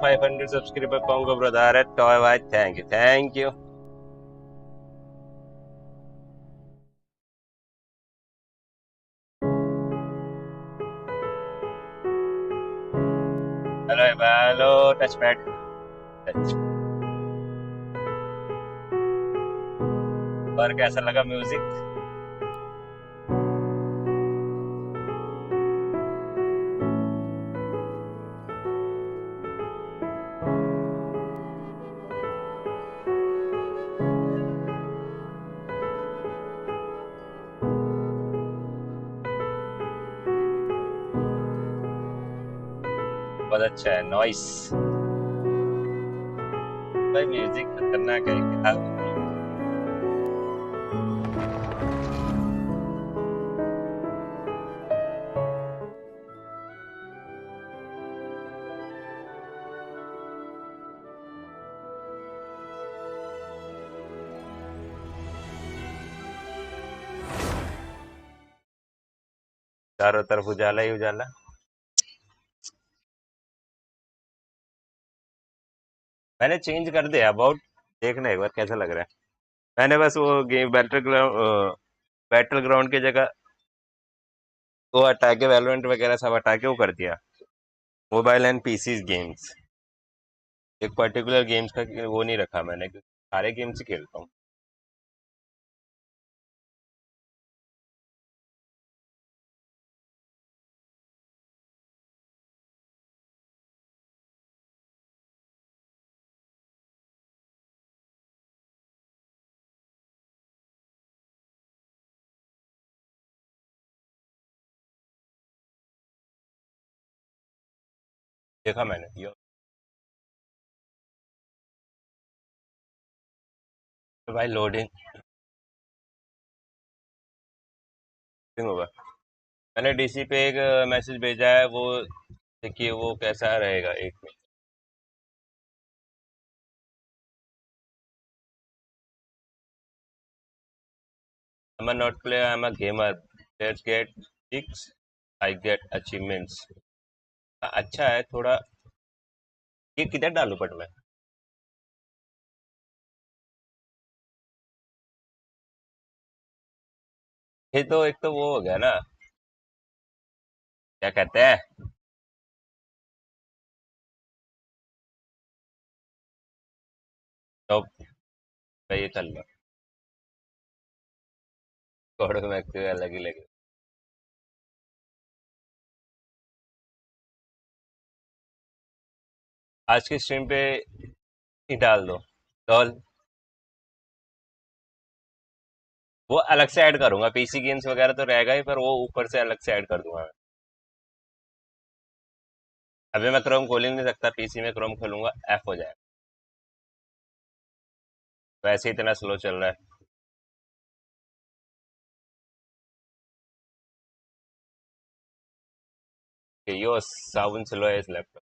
500 subscriber पाऊंगा brother. Toy भाई thank you thank you. Hello hello touch pad touch. और कैसा लगा म्यूजिक? बहुत अच्छा है नॉइस। भाई म्यूजिक खतरनाक है क्या? चारों तरफ उजाला ही उजाला। मैंने चेंज कर दिया अबाउट, देखना एक बार कैसा लग रहा है। मैंने बस वो गेम बैटल ग्राउंड की जगह वो हटा के वैलोरेंट वगैरह सब हटा के वो कर दिया मोबाइल एंड पीसी गेम्स। एक पर्टिकुलर गेम्स का वो नहीं रखा मैंने, क्योंकि सारे गेम्स ही खेलता हूँ। देखा मैंने यो। तो भाई लोडिंग होगा। मैंने डीसी पे एक मैसेज भेजा है, वो देखिए वो कैसा रहेगा एक में। I'm a not player, I'm a gamer. Players get kicks, I get achievements. अच्छा है थोड़ा। ये किधर डालूं बट मैं? ये तो एक तो वो हो गया ना, क्या कहते हैं, तो ये कर लो। कोड में अलग ही लगे। आज की स्ट्रीम पे ही डाल दो डॉल। वो अलग से ऐड करूंगा, पीसी गेम्स वगैरह तो रहेगा ही, पर वो ऊपर से अलग से ऐड कर दूंगा मैं। अभी मैं क्रोम खोल ही नहीं सकता, पीसी में क्रोम खोलूंगा एफ हो जाएगा। वैसे ही इतना स्लो चल रहा है कि यो साउंड स्लो है इस लैपटॉप।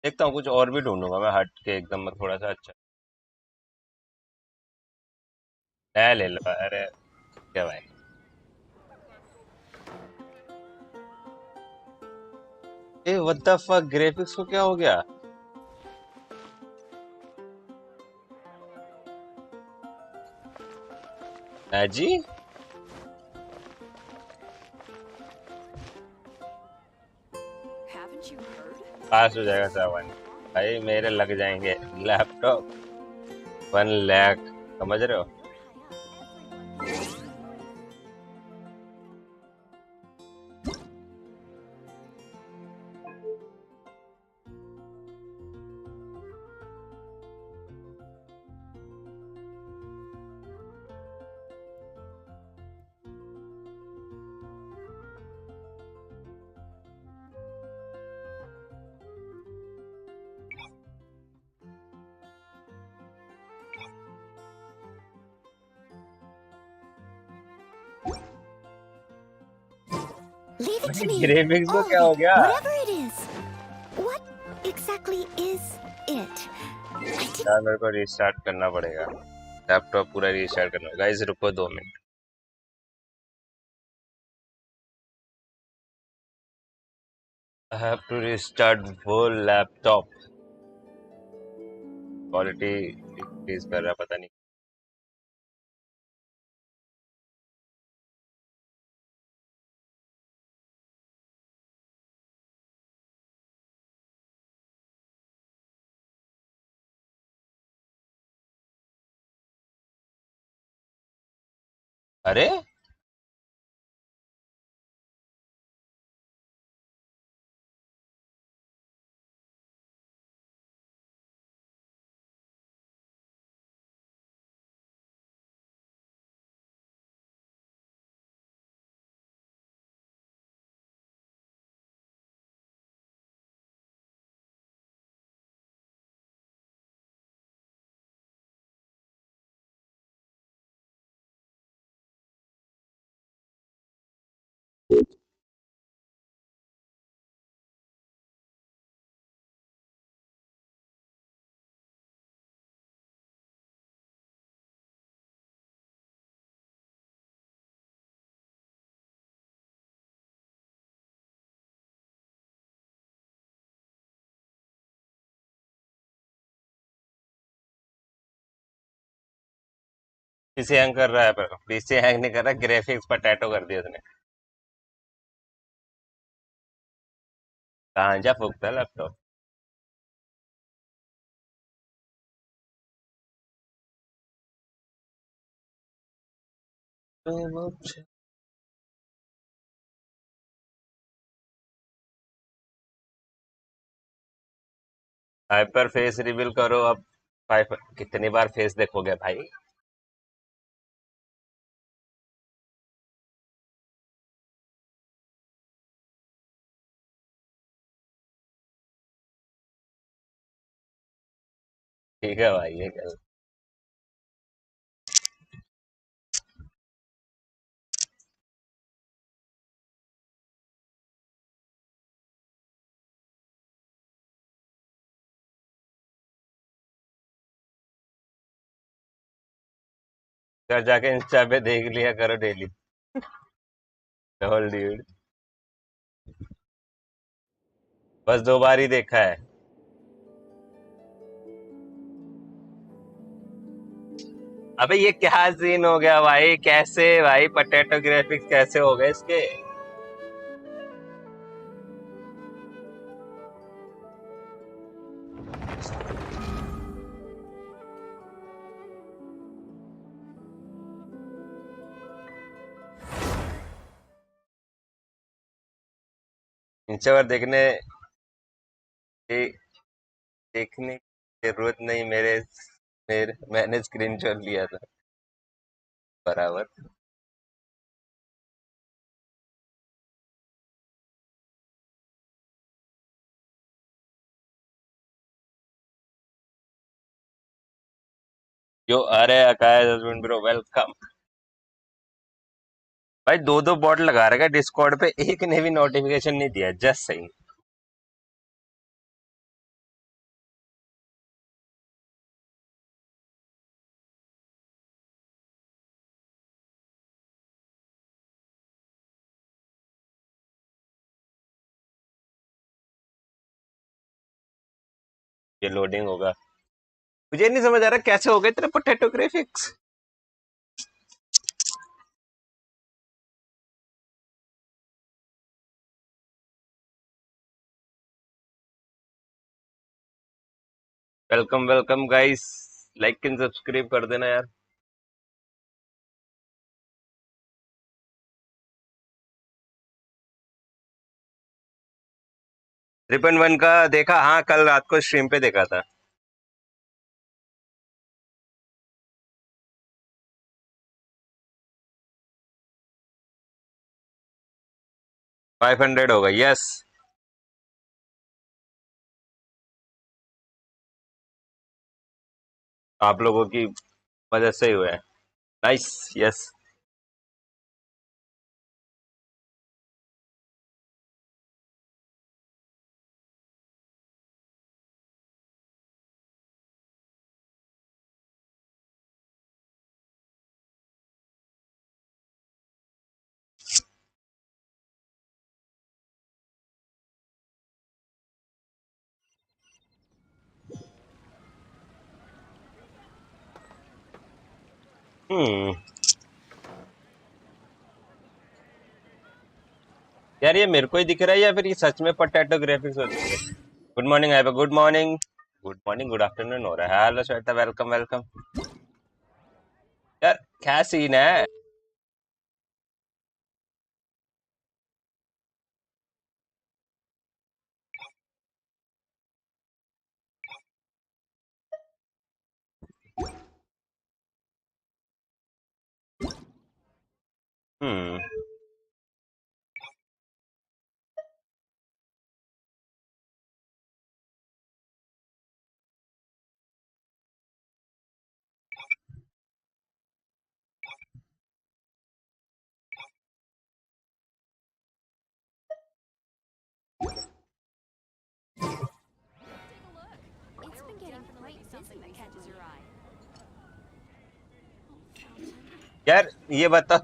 देखता हूँ कुछ और भी ढूंढूंगा मैं हट के एकदम थोड़ा सा अच्छा नया ले लो। अरे क्या भाई, ए व्हाट द फक, ग्राफिक्स को क्या हो गया? जी पास हो जाएगा सावन। भाई मेरे लग जाएंगे लैपटॉप 1 लाख, समझ रहे हो? Leave it to me. Graphics को All क्या of हो it, गया? whatever it is. What exactly is it? I did. यार मेरे को रीस्टार्ट करना पड़ेगा, लैपटॉप पूरा रीस्टार्ट करना। गाइस रुको 2 मिनट। I have to restart whole laptop. Quality decrease कर रहा है, पता नहीं। अरे पीसी हैंग कर रहा है, पर पीसी हैंग नहीं कर रहा, ग्राफिक्स पटैटो कर दिया उसने। कहाँ जा फूकता लैपटॉप। हाइपर फेस रिवील करो अब। फाइव कितनी बार फेस देखोगे भाई। ठीक है भाई, ये कर। घर जाके इंस्टा पे देख लिया करो डेली। Double dude. बस 2 बार ही देखा है। अबे ये क्या सीन हो गया भाई, कैसे भाई पटेटो ग्राफिक्स कैसे हो गए इसके। नीचे पर की देखने की जरूरत नहीं, मैंने स्क्रीनशॉट लिया था बराबर। जो अरे अकाश हस्बैंड ब्रो, वेलकम। भाई दो दो बॉट लगा रखा है डिस्कॉर्ड पे, एक ने भी नोटिफिकेशन नहीं दिया, जस्ट सही। ये लोडिंग होगा। मुझे नहीं समझ आ रहा कैसे हो गए तेरे potato graphics. Welcome welcome guys, like and subscribe कर देना यार। 3.1 का देखा, हाँ कल रात को स्ट्रीम पे देखा था। 500 होगा, यस। आप लोगों की मदद से ही हुआ है। Nice, yes. हम्म। यार ये मेरे को ही दिख रहा है या फिर ये सच में पोटैटो ग्राफिक्स होती है? Good morning, have a good morning. Good morning, good afternoon हो रहा है। Hello Shweta, welcome welcome. यार क्या सीन है? हम्म। It's been getting quite busy recently. यार ये बताओ,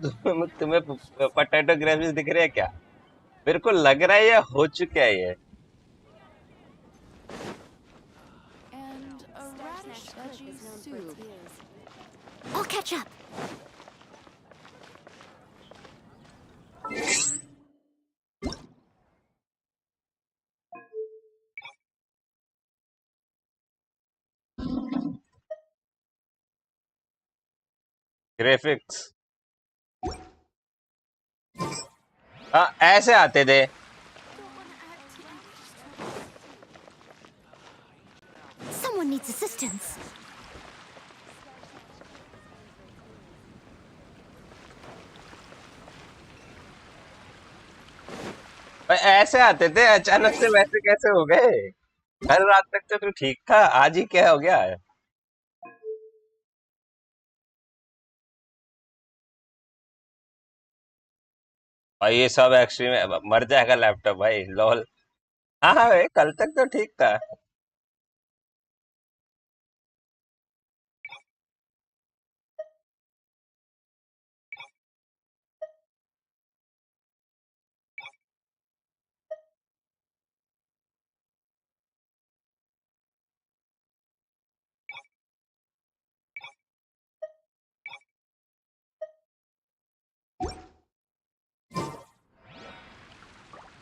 तुम्हें पोटैटो ग्राफिक्स दिख रहे हैं क्या? मेरे को लग रहा है ये हो चुका है ये। And a radish veggie soup. I'll catch up. Graphics हाँ ऐसे आते थे। Someone needs assistance. और ऐसे आते थे, अचानक से वैसे कैसे हो गए? कल रात तक तो तू ठीक था, आज ही क्या हो गया है? भाई ये सब एक्सट्रीम, मर जाएगा लैपटॉप भाई, लॉल। हाँ हाँ भाई, कल तक तो ठीक था।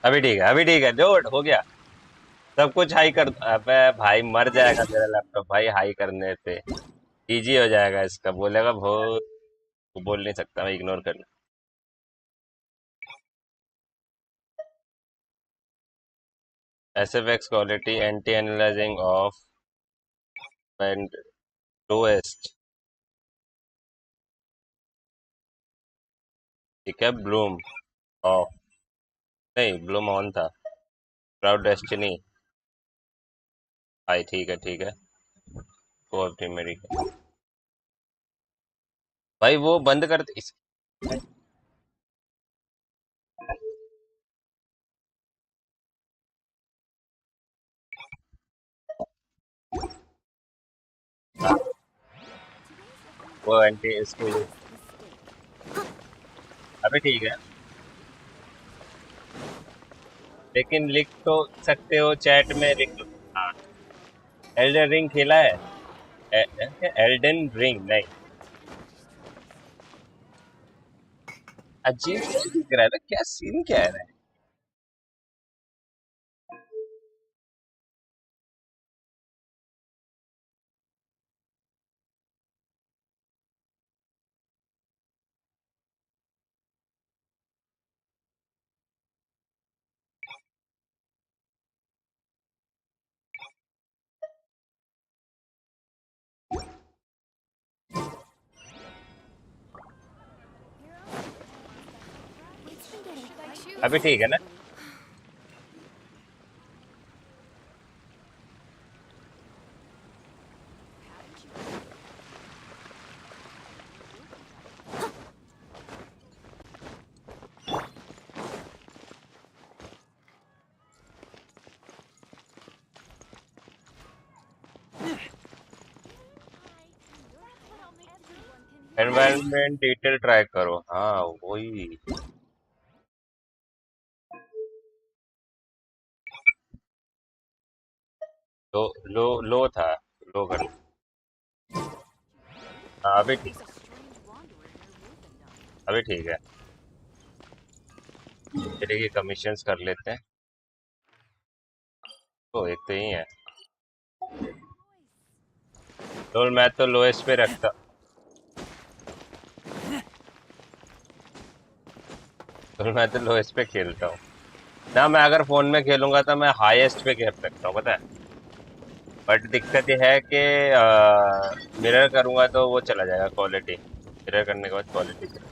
अभी ठीक है, अभी ठीक है, जो हो गया। सब कुछ हाई कर। अबे भाई मर जाएगा मेरा लैपटॉप भाई, हाई करने पे इजी हो जाएगा इसका, बोलेगा बहुत। वो बोल नहीं सकता, मैं इग्नोर कर। SFX quality anti aliasing off and lowest. ठीक है, ब्लूम ऑफ। नहीं, ब्लूम ऑन था। Cloud destiny. आई ठीक है ठीक है। वो मेरी भाई वो बंद कर दे वो एंटी इसको अभी ठीक है। लेकिन लिख तो सकते हो चैट में, लिख लो। हाँ। एल्डन रिंग खेला है? एल्डन रिंग नहीं। अजीब सा दिख रहा है, क्या सीन क्या है? It's been getting quite अभी busy ठीक है ना? recently. एनवायरनमेंट डिटेल ट्राई करो, हाँ वही। लो लो लो था। लो कर। हाँ अभी ठीक। अभी ठीक है, चलिए कमीशंस कर लेते हैं। तो एक तो ही है, तो मैं तो लोएस्ट पे रखता, तो मैं तो लोएस्ट पे खेलता हूँ ना। मैं अगर फोन में खेलूंगा तो मैं हाईएस्ट पे खेल सकता हूँ, पता है। बट दिक्कत ये है कि मिरर करूंगा तो वो चला जाएगा, क्वालिटी मिरर करने के बाद क्वालिटी चला जाएगा।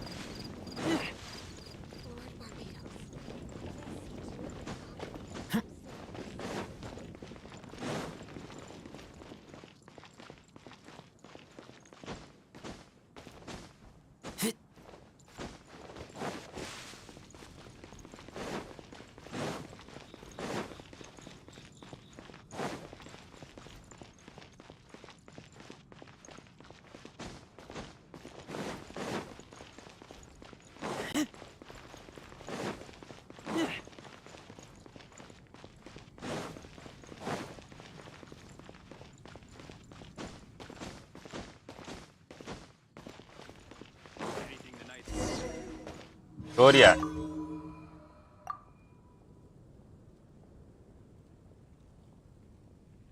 और यार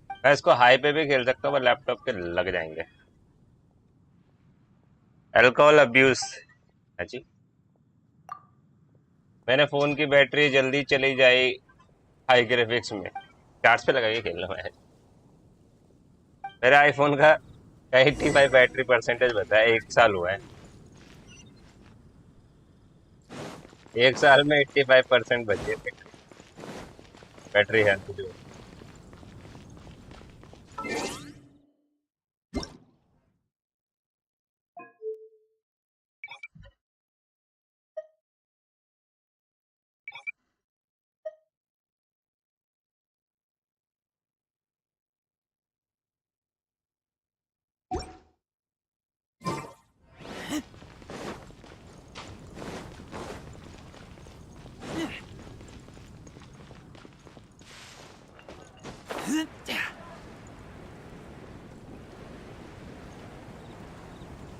मैं इसको हाई पे भी खेल सकता हूँ, पर लैपटॉप के लग जाएंगे। अल्कोहल अब्यूज है जी। मैंने फोन की बैटरी जल्दी चली जाए हाई ग्राफिक्स में, चार्ज पे लगा के खेलना है। मेरे आईफोन का 85 बैटरी परसेंटेज बताया, 1 साल हुआ है। 1 साल में 85% बची है बैटरी हेल्थ जो।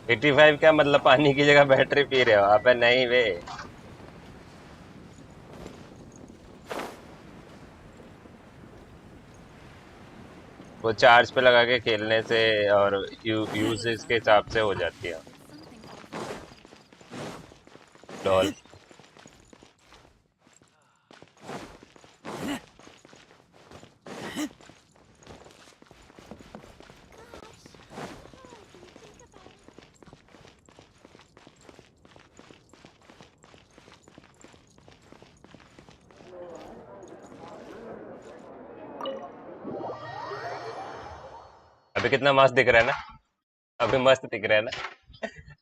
है 85 क्या मतलब, पानी की जगह बैटरी पी रहे हो आप? नहीं वे, वो चार्ज पे लगा के खेलने से और यूजेस के हिसाब से हो जाती है। लॉल। अभी कितना मस्त दिख रहा है ना, अभी मस्त दिख रहा है ना,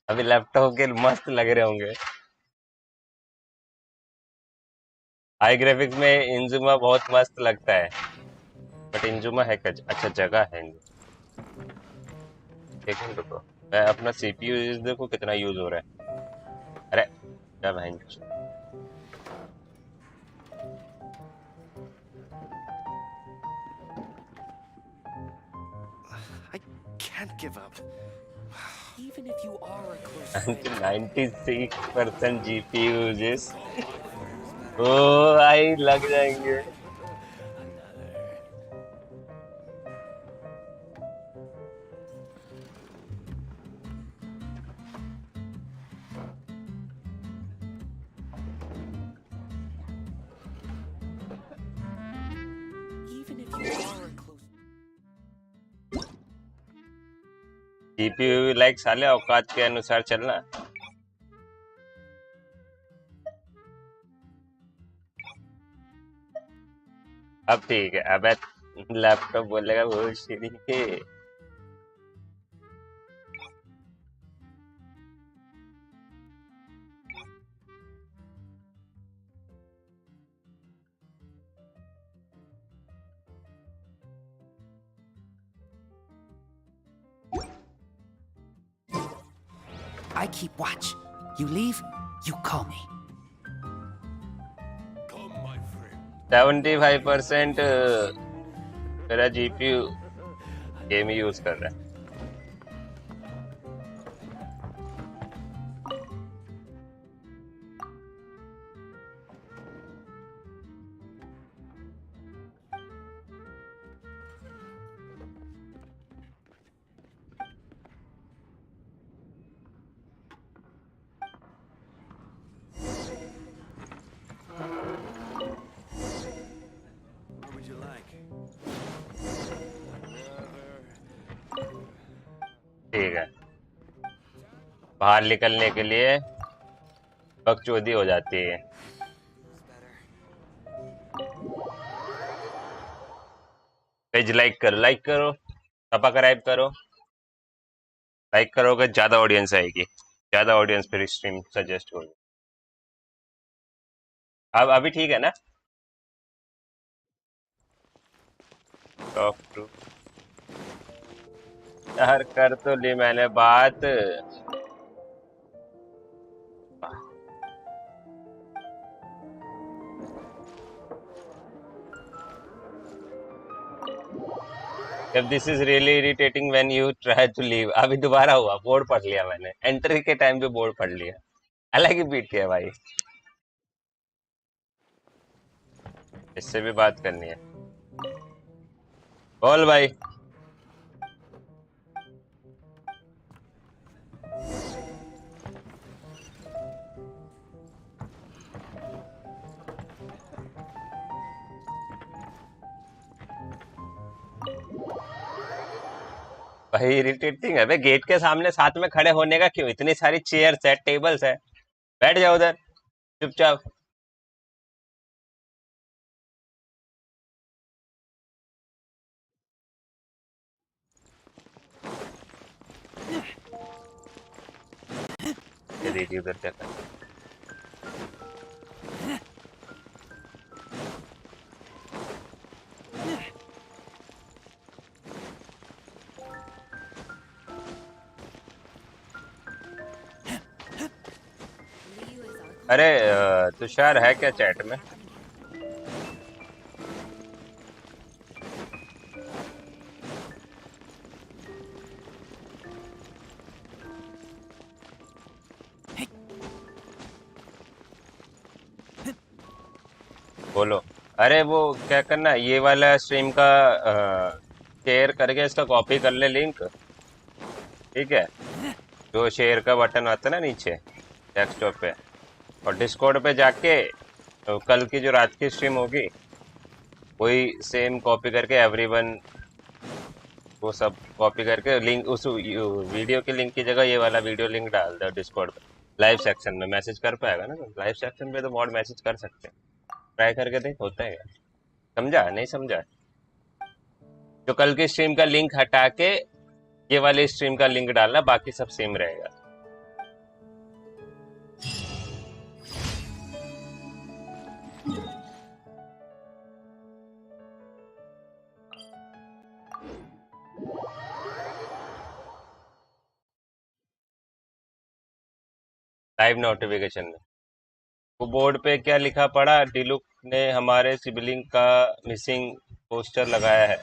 अभी लैपटॉप के मस्त लग रहे होंगे। हाई ग्राफिक्स में इंजुमा बहुत मस्त लगता है, बट इंजुमा है अच्छा जगह है। सेकंड रुको, मैं अपना सीपीयू देखो कितना यूज हो रहा है। अरे क्या बहन। I can't give up. Even if you are a close friend. 96% GPU usage, ओ आई लग जाएंगे। Even if you are a close GPU like साले औकात के अनुसार चलना। अब ठीक है, अब लैपटॉप बोलेगा वो श्री के। I keep watch. You leave, you call me. 75% मेरा जीपीयू गेम ही यूज कर रहा है। ठीक है, बाहर निकलने के लिए बकचोदी हो जाती है। पेज लाइक करो, सब्सक्राइब करो। लाइक करोगे ज्यादा ऑडियंस आएगी, ज्यादा ऑडियंस फिर स्ट्रीम सजेस्ट होगी। अब अभी ठीक है ना? टॉक टू यार, कर तो ली मैंने बात। If this is really irritating when you try to leave। अभी दोबारा हुआ, बोर्ड पढ़ लिया मैंने, एंट्री के टाइम पे बोर्ड पढ़ लिया। अलग ही बीट किया भाई। इससे भी बात करनी है, बोल भाई। भाई इरिटेटिंग है भाई, गेट के सामने साथ में खड़े होने का क्यों? इतनी सारी चेयर्स है, टेबल्स है, बैठ जाओ उधर चुपचाप। ये देखिए उधर क्या कर। अरे तुषार है क्या चैट में? बोलो। अरे वो क्या करना, ये वाला स्ट्रीम का शेयर करके इसका कॉपी कर ले लिंक, ठीक है? जो शेयर का बटन आता है ना नीचे डेस्कटॉप पे, और डिस्कॉर्ड पे जाके तो कल की जो रात की स्ट्रीम होगी वही सेम कॉपी करके एवरीवन, वो सब कॉपी करके लिंक उस वीडियो के लिंक की जगह ये वाला वीडियो लिंक डाल दो डिस्कॉर्ड पे। लाइव सेक्शन में मैसेज कर पाएगा ना? लाइव सेक्शन पे तो मॉड मैसेज कर सकते हैं, ट्राई करके देख होता है क्या? समझा नहीं समझा? जो कल की स्ट्रीम का लिंक हटा के ये वाली स्ट्रीम का लिंक डालना, बाकी सब सेम रहेगा। लाइव नोटिफिकेशन में वो बोर्ड पे क्या लिखा पड़ा, डिलुक ने हमारे सिबलिंग का मिसिंग पोस्टर लगाया है।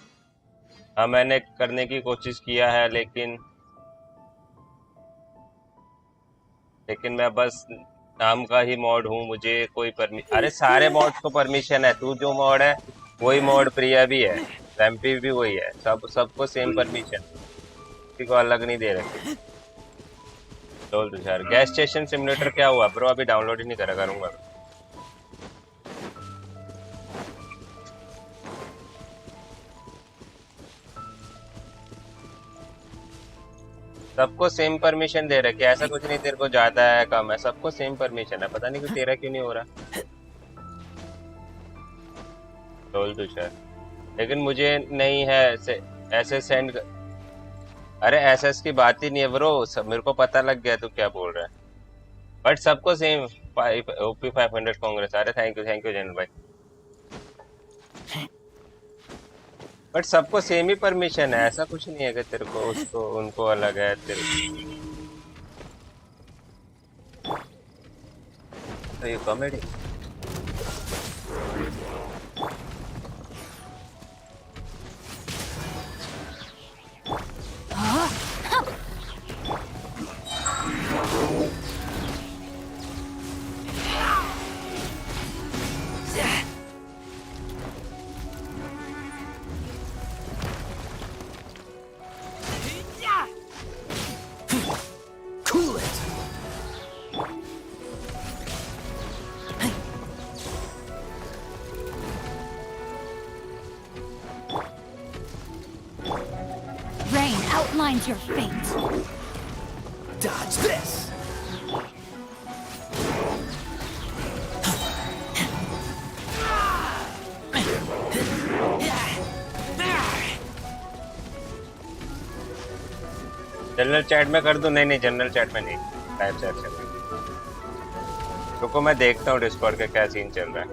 हाँ मैंने करने की कोशिश किया है, लेकिन मैं बस नाम का ही मॉड हूँ, मुझे कोई अरे सारे मॉड्स को परमिशन है, तू जो मॉड है वही मॉड, प्रिया भी है, रैम्पी भी वही है, सबको सेम परमिशन, किसी को अलग नहीं दे रखे। चल तुषार, गैस स्टेशन सिमुलेटर क्या हुआ ब्रो? अभी डाउनलोड ही नहीं करा, करूंगा। सबको सेम परमिशन दे रखे, ऐसा कुछ नहीं तेरे को ज्यादा है कम है, सबको सेम परमिशन है, पता नहीं कि तेरा क्यों नहीं हो रहा। चल तुषार, लेकिन मुझे नहीं है ऐसे सेंड। अरे एसएस की बात ही नहीं है ब्रो, सब मेरे को पता लग गया तू क्या बोल रहा है, बट सबको सेम। ओपी 500 कांग्रेस, अरे थैंक यू जनरल भाई। बट सबको सेम ही परमिशन है, ऐसा कुछ नहीं है कि तेरे को उसको उनको अलग है तेरे। तो ये comedy. Cool it. Mine's your fate. Dodge this! General chat में कर दूं? नहीं नहीं, जनरल चैट में नहीं, लाइव चैट में। रुको मैं देखता हूँ डिस्कॉर्ड का क्या सीन चल रहा है।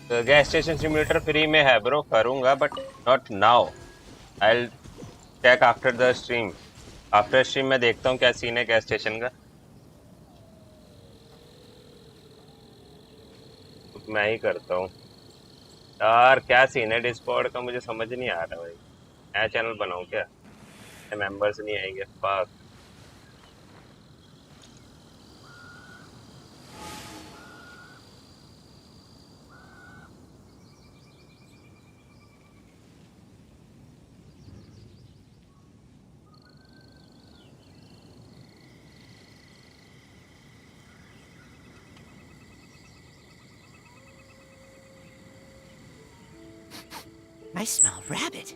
तो गैस स्टेशन सिमुलेटर फ्री में है ब्रो, करूंगा but not now. I will check after the stream. After stream में देखता हूँ क्या सीन है गैस स्टेशन का, तो मैं ही करता हूँ। यार क्या सीन है डिस्कॉर्ड का, मुझे समझ नहीं आ रहा भाई। नया चैनल बनाऊं क्या? मेंबर्स नहीं आएंगे, फक। I smell rabbit.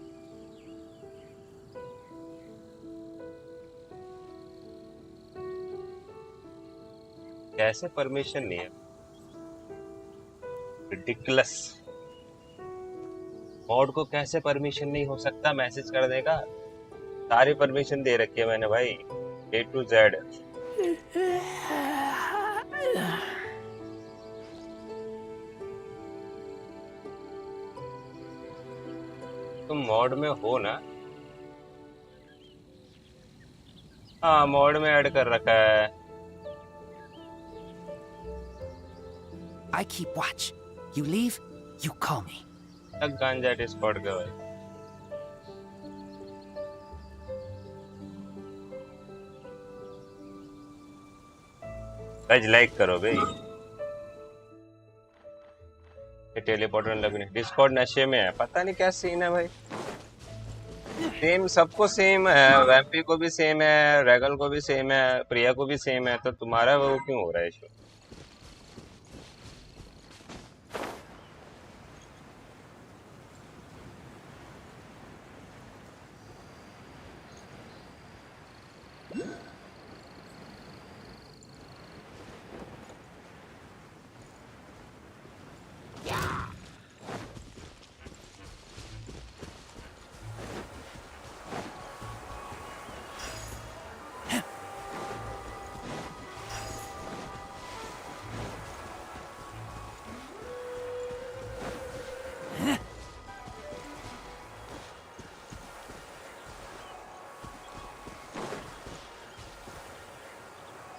कैसे परमिशन नहीं है? रिडिकुलस। मॉड को कैसे परमिशन नहीं हो सकता मैसेज करने का? सारी परमिशन दे रखी है मैंने भाई, A to Z। तुम मॉड में हो ना? हाँ मॉड में ऐड कर रखा है। I keep watch. You leave, you call me. तक गांजा डिस्कॉर्ड का भाई। गाइस लाइक करो भाई। ये टेलीपोर्टर लगने डिस्कॉर्ड नशे में है, पता नहीं क्या सीन है भाई। सेम सबको सेम है, वैम्पी को भी सेम है, रेगल को भी सेम है, प्रिया को भी सेम है, तो तुम्हारा वो क्यों हो रहा है इशू?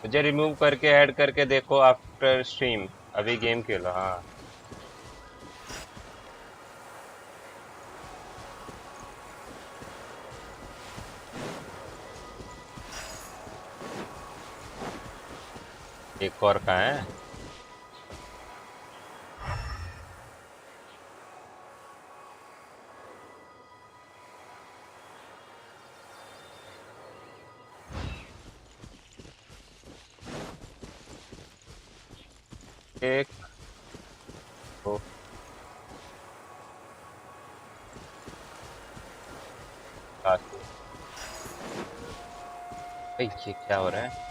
मुझे रिमूव करके ऐड करके देखो आफ्टर स्ट्रीम। अभी गेम खेलो। हाँ एक और कहाँ है? एक दो सात। भाई ये क्या हो रहा है?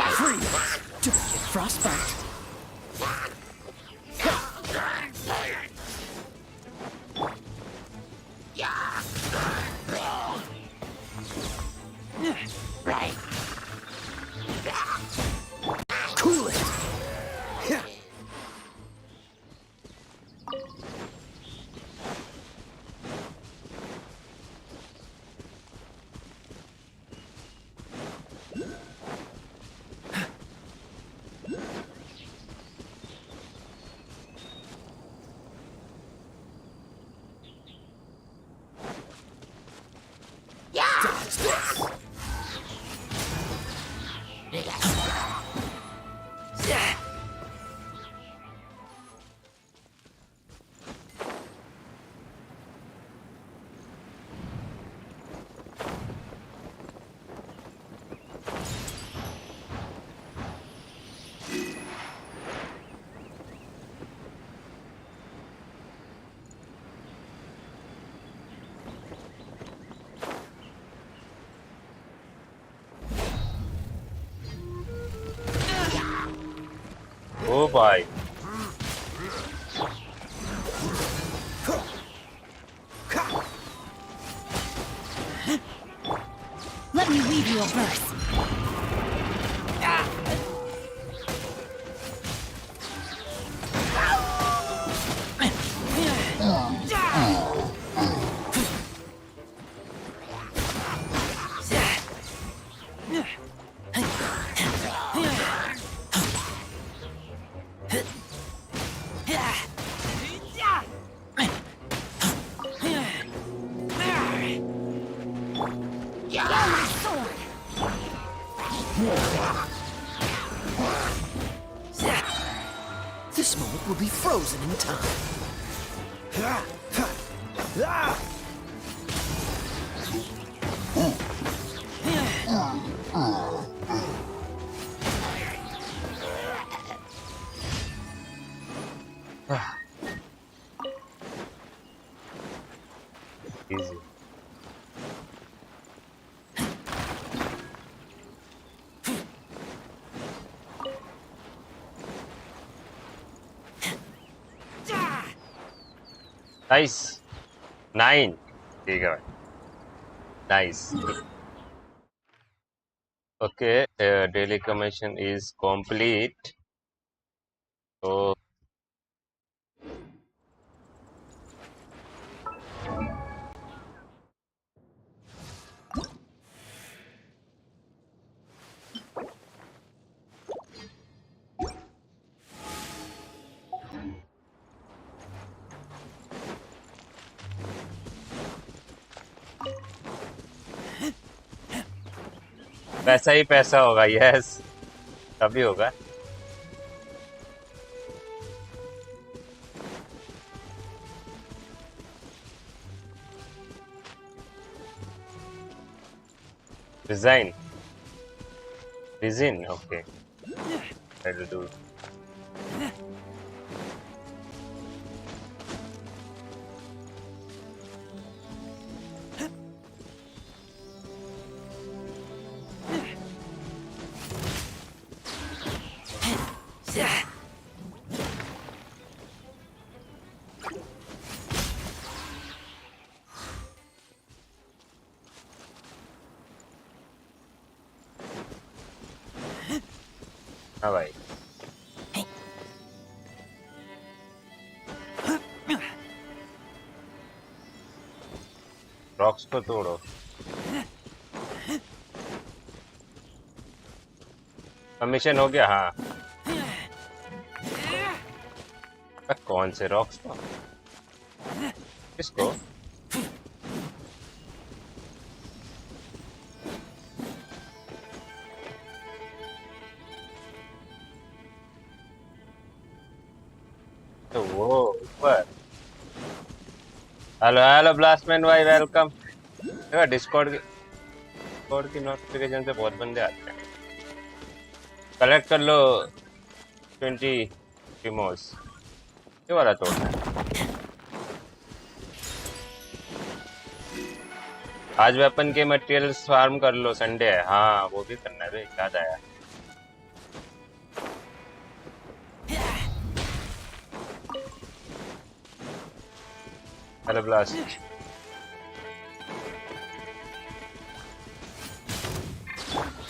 Freeze! Don't get frostbite. Cool it. Dodge this. ओ भाई Let me weave you a verse. This moment will be frozen in time. easy nice 9 ठीक है भाई nice okay daily commission is complete तो पैसा ही पैसा होगा यस तभी होगा Resign. Resign. Okay. I will do. हाँ भाई रॉक्स को तोड़ो कमीशन हो गया हाँ कौन से रॉक्स को किसको तो वो ऊपर हेलो हेलो ब्लास्टमैन भाई वेलकम देखो डिस्कॉर्ड की नोटिफिकेशन से बहुत बंदे आते हैं कलेक्ट कर लो 20 टिमोस ये वाला तोड़ना है आज वेपन के मटेरियल्स फार्म कर लो, संडे है। हाँ वो भी करना है, याद आया। Hello blast.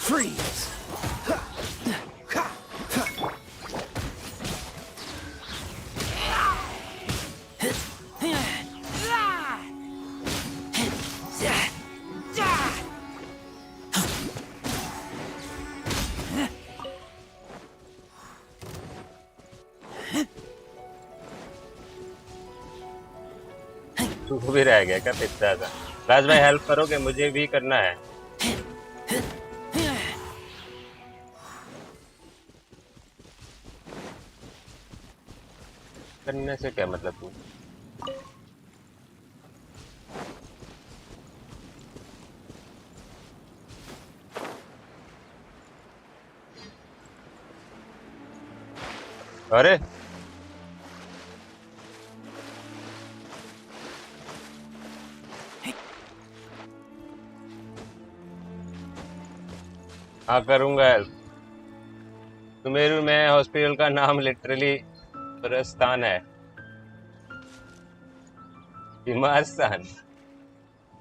Freeze! तू भी रह गया क्या पिज्जा का? राज भाई हेल्प करोगे, मुझे भी करना है। करने से क्या मतलब तू? अरे हाँ करूंगा हेल्प। सुमेरु में हॉस्पिटल का नाम लिटरली स्थान है, बीमार स्थान।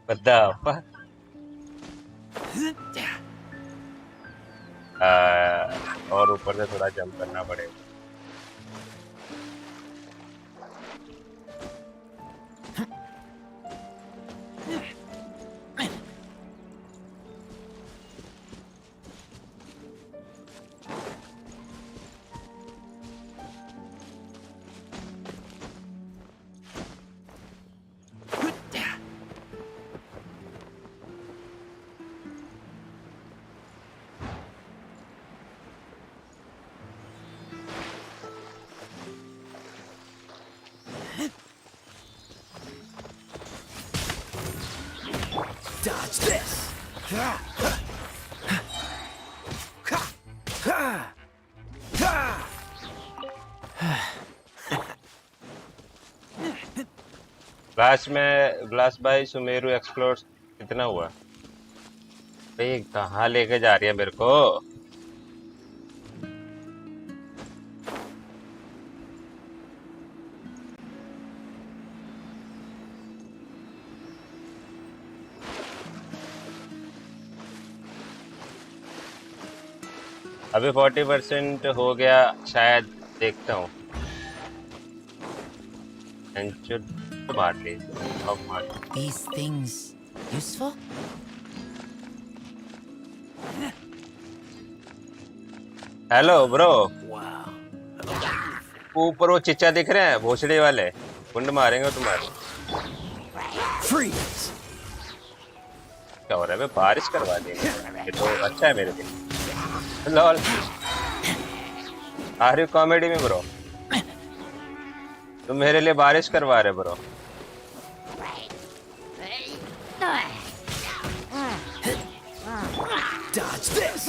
बता और ऊपर से थोड़ा जंप करना पड़ेगा। Dodge this! Glass by Sumeru explore कितना हुआ भाई? कहाँ लेके जा रही है मेरे को? अभी 40% हो गया शायद, देखता हूँ। मार ली। अब मार ली। These things useful? Hello bro. Wow. ऊपर वो चिच्चा दिख रहे हैं भोसड़ी वाले, कुंड मारेंगे तुम्हारे। Freeze! क्या हो रहा है बे? बारिश करवा देंगे, ये तो अच्छा है मेरे लिए। लॉल, आर यू कॉमेडी में ब्रो? तुम मेरे लिए बारिश करवा रहे bro? Dodge this!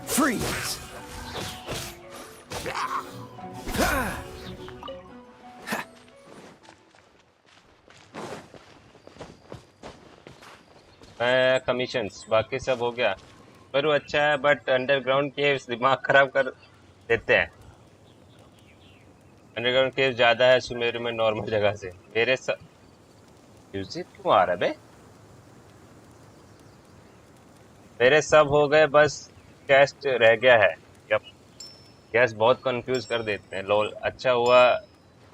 Freeze! Commissions बाकी सब हो गया, पर वो अच्छा है, बट अंडरग्राउंड केव्स दिमाग खराब कर देते हैं। अंडरग्राउंड केव्स ज्यादा है सुमेरु में नॉर्मल जगह से। मेरे सब म्यूजिक क्यों आ रहा है बे? मेरे सब हो गए, बस टेस्ट रह गया है। यप, गैस बहुत कंफ्यूज कर देते हैं। लोल, अच्छा हुआ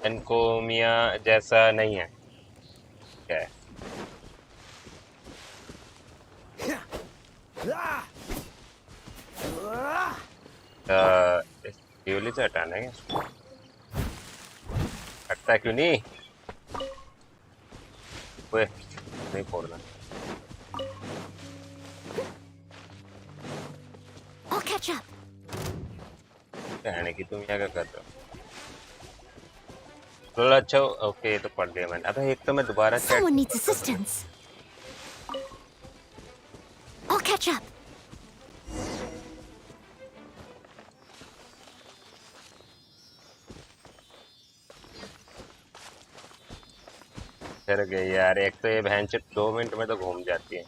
एनकोमिया जैसा नहीं है। क्या है? इस ड्यूली से हटाना है क्या? हटता क्यों नहीं? ओए, नहीं फोड़ना। I'll catch up. कहने की तुम यहाँ क्या कर रहे हो? लोल अच्छा, ओके ये तो पढ़ लिया मैंने। अबे एक तो मैं दोबारा Someone needs assistance. I'll catch up. फिर गई यार, एक तो ये बहन 2 मिनट में तो घूम जाती है।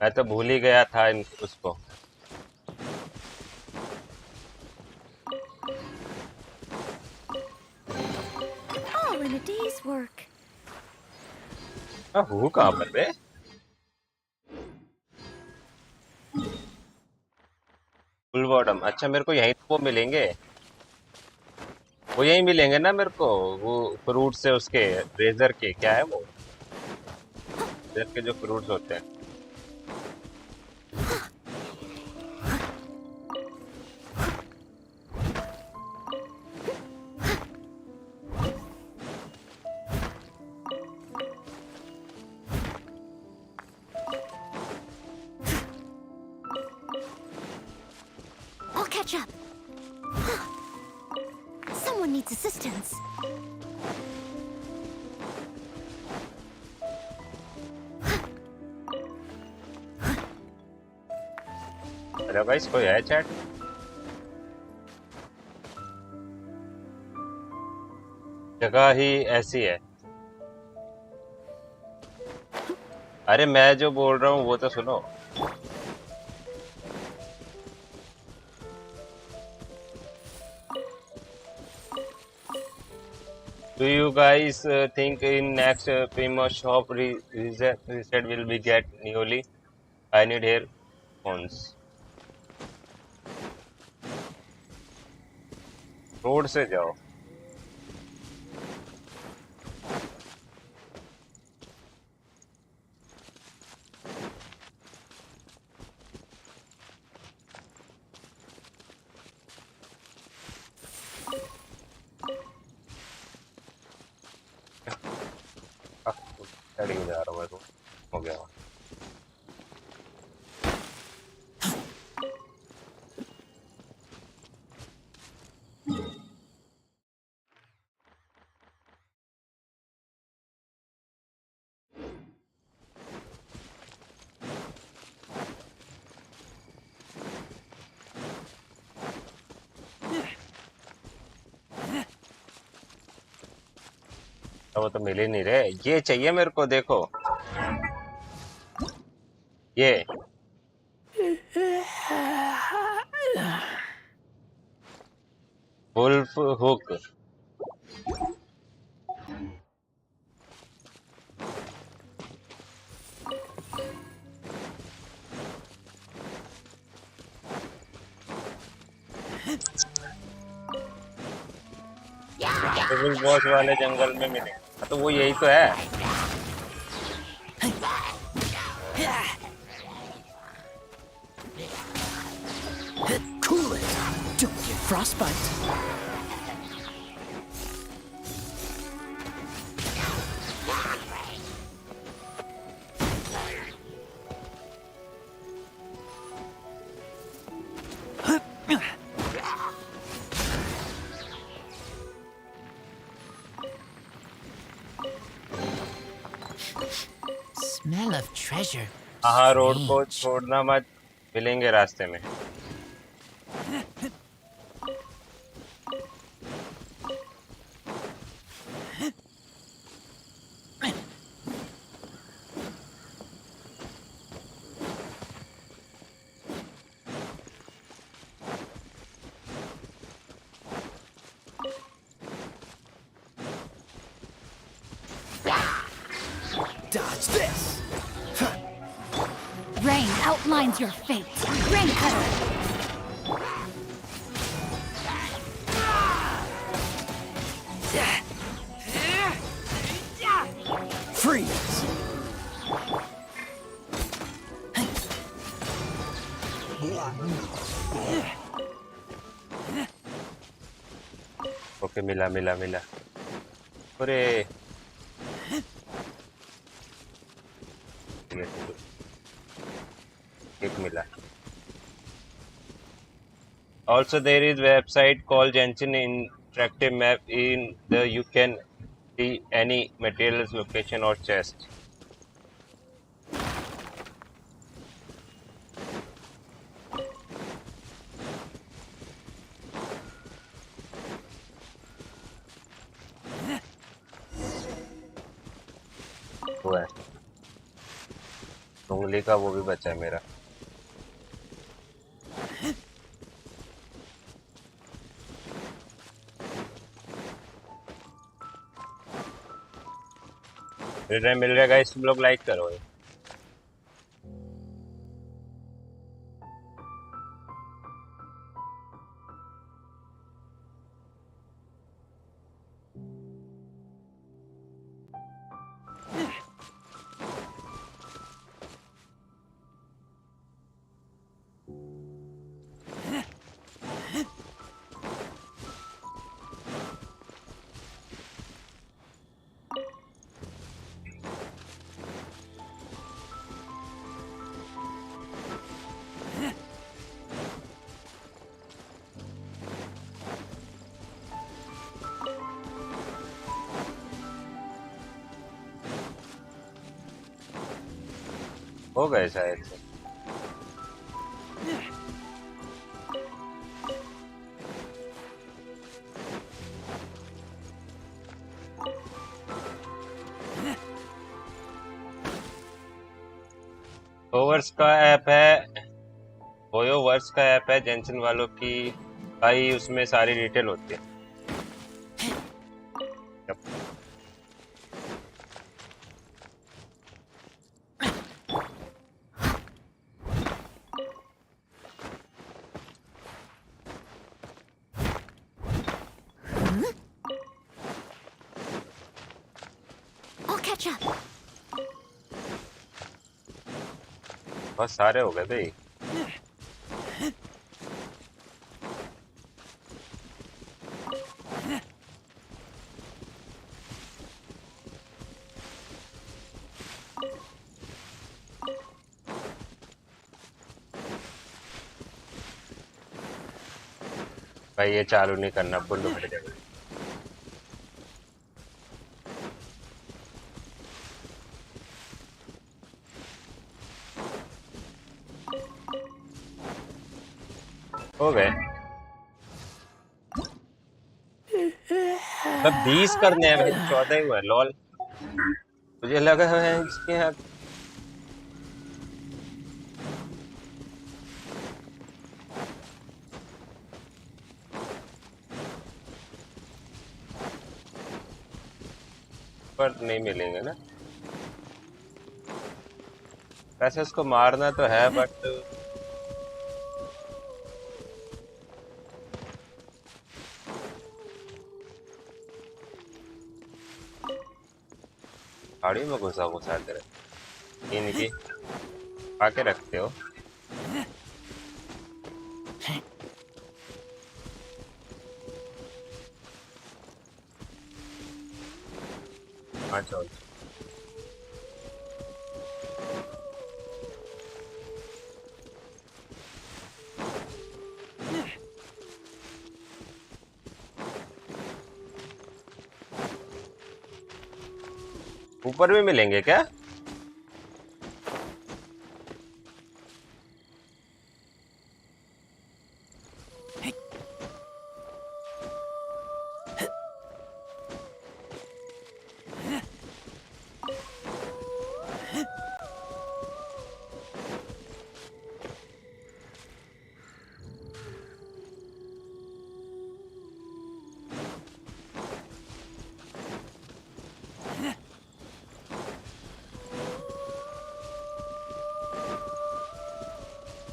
मैं तो भूल ही गया था उसको। All in a day's work. हूँ कहाँ पर बे? फुल बॉटम, अच्छा मेरे को यहीं तो वो मिलेंगे, वो यहीं मिलेंगे ना मेरे को, वो फ्रूट से उसके रेजर के, क्या है वो, रेजर के जो फ्रूट्स होते हैं। I'll catch up. Someone needs assistance. अरे भाई कोई है चैट? जगह ही ऐसी है। अरे मैं जो बोल रहा हूँ वो तो सुनो। Do you guys think in next Primo shop reset will be get newly? I need earphones. Road से जाओ। गाड़ी में जा रहा हूँ मैं तो, हो गया। वो तो मिल ही नहीं रहे, ये चाहिए मेरे को, देखो ये वुल्फ हुक। सिविल बॉस वाले जंगल में मिले, हाँ, तो वो यही तो है। Cool it. Don't get frostbite. Smell of treasure. हाँ, रोड को Strange. छोड़ना मत, मिलेंगे रास्ते में। Dodge this. Rain outlines your fate. Rain cutter. Freeze. Okay, मिला मिला मिला। अरे ये तो एक मिला। Also, there is website called Genshin Interactive Map. In the you can see any materials, location or chest. वो है उंगली का, वो भी बचा है मेरा। रिटर्न मिल गया गाइस, तुम लोग लाइक करो। हो गए शायद से। ओवर्स का ऐप है, ओयो वर्स का ऐप है जेंसन वालों की भाई, उसमें सारी डिटेल होती है। यप। I'll catch up. बहुत सारे हो गए भाई। भाई ये चालू नहीं करना, बुल्लू फट जाएगा। हो गए। अब 20 करने हैं भाई, 14 ही हुआ है लॉल। मुझे लगा है इसके यहाँ पर नहीं मिलेंगे ना। वैसे उसको मारना तो है बट गाड़ी में घुसा घुसा कर इनकी आके रखते हो। हाँ चल। ऊपर भी मिलेंगे क्या?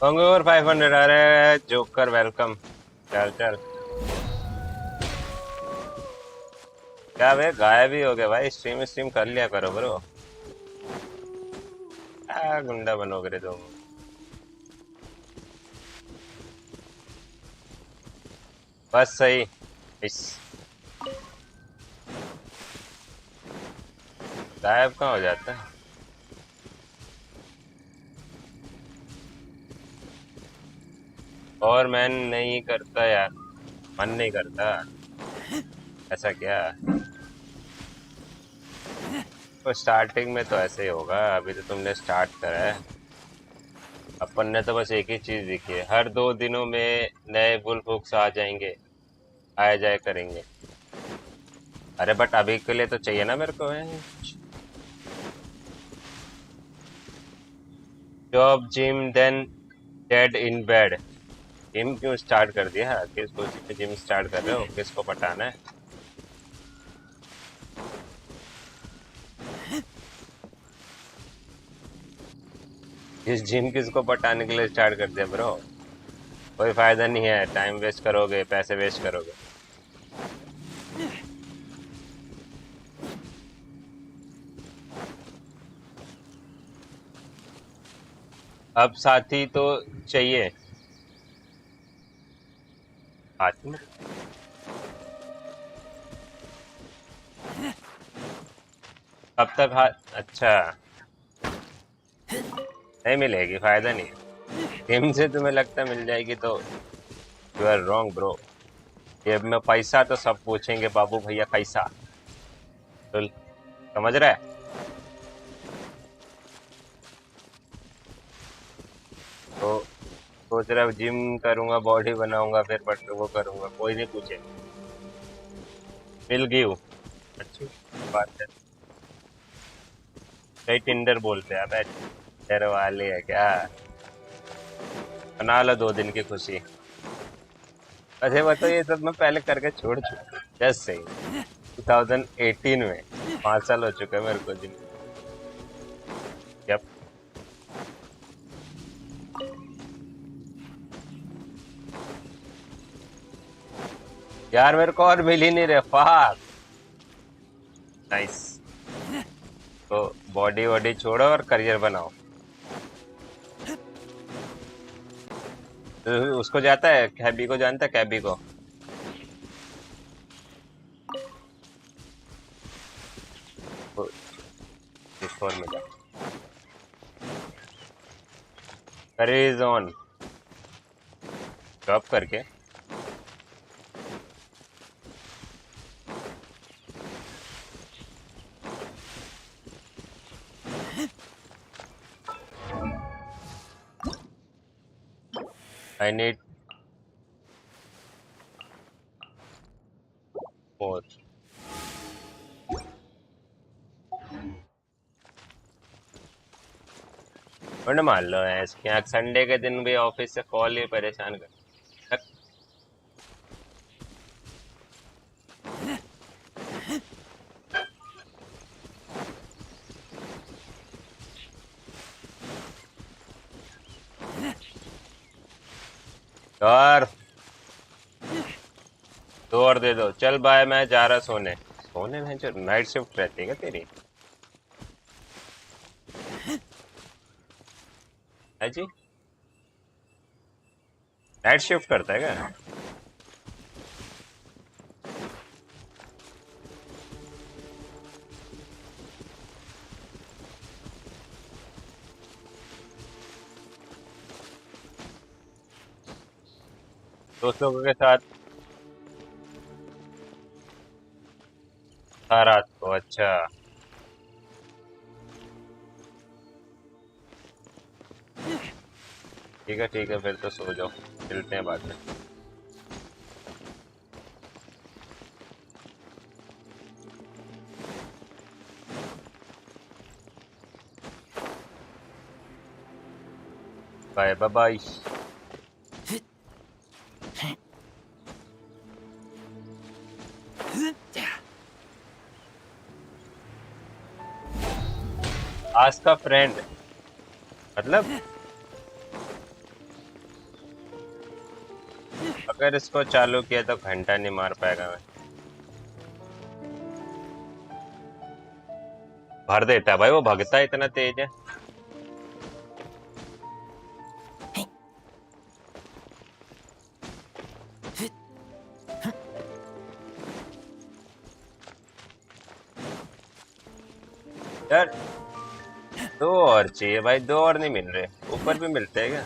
होंगे और 500। अरे जोकर वेलकम। चल चल। क्या भाई गायब ही हो गया भाई, स्ट्रीम स्ट्रीम कर लिया करो ब्रो। गुंडा बनोगे रे तुम। बस सही। इस गायब कहाँ हो जाता है? और मैं नहीं करता यार, मन नहीं करता। ऐसा क्या? तो स्टार्टिंग में तो ऐसे ही होगा, अभी तो तुमने स्टार्ट करा है। अपन ने तो बस एक ही चीज देखी है, हर 2 दिनों में नए बुल हुक्स आ जाएंगे, आए जाए करेंगे। अरे बट अभी के लिए तो चाहिए ना मेरे को है। Job gym then dead in bed. Gym क्यों स्टार्ट कर दिया? किस खुशी में जिम स्टार्ट कर रहे हो? किसको पटाना है? इस जिम किसको पटाने के लिए स्टार्ट कर दिया ब्रो? कोई फायदा नहीं है, टाइम वेस्ट करोगे, पैसे वेस्ट करोगे। अब साथी तो चाहिए। साथी में अब तक अच्छा, नहीं मिलेगी, फायदा नहीं है। जिम से तुम्हें लगता है मिल जाएगी तो यू आर रॉन्ग ब्रो। ये में पैसा तो सब पूछेंगे, बाबू भैया पैसा। तो समझ रहा है? तो सोच रहा है जिम करूंगा, बॉडी बनाऊंगा, फिर बट वो करूंगा, कोई नहीं पूछे। मिल गई हूँ, अच्छी बात है। कई टिंडर बोलते हैं, अबे टिंडर वाले है क्या? बना लो 2 दिन की खुशी। अरे वो तो ये सब मैं पहले करके छोड़ चुका, जस्ट सही। 2018 में 5 साल हो चुके हैं मेरे को जिम। यप। यार मेरे को और मिल ही नहीं रहे, फाक। नाइस। तो बॉडी वॉडी छोड़ो और करियर बनाओ। तो उसको जाता है, कैबी को जानता है? कैबी को डिस्कॉर्ड में जा। करेज ऑन ड्रॉप करके। I need more. और मान लो है इसके यहाँ संडे के दिन भी ऑफिस से कॉल ही परेशान कर। और 2 और दे दो, चल बाय, मैं जा रहा सोने। सोने में जो नाइट शिफ्ट रहती है क्या तेरी? है जी, नाइट शिफ्ट करता है क्या? दोस्त लोगों के साथ था रात को, अच्छा। ठीक है, फिर तो सो जाओ, मिलते हैं बाद में। Bye bye bye. आज का फ्रेंड मतलब, अगर इसको चालू किया तो घंटा नहीं मार पाएगा मैं। भर देता है भाई, वो भगता इतना तेज है। यार 2 और चाहिए भाई, 2 और नहीं मिल रहे। ऊपर भी मिलते हैं क्या?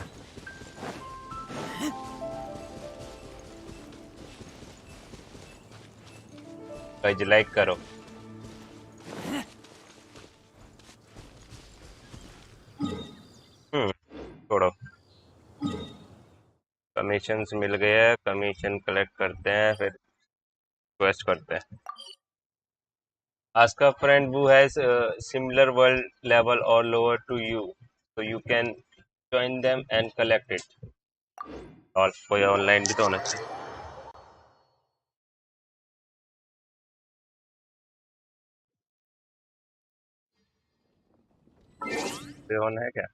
भाई लाइक करो। छोड़ो, कमीशन मिल गया, कमीशन कलेक्ट करते हैं, फिर रिक्वेस्ट करते हैं। Ask a friend who has a similar world level or lower to you, so you can join them and collect it. और कोई ऑनलाइन भी तो होना चाहिए। ये ऑन है क्या?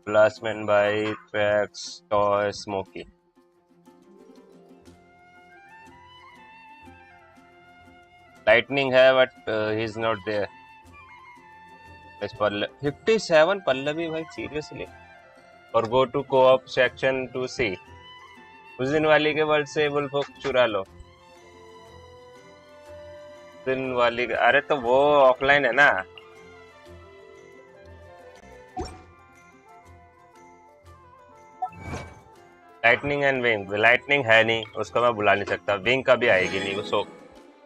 Blastman by Tracks Toy Smokey. Lightning है but he's not there. It's 57 Pallavi भाई seriously. और go to co-op section to see. उस दिन वाली के वर्ड से वुल्फ चुरा लो। उस दिन वाली अरे तो वो ऑफलाइन है ना। लाइटनिंग एंड विंग, लाइटनिंग है नहीं उसको मैं बुला नहीं सकता, विंग का भी आएगी नहीं वो सो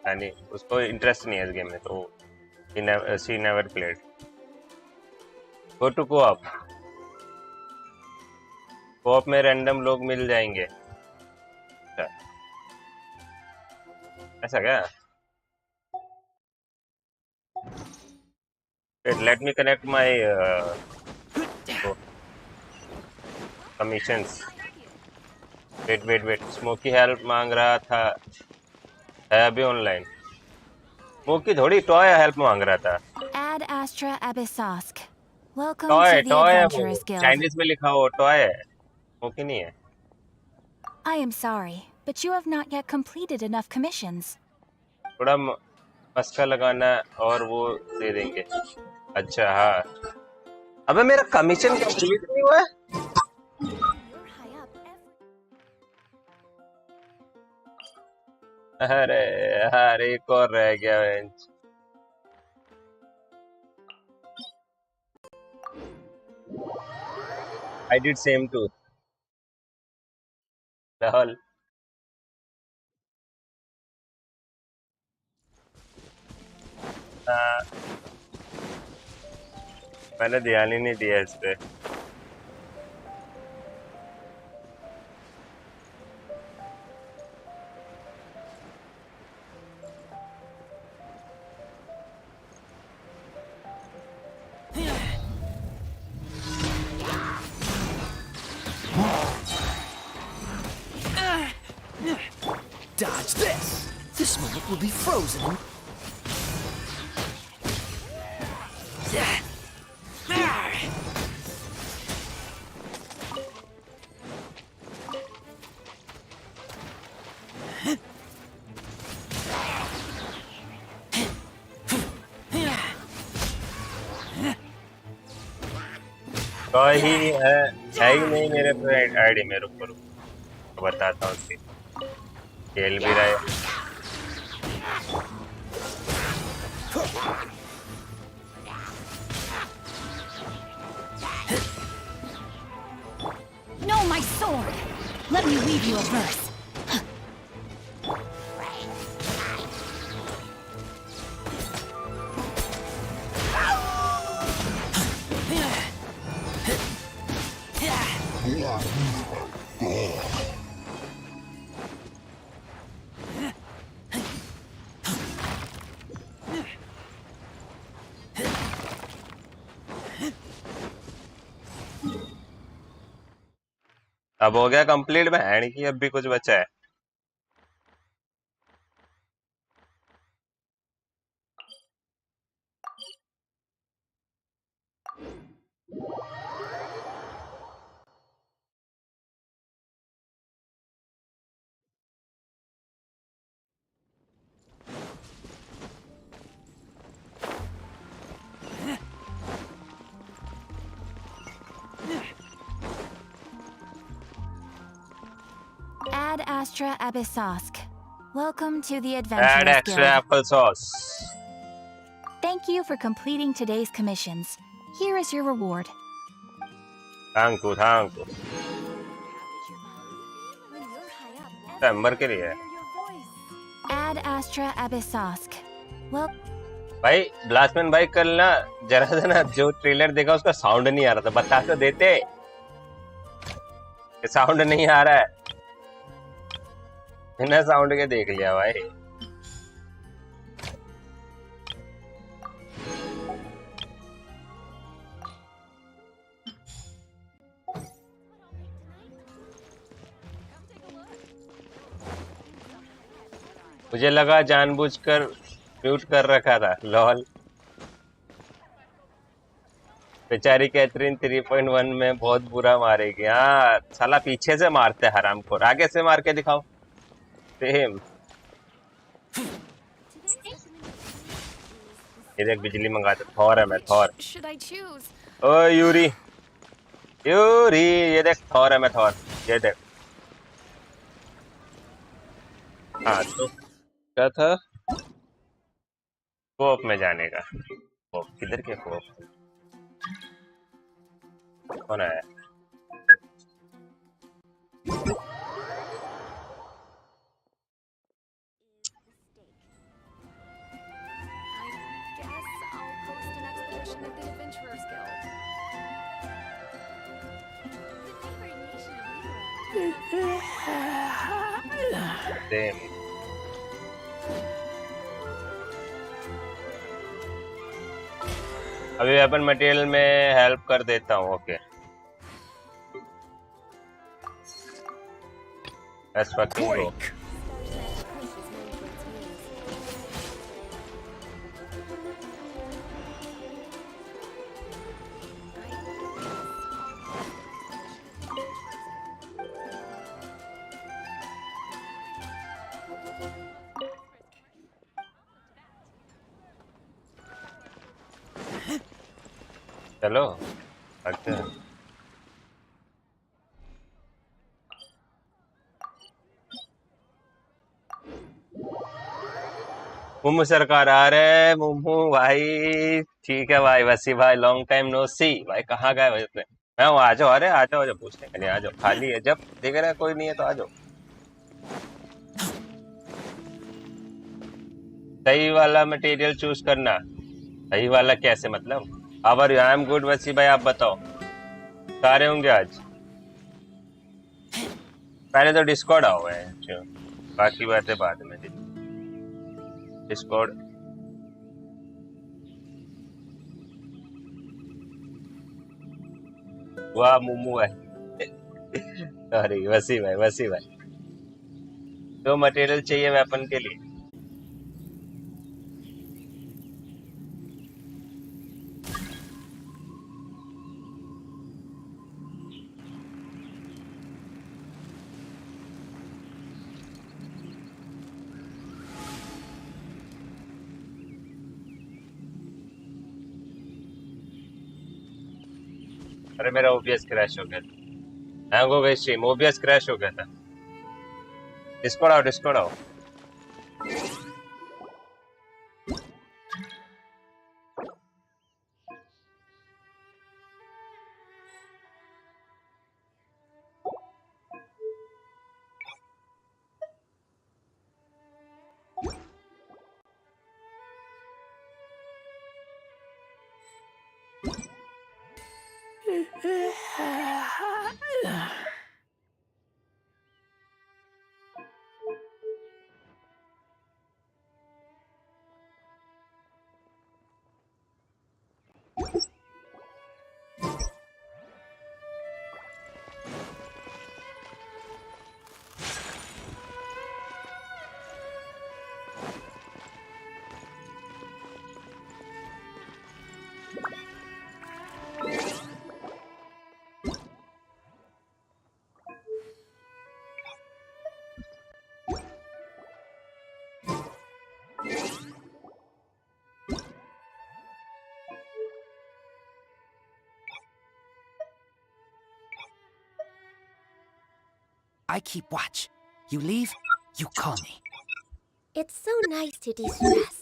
है नहीं, उसको इंटरेस्ट नहीं है इस गेम में, तो she never played. Go to co-op, co-op में रैंडम लोग मिल जाएंगे। अच्छा, ऐसा क्या? Let me connect my commissions. Wait wait wait, Smoky help मांग रहा था, है अभी ऑनलाइन। स्मोकी थोड़ी टॉय हेल्प मांग रहा था। Ad Astra Abyssosque. Welcome toy to the toy है वो, Adventurers Guild. चाइनीज में लिखा हो टॉय है, स्मोकी नहीं है। I am sorry, but you have not yet completed enough commissions. थोड़ा मस्का लगाना और वो दे देंगे। अच्छा हाँ, अबे मेरा कमीशन कंप्लीट नहीं हुआ है। अरे यार एक और रह गया bench. I did same too Rahul. हाँ, मैंने ध्यान ही नहीं दिया इस पे। Dodge this! This moment will be frozen. कोई ही है ही नहीं मेरे पे आईडी में। रुको रुको बताता हूँ उसकी, खेल भी रहा है। No, my sword! Let me weave you a verse. अब हो गया कंप्लीट में है नहीं कि अब भी कुछ बचा है। Ad Astra Abyssosque. Welcome to the Add Adventurers extra Guild. applesauce. Thank you for completing today's commissions. Here is your reward. Thank you thank you. Number के लिए Ad Astra Abyssosque. Well, भाई ब्लास्टमैन भाई कल ना जरा सा ना जो ट्रेलर देखा उसका साउंड नहीं आ रहा था, बता तो देते साउंड नहीं आ रहा है। बिना साउंड के देख लिया भाई। मुझे लगा जानबूझकर म्यूट कर रखा था। लॉल। बेचारी कैथरीन 3.1 में बहुत बुरा मारेगी। हाँ साला पीछे से मारते हरामखोर, आगे से मार के दिखाओ। सेम। ये देख बिजली मंगाते। थॉर है मैं, Thor. should I choose? Oh Yuri, Yuri ये देख थॉर है मैं, थॉर। ये देख। हाँ तो क्या था? कोप में जाने का। कोप किधर के कोप? कौन है? I guess I'll post an expedition at the Adventurers Guild. The neighboring nation of Leroy. Same. अभी वेपन मटेरियल में हेल्प कर देता हूँ। Okay let's fucking go. चलो करते हैं। मुम्मू सरकार आ रहे। मुम्मू भाई ठीक है भाई। वसी भाई लॉन्ग टाइम नो सी भाई। कहाँ गए भाई अपने? मैं हूँ, आ जाओ। अरे आ जाओ, जब पूछने के लिए आ जाओ। खाली है जब देख रहे कोई नहीं है तो आ जाओ। सही वाला मटेरियल चूज करना। सही वाला कैसे मतलब? आई एम गुड वसी भाई, आप बताओ। सारे होंगे आज। पहले तो डिस्कॉर्ड आओ है जो, बाकी बातें बाद में। डिस्कॉर्ड। वाह मुम्मू है। सॉरी वसी भाई, वसी भाई। तो मटेरियल चाहिए वेपन के लिए। अरे मेरा ओबीएस क्रैश हो गया था। हैंग हो गई स्ट्रीम, ओबीएस क्रैश हो गया था। डिस्कॉर्ड आओ, डिस्कॉर्ड आओ। I keep watch. You leave, you call me. It's so nice to de-stress.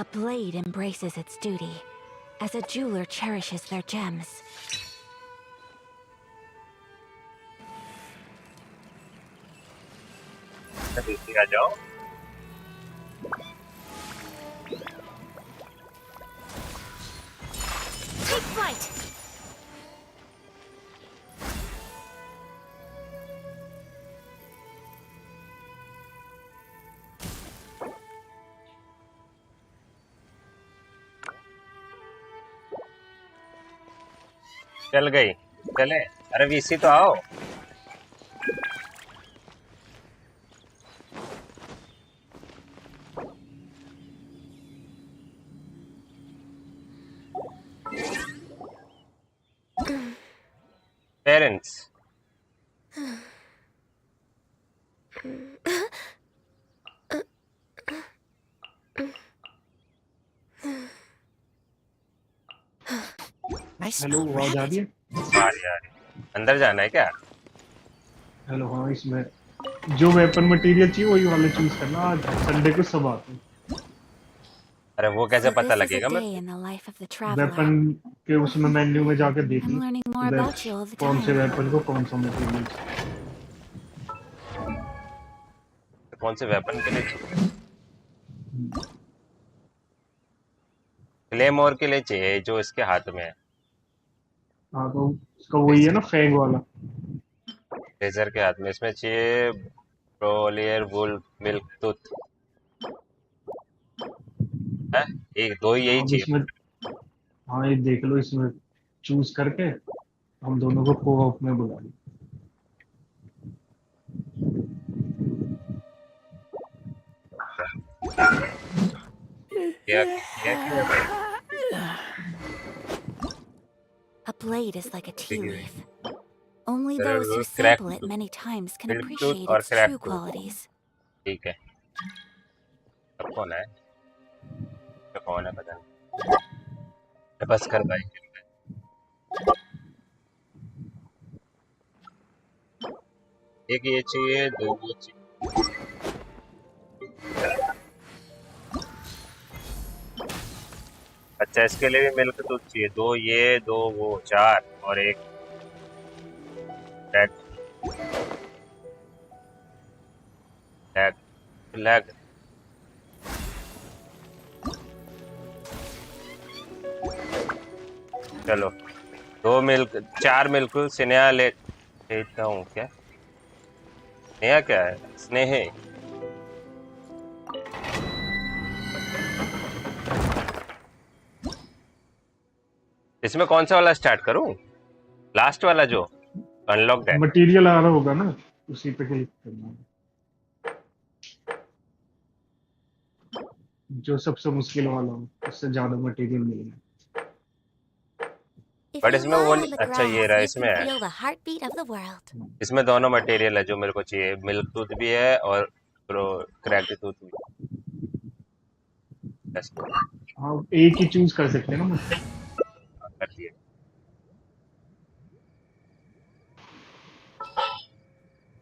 A blade embraces its duty, as a jeweler cherishes their gems. आ जाओ। Take flight! चल गई। चले। अरे वीसी तो आओ। पेरेंट्स। Nice हेलो, spelled आवाज आ रही rabbit. है? आ रही आ रही। अंदर जाना है क्या? हेलो, हाँ, इसमें जो वेपन मटेरियल चाहिए वही वाले चूज करना। आज संडे को सब आते हैं। अरे वो कैसे So पता this is a लगेगा मेरे day को? in the life of the traveler. Weapon के उसमें मेन्यू में जाके देख I'm लो learning more इधर about you all the कौन से time. वेपन को कौन सा मटेरियल चाहिए। कौन से वेपन के लिए चाहिए? क्लेमोर के लिए चाहिए जो इसके हाथ में है। हाँ, तो उसका वही है ना, फैंग वाला। लेजर के हाथ में इसमें चाहिए। प्रोलियर वुल मिल्क टूथ है। एक दो ही यही अब चाहिए। इसमें, हाँ, ये देख लो, इसमें चूज करके हम दोनों को को-ऑप में बुला लो। क्या क्या A blade is like a tea leaf. Only क्या? those who crack sample it many times can milk tooth appreciate और its crack true tooth. qualities. ठीक है। अब कौन है? तो कौन है पता नहीं। बस कर भाई। एक ये चाहिए, दो वो चाहिए। अच्छा इसके लिए भी मिल्क दूध चाहिए। दो ये, दो वो, चार और एक लेग। Leg leg. चलो दो मिल्क, चार मिल्क स्नेहा लेता हूँ क्या? स्नेहा क्या है? स्नेह। इसमें कौन सा वाला स्टार्ट करूँ? लास्ट वाला जो अनलॉक्ड है। मटेरियल आ रहा होगा ना, उसी पे क्लिक करना है। जो सबसे मुश्किल वाला हो, उससे ज्यादा मटेरियल मिलेगा। If बट you इसमें वो lie on नहीं। the अच्छा ये grass, रहा, you इसमें can है। feel the heartbeat of the world. इसमें दोनों मटेरियल है जो मेरे को चाहिए। मिल्क टूथ भी है और क्रैक्ड टूथ भी। बस हाँ, एक ही चूज कर सकते हैं ना। कर दिए।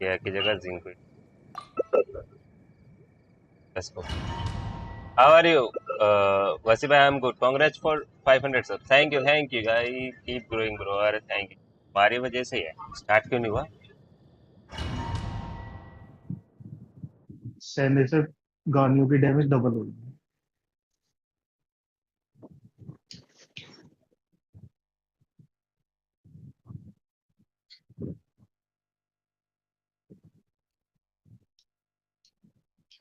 ये की जगह zinc. Let's go. How are you? Vasif, I am good. Congrats for 500 subs. Thank you, guys. Keep growing, bro. अरे thank you. हमारी वजह से ही है। स्टार्ट क्यों नहीं हुआ? सहने से गानियों की डैमेज डबल हो गई।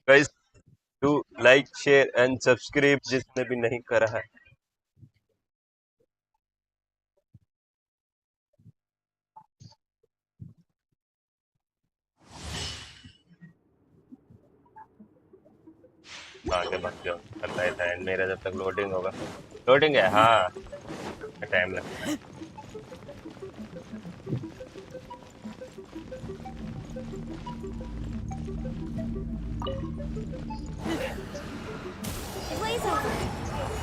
Guys, do like, share and subscribe जिसने भी नहीं करा है। आगे बढ़ जाओ। करता है मेरा जब तक लोडिंग होगा। लोडिंग है हाँ। टाइम लगता है। Blaze over.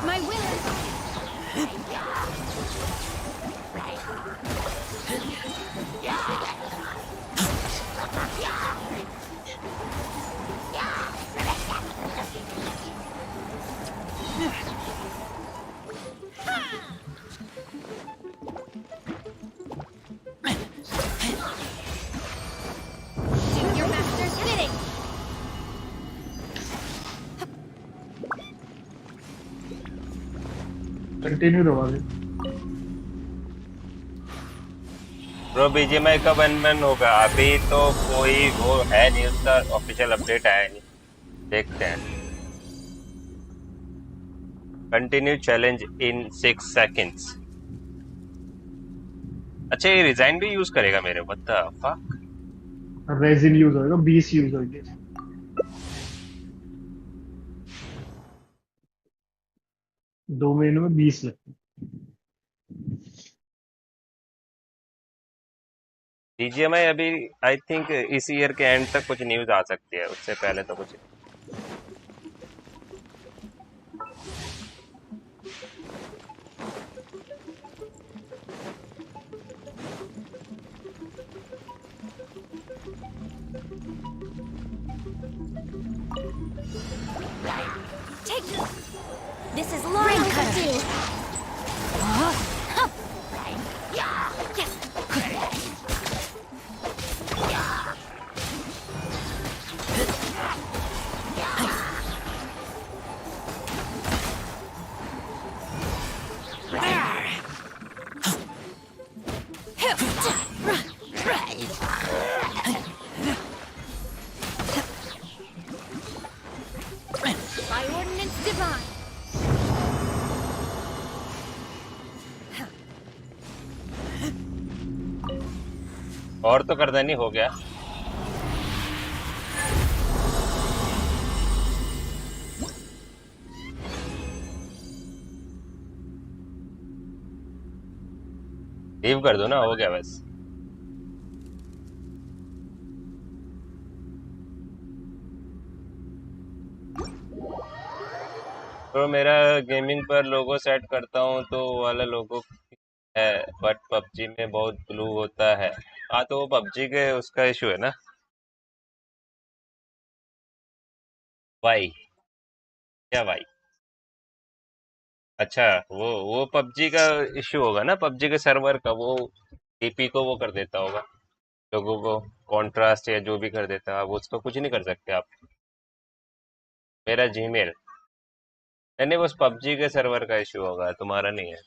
My will. Do your master's bidding. Continue दबा दे। ब्रो बीजीएमआई का 1 होगा? अभी तो कोई वो है नहीं, उसका ऑफिशियल अपडेट आया नहीं। देखते हैं। Continue challenge in 6 seconds. अच्छा ये रिजाइन भी यूज करेगा मेरे? What the fuck. Resin use होएगा, 20 यूज होएंगे। 2 महीनों में 20 लगते हैं। बीजीएमआई अभी आई थिंक इस ईयर के एंड तक कुछ न्यूज आ सकती है, उससे पहले तो कुछ। Take this is long overdue. Yes. By ordinance divine. और तो करदानी हो गया। लीव कर दो ना, हो गया बस। तो मेरा गेमिंग पर लोगो सेट करता हूँ तो वो वाला लोगो है, बट पबजी में बहुत ब्लू होता है। हाँ तो वो पबजी के उसका इशू है ना। वाई? क्या वाई? अच्छा, वो पबजी का इशू होगा ना, पबजी के सर्वर का। वो डीपी को वो कर देता होगा, लोगों को कॉन्ट्रास्ट या जो भी कर देता है, अब उसको कुछ नहीं कर सकते आप। मेरा जीमेल नहीं नहीं, बस पबजी के सर्वर का इशू होगा, तुम्हारा नहीं है।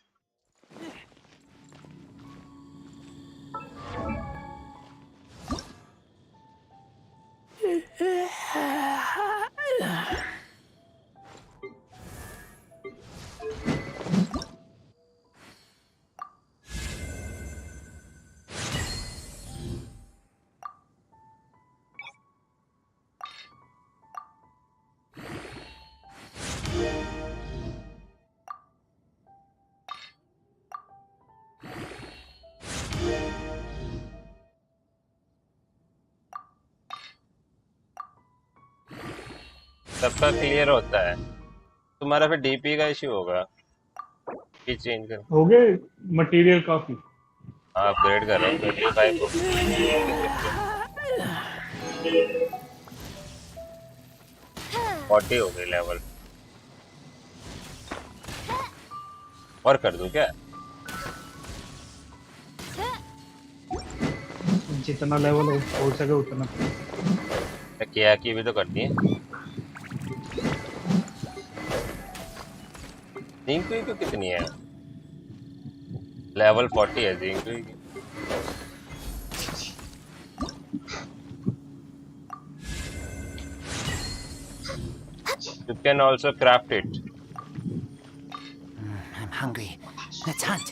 सबका क्लियर होता है, तुम्हारा फिर डीपी का इशू होगा। ये चेंज कर। हो गए मटेरियल काफी। हाँ, अपग्रेड कर रहा हूँ 25 को। 40 हो गई लेवल। और कर दूं क्या? जितना लेवल हो सके उतना। क्या की भी तो करती है। जिंक की कितनी है? लेवल 40 है जिंक की। You can also craft it. I'm hungry. Let's hunt.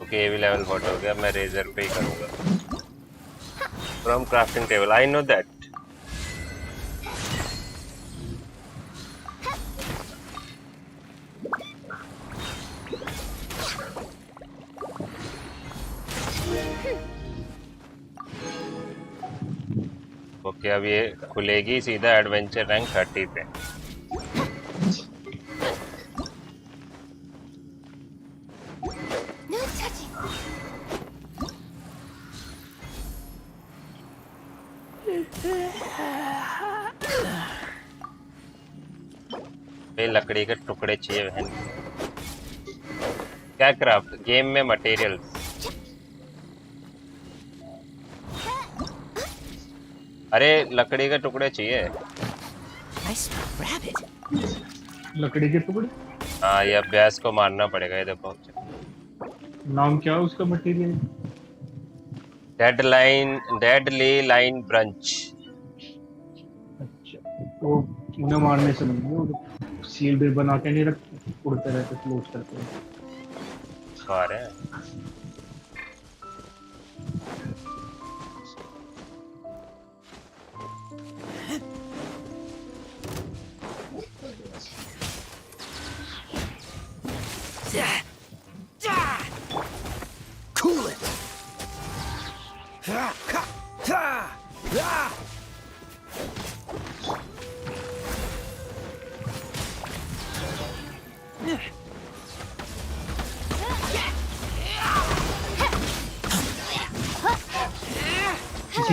Okay, ये भी लेवल 40 हो गया। मैं रेजर पे ही करूंगा। From crafting table, I know that. Okay, अब ये खुलेगी सीधा एडवेंचर रैंक 30 पे। No touching. ये लकड़ी के टुकड़े चाहिए बहन। क्या क्राफ्ट? गेम में मटेरियल। अरे लकड़ी के टुकड़े चाहिए। I smell rabbit. लकड़ी के टुकड़े। हाँ, ये अभ्यास को मारना पड़ेगा। ये देखो, नाम क्या है उसका मटेरियल? Deadly line brunch. अच्छा, वो उन्हें मारने से नहीं, वो सील्ड बना के नहीं रखते, उड़ते रहते, फ्लोट करते हैं। आ रहे हैं। किसी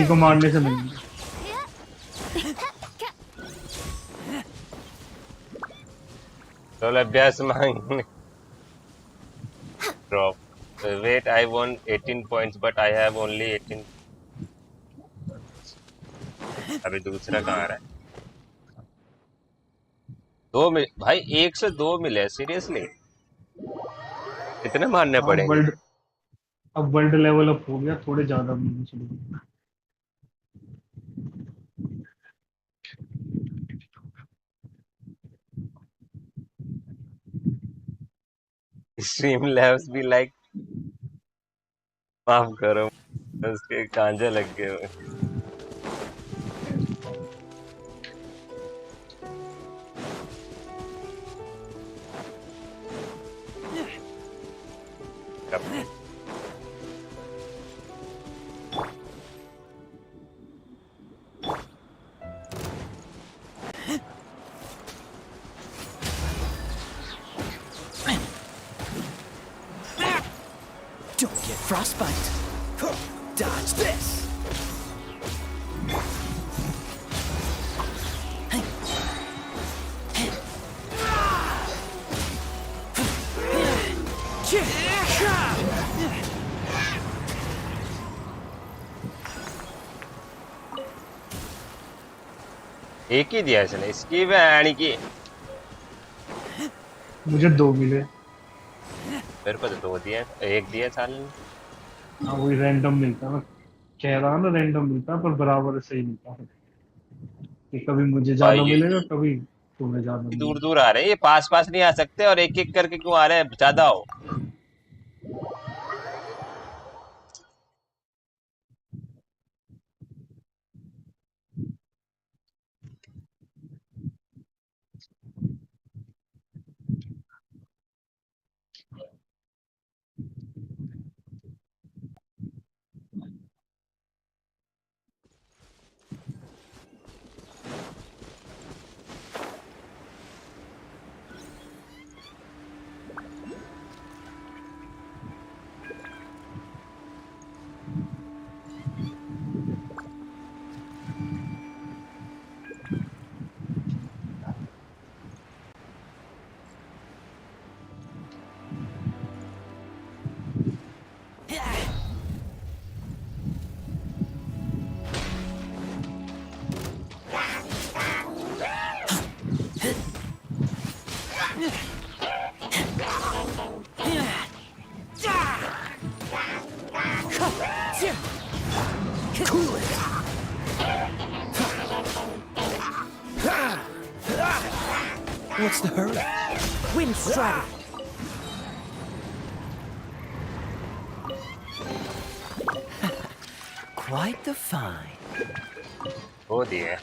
को मारने से नहीं। चलो अभ्यास मांगने drop wait I won 18 points but I have only 18 अभी दूसरा कहाँ आ रहा है दो मिल भाई 1 से 2 मिले सीरियसली कितने मारने हाँ पड़ेंगे वर्ल्ड, अब वर्ल्ड लेवल अप हो गया, थोड़े ज्यादा मिलने चाहिए। स्ट्रीम लैब्स भी लाइक माफ करो उसके कांजे लग गए हुए। Don't get frostbite. Dodge this. एक ही दिया इसने इसकी यानी कि मुझे 2 मिले। मेरे को तो 2 दिया एक दिया साले ने हाँ वही रैंडम मिलता है, मैं कह रहा ना रैंडम मिलता है, पर बराबर सही मिलता है कि कभी मुझे भाई ज्यादा ये मिलेगा, कभी तुम्हें ज्यादा दूर मिलेगा। दूर आ रहे हैं ये पास पास नहीं आ सकते और एक एक करके क्यों आ रहे हैं ज्यादा हो Cool it. What's the hurry? Wind strike. Quite the find. हो दिया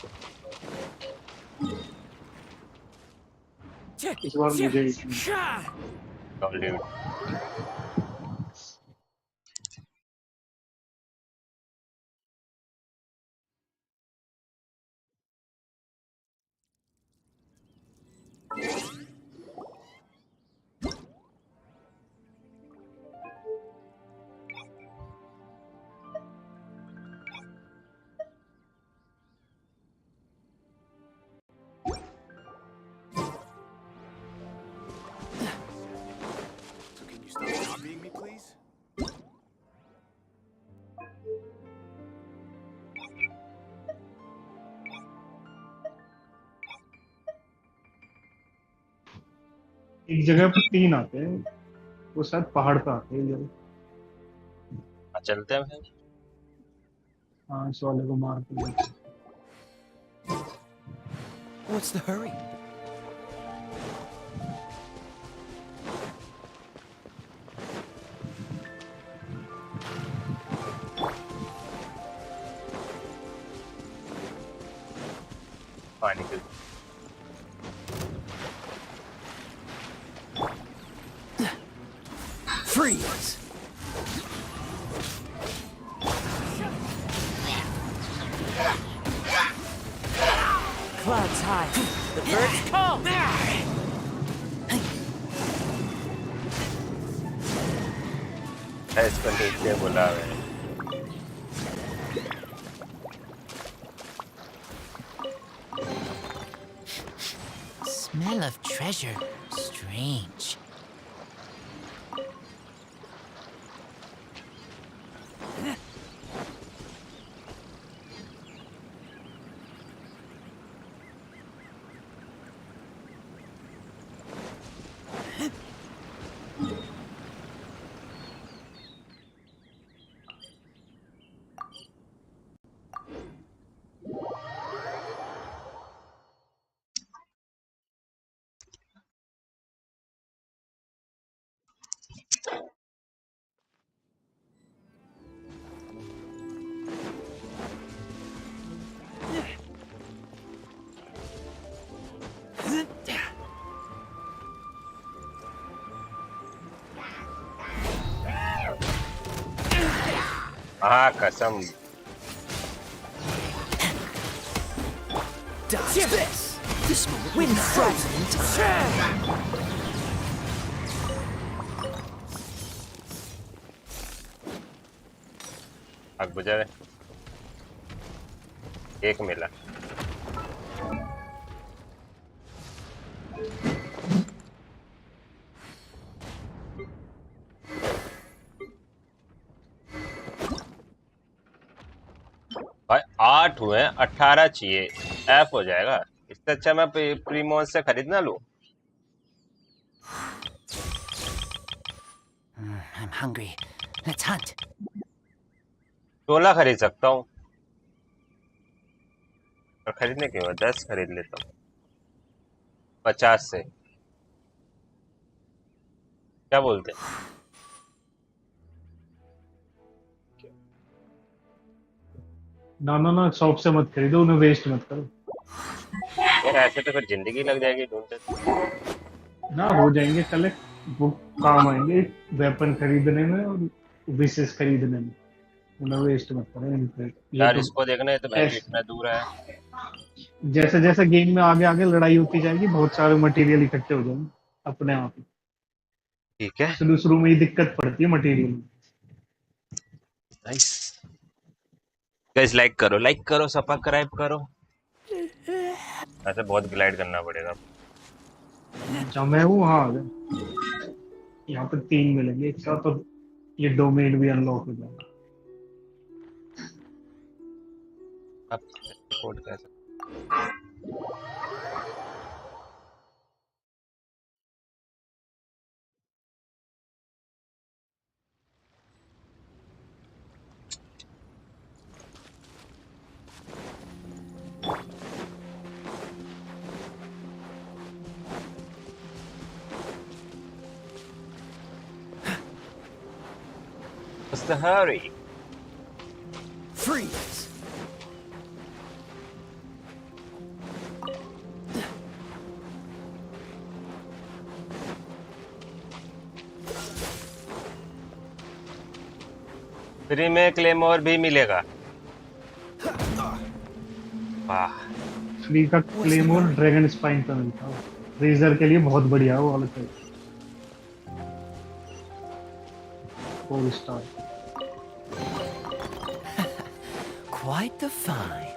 इस बार मुझे solid So can you stop copying me, please? एक जगह पर 3 आते हैं, वो शायद पहाड़ पे आते हैं जगह। चलते हैं भाई हाँ इस वाले को मार के What's the hurry? पानी के Freeze. time. The birds come. इसको नीचे बुलावे। Smell of treasure. Strange. हाँ कसम। Dodge this. This moment will be frozen in time. आग बुझा रहे। एक मिला। भाई 8 हुए, 18 चाहिए, ऐप हो जाएगा। इससे अच्छा मैं प्रीमोन से खरीदना लूं। I'm hungry. Let's hunt. 16 खरीद सकता हूँ और खरीदने के बाद 10 खरीद लेता हूँ 50 से। क्या बोलते हैं? ना ना ना, शॉप से मत खरीदो, उन्हें वेस्ट मत करो। यार ऐसे तो फिर जिंदगी लग जाएगी ढूंढते। ना हो जाएंगे कलेक्ट, वो काम आएंगे वेपन खरीदने में और विशेष खरीदने में। उन्हें वेस्ट मत करो इनके। ये यार तो इसको देखना है तो भाई ऐस कितना दूर है। जैसे जैसे गेम में आगे आगे लड़ाई होती जाएगी, बहुत सारे मटेरियल इकट्ठे हो जाएंगे अपने आप ही। ठीक है। शुरू शुरू में ही दिक्कत पड़ती है मटेरियल में। नाइस गाइस, लाइक करो सब्सक्राइब करो। ऐसे बहुत ग्लाइड करना पड़ेगा। जहाँ मैं हूँ वहाँ आ गए। यहाँ पे 3 मिलेंगे एक साथ, तो ये डोमेन भी अनलॉक हो जाएगा। अब रिपोर्ट कैसे? What's the hurry? Freeze. Free में क्लेमोर भी मिलेगा। वाह, फ्री का क्लेमोर ड्रैगन स्पाइन का मिलता है, रेजर के लिए बहुत बढ़िया है वो वाला चाहिए। 4 star. Quite the find.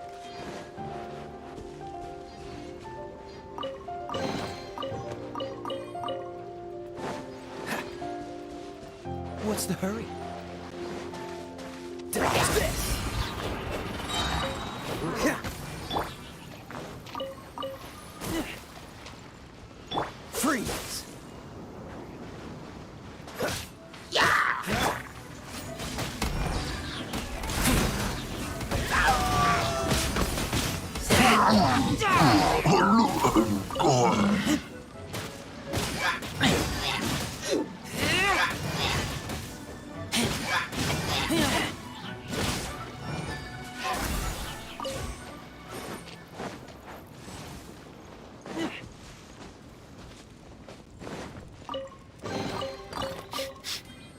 What's the hurry? Dodge this. Freeze.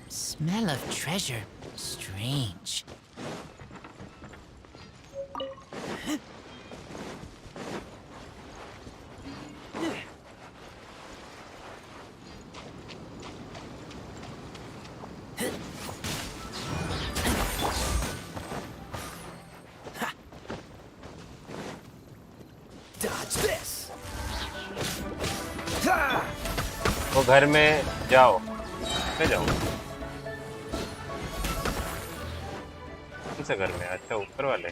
Smell of treasure. Strange. Dodge this. वो घर में जाओ, मैं जाऊँ कौन से घर में? अच्छा ऊपर वाले।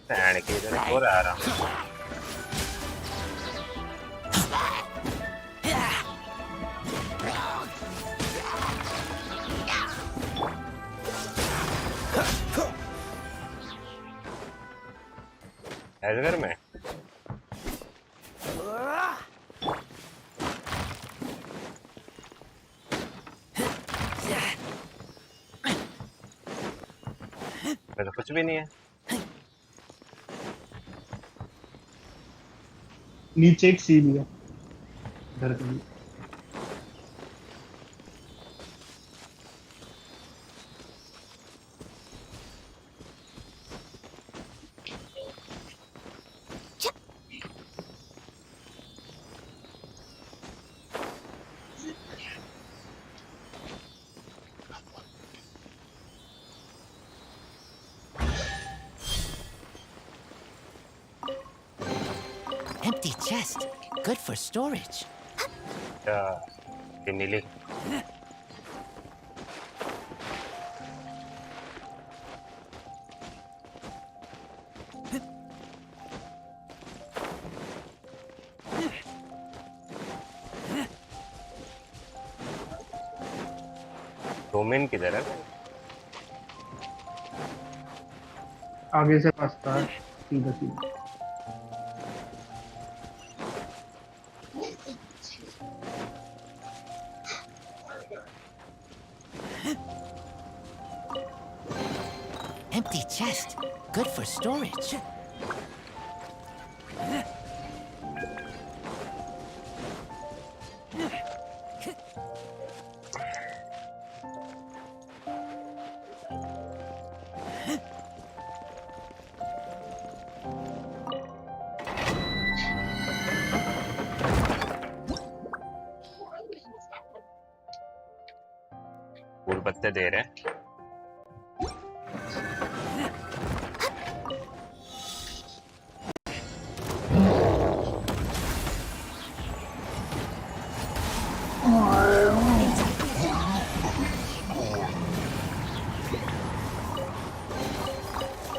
सैंड के इधर और आ रहा हूँ। ऐसे घर में तो कुछ भी नहीं है। नीचे एक सीढ़ी है घर के लिए। Empty chest. Good for storage. अच्छा ये नीली डोमेन किधर है? आगे से रास्ता है सीधा सीधा। Empty chest. Good for storage. फूल पत्ते दे रहे हैं।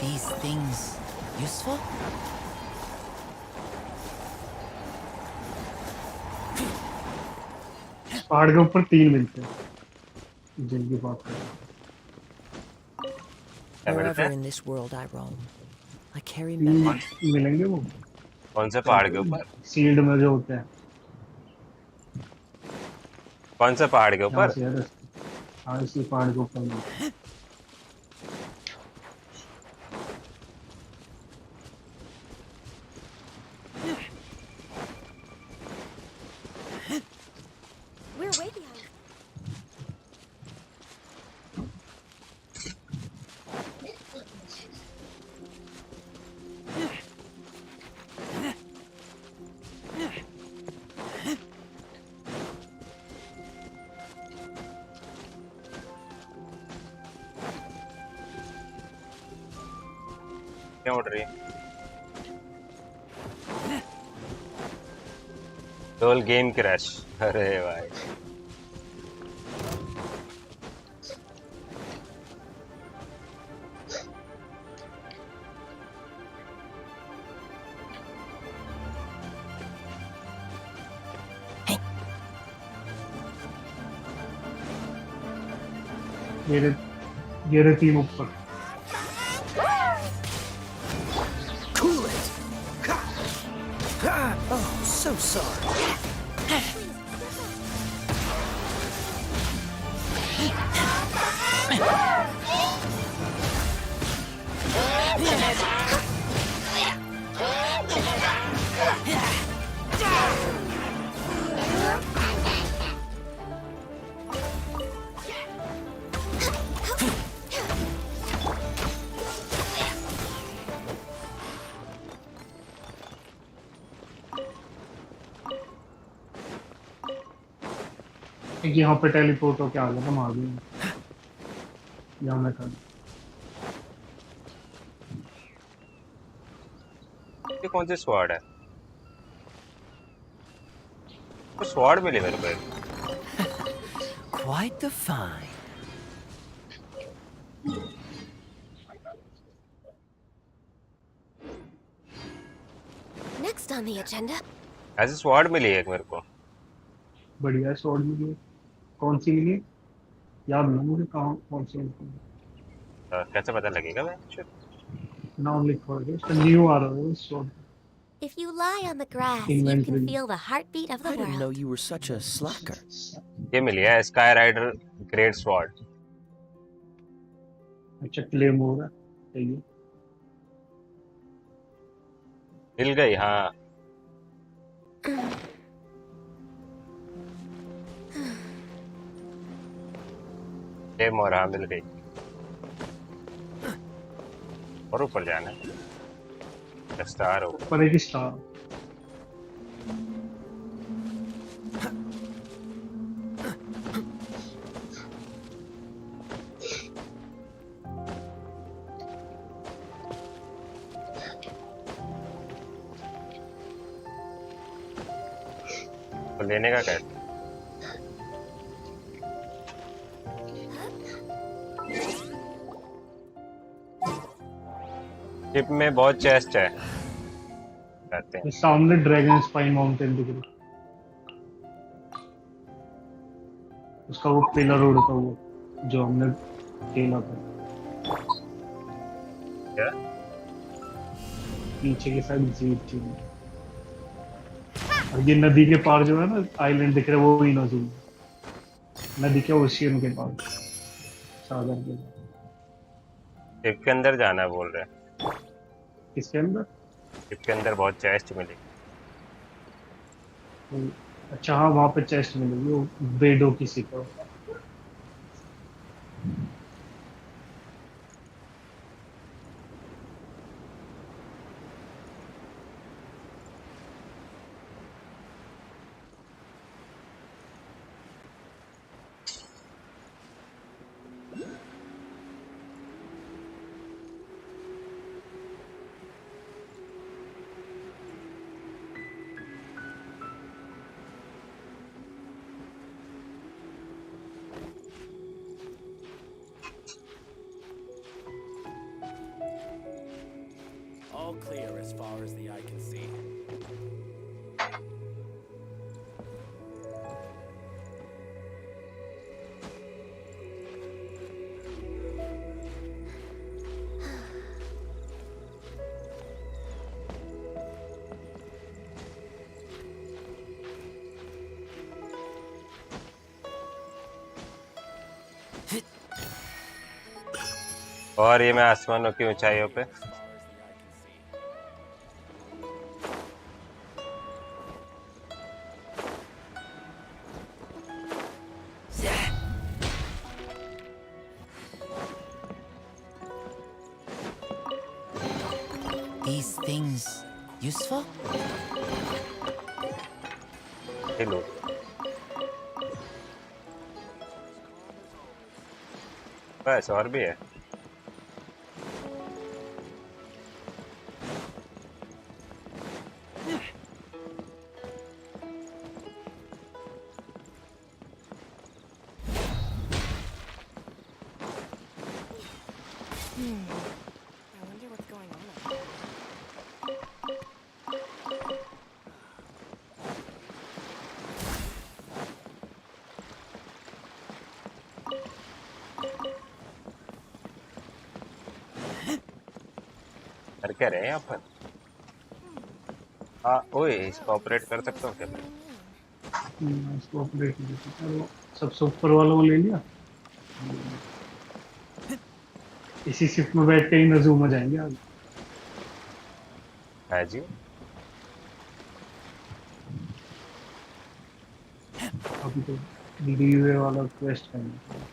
These things useful? पहाड़ के ऊपर 3 मिलते हैं जिनकी बात करें। क्या मिलते Wherever हैं? in this world I roam, I carry 3 memories. मिलेंगे वो कौन से पहाड़ के ऊपर? सील्ड में जो होते हैं। कौन से पहाड़ के यहाँ ऊपर? से है रास्ते। हाँ इसी पहाड़ के ऊपर मिलते हैं। We're way behind. क्या उड़ रही है? Toll game crash. अरे भाई ये रहे 3 ऊपर। Cool it. Oh, so sorry. एक यहाँ पे टेलीपोर्ट होके आ गया था, मार दिया यहाँ मैं था। ये कौन सी स्वॉर्ड है? तो स्वॉर्ड मिली मेरे को एक। Quite the find. Next on the agenda. ऐसी स्वॉर्ड मिली है एक मेरे को। बढ़िया है, स्वॉर्ड मिली है। कौन सी मिली है? याद नहीं मुझे, कहाँ कौन सी मिली है। कैसे पता लगेगा मैं? नाम लिखा है इसका, न्यू आ रहा है sword. If you lie on the grass, you can inventory. feel the heartbeat of the I didn't know world. you were such a slacker. ये मिली है स्काई राइडर ग्रेट स्वॉर्ड। अच्छा, क्लेम हो रहा है, सही है। मिल गई हाँ। क्लेम और हाँ मिल गई। और ऊपर जाना है, स्टार हो। पर एक स्टार। तो लेने का कैसे? शिप में बहुत चेस्ट है कहते हैं। ये सामने ड्रैगन स्पाइन माउंटेन दिख रही है। उसका वो पिलर उड़ता हुआ जो हमने खेला था, क्या? पीछे की साइड जीप थी। और ये नदी के पार जो है ना आइलैंड दिख रहा है, वो ही नदी है। नदी के ओशियन के पार, सागर के पार। शिप के अंदर जाना बोल रहे हैं। किसके अंदर? शिप के अंदर बहुत चेस्ट मिली। अच्छा हाँ, वहां पे चेस्ट मिलेगी, वो बेडो किसी को। All clear as far as the eye can see. और ये मैं आसमानों की ऊंचाइयों पे। These things useful? ये लो। बस और भी है। I wonder what's going on up there. कर क्या रहे हैं यहाँ पर? हाँ ओए, इसको ऑपरेट कर सकता हूँ क्या मैं? इसको ऑपरेट कर सकते हैं। वो सबसे ऊपर वाला वो ले लिया। इसी शिफ्ट में बैठ के ही नजूम हो जाएंगे आगे। है जी। अभी तो लीवे वाला क्वेस्ट करना है।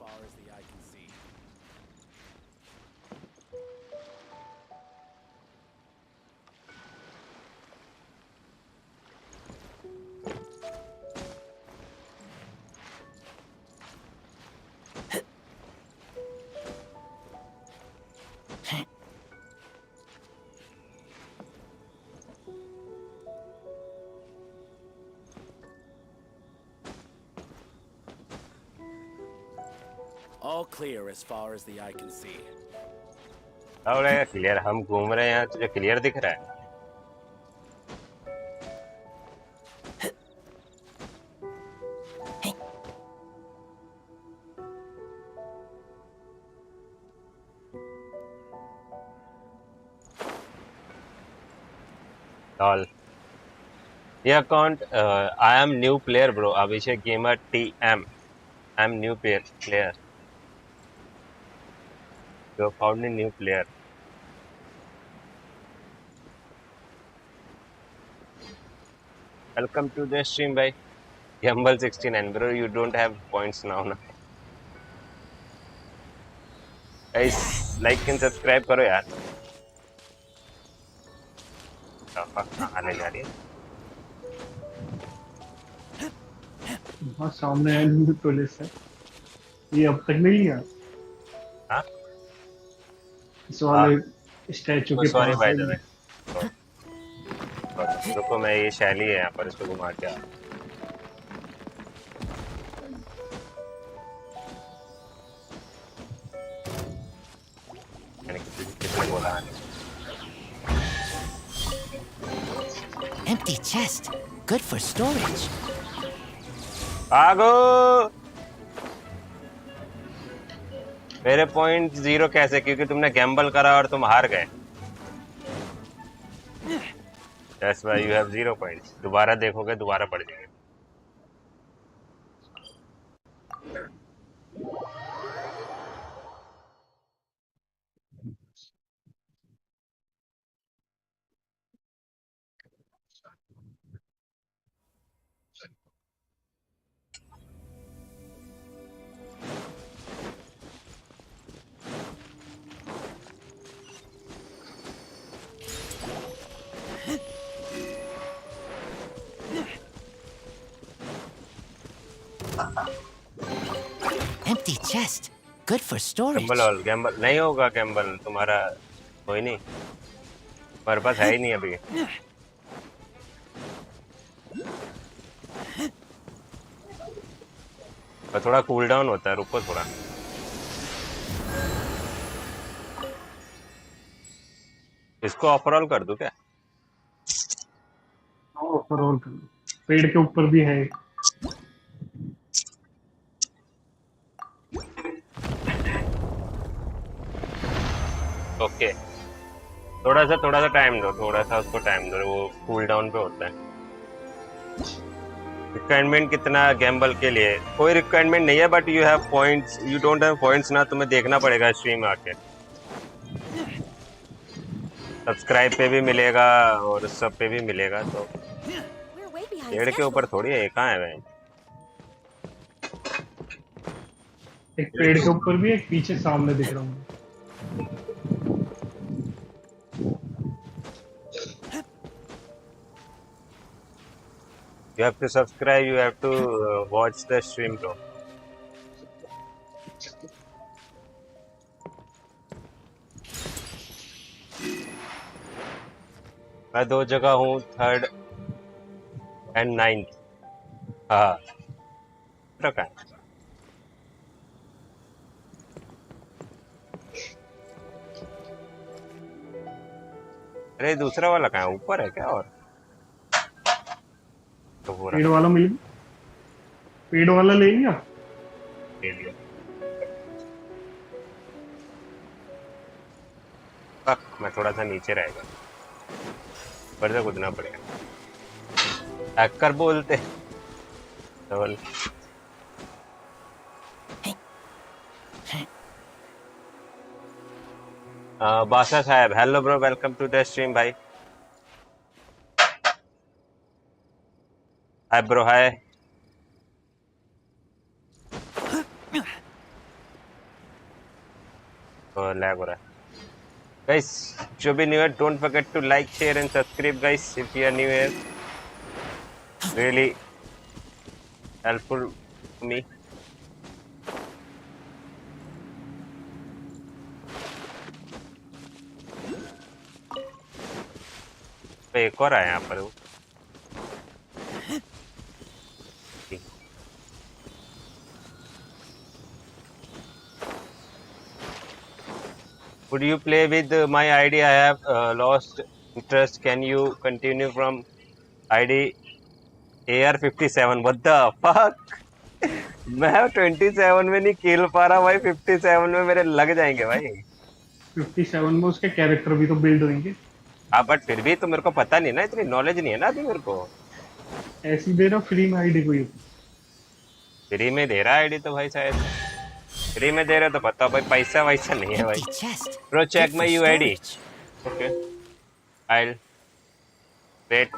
far as the eye can see. All clear as far as the eye can see. अब रहेगा क्लियर, हम घूम रहे हैं यहाँ, तुझे क्लियर दिख रहा है? Lol. ये account I am new player bro, Abhishek gamer TM. I am new player. You found new player. Welcome to the stream भाई. Gamble 69 bro, you don't have points now ना. Guys, like and subscribe करो यार. आने जा रही है. हाँ सामने एनिमी पुलिस है। ये अब तक नहीं लिया हाँ? इस वाले स्टैचू के सॉरी पास बाय है। The way. रुको, मैं ये शैली है यहाँ पर, इसको घुमा के आ. मैंने किसने बोला आने? Empty chest. Good for storage. भागो. मेरे पॉइंट 0 कैसे? क्योंकि तुमने गैम्बल करा और तुम हार गए. That's why you have 0 points. दोबारा देखोगे दोबारा बढ़ जाएंगे. Empty chest. Good for storage. Gamble नहीं होगा. गैम्बल तुम्हारा कोई नहीं, तुम्हारे पास है ही नहीं अभी. और थोड़ा कूल डाउन होता है. रुको थोड़ा. इसको ओवरऑल कर दूं क्या? ओवरऑल कर लो। पेड़ के ऊपर भी है। ओके. थोड़ा सा टाइम दो, थोड़ा सा उसको टाइम दो. वो कूल डाउन पे होता है. रिक्वायरमेंट कितना गैम्बल के लिए? कोई रिक्वायरमेंट नहीं है, but you have points. You don't have points ना, तुम्हें देखना पड़ेगा स्ट्रीम आके. सब्सक्राइब पे भी मिलेगा और सब पे भी मिलेगा. तो We're way behind पेड़ के ऊपर schedule. थोड़ी है. कहाँ है भाई? एक पेड़ के ऊपर भी, एक पीछे सामने दिख रहा हूँ। You have to subscribe. You have to watch the stream bro. मैं 2 जगह हूँ, 3rd and 9th. हाँ रखा है. अरे दूसरा वाला कहाँ है? ऊपर है क्या? और तो पूरा पेड़ वाला मिल गया, पेड़ वाला ले लिया। ले लिया. मैं थोड़ा सा नीचे रहेगा, पर से कूदना पड़ेगा. हैकर बोलते डबल. बादशाह साहब hello bro, welcome to the stream भाई. Hi bro hi. तो लैग हो रहा है guys. जो भी न्यू है, don't forget to like, share and subscribe guys if you are new here. Really helpful to me. एक और आया यहाँ पर वो। Would you play with my ID? I have lost interest. Can you continue from ID AR57? What the fuck? मैं 27 में नहीं खेल पा रहा भाई, 57 में मेरे लग जाएंगे भाई। 57 में उसके कैरेक्टर भी तो बिल्ड होंगे। हाँ बट फिर भी तो मेरे को पता नहीं ना, इतनी नॉलेज नहीं है ना अभी मेरे को। ऐसी दे रहा फ्री में आईडी को ये। फ्री में दे रहा है आईडी तो भाई, शायद फ्री में दे रहे तो पता भाई, पैसा वैसा नहीं है भाई। Empty chest. Bro Good check for my UID. storage. Okay I wait.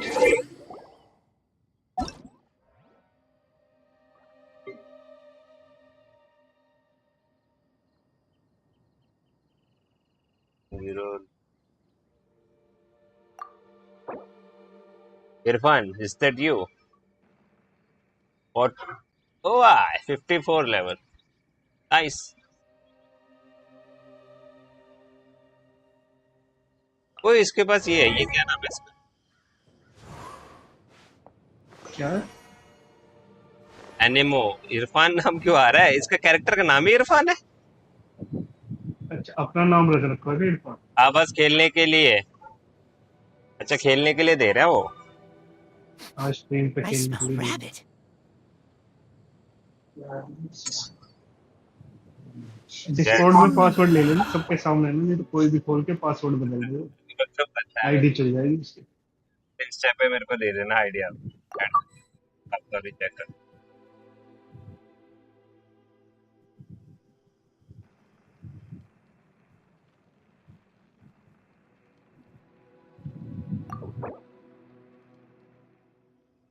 Irfan, is that you? What? Oh 54 level, nice. वो इसके पास ये है, ये क्या नाम है इसका? क्या है? एनिमो। इरफान नाम क्यों आ रहा है? इसका कैरेक्टर का नाम ही इरफान है। अच्छा अपना नाम रख रखा है इरफान। हाँ बस खेलने के लिए। अच्छा खेलने के लिए दे रहा है वो। आज स्ट्रीम पे I खेलने के smell लिए। rabbit. डिस्कॉर्ड में पासवर्ड ले लेना सबके सामने ना, नहीं तो कोई भी खोल के पासवर्ड बदल दे, आईडी चल जाएगी उसकी। इंस्टा पे मेरे को दे देना आइडिया, आपका भी चेक कर।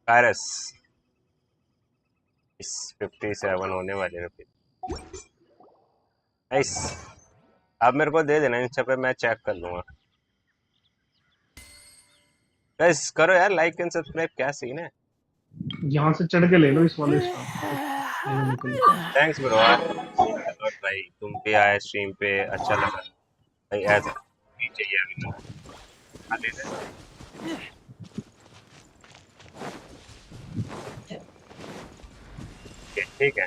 पारस 57 होने वाले हैं फिर। नाइस, आप मेरे को दे देना इंस्टा पे, मैं चेक कर लूंगा। गाइस करो यार लाइक एंड सब्सक्राइब, क्या सीन है। यहाँ से चढ़ के ले लो इस वाले स्टॉप। Thanks bro. और भाई तुम भी आए स्ट्रीम पे, अच्छा लगा भाई। ऐसा नहीं चाहिए अभी तो। हाँ, दे दे। ठीक है।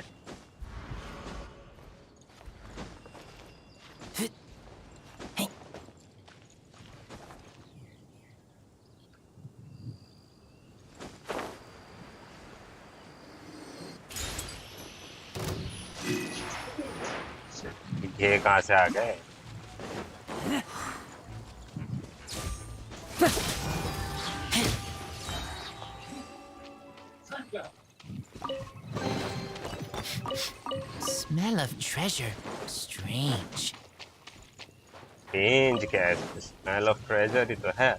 ये कहाँ से आ गए? Smell of treasure. Strange. Change क्या है? स्मेल ऑफ ट्रेजर ही तो है।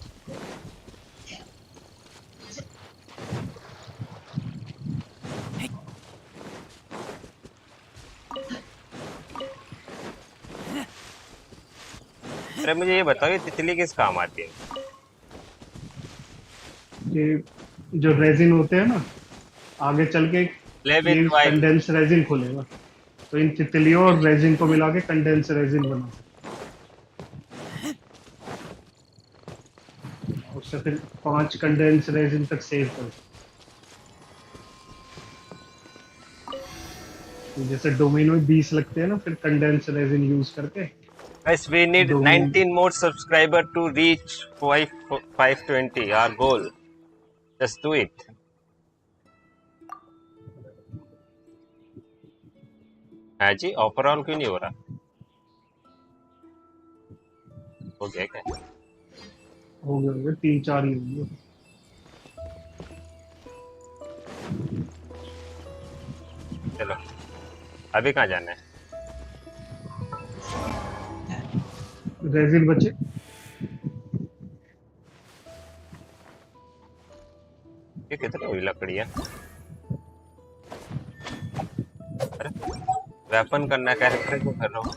अरे मुझे ये बताओ, ये तितली किस काम आती है? ये जो रेजिन होते हैं ना, आगे चल के कंडेंस रेजिन खोलेगा, तो इन तितलियों और रेजिन को मिला के कंडेंस रेजिन बना, उससे फिर 5 कंडेंस रेजिन तक सेव कर। जैसे डोमेन में 20 लगते हैं ना, फिर कंडेंस रेजिन यूज करके। Guys, we need 19 more subscriber to reach 520, our goal. Just do it. हाँ जी, ओवरऑल क्यों नहीं हो रहा? हो गया क्या? हो गए 3-4 ही होंगे। चलो अभी कहाँ जाना है? रेजिन बचे। ये कितनी हुई लकड़ी है? अरे वेपन करना, कैरेक्टर को कर रहा हूँ।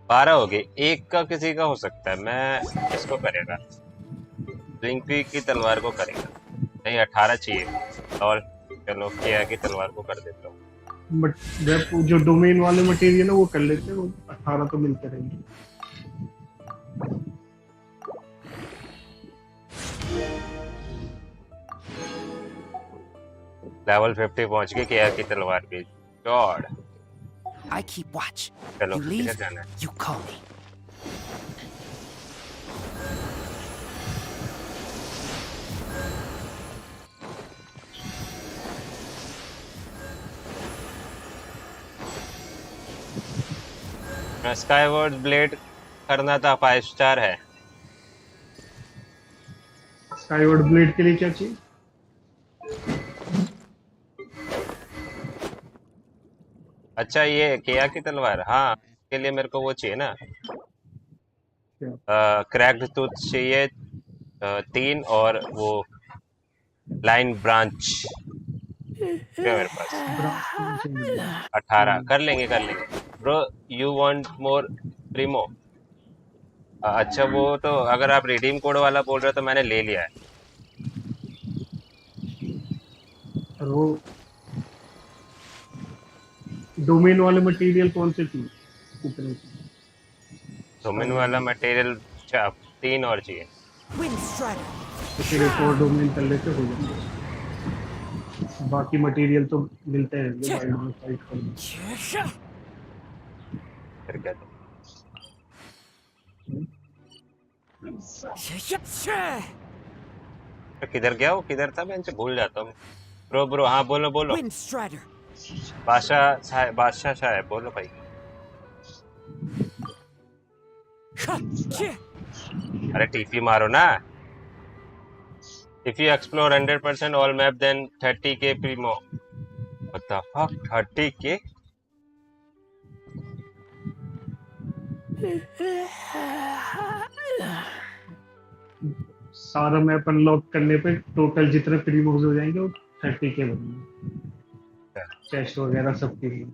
12 हो गए, एक का किसी का हो सकता है। मैं इसको करेगा, लिंकी की तलवार को करेगा। नहीं 18 चाहिए, और चलो किया की तलवार को कर देता हूँ। बट वेब जो डोमेन वाले मटेरियल है वो कर लेते हैं, वो 18 तो मिलते रहेंगे। लेवल 50 पहुंच गए किया की तलवार की। God, I keep watch. चलो You किधर leave, जाना है? you call me. Skyward blade करना था, 5 स्टार है। स्काईवर्ड ब्लेड के लिए क्या चाहिए? अच्छा ये किया की तलवार, हाँ इसके लिए मेरे को वो चाहिए ना, क्या? क्रैक्ड टूथ चाहिए 3, और वो लाइन ब्रांच क्या मेरे पास। ब्राउन चाहिए मुझे। 18 कर लेंगे कर लेंगे। Bro you want more Primo? अच्छा वो तो अगर आप रिडीम कोड वाला बोल रहे हो तो मैंने ले लिया है। और वो डोमेन वाले मटेरियल कौन से चाहिए? कितने चाहिए? डोमेन स्काईवर्ड वाला में मटेरियल 3 और चाहिए। Wind Strider. तो फिर एक और डोमेन कर लेते हो जाएगा। बाकी मटेरियल तो मिलते रहेंगे वाइल्ड में फाइट करने। फिर क्या था? तो किधर गया वो, किधर था, मैं इनसे भूल जाता हूँ। ब्रो ब्रो, हाँ बोलो बोलो। Wind Strider. बादशाह शाह है, बोलो भाई। अरे टीपी मारो ना। If you explore 100% all map then 30k primo. What the fuck, 30k? सारा मैप अनलॉक करने पे टोटल जितने प्रीमोज हो जाएंगे वो 30 के बनेंगे, चेस्ट वगैरह सब के लिए।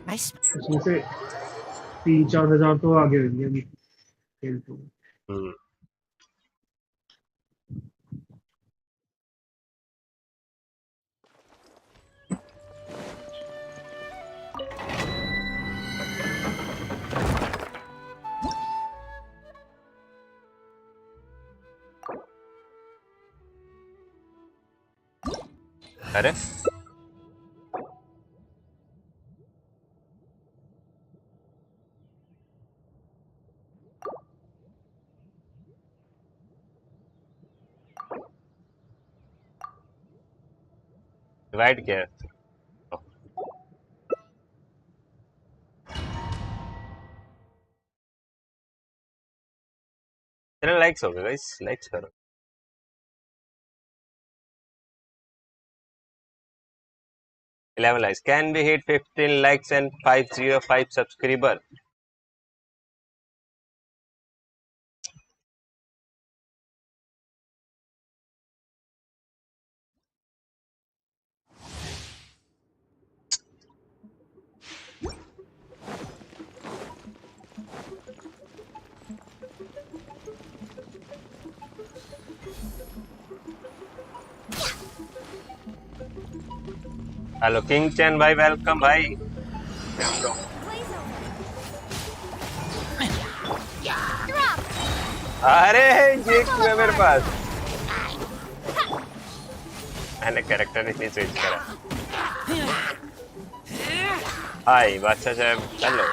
Nice. उसमें से 3-4 हजार तो आगे होंगे अभी खेल तो। हम्म। अरे डिवाइड क्या है? चलो लाइक्स हो गए गाइस, लाइक्स करो। 11 likes. Can we hit 15 likes and 505 subscriber? Hello king chain भाई, वेलकम भाई। अरे ये क्यों है मेरे पास? मैंने कैरेक्टर नहीं स्विच करा। हाय बादशाह साहब, हेलो।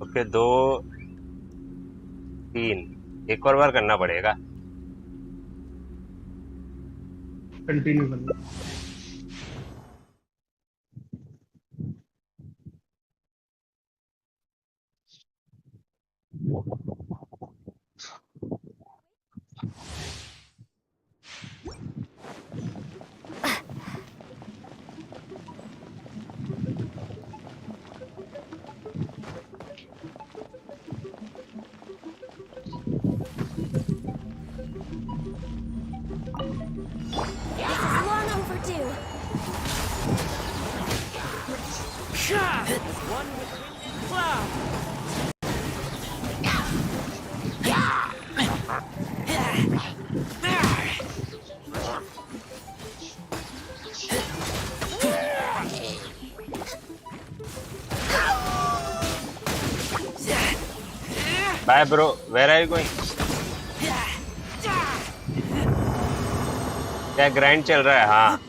ओके, 2 3 एक और बार करना पड़ेगा। कंटिन्यू करना। Long overdue. One with wind and cloud. Bye bro, where are you going? क्या ग्राइंड चल रहा है? हाँ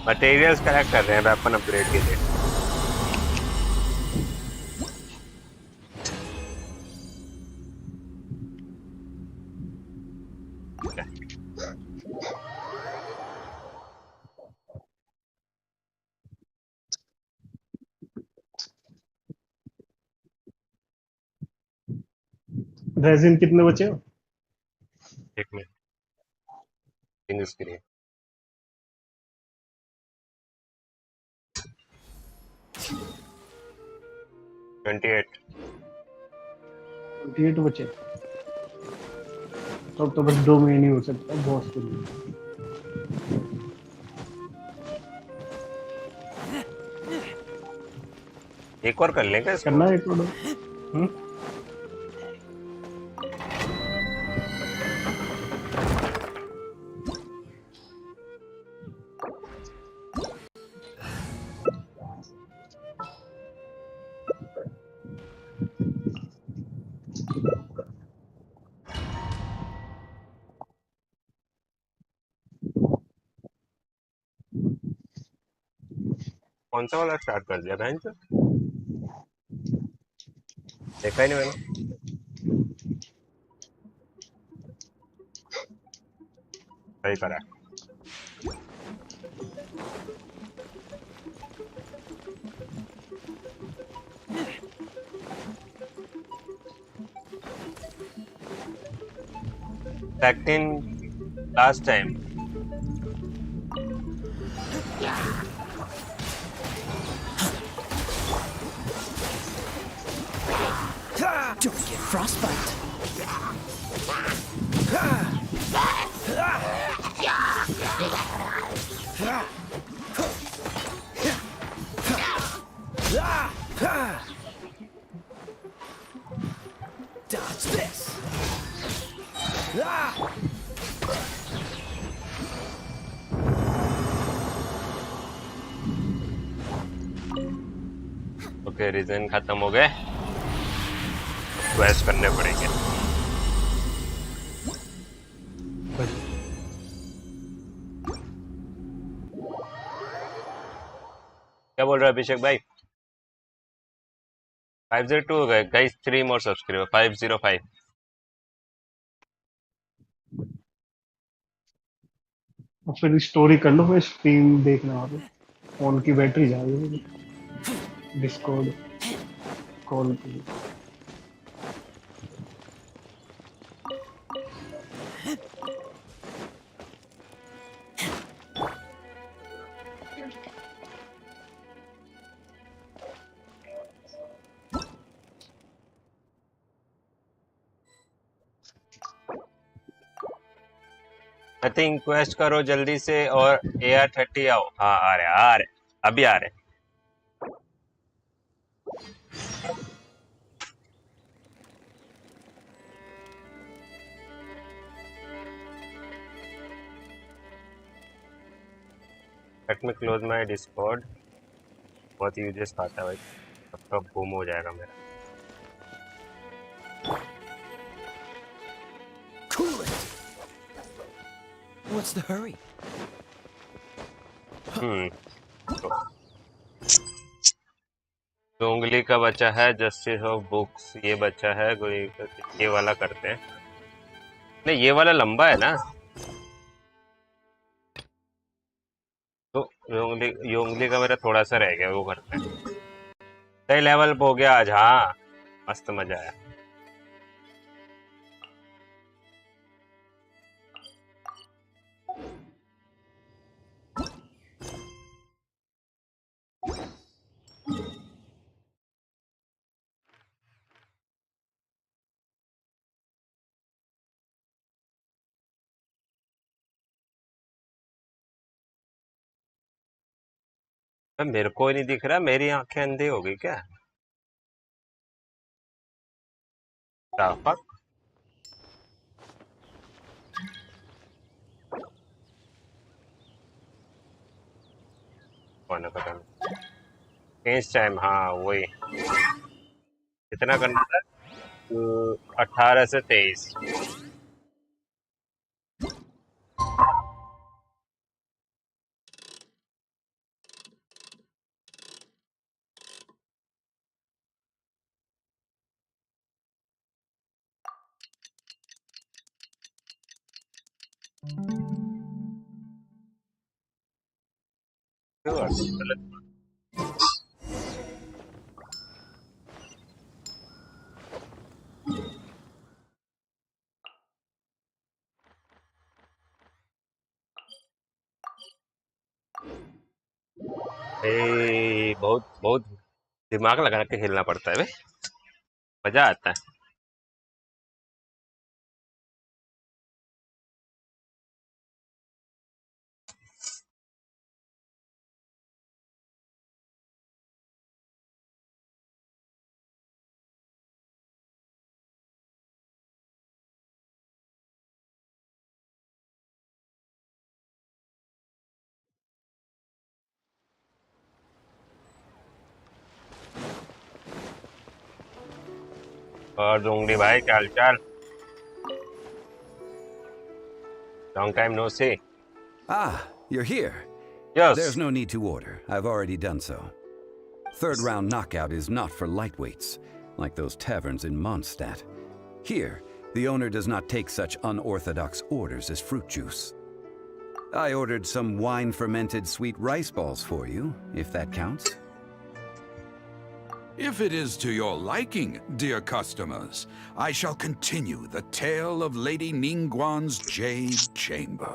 मटेरियल्स कलेक्ट कर रहे हैं वेपन अपग्रेड के लिए। रेजिन कितने बचे हो? एक मिनट, सिंगल स्क्रीन। 28। 28 बचे। तो बस 2 महीने हो सकता है बॉस के लिए। एक और कर लेंगे इसको। करना है एक और। कौन सा वाला स्टार्ट कर दिया बहन? देखा ही नहीं मैंने। सही करा। Second last time. Don't get frostbite. Dodge this. Okay, region खत्म हो गए। क्वेस्ट करने पड़ेंगे। क्या बोल रहे हो अभिषेक भाई? 502 हो गए गाइस, 3 मोर सब्सक्राइबर। 505। और फिर स्टोरी कर लो, फिर स्ट्रीम देखना वाले। फोन की बैटरी जा रही है डिस्कॉर्ड कॉल के लिए। आई थिंक क्वेस्ट करो जल्दी से और AR30 आओ। हाँ आ रहे अभी आ रहे। Let me close my Discord. बहुत यूजेस खाता है भाई, सबका बूम हो जाएगा मेरा। Cool it. What's the hurry? हम्म तो उंगली का बचा है जस्टिस ऑफ बुक्स, ये बचा है कोई, ये वाला करते हैं। नहीं, ये वाला लंबा है ना, तो ये उंगली का मेरा थोड़ा सा रह गया, वो करते हैं। सही लेवल पे हो गया आज। हाँ, मस्त मजा आया। मेरे को ही नहीं दिख रहा, मेरी आंखें अंधी हो गई क्या? fuck? कौन है पता नहीं। चेंज टाइम, हाँ वही। कितना करना था? 18 से 23। बहुत बहुत दिमाग लगा के खेलना पड़ता है बे, मजा आता है। और डोंगरी भाई, क्या हालचाल? Long time no see. Ah, you're here. Yes. There's no need to order. I've already done so. Third round knockout is not for lightweights, like those taverns in Mondstadt. Here, the owner does not take such unorthodox orders as fruit juice. I ordered some wine-fermented sweet rice balls for you, if that counts. If it is to your liking, dear customers, I shall continue the tale of Lady Ningguang's Jade Chamber.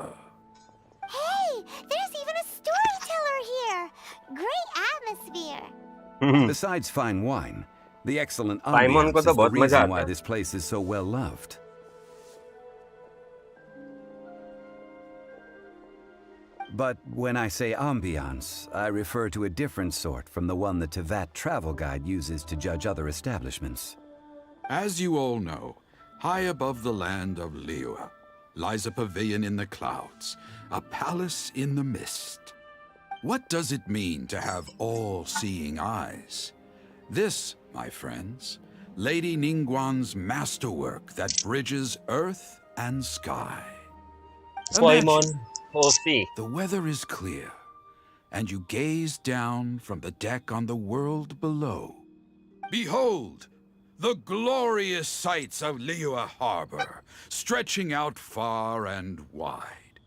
Hey, there's even a storyteller here. Great atmosphere. Besides fine wine, the excellent Paimon ko ambiance to is the bahut maza reason aata why hai. this place is so well loved. But when I say ambiance, I refer to a different sort from the one the Tevat travel guide uses to judge other establishments. As you all know, high above the land of Liyue lies a pavilion in the clouds, a palace in the mist. What does it mean to have all-seeing eyes? This, my friends, Lady Ningguang's masterwork that bridges earth and sky. Paimon OC. The weather is clear, and you gaze down from the deck on the world below. Behold, the glorious sights of Liyue Harbor, stretching out far and wide.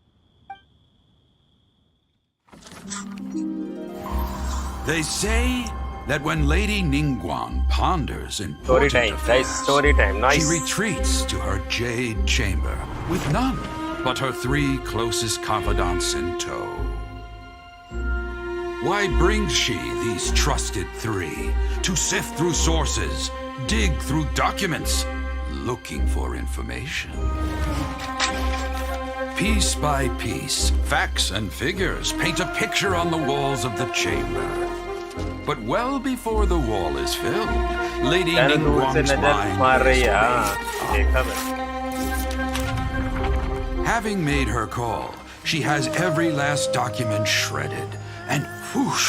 They say that when Lady Ningguang ponders Story important time, guys. affairs, Story time. she Nice. retreats to her jade chamber with none but her 3 closest confidants in tow. Why brings she these trusted 3 to sift through sources, dig through documents, looking for information? Piece by piece, facts and figures paint a picture on the walls of the chamber. But well before the wall is filled, Lady यार दूर से Ningguang's नजर मार mind रही is है। made हाँ, up. देखा मैं। Having made her call, she has every last document shredded, and whoosh,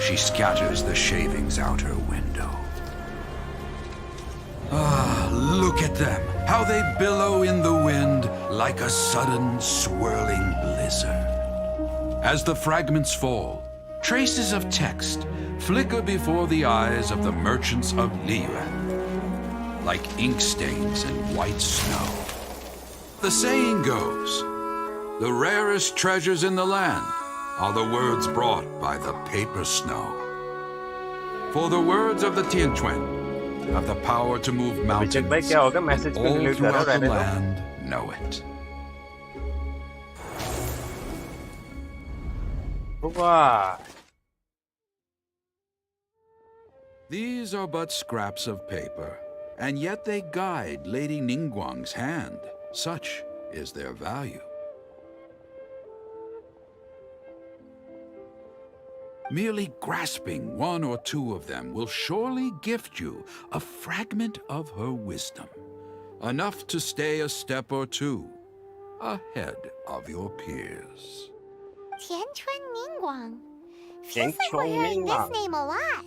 she scatters the shavings out her window. Ah, look at them, how they billow in the wind like a sudden swirling blizzard. As the fragments fall, traces of text flicker before the eyes of the merchants of Liyue, like ink stains in white snow. The saying goes, the rarest treasures in the land are the words brought by the paper snow. For the words of the Tianquan have the power to move mountains, भाई क्या होगा message and पे all delete करो throughout the रहने दो land know it. वाह These are but scraps of paper, and yet they guide Lady Ningguang's hand. Such is their value. Merely grasping one or two of them will surely gift you a fragment of her wisdom, enough to stay a step or two ahead of your peers. Tianchuan Ningguang. Feels like we're Tianchuan hearing this Ningguang. name a lot.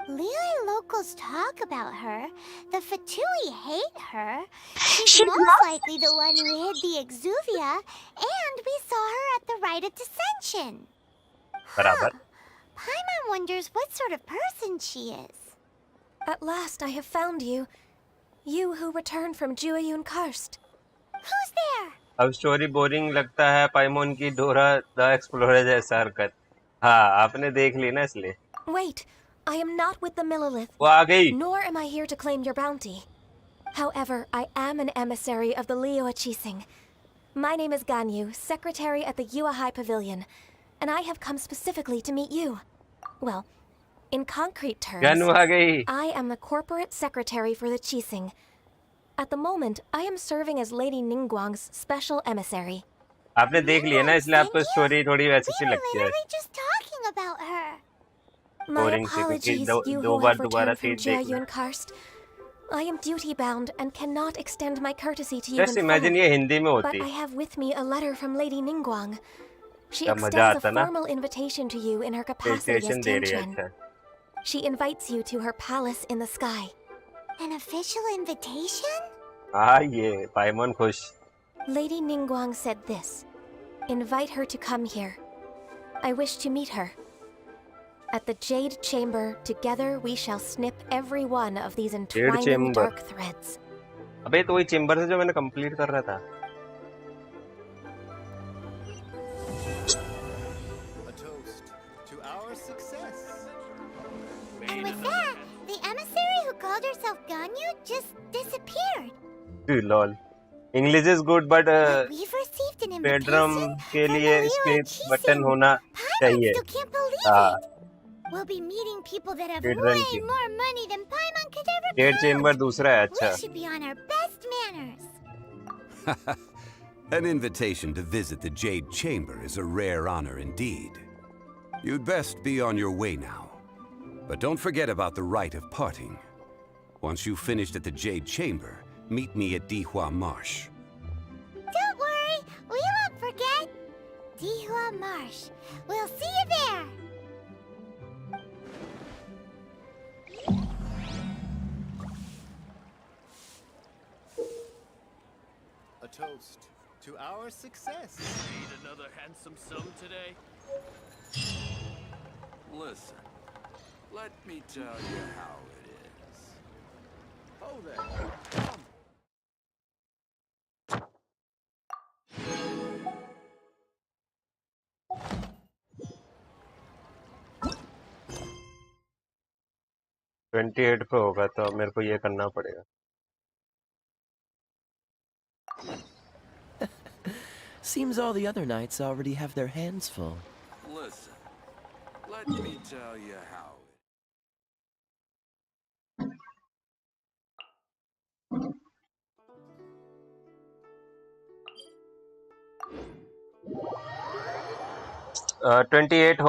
Liyue locals talk about her. The Fatui hate her. She's most likely the one who hid the exuvia, and we saw her at the rite of dissension. बराबर Paimon wonders what sort of person she is. At last I have found you. You who returned from Jueyun Karst. Who's there? अब story boring लगता है पाइमोन की Dora the explorer जैसा हरकत हाँ आपने देख ली ना इसलिए Wait, I am not with the Millelith, वो आ गई nor am I here to claim your bounty. However, I am an emissary of the Liyue Qixing. My name is Ganyu, secretary at the UPI Pavilion, and I have come specifically to meet you. Well, in concrete terms, जानू आ गई I am the corporate secretary for the Qixing. At the moment, I am serving as Lady Ningguang's special emissary. आपने देख लिया ना इसलिए आपको story थोड़ी वैसी सी We were लगती है literally just talking about her. My boring सी क्योंकि apologies, you दो who बार have दोबारा returned from चीज देखना Jueyun Karst. I am duty-bound and cannot extend my courtesy to you just in imagine full. ये हिंदी में But होती I have with me a letter from Lady Ningguang. She क्या मजा extends a आता ना formal invitation to you in her capacity as station दे रही है Tianquan. अच्छा She invites you to her palace in the sky. An official invitation? हाँ ये पाइमोन खुश Lady Ningguang said this. Invite her to come here. I wish to meet her. At the Jade Chamber, together we shall snip every one of these entwining Chamber. dark threads. अबे तो वही chamber से जो मैंने complete कर रहा था A toast to our success. And with that, the emissary who called herself Ganyu just disappeared. Lol English is good but But we've received an bedroom invitation के from लिए the Liyue space button Qixing. होना Paimon चाहिए still can't believe हाँ it. We'll be meeting people that have bedroom way की more money than Paimon could ever डेढ़ count. Chamber दूसरा है We अच्छा should be on our best manners. An invitation to visit the Jade Chamber is a rare honor indeed. You'd best be on your way now. But don't forget about the rite of parting. Once you've finished at the Jade Chamber, meet me at Dihua Marsh. Don't worry, we won't forget. Dihua Marsh. We'll see you there. A toast to our success. Need another handsome sum today? Listen, let me tell you how it is. Oh there. Come. 28 पे होगा तो अब मेरे को ये करना पड़ेगा Seems all the other knights already have their hands full. Listen, let me tell you how it twenty eight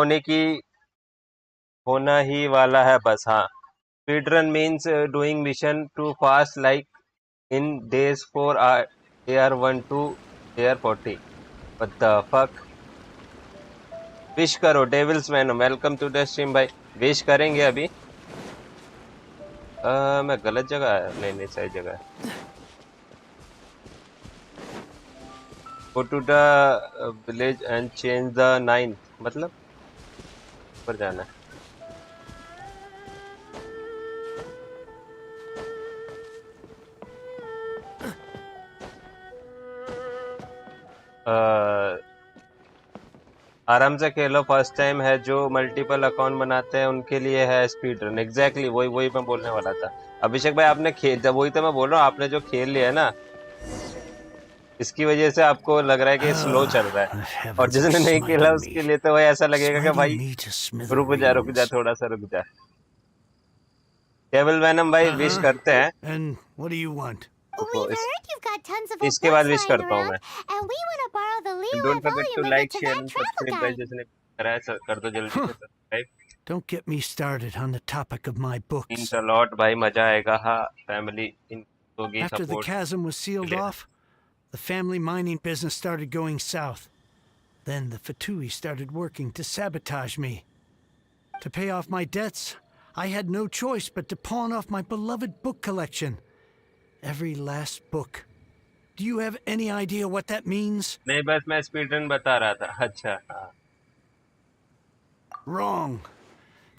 होना ही वाला है बस हाँ speed run means doing mission too fast like in days for AR1 to AR40 what the fuck wish करो devils man welcome to the stream भाई wish करेंगे अभी मैं गलत जगह है नहीं सही जगह है Go to the village and change the 9 मतलब ऊपर जाना है। आराम से खेलो, फर्स्ट टाइम है, जो मल्टीपल अकाउंट बनाते हैं उनके लिए है स्पीड रन। एग्जैक्टली वही मैं बोलने वाला था। अभिषेक भाई आपने खेल, जब वही तो मैं बोल रहा हूँ, आपने जो खेल लिया है ना, इसकी वजह से आपको लग रहा है कि स्लो चल रहा है, और जिसने नहीं खेला उसके लिए तो वही ऐसा लगेगा कि भाई रुक जा थोड़ा सा रुक जा। केवल वैनम भाई विश करते हैं। And what do you want? We've heard you've got tons of इसके बाद books विश lying करता हूँ मैं। around, and we want to borrow the Leo don't forget to volume of the like share Tibet and travel subscribe guys, guide. जिसने करा है कर दो जल्दी से subscribe. Don't get me started on the topic of my books. Means a lot भाई, मजा आएगा। हाँ, फैमिली इन होगी After the support. chasm was sealed off, the family mining business started going south. Then the Fatui started working to sabotage me. To pay off my debts, I had no choice but to pawn off my beloved book collection. Every last book. Do you have any idea what that means? नहीं, बस मैं speed run बता रहा था। अच्छा हाँ। Wrong.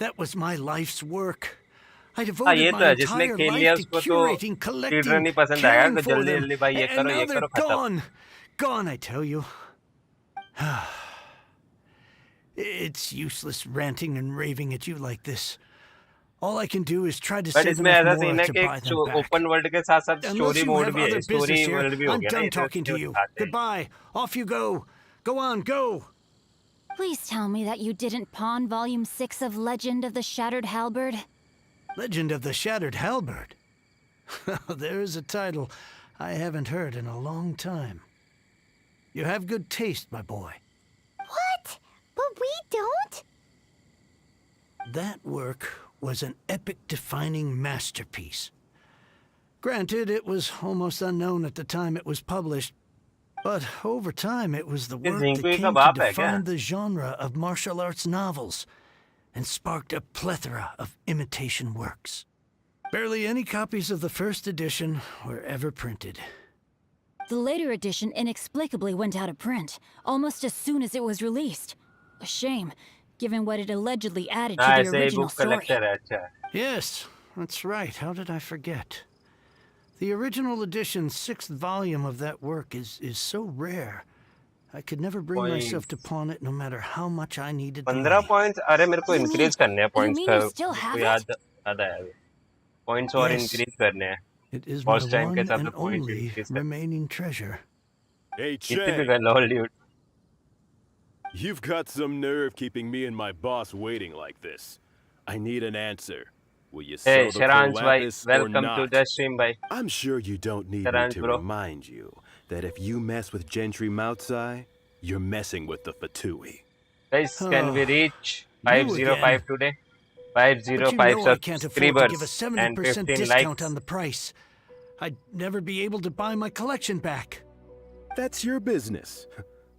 That was my life's work. I हाँ, devoted ये my तो है, जिसने entire खेल लिया life to उसको तो curating, स्पीड रन collecting, ही पसंद आएगा caring कि for जल्दी them. जल्दी भाई ये And करो now they're खत्म। gone. Gone, I tell you. It's useless ranting and raving at you like this. All I can do is try to but save इसमें enough ऐसा more सीन है to कि buy them back. Open world के साथ साथ Unless story you mode have भी है, other story business here, world भी हो I'm गया ना, done ये तो talking to इसलिए you. दिखाते हैं। Goodbye. Off you go. Go on, go. Please tell me that you didn't pawn Volume 6 of Legend of the Shattered Halberd? Legend of the Shattered Halberd. There's a title I haven't heard in a long time. You have good taste, my boy. What? But we don't? That work was an epic-defining masterpiece. Granted, it was almost unknown at the time it was published, but over time it was the work that जिंकू का came to बाप है क्या? define the genre of martial arts novels and sparked a plethora of imitation works. Barely any copies of the first edition were ever printed. The later edition inexplicably went out of print, almost as soon as it was released. A shame, given what it allegedly added to हाँ, the ऐसे ही original book story. Collector है। अच्छा, Yes, that's right. How did I forget? The original edition's 6th volume of that work is so rare. I could never bring myself to pawn it no matter how much I needed the 15 money. Points. अरे मेरे को You mean- increase करने हैं you points mean का, you still मेरे have को it? याद आया अभी। पॉइंट्स और Yes. इंक्रीज करने हैं। It is my first time के one साथ and पॉइंट्स only इंक्रीज करने। remaining treasure. Hey, इतने भी Chang, कर लो Hollywood. you've got some nerve keeping me and my boss waiting like this. I need an answer. Will you sell Hey, the Sharansh भाई, Lapis or welcome to not? the stream भाई। I'm sure you don't need me Sharansh to bro। remind you that if you mess with Gentry Moutsai, you're messing with the Fatui. Guys, can we reach You 505 again. today? But 505 you know I can't afford to give a subscribers and 70% 15 discount likes. on the price. I'd never be able to buy my collection back. That's your business.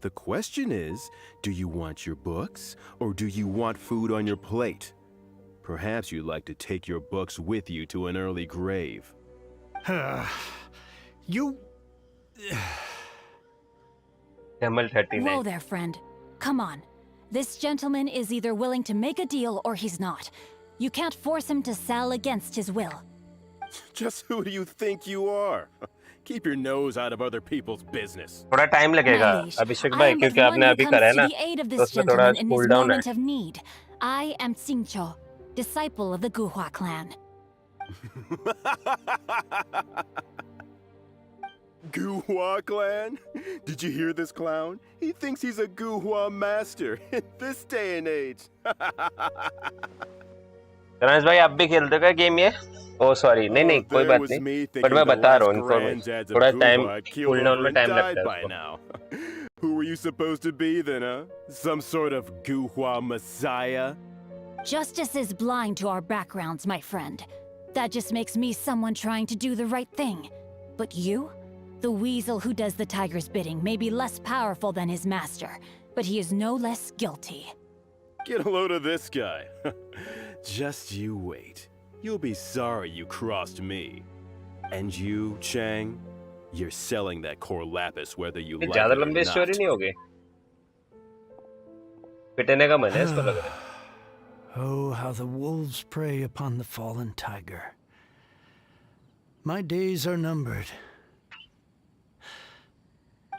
The question is, do you want your books or do you want food on your plate? Perhaps you'd like to take your books with you to an early grave. You... Camel 39. Whoa there, friend. Come on. This gentleman is either willing to make a deal or he's not. You can't force him to sell against his will. Just who do you think you are? Keep your nose out of other people's business. थोड़ा time लगेगा Malish, Abhishek I भाई, am but क्योंकि one आपने who अभी comes करा है to ना, the aid of तो this उसमें थोड़ा gentleman in his cool down है। moment of need. I am Xingqiu, disciple of the Guhua clan. Guhua clan? Did you hear this clown? He thinks he's a Guhua master in this day and age. Ramesh भाई, आप भी खेलते हो क्या game ये? ओ sorry, नहीं कोई बात नहीं, बट मैं बता रहा हूँ इनको, थोड़ा टाइम कूल डाउन में टाइम लगता है उसको। Who were you supposed to be then, huh? Some sort of Guhua messiah? Justice is blind to our backgrounds, my friend. That just makes me someone trying to do the right thing. But you? The weasel who does the tiger's bidding may be less powerful than his master, but he is no less guilty. Get a load of this guy. Just you wait. You'll be sorry you crossed me. And you, Chang? You're selling that core lapis whether you like ज़्यादा it or लंबी story not. नहीं होगी पिटने का मन है इसको लग रहा है Oh, how the wolves prey upon the fallen tiger. My days are numbered.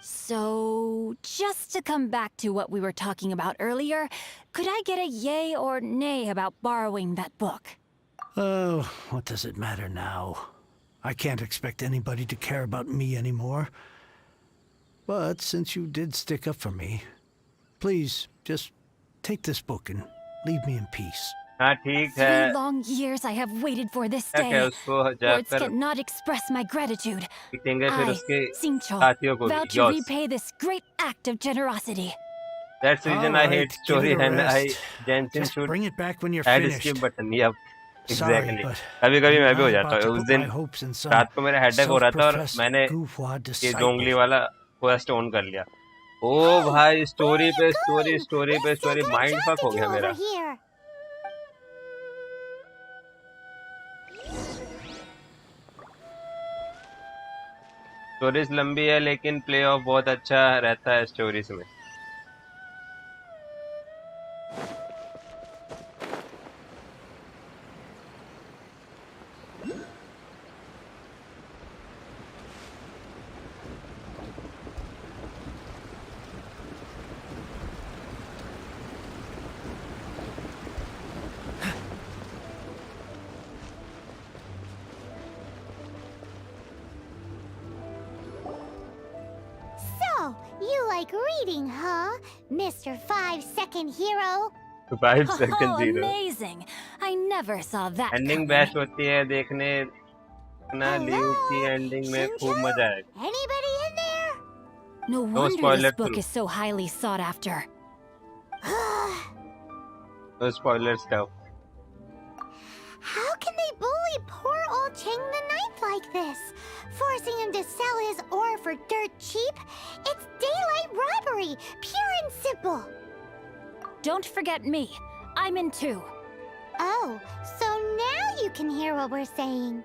So, just to come back to what we were talking about earlier, could I get a yay or nay about borrowing that book? Oh, what does it matter now? I can't expect anybody to care about me anymore. But since you did stick up for me, please, just take this book and leave me in peace. हाँ ठीक 3 है long years I have waited for this क्या day. उसको Words जाकर cannot express my gratitude. पीटेंगे फिर I, उसके Singcho, साथियों को vow भी to yours repay this great act of generosity. that's the reason I hate Alright, give story it a and I rest. Genshin Just should bring it back when you're add finished. skip button yep Sorry, exactly but कभी कभी मैं भी हो I'm जाता about to हूँ उस put दिन my hopes in some रात को मेरा हेडेक हो रहा था और self-professed मैंने goofwa ये disciple. जोंगली वाला क्वेस्ट ऑन कर लिया ओ भाई स्टोरी पे स्टोरी स्टोरी पे स्टोरी माइंड फक हो गया मेरा here. स्टोरीज लंबी है लेकिन प्ले ऑफ बहुत अच्छा रहता है स्टोरीज में So, you like reading, huh? Mr. 5-second hero? 5 Oh, seconds zero amazing! I never saw that ending coming. Best होती है देखने ना लियू की एंडिंग में खूब मजा आएगा Anybody in there? No No wonder spoiler this book through. is so highly sought after. no spoiler stuff How can they bully poor old Cheng the Ninth like this? Forcing him to sell his ore for dirt cheap? It's daylight robbery, pure and simple. Don't forget me. I'm in too. Oh, so now you can hear what we're saying.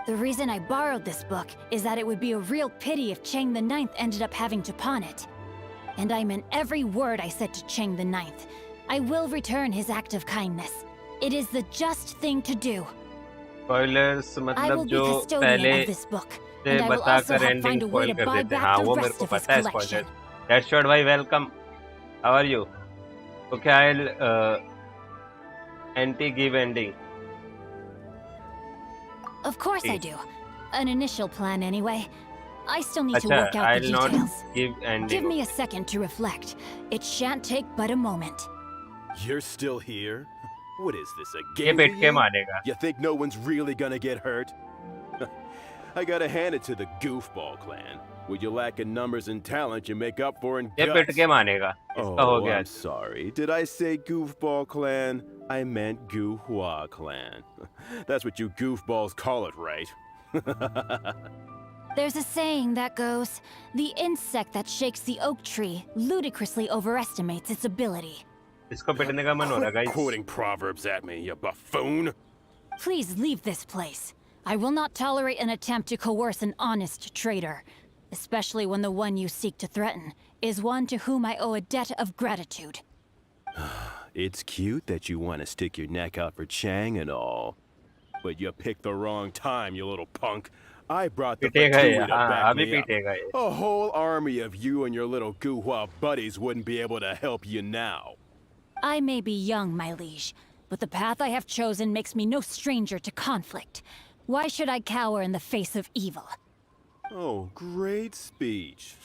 The reason I borrowed this book is that it would be a real pity if Cheng the Ninth ended up having to pawn it. And I meant every word I said to Cheng the Ninth. I will return his act of kindness. It is the just thing to do. spoilers I मतलब will be जो custodian पहले of this book, से and I will also बताकर have ending find a way spoil to कर buy देते हैं back हाँ the वो मेरे rest को of his पता है collection. स्पॉइलर दैट्स शॉट भाई welcome how are you okay I will anti give ending Of course I do. An initial plan anyway. I still need to अच्छा work out I the will not details. Give Give ending me a second to reflect. It shan't take but a moment. You're still here? What is this, a ये game pit to के you? मारेगा You think no one's really gonna get hurt? I gotta hand it to the goofball clan. What you lack in numbers and talent, you make up for in ये पिट guts. के मारेगा इसका हो Oh, गया I'm sorry. Did I say goofball clan? I meant goohua clan. That's what you goofballs call it, right? There's a saying that goes, the insect that shakes the oak tree ludicrously overestimates its ability. इसको पिटने का मन हो रहा है Quit guys quoting proverbs at me, you buffoon. Please leave this place. I will not tolerate an attempt to coerce an honest trader, especially when the one you seek to threaten is one to whom I owe a debt of gratitude. It's cute that you want to stick your neck out for Chang and all. But you picked the wrong time, you little punk. I brought the पीटेगा ये Fatui to हाँ back अभी me up. पीटेगा ये A whole army of you and your little goohua buddies wouldn't be able to help you now. I may be young, my liege, but the path I have chosen makes me no stranger to conflict. Why should I cower in the face of evil? Oh, great speech.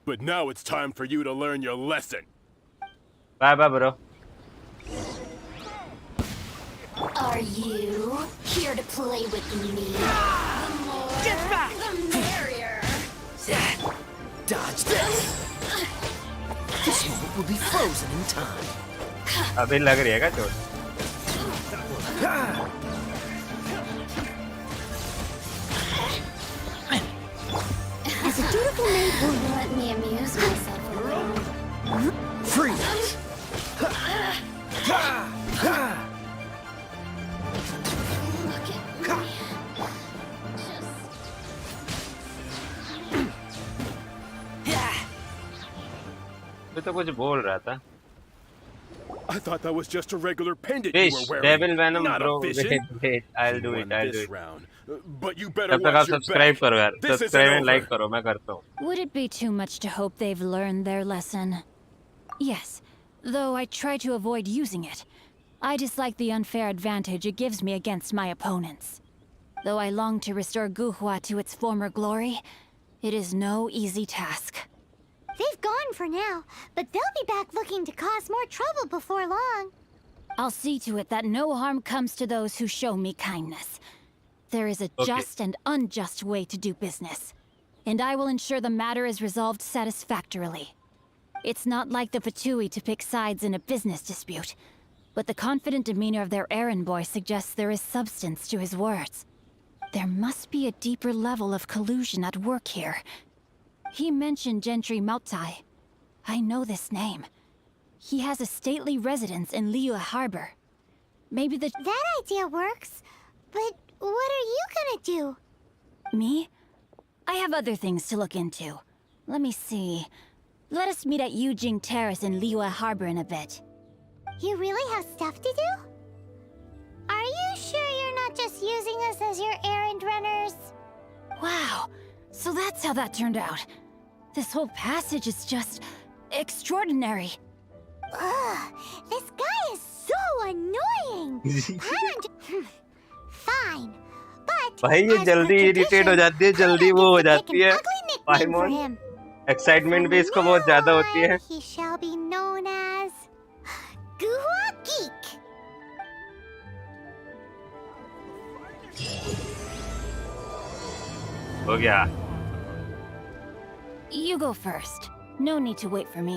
But now it's time for you to learn your lesson. Bye bye bro Are you here to play with me? Get back! The merrier. Dodge this! This moment will be frozen in time. अभी लग रही है क्या चोट As a dutiful maid, will you let me amuse myself a little? Freeze! Look at me. Just ये तो कुछ बोल रहा था। I thought that was just a regular pendant you Fish, were wearing, Devil Venom, not bro. a vision. Wait, I'll You do won it, I'll do this it. round, but you better तब तक आप watch your subscribe back. करो यार, This isn't subscribe and like over. करो, मैं करता हूँ। Would it be too much to hope they've learned their lesson? Yes, though I try to avoid using it. I dislike the unfair advantage it gives me against my opponents. Though I long to restore Guhua to its former glory, it is no easy task. They've gone for now, but they'll be back looking to cause more trouble before long. I'll see to it that no harm comes to those who show me kindness. There is a just and unjust way to do business, and I will ensure the matter is resolved satisfactorily. It's not like the Fatui to pick sides in a business dispute, but the confident demeanor of their errand boy suggests there is substance to his words. There must be a deeper level of collusion at work here. He mentioned Gentry Mautai. I know this name. He has a stately residence in Liyue Harbor. Maybe the— That idea works, but what are you gonna do? Me? I have other things to look into. Let me see. Let us meet at Yujing Terrace in Liyue Harbor in a bit. You really have stuff to do? Are you sure you're not just using us as your errand runners? Wow, so that's how that turned out. This whole passage is just extraordinary. Ugh, this guy is so annoying. Fine, but भाई ये as जल्दी per irritate हो tradition, जाती है, जल्दी Kona वो हो gets to pick जाती an है। ugly nickname for पाइमोन, him. Excitement भी इसको बहुत ज्यादा होती है। He shall be known as Guhua Geek. हो गया। You go first. No need to wait for me.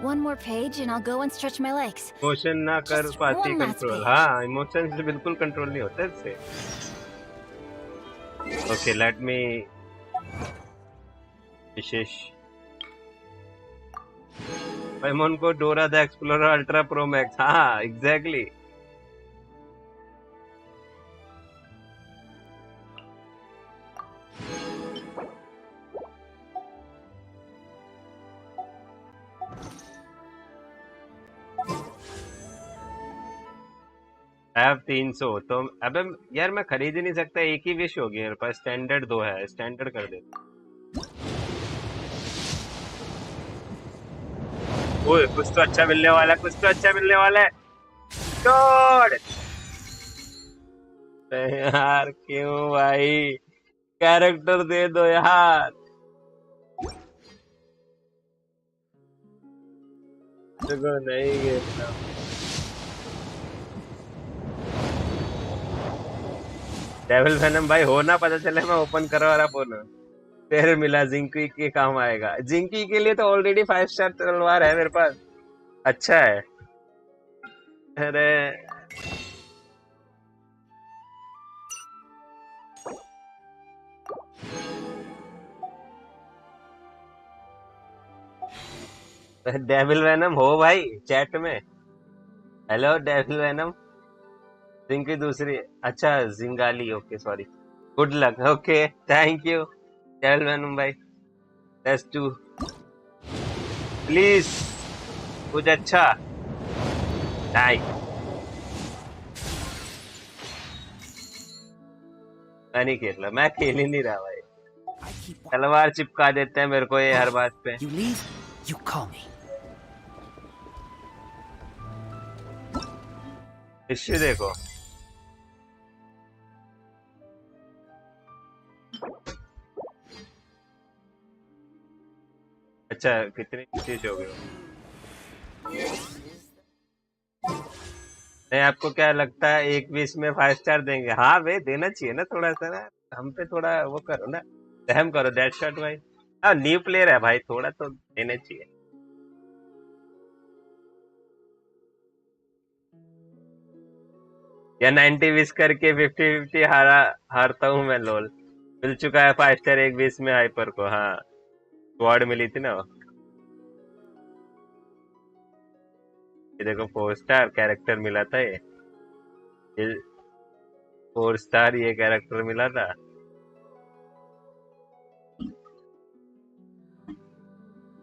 One more page and I'll go and stretch my legs. Emotion ना कर Just पाती one last कंट्रोल। page. हाँ, emotion से बिल्कुल control नहीं होता इससे। ओके, लेट मी विशेष पाइमोन को Dora the explorer ultra pro max. हाँ, एग्जैक्टली। हैव 300 तो अबे यार मैं खरीद ही नहीं सकता, एक ही विश होगी मेरे पास। स्टैंडर्ड 2 है, स्टैंडर्ड कर दे। ओए कुछ तो अच्छा मिलने वाला है, कुछ तो अच्छा मिलने वाला है। गॉड यार क्यों भाई, कैरेक्टर दे दो यार। देखो नहीं खेलना। डेविल वेनम भाई हो ना, पता चले मैं ओपन करवा रहा फोन, फिर मिला जिंकी के काम आएगा। जिंकी के लिए तो ऑलरेडी 5 स्टार तलवार है मेरे पास, अच्छा है। अरे डेविल वेनम हो भाई चैट में। Hello devil venom. जिंकी दूसरी, अच्छा जिंगाली, okay sorry. Good luck, okay thank you devil venom भाई। लेट्स डू प्लीज कुछ अच्छा। नहीं मैं नहीं खेल रहा, मैं खेल ही नहीं रहा भाई। तलवार चिपका देते हैं मेरे को ये हर बात पे। You leave, you call me. History देखो। अच्छा कितनी चीज हो गई। नहीं आपको क्या लगता है एक भी इसमें 5 स्टार देंगे? हाँ भाई देना चाहिए ना, थोड़ा सा ना हम पे थोड़ा वो करो ना, रहम करो। दैट शॉट भाई, हाँ न्यू प्लेयर है भाई, थोड़ा तो देना चाहिए। या 90 विश करके 50-50 हारता हूँ मैं। लोल मिल चुका है 5 स्टार एक विश में हाइपर को। हाँ स्क्वाड मिली थी ना वो। ये देखो 4 स्टार कैरेक्टर मिला था, ये 4 स्टार ये कैरेक्टर मिला था।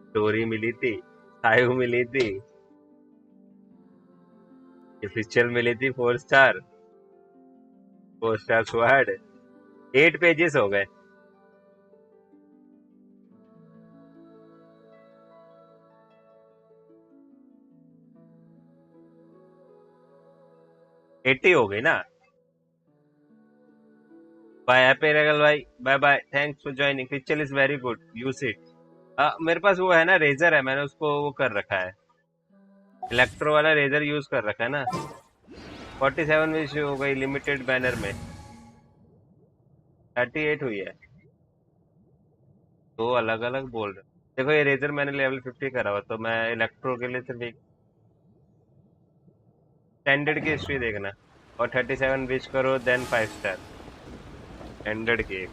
स्टोरी मिली थी, आयु मिली थी, पिक्चर मिली थी 4 स्टार, 4 स्टार स्क्वाड। 8 पेजेस हो गए। एट्टी हो गई ना। बाय एपेरेगल भाई, bye bye, thanks for joining. Picture is very good, use it. मेरे पास वो है ना रेजर है, मैंने उसको वो कर रखा है, इलेक्ट्रो वाला रेजर यूज कर रखा है ना। 47 विश हो गई लिमिटेड बैनर में, 38 हुई है। दो अलग अलग बोल रहे। देखो ये रेजर मैंने लेवल 50 करा हुआ, तो मैं इलेक्ट्रो के लिए सिर्फ एक स्टैंडर्ड की हिस्ट्री देखना और 37 विश करो देन 5 स्टार स्टैंडर्ड की।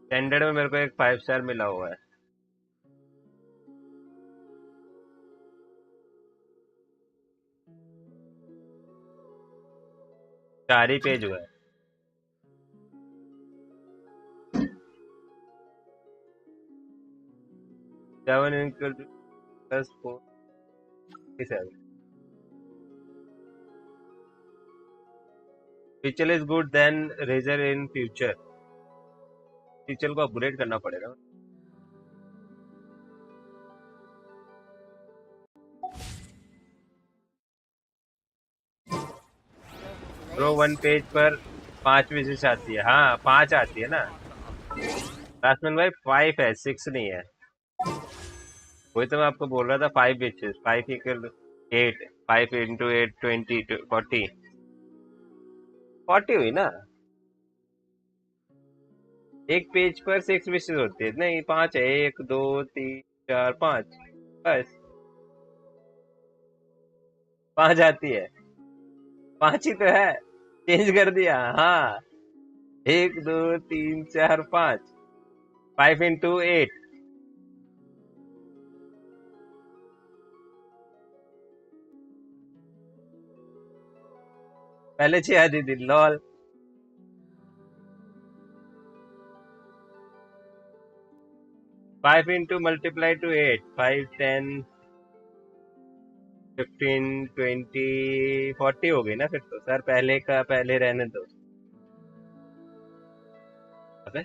स्टैंडर्ड में मेरे को एक 5 स्टार मिला हुआ है। चार ही पेज हुआ है। 7 plus 4 picture is good then razor in future. Picture को अपग्रेड करना पड़ेगा। ब्रो 1 पेज पर 5 विजिट आती है। हाँ 5 आती है ना। रासमन भाई 5 है, 6 नहीं है। वही तो मैं आपको बोल रहा था, 5 विचेस, 5 इक्वल 8, 5 इंटू 8 20 40 40 हुई ना। एक पेज पर 6 विशेस होती है। नहीं 5 है, 1 2 3 4 5, बस 5 आती है। 5 ही तो है, चेंज कर दिया। हाँ 1 2 3 4 5, 5 इंटू 8। पहले 6 आती थी, lol. Five into multiply two 8, 5 10 15 20 40 हो गई ना। फिर तो सर पहले का पहले रहने दो। अबे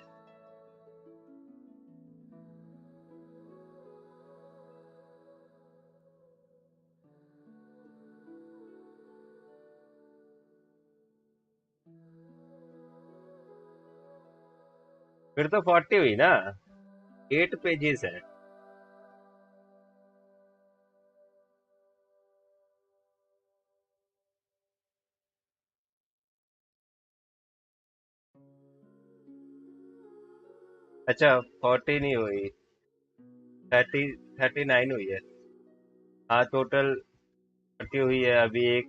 फिर तो 40 हुई ना, 8 पेजेस है। अच्छा 40 नहीं हुई, 39 हुई है। हाँ टोटल 40 हुई है। अभी एक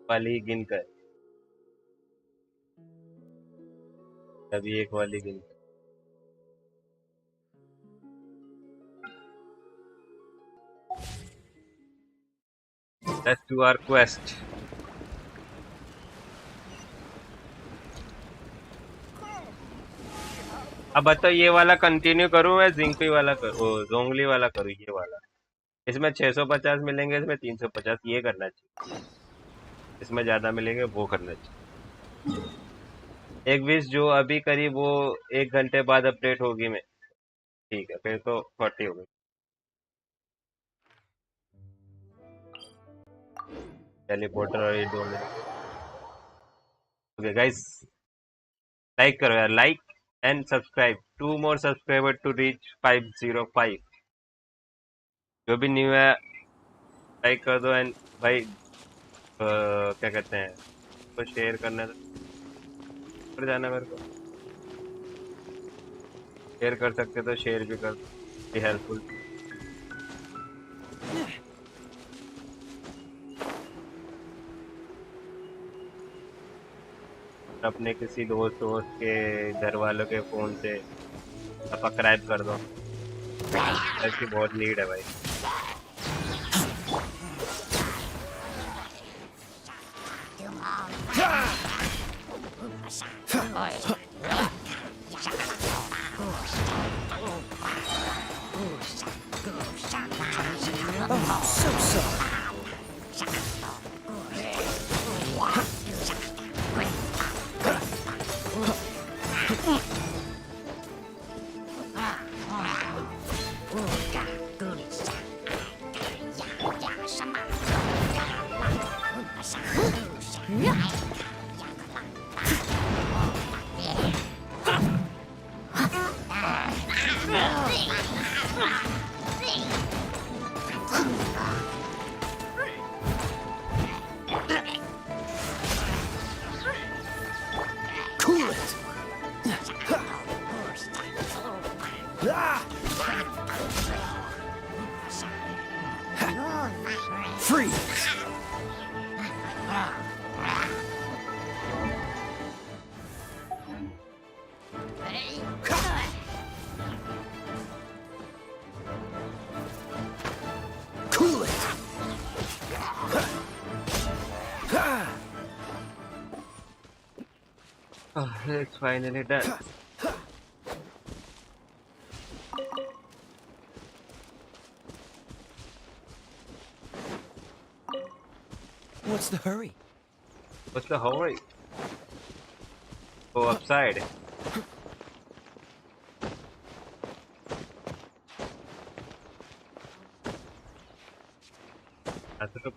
वाली गिन कर, अभी एक वाली गिन कर। Let's do our quest. अब बताओ ये वाला कंटिन्यू करूं मैं, जिंगपी वाला करूं, जोंगली वाला करूं, ये वाला। इसमें 650 मिलेंगे, इसमें 350, ये करना चाहिए। इसमें ज्यादा मिलेंगे, वो करना चाहिए। एक विश जो अभी करी वो 1 घंटे बाद अपडेट होगी। मैं ठीक है, फिर तो 40 हो गई। टेलीपोर्टर और ये दो मिनट। ओके गाइस, लाइक करो यार, like and subscribe. 2 more subscriber to reach 505। जो भी न्यू है लाइक कर दो। एंड भाई क्या कहते हैं, तो शेयर करना पर जाना, मेरे को शेयर कर सकते तो शेयर भी कर दो, हेल्पफुल। अपने किसी दोस्त के घर वालों के फोन से सब्सक्राइब कर दो, ऐसी बहुत नीड है भाई। Oh, so. Cool it. Freeze. Cool it. Oh, it's finally done. What's the hurry? What's the hurry? Go upside. That's the good.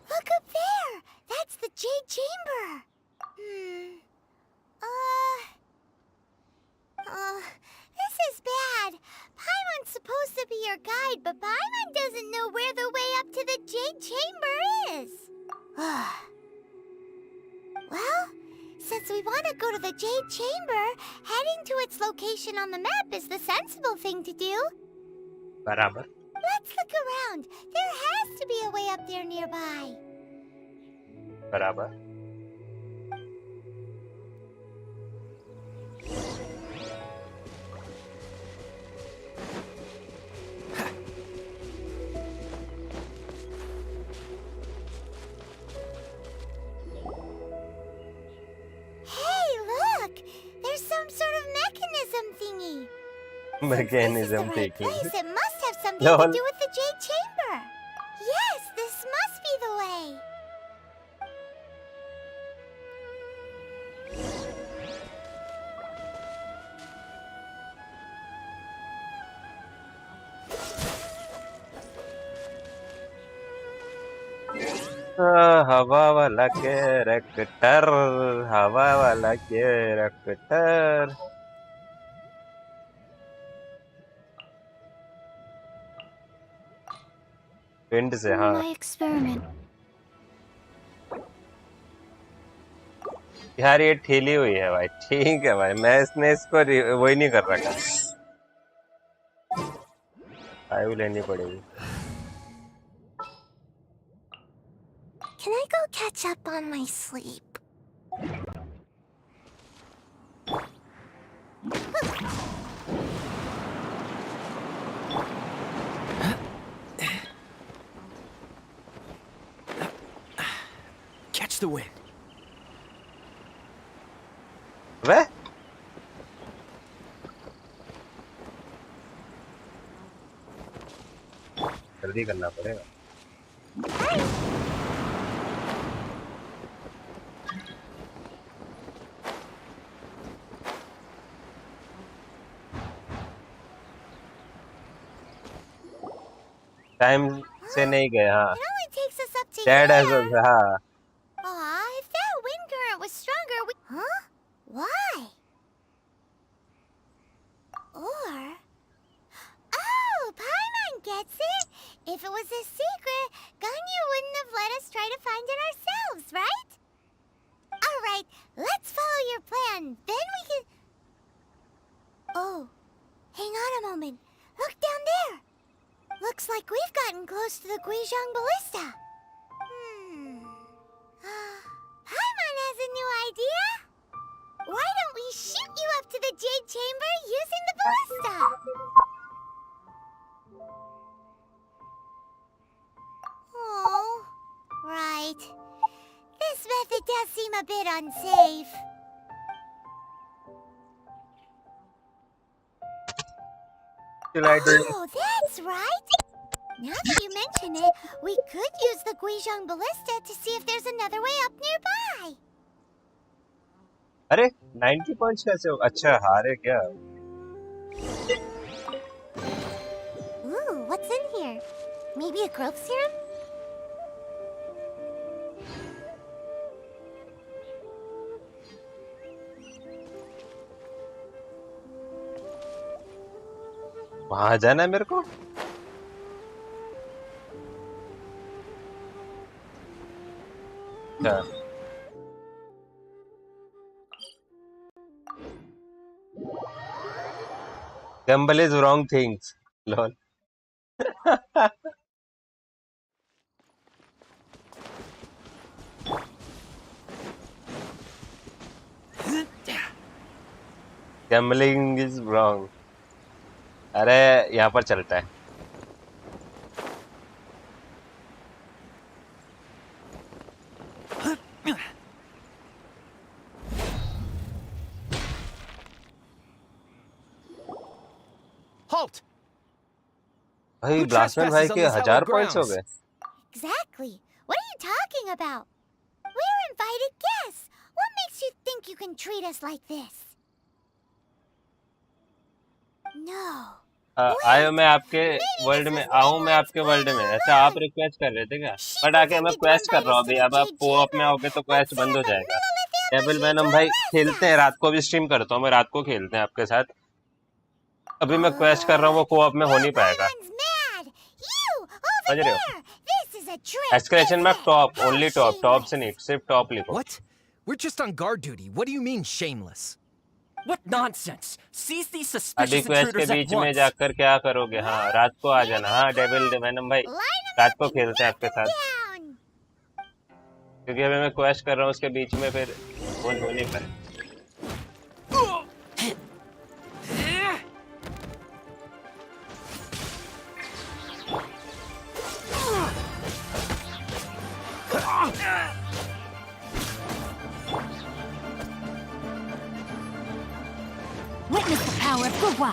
Look up there! That's the Jade Chamber! This is bad. Paimon's supposed to be your guide, but Paimon doesn't know where the way up to the Jade Chamber is. Well, since we want to go to the Jade Chamber, heading to its location on the map is the sensible thing to do. Barabar. Let's look around. There has to be a way up there nearby. Barabar. There's some sort of mechanism thingy. Mechanism This is the right taking. place. It must have something Lol. to do with the Jade Chamber. Yes, this must be the way. हवा वाला character हवा वाला character wind से हाँ My experiment. यार ये ठेली हुई है भाई ठीक है भाई मैं इसको वही नहीं कर रखा आयु लेनी पड़ेगी Can I go catch up on my sleep? Catch the wind. वे जल्दी करना पड़ेगा टाइम से नहीं गए हाँ It only takes us up to dad here. हाँ Aw, if that wind current was stronger, we... Huh? Why? Or... Oh, Paimon gets it! If it was a secret, Ganyu wouldn't have let us try to find it ourselves, right? Alright, let's follow your plan. Then we can... Oh, hang on a moment. Look down there. Looks like we've gotten close to the Guizhong Ballista. Paimon has a new idea. Why don't we shoot you up to the Jade Chamber using the ballista? does seem a bit unsafe. Oh, that's right. Now that you mention it, we could use the Guizhong ballista to see if there's another way up nearby. अरे 90 points कैसे हो? अच्छा हारे क्या? Ooh, what's in here? Maybe a growth serum? वहां जाना है मेरे को? क्या? Gamble is wrong things. Lol. Gambling is wrong. अरे यहाँ पर चलता है. Halt! भाई ब्लास्टमैन भाई के 1000 पॉइंट्स हो गए. Exactly. What are you talking about? We're invited guests. What makes you think you can treat us like this? No. आयो मैं आपके वर्ल्ड में आऊं मैं आपके वर्ल्ड में. अच्छा आप रिक्वेस्ट कर रहे थे क्या? बट आके मैं क्वेस्ट कर रहा हूँ अभी. अब आप कोऑप में आओगे तो क्वेस्ट बंद हो जाएगा. डेविल वेनम भाई खेलते हैं रात को भी स्ट्रीम करता हूँ मैं. रात को खेलते हैं आपके साथ. अभी मैं क्वेस्ट कर रहा हूँ वो कोऑप में हो नहीं पाएगा. समझ रहे हो? Exclamation mark top only top. Top से नहीं सिर्फ टॉप लिखो. What? We're just on guard duty. What do you mean shameless? What nonsense! Seize these अभी suspicious क्वेस्ट के intruders बीच at में once. जाकर क्या करोगे? हाँ रात को आ जाना. हाँ डेविल वेनम भाई रात को खेलते हैं आपके साथ. क्योंकि अभी मैं क्वेस्ट कर रहा हूँ उसके बीच में फिर वो हो नहीं पाए. Witness the power of Gugwa.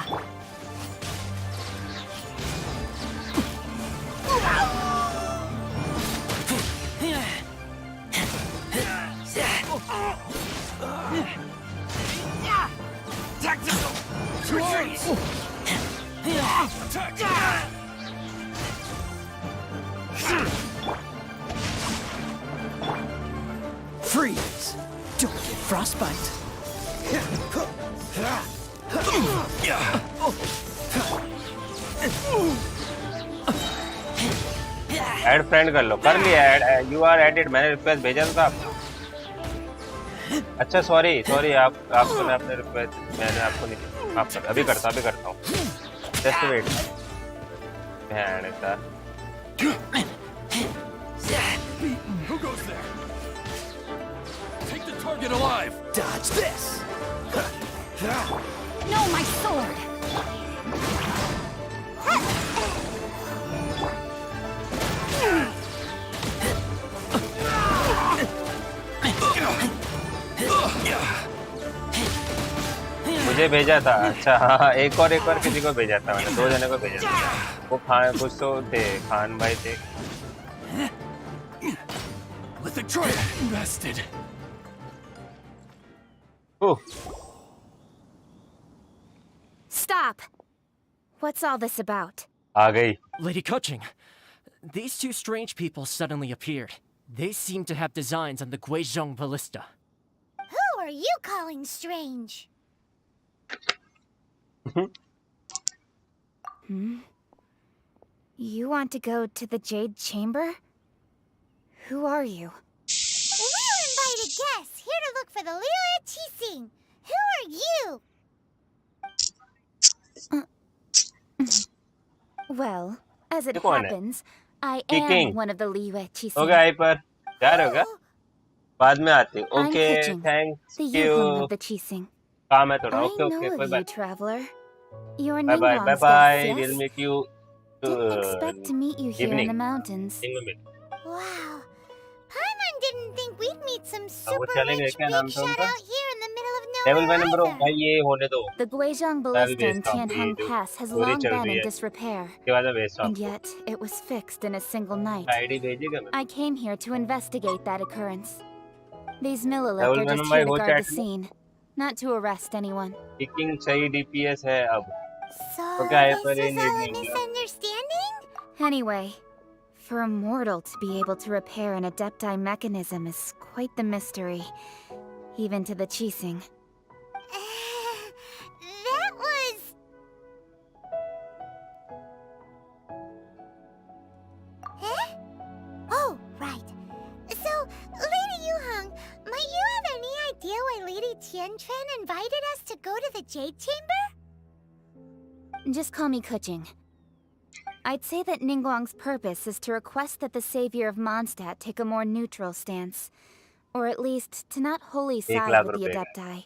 Freeze! Don't get frostbite. Add friend कर लो. कर लिया ऐड. You are added. मैंने रिक्वेस्ट भेजा था आपको. अच्छा सॉरी सॉरी आपको मैं अपने रिक्वेस्ट मैंने आपको नहीं. माफ कर. अभी करता हूँ. Just wait. भैन का Who goes there? Take the target alive. Dodge this! No, my sword! मुझे भेजा था. अच्छा हाँ एक और किसी को भेजा था मैंने. 2 जने को भेजा था. वो खान कुछ तो थे. खान भाई थे. Let the trail invested. Stop! What's all this about? आ गई. Lady Kuching, these two strange people suddenly appeared. They seem to have designs on the Guizhong ballista. Who are you calling strange? You want to go to the Jade Chamber? Who are you? We're invited guests here to look for the Lilia Qixing. Who are you? Well, as it ये कौन है? happens, I King. am one of the Liue हो Qixing. गया hyper. जा रहे होगा? बाद में आते. I'm okay Kuching, thanks the you. Yuhong of the Qixing. काम है थोड़ा. I ओके know ओके कोई of you, बात. traveler. Your bye name bye bye belongs bye. to us, will yes? Meet you Didn't expect to meet you here in evening. the mountains. में मिल. Wow. Paimon didn't think we'd meet some वो super चले गए rich क्या नाम big था shot उनका out here in the middle of level nowhere मैंने bro either. भाई ये होने दो The Guizhong मैं भी Ballista in भेजता हूँ ये Tianheng जो Pass has स्टोरी long चल been रही in है disrepair, उसके बाद मैं भेजता हूँ and आपको yet it was fixed in a single night. ID भेजिएगा मैं I came here to investigate that occurrence. These Millilith level are मैंने just भाई here to हो guard the चैट में scene, not to arrest anyone. Kicking सही DPS है अब So तो क्या है this पर ये is नीड all a नहीं होगा misunderstanding? Anyway, for a mortal to be able to repair an Adepti mechanism is quite the mystery, even to the Qixing. That was... Eh? Oh, right. So, Lady Yuhang, might you have any idea why Lady Tianquan invited us to go to the Jade Chamber? Just call me Kuching. I'd say that Ningguang's purpose is to request that the savior of Mondstadt take a more neutral stance. Or at least, to not wholly एक side lakh with the रुपए का Adepti.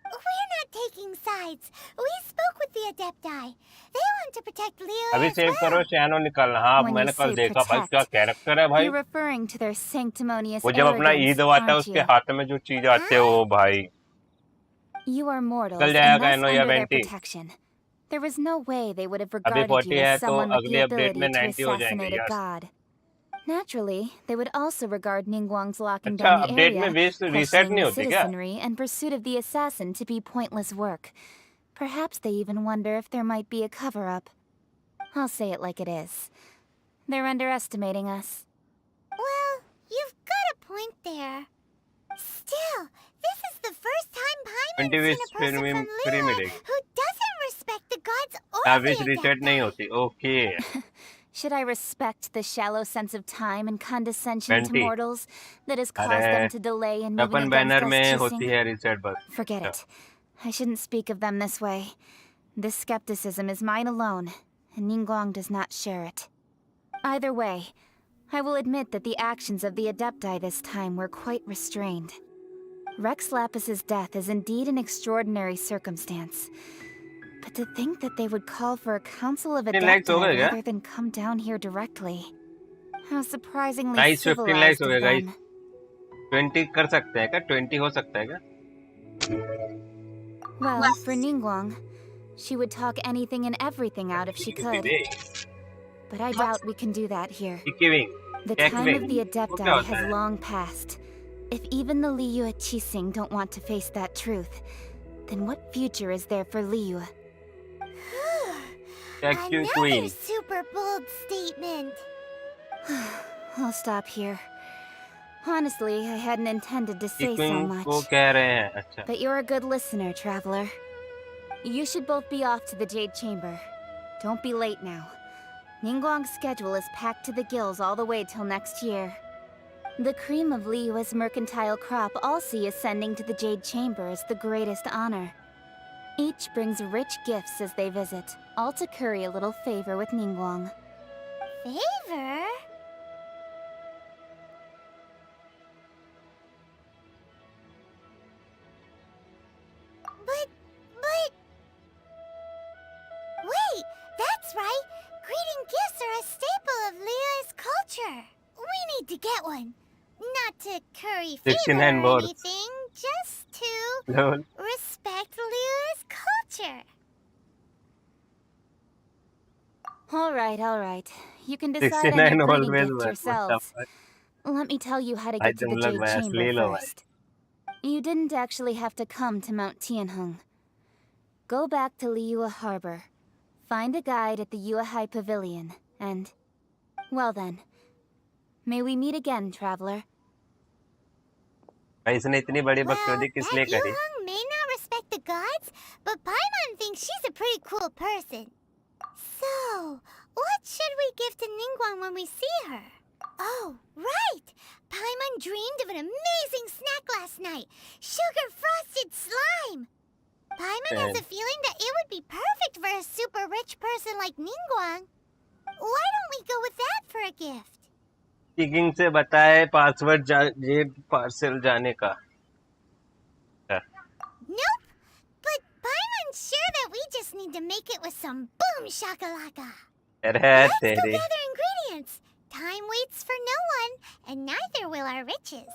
We're not taking sides. We spoke with the Adepti. They want to protect Leo अभी as save करो well. चैनो निकालना हाँ When you मैंने कल say देखा भाई क्या protect, कैरेक्टर है भाई you're referring to their sanctimonious वो जब अपना ईद arrogance, आता है aren't उसके you? हाथ में जो चीज आते है वो भाई You are निकल mortals, जाएगा and thus कैनो या under their बेंटी protection. There was no way they would have अभी regarded 40 you as है तो someone with अगली the अपडेट में ability to 90 हो जाएंगे assassinate a yes god. Naturally, they would also regard Ningguang's locking अच्छा down the update में area, waste reset questioning नहीं the होती क्या citizenry, and pursuit of the assassin to be pointless work. Perhaps they even wonder if there might be a cover-up. I'll say it like it is. They're underestimating us. Well, you've got a point there. Still, this is the first time Paimon's 20 seen wish a फिर person भी from free Liyue मिलेगी who doesn't respect the gods or wish the reset नहीं Adepti. होती okay Should I respect the shallow sense of time and condescension to 20 mortals that has अरे caused them to delay in moving weapon against banner us, में Qixing? होती है reset बस Forget अच्छा it. I shouldn't speak of them this way. This skepticism is mine alone, and Ningguang does not share it. Either way, I will admit that the actions of the Adepti this time were quite restrained. Rex Lapis's death is indeed an extraordinary circumstance. But to think that they would call for a council of 15 likes हो Adepti गए क्या rather than come down here directly. How surprisingly nice 15 likes civilized हो of गए guys them. 20 कर सकते हैं क्या 20 हो सकता है क्या Well, for Ningguang, she would talk anything and everything out if she could. But I doubt we can do that here. Kicking The time of the वो क्या Adepti होता has है long passed. If even the Liyue Qixing don't want to face that truth, then what future is there for Liyue? Thank you, Another Queen. super bold statement. I'll stop here. Honestly, I hadn't intended to say so kicking much. को कह रहे हैं अच्छा But you're a good listener, traveler. You should both be off to the Jade Chamber. Don't be late now. Ningguang's schedule is packed to the gills all the way till next year. The cream of Liyue's mercantile crop all see ascending to the Jade Chamber as the greatest honor. Each brings rich gifts as they visit, all to curry a little favor with Ningguang. Favor? But... Wait, that's right! Greeting gifts are a staple of Leah's culture. We need to get one. Not to curry favor 69 or words anything, just to Lol. respect Leah's culture. All right. You can decide on 69 your greeting always gift work what the yourselves. fuck Let me tell you how to भाई get to तुम the लोग Jade बहस ले Chamber लो भाई first. You didn't actually have to come to Mount Tianheng. Go back to Liyue Harbor. Find a guide at the Yuehai Pavilion, and... Well then. May we meet again, traveler. भाई इसने इतनी बड़ी Well, बकचोदी किस that लिए करी Yuhang may not respect the gods, but Paimon thinks she's a pretty cool person. So, what should we give to Ningguang when we see her? Oh, right! Paimon dreamed of an amazing snack last night. Sugar-frosted slime! Paimon has a feeling that it would be perfect for a super rich person like Ningguang. Why don't we go with that for a gift? Kicking से बताए password Z parcel जाने का Nope! But Paimon's sure that we just need to make it with some boom shakalaka. अरे Let's go तेरी gather ingredients. Time waits for no one, and neither will our riches.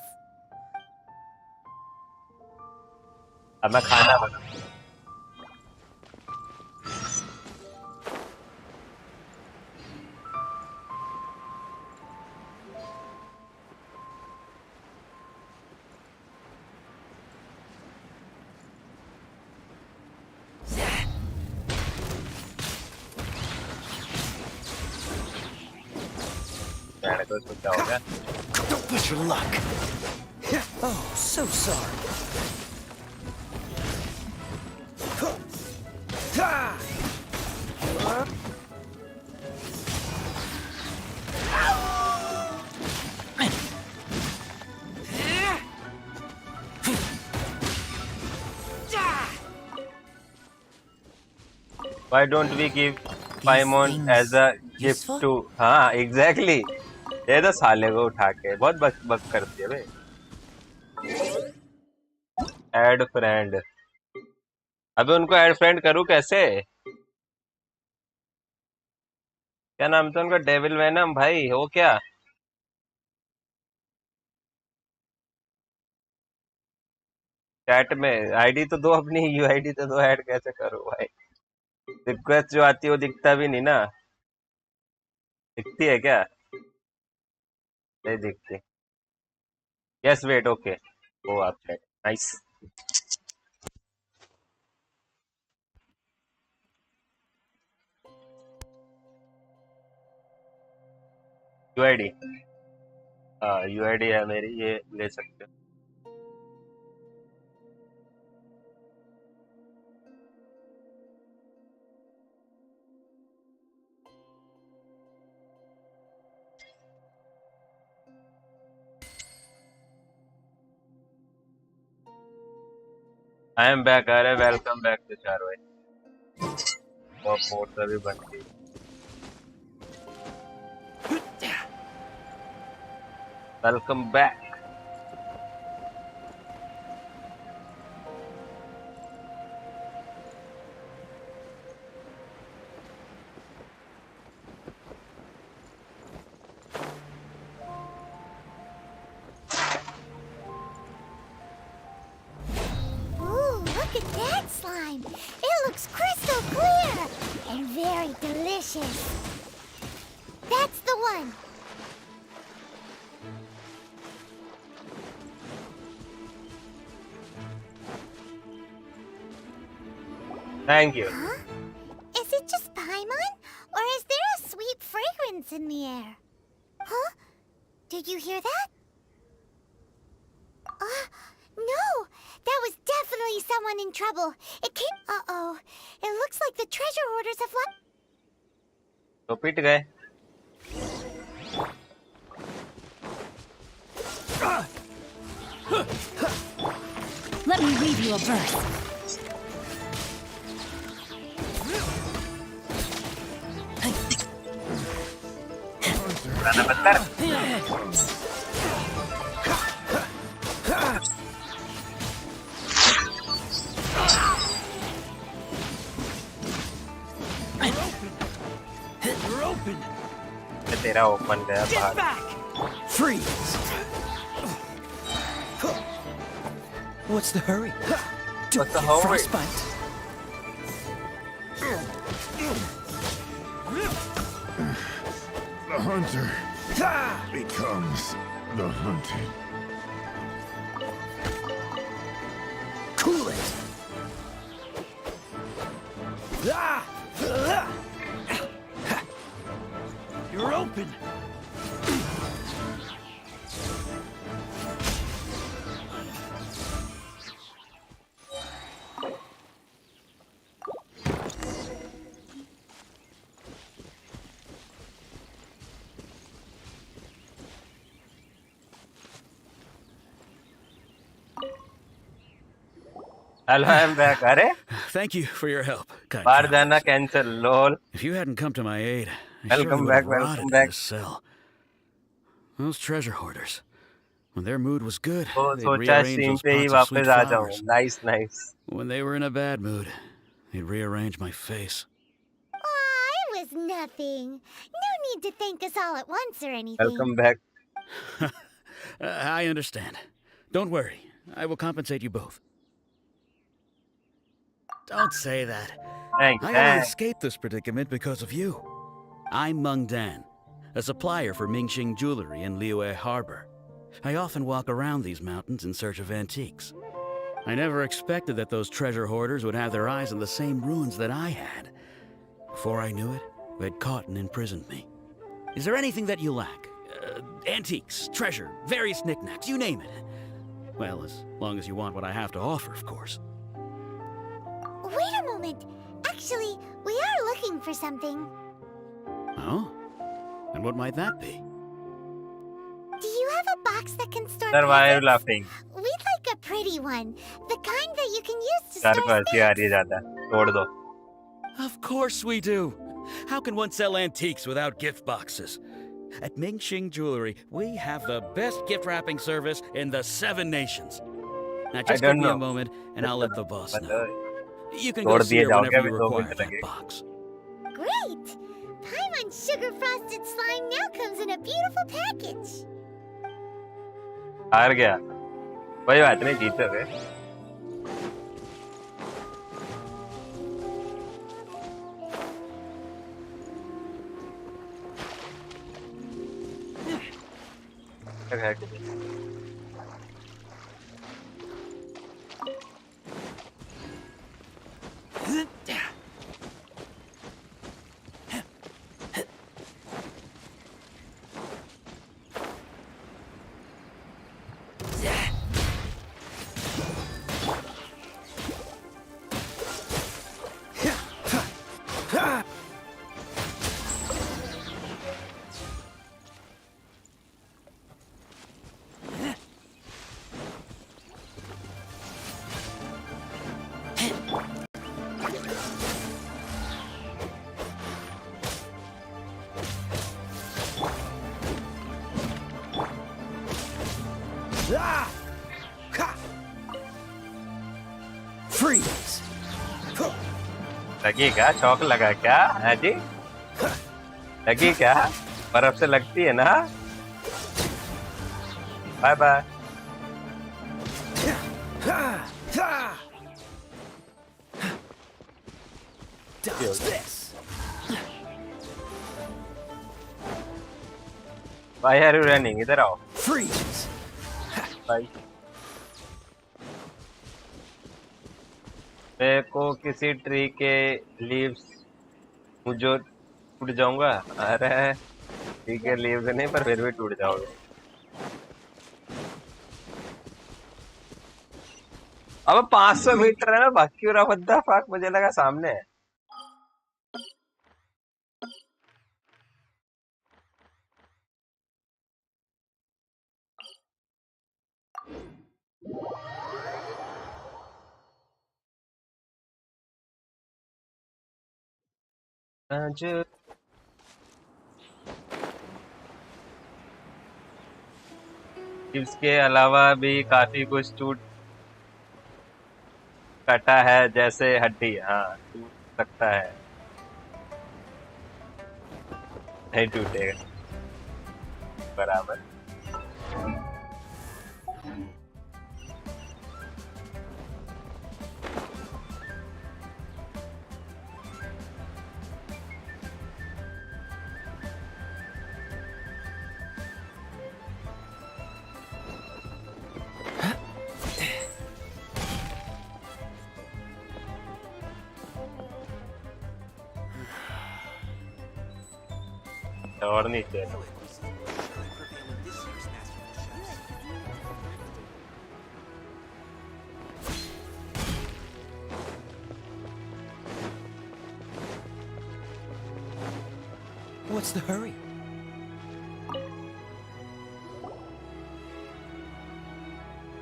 अब मैं खाना बना मैंने तो सोचा होगा Don't push your luck. Oh, so sorry. Why don't we give Paimon as a gift to हाँ exactly दे दो साले को उठा के बहुत बक बक करती है बे ऐड फ्रेंड अबे उनको ऐड फ्रेंड करूँ कैसे क्या नाम था उनका डेविल वेनम भाई हो क्या चैट में आईडी तो दो अपनी यूआईडी तो दो ऐड कैसे करूँ भाई रिक्वेस्ट जो आती है वो दिखता भी नहीं ना दिखती है क्या नहीं दिखती यस वेट ओके वो आप चैट नाइस यूआईडी हाँ यूआईडी है मेरी ये ले सकते हो आई एम बैक अरे वेलकम बैक टू चारो और फोर्स अभी बनती welcome back Ooh, look at that slime. It looks crystal clear and very delicious. That's the one. Thank you Huh? Is it just Paimon? Or is there a sweet fragrance in the air? Huh? Did you hear that? No! That was definitely someone in trouble. It came... Uh-oh. It looks like the treasure hoarders have left... तो पिट गए Let me read you a verse. पुराना पत्थर You're open. तेरा open गया Get बाहर back! Freeze! What's the hurry? Don't What's the get hurry? frostbite. The hunter becomes the hunted. Cool it! You're open. Hello I am back अरे Thank you for your help. Kind बाहर जाना travelers. Cancel lol If you hadn't come to my aid, I Welcome surely would back, have welcome rotted in back. this cell. Those treasure hoarders, when their mood was good, तो they'd सोचा rearrange stream those पे ही pots of sweet वापस आ जाऊं flowers. Nice nice When they were in a bad mood, they'd rearrange my face. Aw, it was nothing. No need to thank us all at once or anything. Welcome back I understand. Don't worry. I will compensate you both. Don't say that. Thanks, I only thanks. escaped this predicament because of you. I'm Meng Dan, a supplier for Mingxing jewelry in Liyue Harbor. I often walk around these mountains in search of antiques. I never expected that those treasure hoarders would have their eyes on the same ruins that I had. Before I knew it, they'd caught and imprisoned me. Is there anything that you lack? Antiques, treasure, various knickknacks, you name it. Well, as long as you want what I have to offer, of course. Wait a moment. Actually, we are looking for something. Oh? And what might that be? Do you have a box that can store Sir, why are you presents? laughing? We'd like a pretty one. The kind that you can use to sir store को हंसी आ रही है ज्यादा तोड़ दो Of course we do. How can one sell antiques without gift boxes? At Mingxing Jewelry, we have the best gift wrapping service in the 7 nations. Now I just give don't me a know. moment and I'll let the boss know. You can go तोड़ see दिए her जाओगे whenever अभी you 2 require minute that लगेगा box. Great! Paimon sugar frosted slime now comes in a beautiful package. हार गया कोई बात नहीं जीतोगे Freeze! लगी क्या शौक लगा क्या है जी लगी क्या बर्फ से लगती है ना bye bye Dodge this! Why are you running? इधर आओ Freeze! भाई मेरे को किसी ट्री के लीव्स मुझे टूट जाऊंगा अरे ट्री के लीव्स नहीं पर फिर भी टूट जाओगे अब 500 मीटर है ना बाकी हो रहा बद्दा फाक मुझे लगा सामने है इसके अलावा भी काफी कुछ टूट कटा है जैसे हड्डी हाँ टूट सकता है नहीं टूटेगा बराबर और नीचे What's the hurry?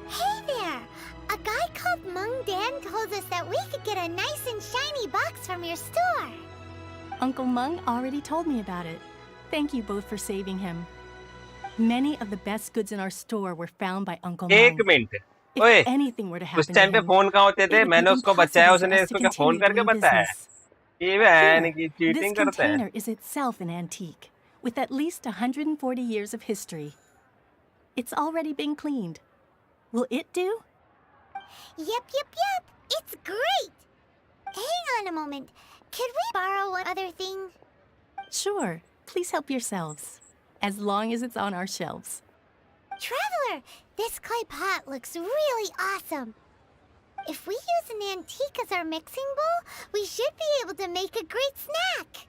Hey there! A guy called Meng Dan told us that we could get a nice and shiny box from your store. Uncle Meng already told me about it. Thank you both for saving him. Many of the best goods in our store were found by Uncle Meng. एक minute If ओए anything were to उस happen to time पे him, phone कहाँ होते थे it would मैंने be उसको बचाया impossible for उसने us to इसको क्या फोन continue करके doing बताया business. ये बहन Here, की this चीटिंग करते हैं container is itself an antique, with at least 140 years of history. It's already been cleaned. Will it do? Yep. It's great! Hang on a moment. Could we borrow one other thing? Sure, please help yourselves. As long as it's on our shelves. Traveler, this clay pot looks really awesome. If we use an antique as our mixing bowl, we should be able to make a great snack.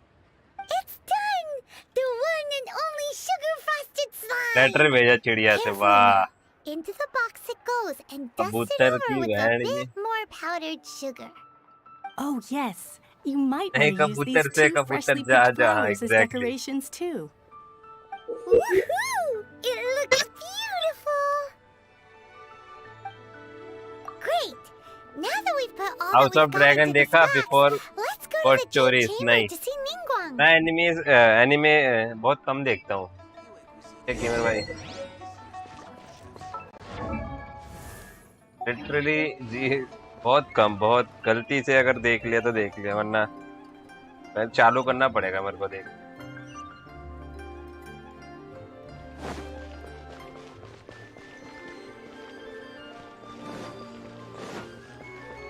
It's done! The one and only sugar-frosted slime! Letter भेजा चिड़िया से, वाह। Into the box it goes and dust it कबूतर over की with a बहन bit ji. more powdered sugar. Oh, yes. You might नहीं, want to use कबूतर these से 2 कबूतर freshly जा picked जा, flowers as exactly. decorations, too. Woohoo! It looks beautiful! Great! Now that we've put all house that of we've got dragon into this देखा box, before let's go to watch the Jade stories? Chamber नहीं, to see Ningguang. मैं anime बहुत कम देखता हूँ। Gamer भाई literally जी, बहुत कम, बहुत गलती से अगर देख लिया तो देख लिया, वरना मैं चालू करना पड़ेगा मेरे को देख।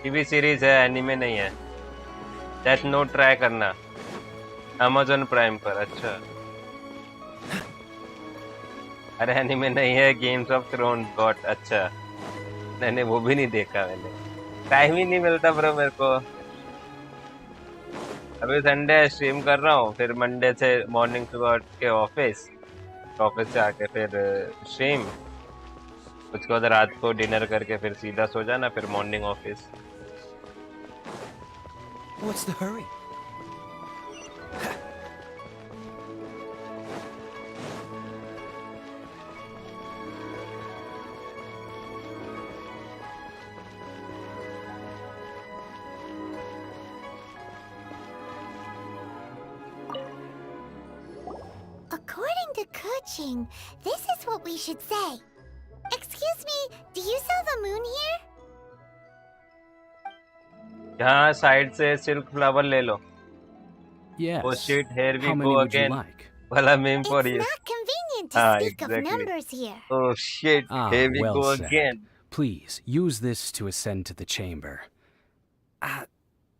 टीवी सीरीज है, एनिमे नहीं है। डेथ नोट ट्राई करना Amazon प्राइम पर। अच्छा, अरे एनिमे नहीं है, गेम्स ऑफ थ्रोन गॉड। अच्छा, मैंने वो भी नहीं देखा, मैंने टाइम ही नहीं मिलता ब्रो मेरे को। अभी संडे स्ट्रीम कर रहा हूँ, फिर मंडे से मॉर्निंग सुबह उठ के ऑफिस से आके फिर स्ट्रीम, उसके बाद रात को डिनर करके फिर सीधा सो जाना, फिर morning office. What's the hurry? According to Kuching, this is what we should say. Excuse me, do you sell the moon here? यहाँ साइड से सिल्क फ्लावर ले लो। Yes. Oh shit, here we How many go would you again. like? Well, meme for you. It's not convenient to Ah, speak exactly. of numbers here. Oh shit, here we well go said. again. Please, use this to ascend to the chamber.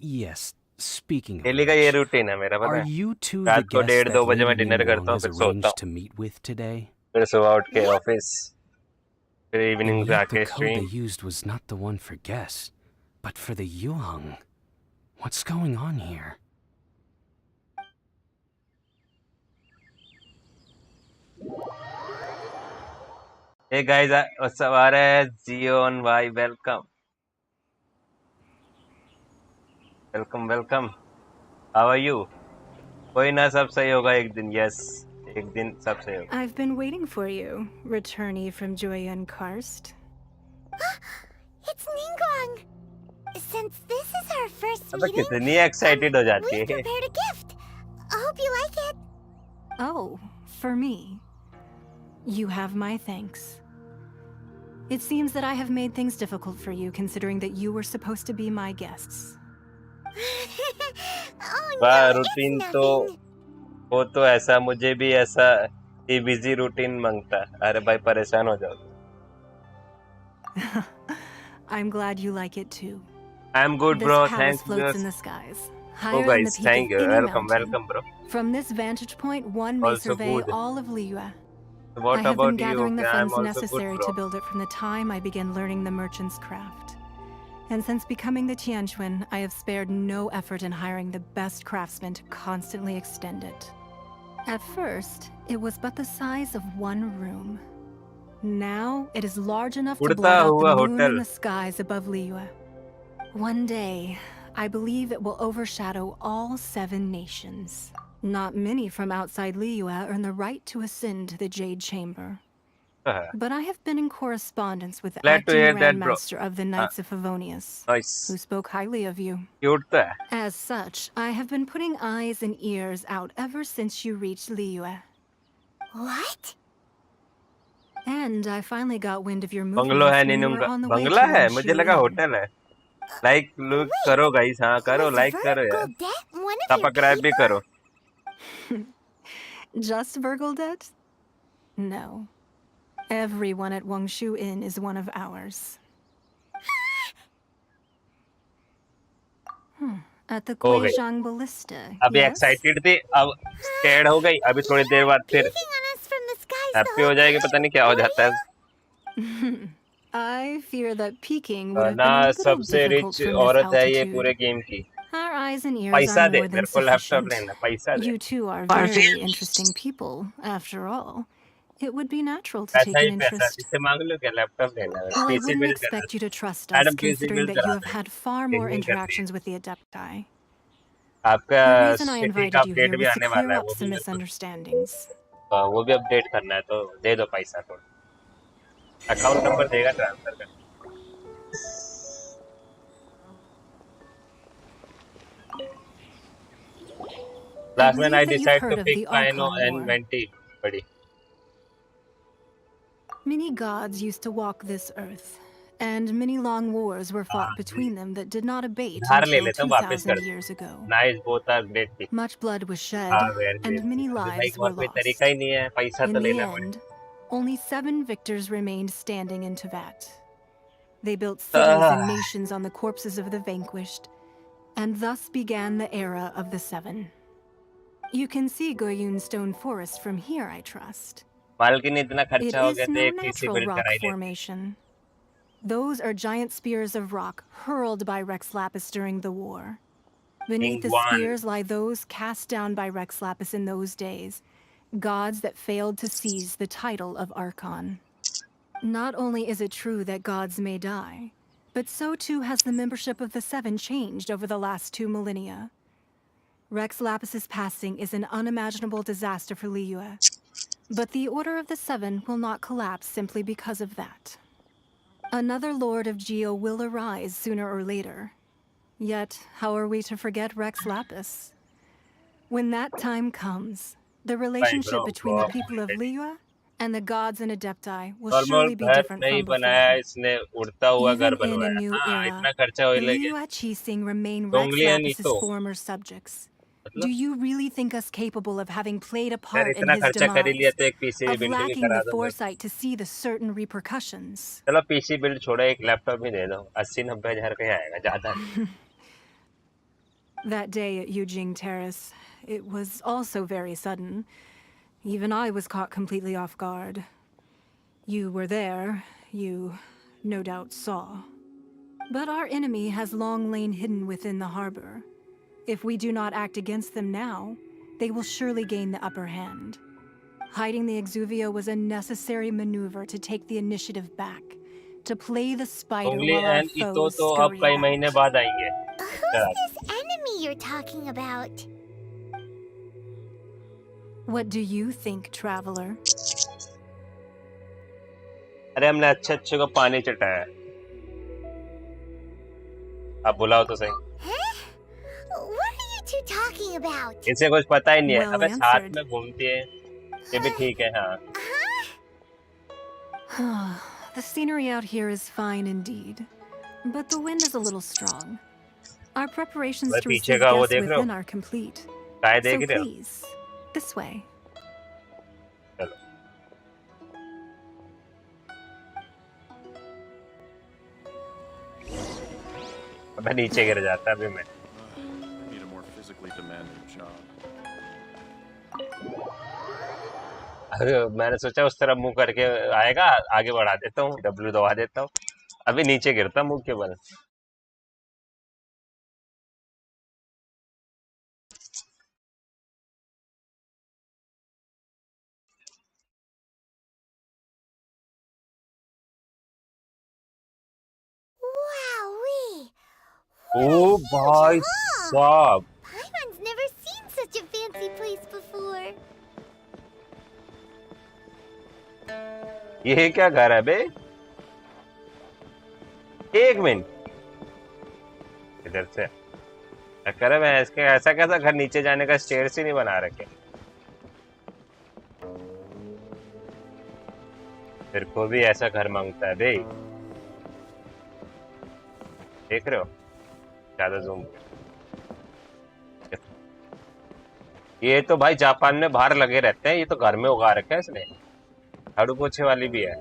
Yes, speaking of daily का ये which, routine है मेरा, पता are है? you two the रात को guests 1:30-2 that बजे मैं Lady डिनर करता Ningguang हूँ, has फिर सोता arranged हूँ, to meet with today? फिर सुबह उठ के ऑफिस, फिर And इवनिंग पे yet आके the code they stream. used was not the one for guests, but for the Yuang. What's going on here? Hey guys, what's up? Zion, why welcome, welcome. How are you? कोई ना, सब सही होगा एक दिन। Yes, एक दिन सब सही होगा। I've been waiting for you, returnee from Joyun Karst. It's Ningguang! Since this is our first अबे meeting, कितनी एक्साइटेड हो जाती we've है। prepared a gift. I hope you like it. Oh, for me. You have my thanks. It seems that I have made things difficult for you, considering that you were supposed to be my guests. वाह, routine तो हो तो ऐसा, मुझे भी ऐसा busy routine मांगता है। अरे भाई, परेशान हो जाओ। I'm glad you like it too. I'm good, This bro. palace Thanks, floats bros. in the skies, Oh, higher than the guys, peak thank of you. any Welcome, mountain. welcome, bro. From this vantage point, one may Also survey good. all of Liyue. What I have about been you? gathering the Yeah, I'm funds also necessary good, to bro. build it from the time I began learning the merchant's craft. And since becoming the Tianquan, I have spared no effort in hiring the best craftsmen to constantly extend it. At first, it was but the size of one room. Now, it is large enough to उड़ता blot out हुआ the moon hotel. in the skies above Liyue. One day, I believe it will overshadow all 7 nations. Not many from outside Liyue earn the right to ascend to the Jade Chamber. But I have been in correspondence with the Glad to acting hear that, bro. Grandmaster of the Knights of Favonius, Nice. who spoke highly of you. Cute तो है। As such, I have been putting eyes and ears out ever since you reached Liyue. What? And I finally got wind of your bungalow है movements when you नीनूम were का। on the way Bangla to है, मुझे लगा Wanshu Inn. Hotel है। Like look करो guys, हाँ करो, like करो यार, One of your सब्सक्राइब भी करो। Just Virgildet? No. Everyone at Wangshu Inn is one of ours. At the हो गई। Guizhang Ballista, अभी yes? एक्साइटेड थी, अब स्कैर्ड हो गई, अभी थोड़ी देर बाद फिर हैप्पी हो जाएगी, पता नहीं क्या हो जाता है। I fear that peeking would have ना been a little सबसे difficult रिच from this औरत है ये पूरे altitude. गेम की। Our eyes and ears are पैसा दे, more than मेरे को लैपटॉप sufficient. लेना, पैसा दे। You two are very interesting people, after all. It would be natural to पैसा take ही an पैसा, interest. इससे मांग लो क्या, लैपटॉप लेना है, Well, I PC wouldn't build करना expect you to trust है। us, madam PC considering build that you करा have they, had far more gaming करनी है। interactions with the Adepti. आपका The reason I सिटी का invited you update here भी was to आने वाला clear है, up वो भी some मेरे को misunderstandings. वो भी अपडेट करना है, तो दे दो पैसा थोड़ा। अकाउंट नंबर देगा ट्रांसफर कर। I Last when I believe that you've decide to heard of pick the Pino Archon and War. Venti, buddy. Many gods used to walk this earth, and many long wars were fought between them that did not abate धार ले until लेता हूँ, वापस 2,000 कर years दो। ago. Nice, both are great pick। Much blood was shed, हाँ, very and many अभी भाई lives और were कोई lost. तरीका ही नहीं है, पैसा तो In the लेना पड़ेगा। end, only 7 victors remained standing in Teyvat. They built cities and nations on the corpses of the vanquished, and thus began the era of the 7. You can see Goyun Stone Forest from here, I trust. मालकिन इतना It खर्चा हो is गया तो no एक PC natural build rock करा ही लेते। formation. Those are giant spears of rock hurled by Rex Lapis during the war. Beneath the Ingwan। spears lie those cast down by Rex Lapis in those days, gods that failed to seize the title of Archon. Not only is it true that gods may die, but so too has the membership of the 7 changed over the last 2 millennia. Rex Lapis's passing is an unimaginable disaster for Liyue, but the Order of the 7 will not collapse simply because of that. Another Lord of Geo will arise sooner or later. Yet, how are we to forget Rex Lapis? When that time comes, the relationship between the people of Liyue and the gods and Adepti will surely be घर different नहीं from बनाया, before. इसने उड़ता हुआ घर Even in a बनवाया। new हाँ, era, इतना खर्चा हो the लगे। Liyue Qixing remain Rex डोंगली है नहीं Lapis's तो। former subjects. मतलब Do you really think us capable of having played a यार part in इतना his खर्चा कर ही लिया demise? तो एक पीसी Of बिल्ड भी lacking करा the दो मेरे को। foresight to see the certain repercussions? चलो पीसी बिल्ड छोड़ो, एक लैपटॉप भी दे दो, 80-90 हजार का ही आएगा, ज्यादा नहीं। That day at Yujing Terrace, it was also very sudden. Even I was caught completely off guard. You were there, you no doubt saw. But our enemy has long lain hidden within the harbor. If we do not act against them now, they will surely gain the upper hand. Hiding the Exuvio was a necessary maneuver to take the initiative back, to play the spider डोंगली while our and इतो foes तो अब scurry कई about. महीने बाद आएंगे। Who's this enemy you're talking about? What do you think, traveler? अरे हमने अच्छे अच्छे को पानी चटाया। आप बुलाओ तो सही। What are you two talking about? इसे कुछ पता ही नहीं है। Well अबे साथ answered. में घूमती है, ये भी ठीक है। हाँ। The scenery out here is fine indeed, but the wind is a little strong. Our preparations वह to पीछे receive का वो guests देख रहे हो? within are complete. काय So देख रहे हो? please, this way. चलो। अबे नीचे गिर जाता अभी मैं। I need a more physically demanding job. अरे मैंने सोचा उस तरफ मुंह करके आएगा, आगे बढ़ा देता हूँ, W दबा देता हूँ, अभी नीचे गिरता मुंह के बल। Wowee! ओ भाई साहब, Paimon's never seen such a fancy place before. ये क्या घर है बे? एक मिनट, इधर से कर मैं इसके ऐसा कैसा घर, नीचे जाने का स्टेयर्स ही नहीं बना रखे। फिर को भी ऐसा घर मांगता है बे, देख रहे हो? ज्यादा जूम। ये तो भाई जापान में बाहर लगे रहते हैं, ये तो घर में उगा रखा है इसने। झाड़ू पोछे वाली भी है,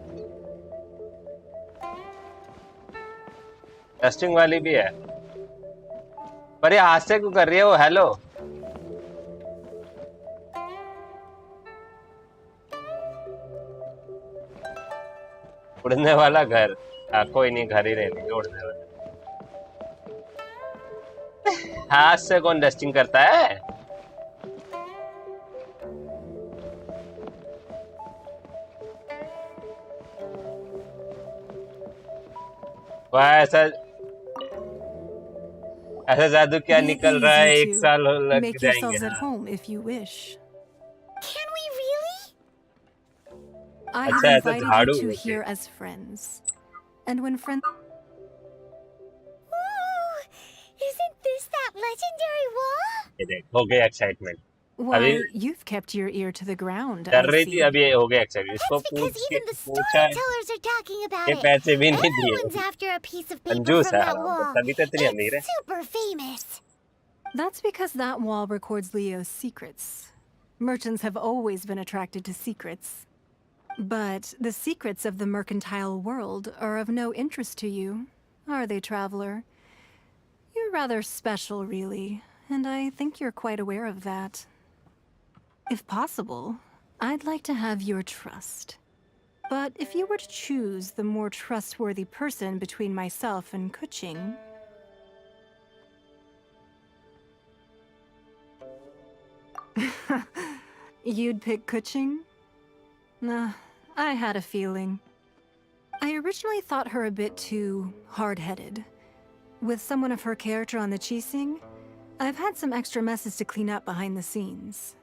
डस्टिंग वाली भी है। पर ये हाथ से क्यों कर रही है वो? हेलो, उड़ने वाला घर। कोई नहीं, घर ही रहने दे, उड़ने वाला। हाथ से कौन डस्टिंग करता है? वाह, ऐसा जादू क्या Be at निकल रहा ease, है? you 1 two. साल लग Make जाएंगे। yourselves at हाँ, home if you wish. Can we really? I have अच्छा, ऐसा invited you झाड़ू। two okay, here as friends. And when friends... Ooh, isn't this that legendary wall? ये देख, हो गया एक्साइटमेंट। अभी Why, you've kept your ear to the ground, डर I रही थी, see. अभी ये हो गया एक्साइटमेंट। इसको That's because even the पूछा, storytellers are talking about ये it. पैसे भी नहीं दिए। Everyone's after a piece of paper कंजूस from है that हराम, wall. तभी तो इतनी अमीर है। It's super famous. That's because that wall records Leo's secrets. Merchants have always been attracted to secrets. But the secrets of the mercantile world are of no interest to you, are they, traveler? You're rather special, really, and I think you're quite aware of that. If possible, I'd like to have your trust. But if you were to choose the more trustworthy person between myself and Kuching... You'd pick Kuching? Nah, I had a feeling. I originally thought her a bit too hard-headed. With someone of her character on the Qixing, I've had some extra messes to clean up behind the scenes.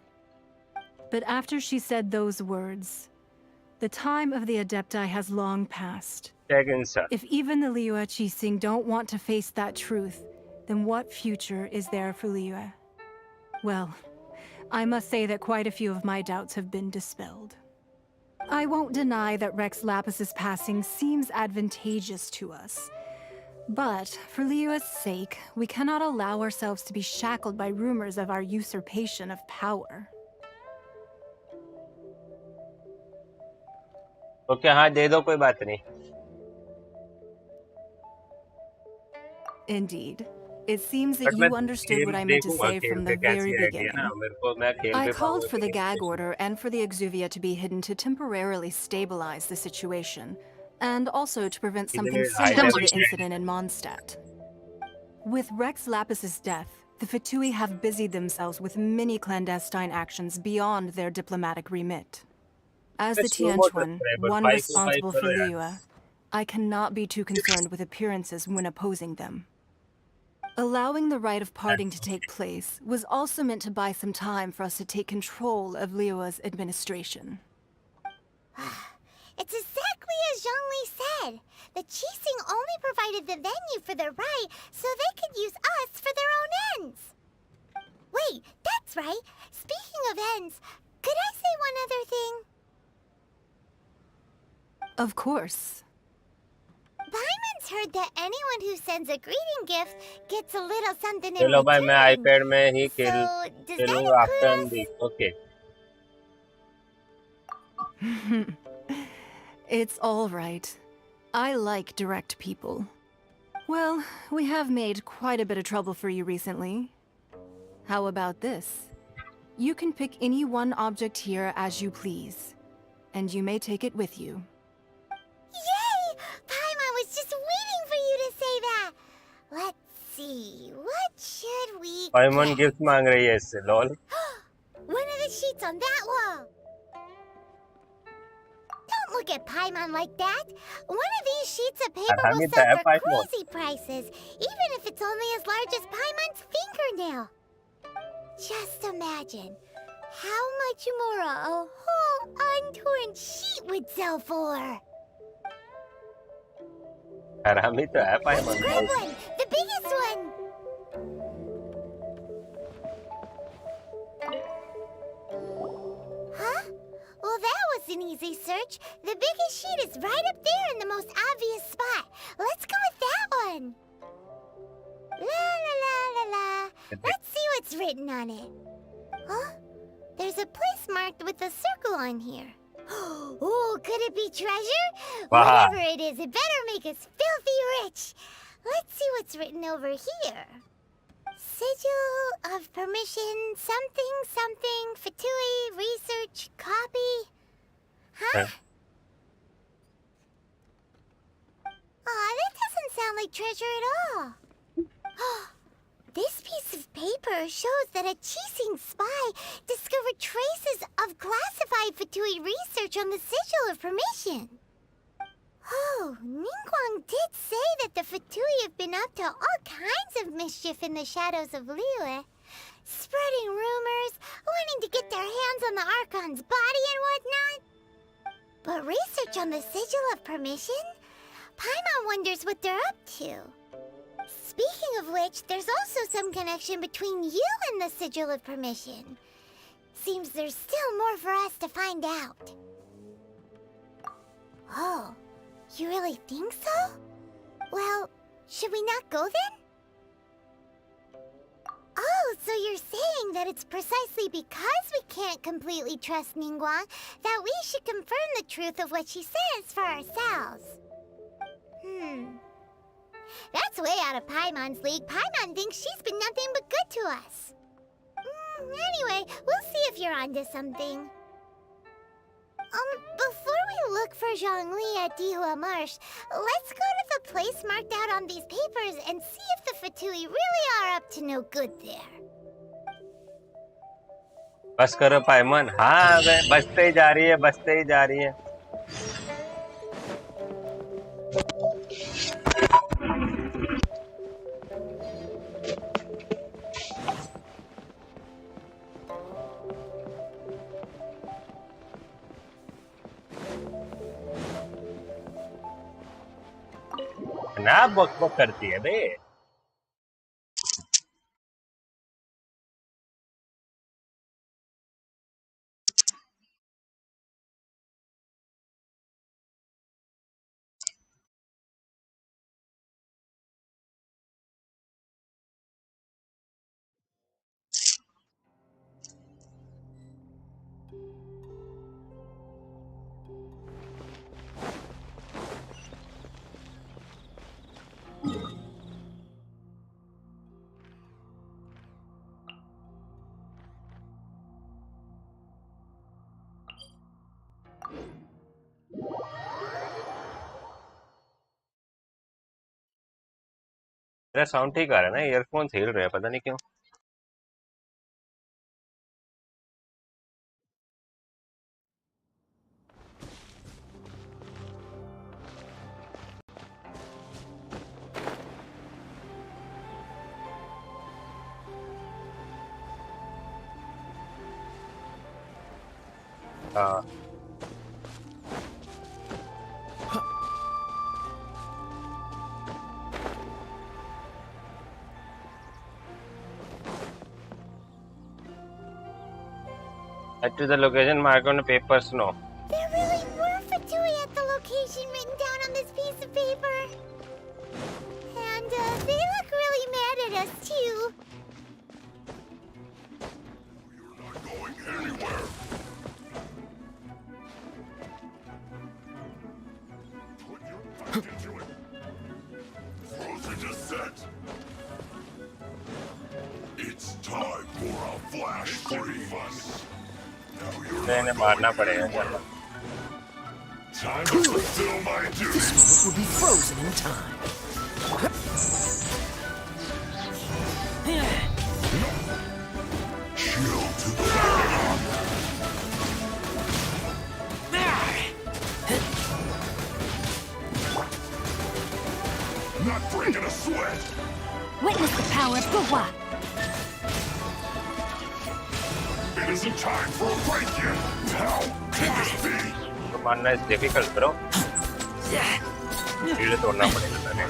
But after she said those words, the time of the Adepti has long passed. If even the Liyue Qixing don't want to face that truth, then what future is there for Liyue? Well, I must say that quite a few of my doubts have been dispelled. I won't deny that Rex Lapis's passing seems advantageous to us. But for Liyue's sake, we cannot allow ourselves to be shackled by rumors of our usurpation of power. Okay, हाँ दे दो, कोई बात नहीं। Indeed. It seems that but मैं you understood what I meant to देखूंगा say खेल from के the very कैसी रहती है ना, beginning. मेरे को मैं खेल I भी called पाऊंगा for कि the नहीं। gag order and for the exuvia to be hidden to temporarily stabilize the situation, and also to prevent something इतने high similar to level the के incident in Mondstadt. With Rex Lapis's death, the Fatui have busied themselves with many clandestine actions beyond their diplomatic remit. As the Tianquan, one responsible for Liyue, I cannot be too concerned with appearances when opposing them. Allowing the rite of parting to take place was also meant to buy some time for us to take control of Liyue's administration. It's exactly as Zhongli said. The Qixing only provided the venue for their rite so they could use us for their own ends. Wait, that's right. Speaking of ends, could I say one other thing? Of course. Paimon's heard that anyone who sends a greeting gift gets a little something in चलो भाई, मैं return. IPad में ही So, does that खेलूंगा after include us? The. Okay, It's all right. I like direct people. Well, we have made quite a bit of trouble for you recently. How about this? You can pick any one object here as you please, and you may take it with you. Yay! Paimon was just waiting for you to say that. Let's see, what should we पाइमन get? Gift मांग रही है इससे, lol. One of the sheets on that wall. Don't look at Paimon like that. One of these sheets of paper हरामी will तो sell है for पाइमन। crazy prices, even if it's only as large as Paimon's fingernail. Just imagine how much more a whole untorn sheet would sell for. हरामी तो है Let's पाइमन। grab one, the biggest one. Huh? Well, that was an easy search. The biggest sheet is right up there in the most obvious spot. Let's go with that one. La la la la la. Let's see what's written on it. Huh? There's a place marked with a circle on here. Oh, could it be treasure? Wow. Whatever it is, it better make us filthy rich. Let's see what's written over here. Sigil of permission, something, Fatui, research, copy. Huh? Aw, that doesn't sound like treasure at all. This piece of paper shows that a Qixing spy discovered traces of classified Fatui research on the Sigil of Permission. Oh, Ningguang did say that the Fatui have been up to all kinds of mischief in the shadows of Liyue, spreading rumors, wanting to get their hands on the Archon's body and whatnot. But research on the Sigil of Permission? Paimon wonders what they're up to. Speaking of which, there's also some connection between you and the Sigil of Permission. Seems there's still more for us to find out. Oh, you really think so? Well, should we not go then? Oh, so you're saying that it's precisely because we can't completely trust Ningguang that we should confirm the truth of what she says for ourselves. That's way out of Paimon's league. Paimon thinks she's been nothing but good to us. Anyway, we'll see if you're onto something. Before we look for Zhongli at Dihua Marsh, let's go to the place marked out on these papers and see if the Fatui really are up to no good there. बस करो पाइमन. हाँ बसते ही जा रही है. ना बक करती है बे. मेरा साउंड ठीक आ रहा है ना. ईयरफोन्स हिल रहे हैं, पता नहीं क्यों. हाँ. Head to the location marked on the paper, Snow. There really were Fatui at the location written down on this piece of paper. And they look really mad at us, too. You're not going anywhere. Put your back into it. Frozen descent. It's time for a flash freeze. इन्हें मारना पड़ेगा. चलो. Time to fulfill my duty. This moment will be frozen in time. Chill to the ground. Not breaking a sweat. Witness the power of Guhua. It isn't time for a break yet. How can this be? तो मारना is difficult, bro. कीड़े तोड़ना पड़ेगा पहले.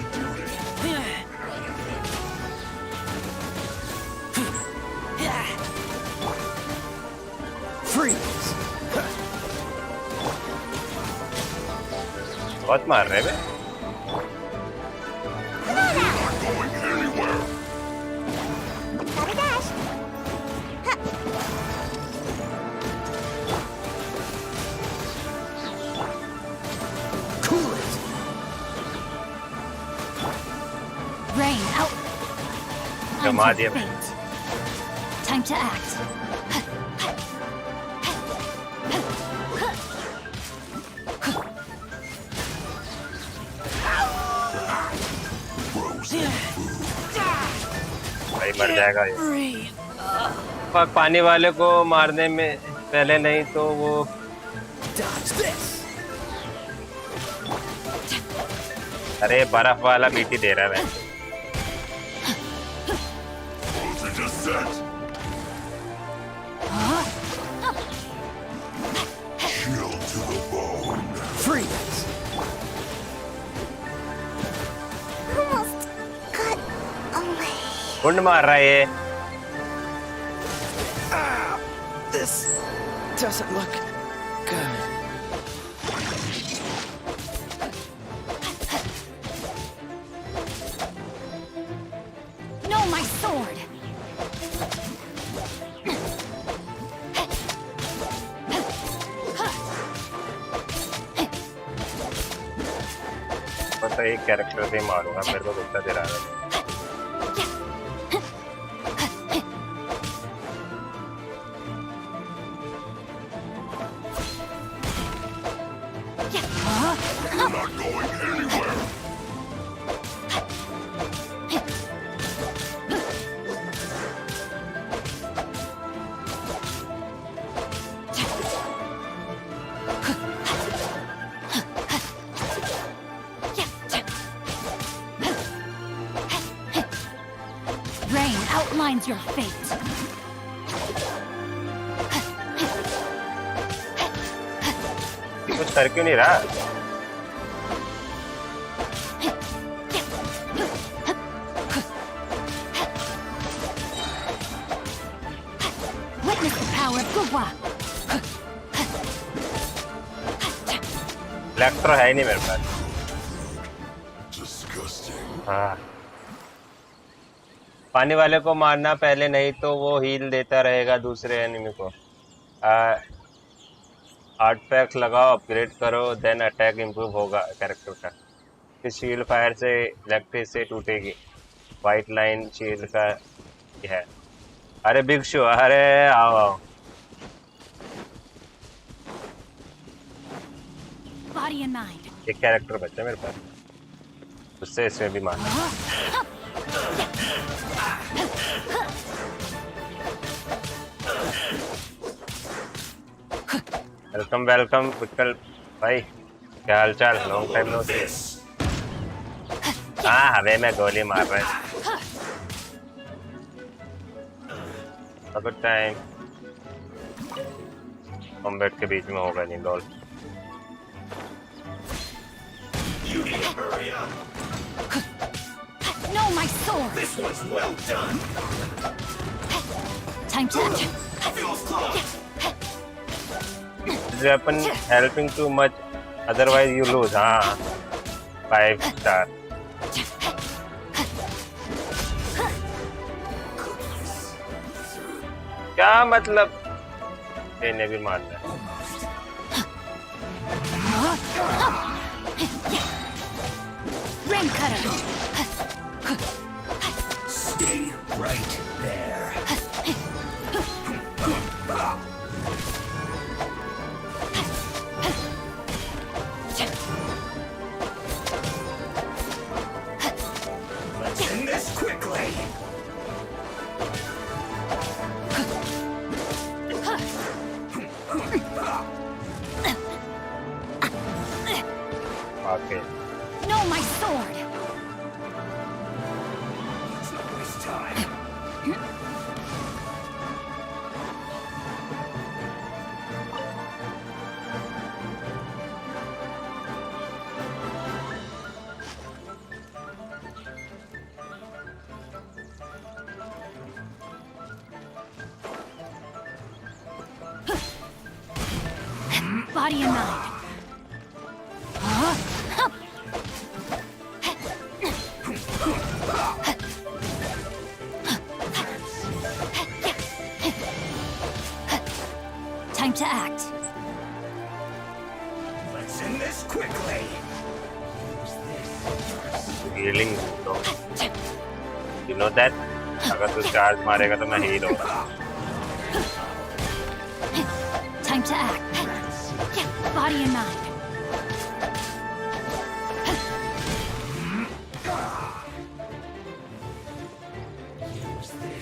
Freeze. बहुत मार रहे हैं बे. You're not going anywhere. Have a dash. Cool it. Rain out. outlines दिया your मैंने। fate. Time to act. भाई मर जाएगा ये। पानी वाले को मारने में पहले नहीं तो वो अरे बर्फ वाला बीटी दे रहा है। Chill to the bone. Freeze! Almost got away. कुंड मार रहा है ये। This doesn't look good. No, my sword! पता एक कैरेक्टर से मारूंगा, मेरे को गुस्सा दे रहा है। You're not going anywhere. Rain outlines your fate. कुछ कर क्यों नहीं रहा? Witness the power of Gugwa. Electro है ही नहीं मेरे पास। Disgusting. हाँ। पानी वाले को मारना पहले नहीं तो वो हील देता रहेगा दूसरे एनिमी को। आर्ट पैक्स लगाओ, अपग्रेड करो, देन अटैक इम्प्रूव होगा कैरेक्टर का। फिर शील्ड फायर से इलेक्ट्रिक से टूटेगी। वाइट लाइन शील्ड का है। अरे बिग शो, अरे आओ आओ। Body and mind. एक कैरेक्टर बचा मेरे पास, उससे इसमें भी मारना। वेलकम वेलकम विकल भाई, क्या हाल चाल? लॉन्ग टाइम नो सी। हाँ हवे में गोली मार रहे हैं। Good time. कॉम्बैट के बीच में होगा नहीं lol. No, my sword! This was well done. Time to act. This weapon helping too much, otherwise you lose. हाँ 5 star. क्या मतलब? इन्हें भी मारना है। Rain cutter. Stay right there. Let's end this quickly. Okay. No, my sword! Let's not waste time. Body and mind. Time to act. Let's end this quickly. Healing. You know that? अगर तू charge मारेगा तो मैं heal होगा। Time to act. Body and mind.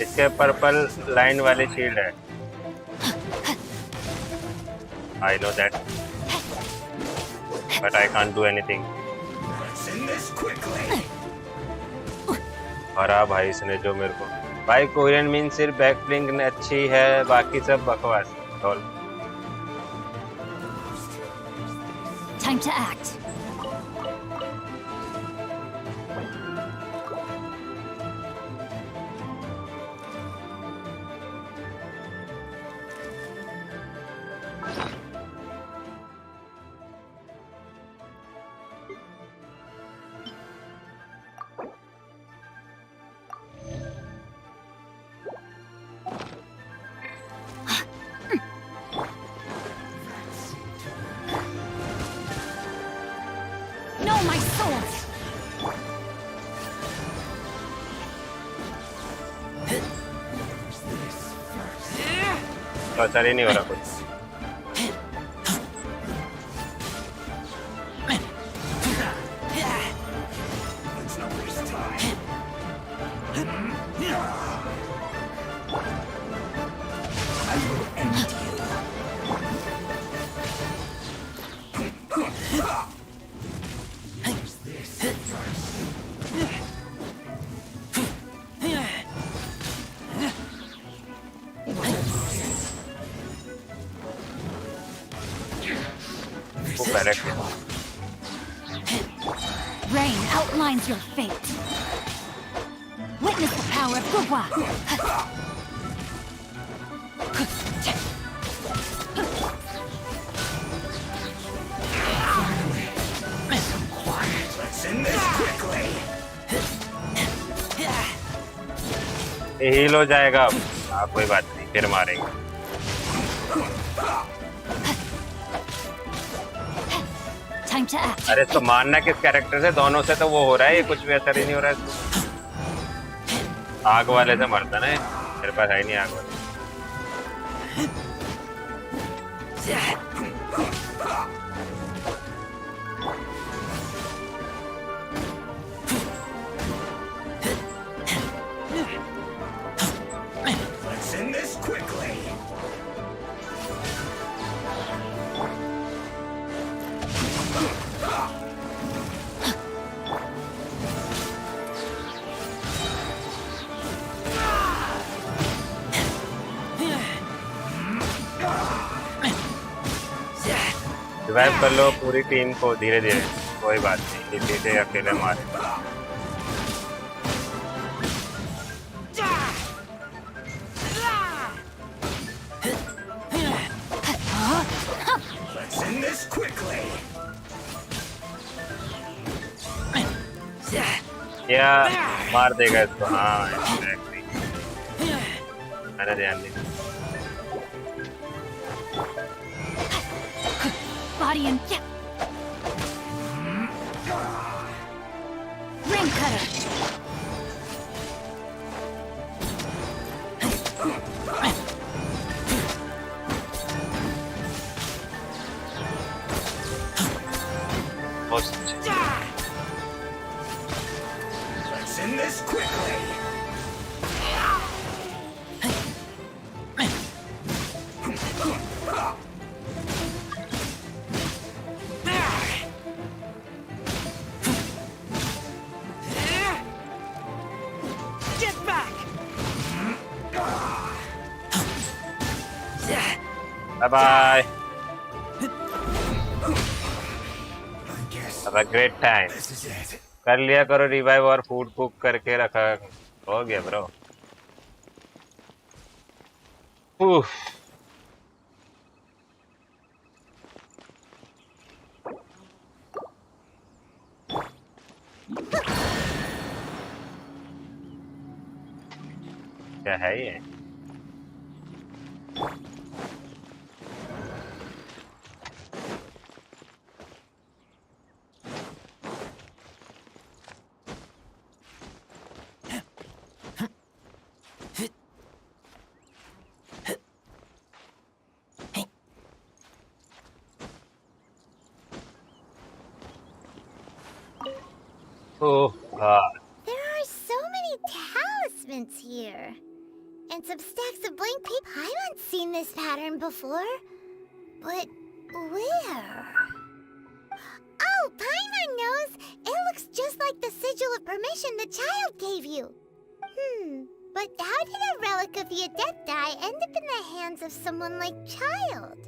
इसके purple line वाली shield है। I know that, but I can't do anything. हरा भाई इसने जो मेरे को। भाई कोरियन मीन सिर्फ बैक ब्लिंग अच्छी है, बाकी सब बकवास। Time to act. No, my swords! तो चल ही नहीं हो रहा कुछ। Rain outlines your fate. Witness the power of Gugwa. Let's end this quickly. Heal हो जाएगा अब। कोई बात नहीं, फिर मारेंगे। Time to act. अरे तो मारना किस कैरेक्टर से? दोनों से तो वो हो रहा है, ये कुछ भी असर ही नहीं हो रहा है। आग वाले से मरता ना, मेरे पास है ही नहीं आग वाले। Let's end this quickly. Revive कर लो पूरी टीम को धीरे धीरे, कोई बात नहीं, किसी से अकेले मारे। Let's end this quickly. या मार देगा इसको। हाँ exactly. मैंने ध्यान नहीं। Body and ring cutter. Let's end this quickly. Get back. Bye bye. Have a great time. This is it. कर लिया करो रिवाइव और फूड कुक करके रखा हो गया ब्रो। उफ क्या है ये? Oh God. There are so many talismans here. And some stacks of blank paper. I haven't seen this pattern before. But where? Oh, Paimon knows! It looks just like the sigil of permission the child gave you. But how did a relic of the Adepti end up in the hands of someone like Child?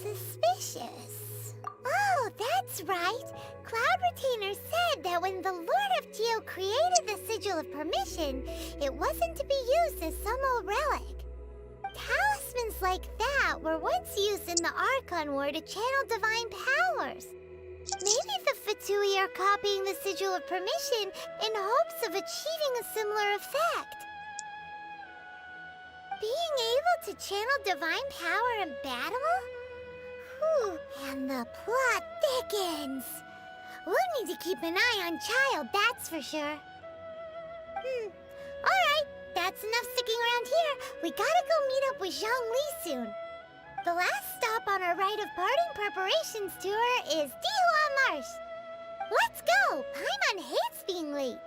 Suspicious. Oh, that's right. Cloud Retainer said that when the Lord of Geo created the sigil of permission, it wasn't to be used as some old relic. Talismans like that were once used in the Archon War to channel divine powers. Maybe the Fatui are copying the sigil of permission in hopes of achieving a similar effect. Being able to channel divine power in battle? Whew, and the plot thickens. We'll need to keep an eye on Child, that's for sure. Alright, that's enough sticking around here. We gotta go meet up with Zhongli soon. The last stop on our rite of parting preparations tour is Dihua Marsh. Let's go! Paimon hates being late.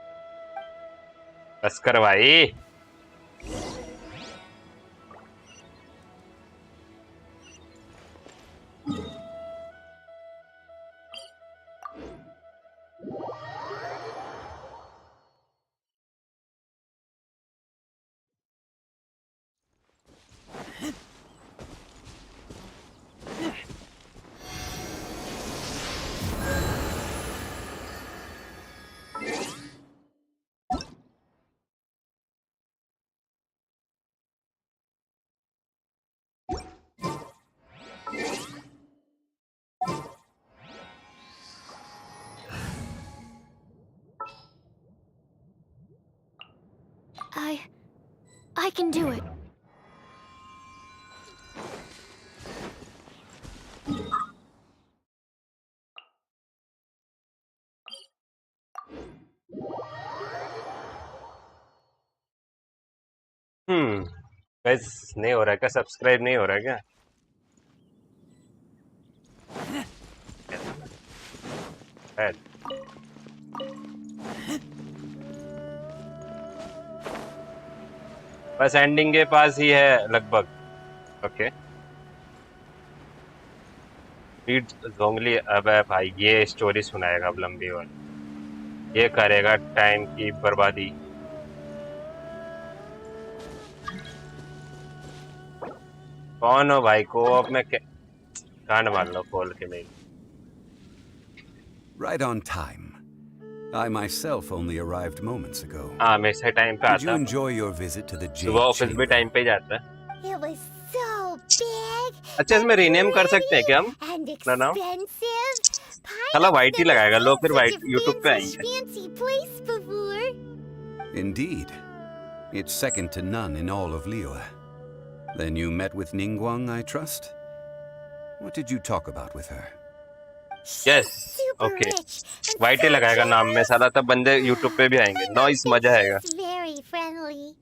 बस कर भाई. I can do it. बस नहीं हो रहा है क्या? Subscribe नहीं हो रहा है क्या? ऐड. बस एंडिंग के पास ही है लगभग. ओके. रीड जोंगली. अब भाई ये स्टोरी सुनाएगा अब लंबी वाली. ये करेगा टाइम की बर्बादी. कौन हो भाई? को में कान मार लो खोल के मेरी. Right on time. I myself only arrived moments ago. हाँ मैं इसे टाइम पे आता. Did you enjoy your visit to the Jade सुबह ऑफिस भी टाइम पे ही जाता है. It was so big. अच्छा इसमें रीनेम कर सकते हैं क्या हम? ना ना. साला वाइट ही लगाएगा. लोग फिर वाइट यूट्यूब पे आएंगे. Indeed. It's second to none in all of Liyue. Then you met with Ningguang, I trust? What did you talk about with her? Yes. Okay. White ही लगाएगा नाम में. साला तब बंदे यूट्यूब पे भी आएंगे. नॉइस मजा आएगा. Very friendly.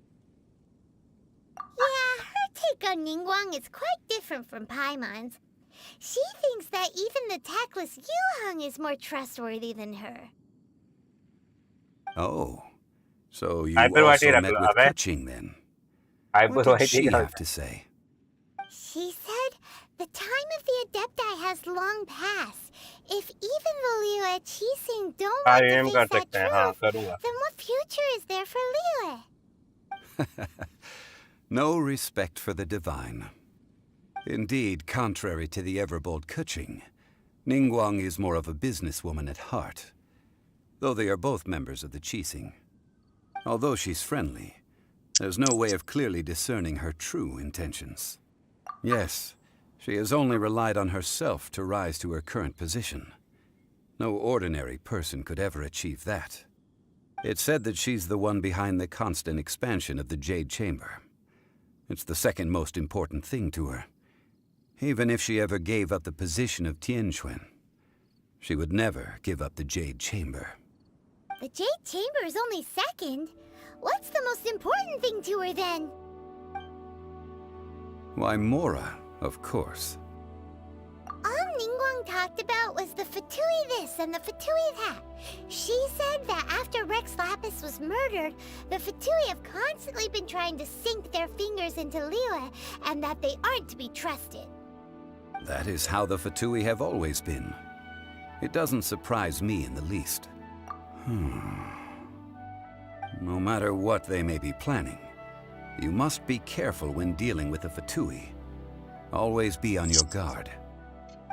Yeah, her take on Ningguang is quite different from Paimon's. She thinks that even the tactless Yuheng is more trustworthy than her. Oh. So you also met with Kuching then? What did she have to say? She said the time of the Adepti has long passed. If even the Liyue Qixing don't want to face that truth, then what future is there for Liyue? No respect for the divine. Indeed, contrary to the ever-bold Kuching, Ningguang is more of a businesswoman at heart, though they are both members of the Qixing. Although she's friendly, there's no way of clearly discerning her true intentions. Yes, she has only relied on herself to rise to her current position. No ordinary person could ever achieve that. It's said that she's the one behind the constant expansion of the Jade Chamber. It's the second most important thing to her. Even if she ever gave up the position of Tianquan, she would never give up the Jade Chamber. The Jade Chamber is only second. What's the most important thing to her then? Why, Mora, of course. On Ningguang talked about was the Fatui this and the Fatui that. She said that after Rex Lapis was murdered, the Fatui have constantly been trying to sink their fingers into Liyue, and that they aren't to be trusted. That is how the Fatui have always been. It doesn't surprise me in the least. No matter what they may be planning, you must be careful when dealing with the Fatui. Always be on your guard.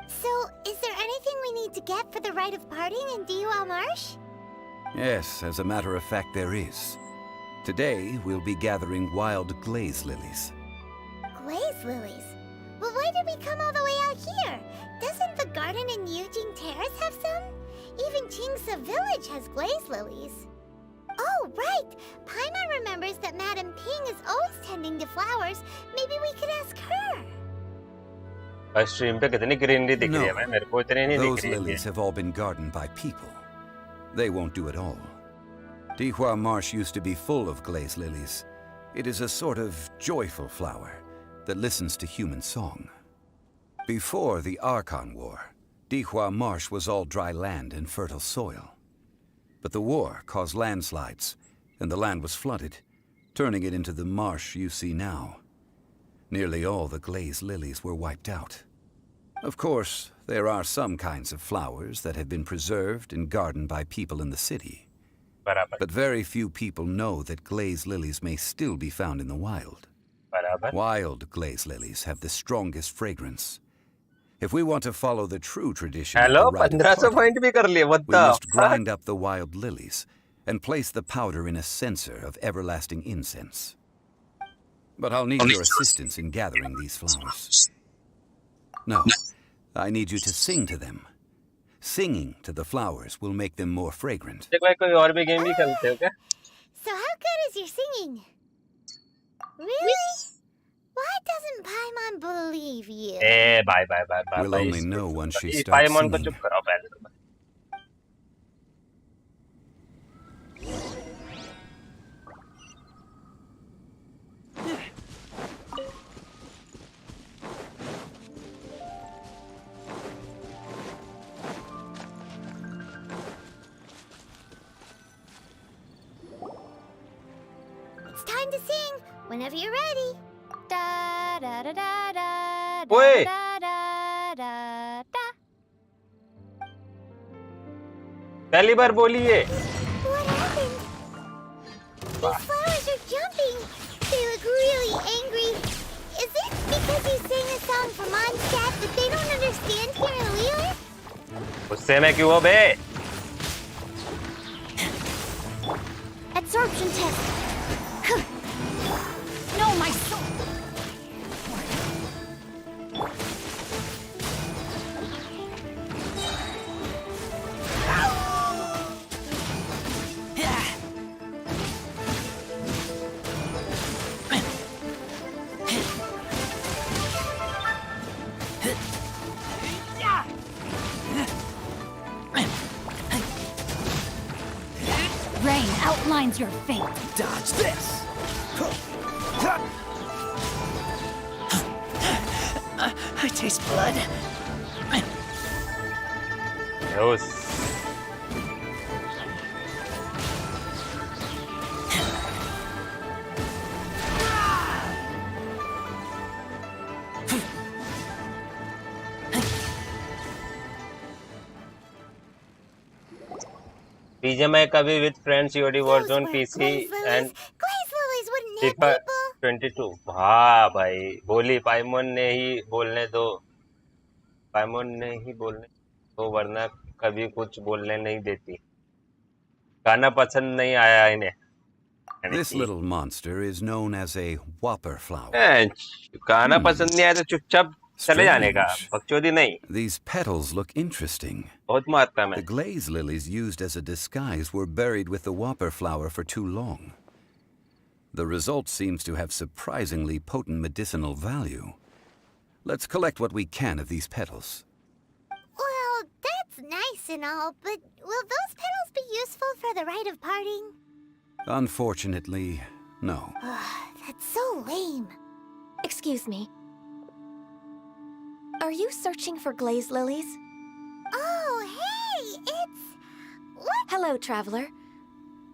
So, is there anything we need to get for the rite of parting in Diwa Marsh? Yes, as a matter of fact, there is. Today, we'll be gathering wild glaze lilies. Glaze lilies? But why did we come all the way out here? Doesn't the garden in Yujing Terrace have some? Even Qingsa Village has glaze lilies. Oh, right! Paimon remembers that Madame Ping is always tending to flowers. Maybe we could ask her. Stream पे कितनी greenery दिख रही है भाई मेरे को इतनी नहीं दिख Those रही है lilies have all been gardened by people. They won't do it all. Dihua Marsh used to be full of glaze lilies. It is a sort of joyful flower that listens to human song. Before the Archon War, Dihua Marsh was all dry land and fertile soil. But the war caused landslides, and the land was flooded, turning it into the marsh you see now. Nearly all the glaze lilies were wiped out. Of course, there are some kinds of flowers that have been preserved and gardened by people in the city. But very few people know that glaze lilies may still be found in the wild. Wild glaze lilies have the strongest fragrance. If we want to follow the true tradition of the rite of parting, we must grind up the wild lilies and place the powder in a censer of everlasting incense. But I'll need your assistance in gathering these flowers. No, I need you to sing to them. Singing to the flowers will make them more fragrant. So how good is your singing? Really? Why doesn't Paimon believe you? bye. We'll only know once she starts singing. It's time to sing. Whenever you're ready. Da da da da da Oi. da da da da. पहली बार बोली है What happened? These flowers are jumping. They look really angry. Is it because you sang a song for Mondstadt that they don't understand here in Liyue? गुस्से में क्यों हो बे Absorption test. No, my soul! Rain outlines your fate. Dodge this! I taste blood. Yes. BGMI कभी with friends COD Warzone PC and Glaze lilies wouldn't hit FIFA people. 22 हाँ भाई बोली पाइमोन ने ही बोलने दो वरना कभी कुछ बोलने नहीं देती गाना पसंद नहीं आया इन्हें This little monster is known as a whopper flower. गाना पसंद नहीं आया तो चुपचाप चले जाने का बकचोदी नहीं These petals look interesting. बहुत मारता मैं The glaze lilies used as a disguise were buried with the whopper flower for too long. The result seems to have surprisingly potent medicinal value. Let's collect what we can of these petals. Well, that's nice and all, but will those petals be useful for the rite of parting? Unfortunately, no. That's so lame. Excuse me. Are you searching for glaze lilies? Oh, hey, it's... What? Hello, traveler.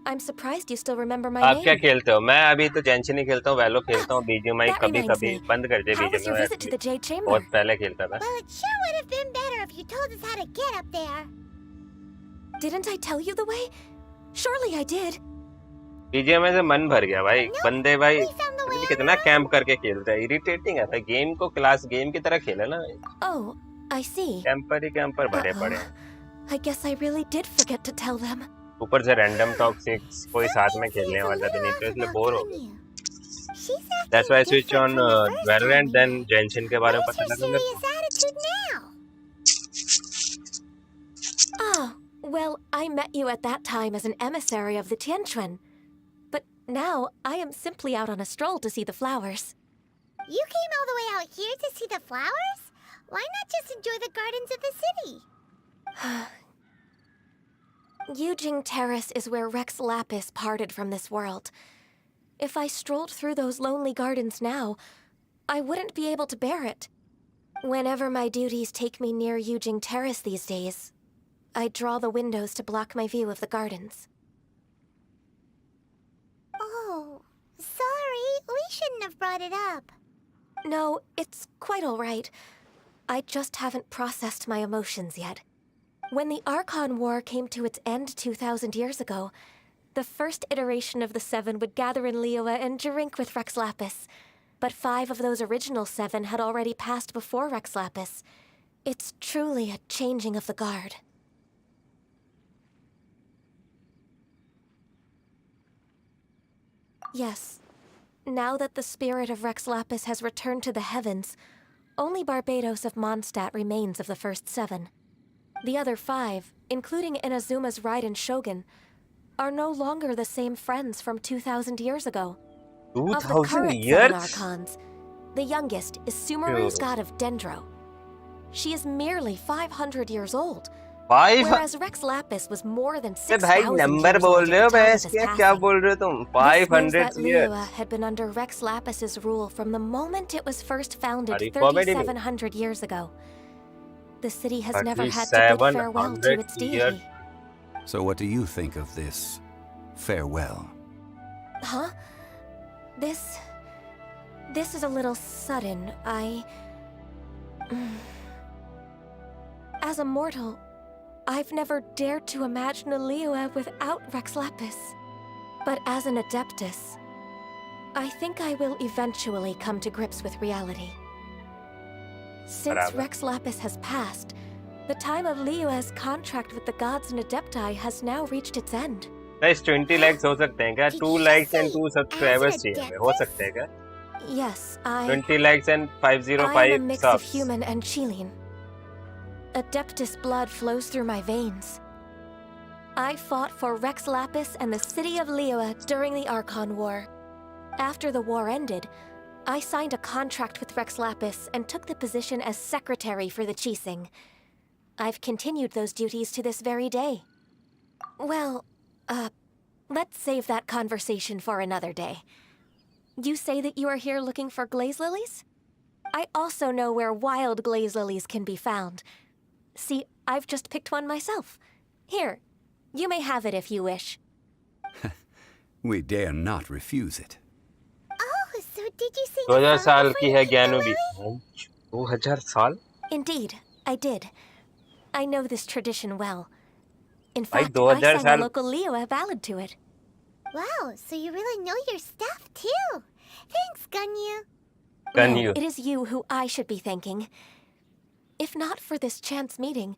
I'm surprised you still remember my आप क्या name. खेलते हो? मैं अभी तो जेंशिन ही खेलता हूँ, वैलो खेलता हूँ, बीजीएमआई That कभी reminds कभी me. बंद कर दिया How was your BGMI visit to the Jade Chamber? बहुत पहले खेलता था. Well, it sure would have been better if you told us how to get up there. Didn't I tell you the way? Surely I did. BGMI से मन भर गया भाई. बंदे भाई कितना कैंप करके खेलता है, इरिटेटिंग है भाई. गेम को क्लास गेम की तरह खेले ना. Oh, I see. Camper he camper भरे पड़े. I guess I really did forget to tell them. ऊपर से रैंडम टॉक 6 कोई साथ में खेलने वाला भी नहीं, तो इसलिए बोर हो गया. That's why I switch on Valorant, then Genshin के बारे में पता लगा मेरे को. Ah, well, I met you at that time as an emissary of the Tianquan. But now I am simply out on a stroll to see the flowers. You came all the way out here to see the flowers? Why not just enjoy the gardens of the city? Yujing Terrace is where Rex Lapis parted from this world. If I strolled through those lonely gardens now, I wouldn't be able to bear it. Whenever my duties take me near Yujing Terrace these days, I draw the windows to block my view of the gardens. Oh, sorry. We shouldn't have brought it up. No, it's quite all right. I just haven't processed my emotions yet. When the Archon War came to its end 2,000 years ago, the first iteration of the Seven would gather in Liyue and drink with Rex Lapis. But 5 of those original 7 had already passed before Rex Lapis. It's truly a changing of the guard. Yes. Now that the spirit of Rex Lapis has returned to the heavens, only Barbados of Mondstadt remains of the first 7. The other 5, including Inazuma's Raiden Shogun, are no longer the same friends from 2,000 years ago. 2,000 of the current years? 7 Archons, the youngest is Sumeru's god of Dendro. She is merely 500 years old, whereas Rex Lapis was more than 6,000 years old at the time of his passing. 500 that years. Liyue had been under Rex Lapis's rule from the moment it was first founded Are you comedy me? 3,700 years ago. The city has never had to bid farewell to its deity. So what do you think of this farewell? Huh? This is a little sudden. As a mortal, I've never dared to imagine a Liyue without Rex Lapis. But as an Adeptus, I think I will eventually come to grips with reality. Since Rex Lapis has passed, the time of Liyue's contract with the gods and Adepti has now reached its end. Guys, 20 likes हो सकते हैं क्या? 2 likes and 2 subscribers चाहिए हमें. हो सकते हैं क्या? Yes, 20 likes and 505 I am a mix of subs. human and Chilean. Adeptus blood flows through my veins. I fought for Rex Lapis and the city of Liyue during the Archon War. After the war ended, I signed a contract with Rex Lapis and took the position as secretary for the Qixing. I've continued those duties to this very day. Well, let's save that conversation for another day. You say that you are here looking for glaze lilies? I also know where wild glaze lilies can be found. See, I've just picked one myself. Here, you may have it if you wish. We dare not refuse it. Oh, so did you sing 2000 a साल song की for है me, ज्ञानू भी. Lily? 2000 साल? Indeed, I did. I know this tradition well. In भाई fact, I 2000 sang a साल. local Liyue ballad to it. Wow, so you really know your stuff, too. Thanks, Gunyu. No, it is you who I should be thanking. If not for this chance meeting,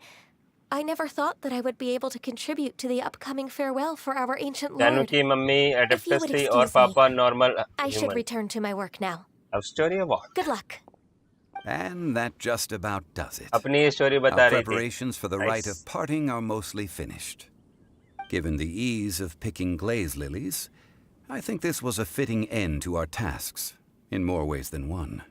I never thought that I would be able to contribute to the upcoming farewell for our ancient जानू lord. की mummy If you एडेप्टस would थी और excuse me, पापा normal I should human. return to my work now. अब story about. Good luck. And that just about does it. अपनी story बता Our रही थी. preparations for the rite Nice. of parting are mostly finished. Given the ease of picking glaze lilies, I think this was a fitting end to our tasks, in more ways than one.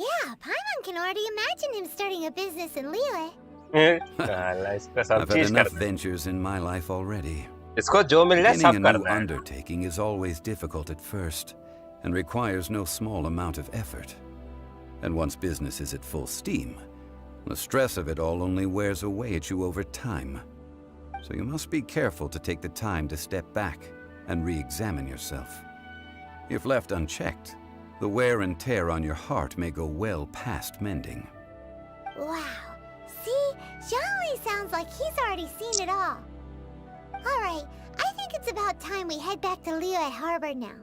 Yeah, Paimon can already imagine him starting a business in Liyue. इसका सब I've had चीज enough कर. ventures in my life already. इसको जो मिल जाए Beginning सब a new करना है. undertaking is always difficult at first, and requires no small amount of effort. And once business is at full steam, the stress of it all only wears away at you over time. So you must be careful to take the time to step back and re-examine yourself. If left unchecked, the wear and tear on your heart may go well past mending. Wow. See? Zhongli sounds like he's already seen it all. Alright, I think it's about time we head back to Liyue Harbor now.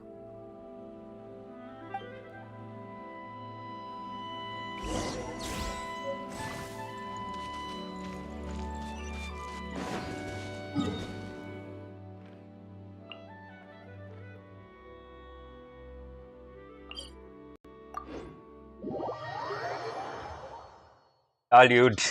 All dude.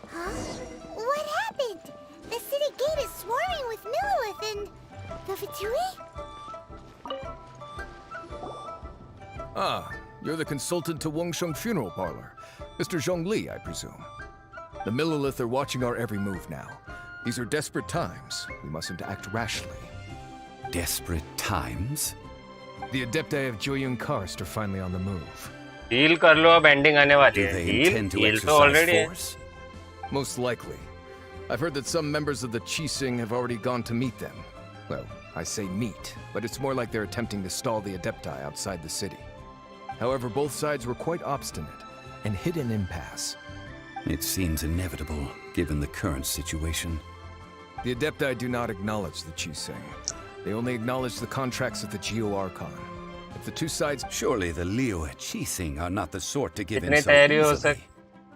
Huh? What happened? The city gate is swarming with Millilith and... the Fatui? Ah, you're the consultant to Wangsheng Funeral Parlor. Mr. Zhongli, I presume. The Millilith are watching our every move now. These are desperate times. We mustn't act rashly. Desperate times? The Adepti of Joyun Karst are finally on the move. Heal कर लो अब ending आने वाली Do है. they Heal intend to heal तो exercise already है. force? Most likely. I've heard that some members of the Qixing have already gone to meet them. Well, I say meet, but it's more like they're attempting to stall the Adepti outside the city. However, both sides were quite obstinate and hit an impasse. It seems inevitable, given the current situation. The Adepti do not acknowledge the Qixing. They only acknowledge the contracts of the Geo-Archon. If the two sides... Surely the Liyue Qixing are not the sort to give in जितनी so तैयारी हो easily.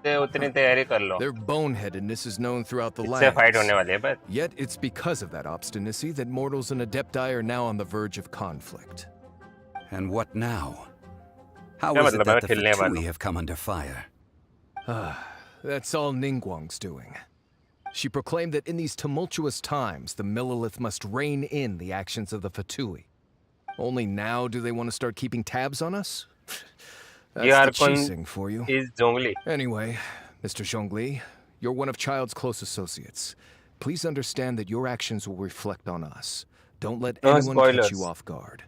सकते उतनी तैयारी कर लो. Their boneheadedness is known throughout the इससे fight होने lands. वाली है पर. Yet it's because of that obstinacy that mortals and Adepti are now on the verge of conflict. And what now? How क्या is it मतलब है that मैं the खेलने वाला Fatui हूँ? have come under fire? That's all Ningguang's doing. She proclaimed that in these tumultuous times, the Millilith must rein in the actions of the Fatui. Only now do they want to start keeping tabs on us? That's ये the Archon Qixing for you. is Zhongli. Anyway, Mr. Zhongli, you're one of Child's close associates. Please understand that your actions will reflect on us. Don't let No anyone catch spoilers. you off guard.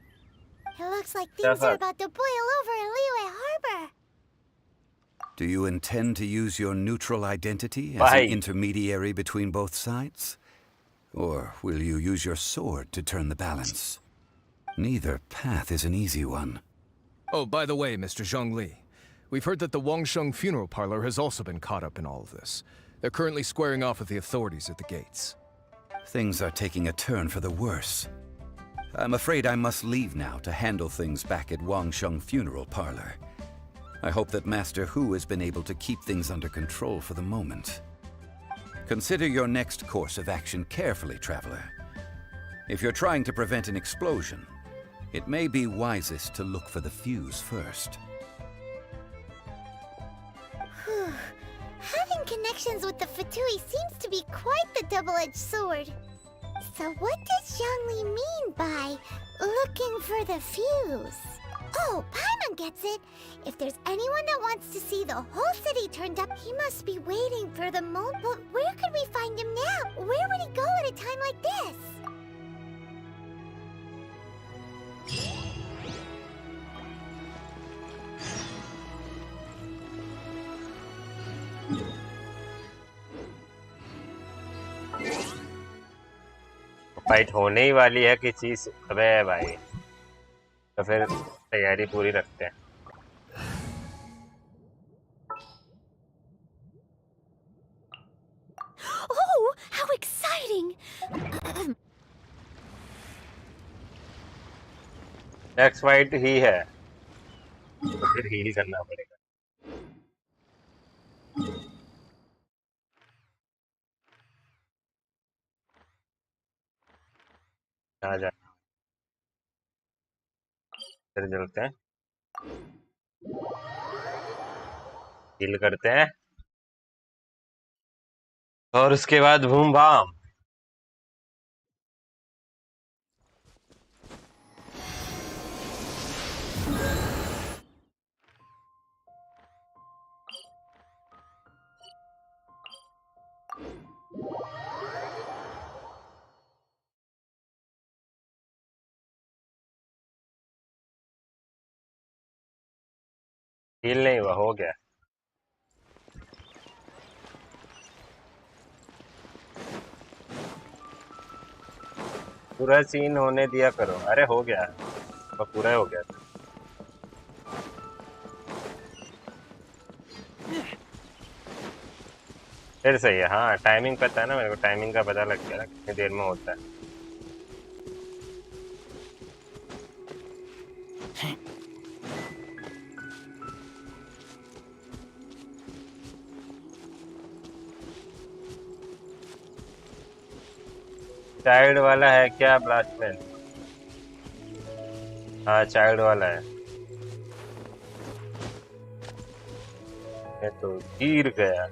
It looks like things are about to boil over in Liyue Harbor. Do you intend to use your neutral identity as Why? an intermediary between both sides? Or will you use your sword to turn the balance? Neither path is an easy one. Oh, by the way, Mr. Zhongli, we've heard that the Wangsheng Funeral Parlor has also been caught up in all of this. They're currently squaring off with the authorities at the gates. Things are taking a turn for the worse. I'm afraid I must leave now to handle things back at Wangsheng Funeral Parlor. I hope that Master Hu has been able to keep things under control for the moment. Consider your next course of action carefully, Traveler. If you're trying to prevent an explosion, it may be wisest to look for the fuse first. Having connections with the Fatui seems to be quite the double-edged sword. So what does Zhongli mean by looking for the fuse? Oh, Paimon gets it. If there's anyone that wants to see the whole city turned up, he must be waiting for the moment. But where could we find him now? Where would he go at a time like this? Fight होने ही वाली है किसी से. अबे भाई तो फिर तैयारी पूरी रखते हैं. Oh, how exciting! Next fight ही है तो फिर हील करना पड़ेगा. आ जा फिर चलते हैं. हील करते हैं. और उसके बाद बूम बाम। हील नहीं हुआ, हो गया। पूरा सीन होने दिया करो। अरे हो गया, वो पूरा हो गया। फिर सही है। हाँ टाइमिंग पता है ना मेरे को, टाइमिंग का पता लग गया ना कितनी देर में होता है। चाइल्ड वाला है क्या ब्लास्टमैन? हाँ चाइल्ड वाला है। ये तो गिर गया।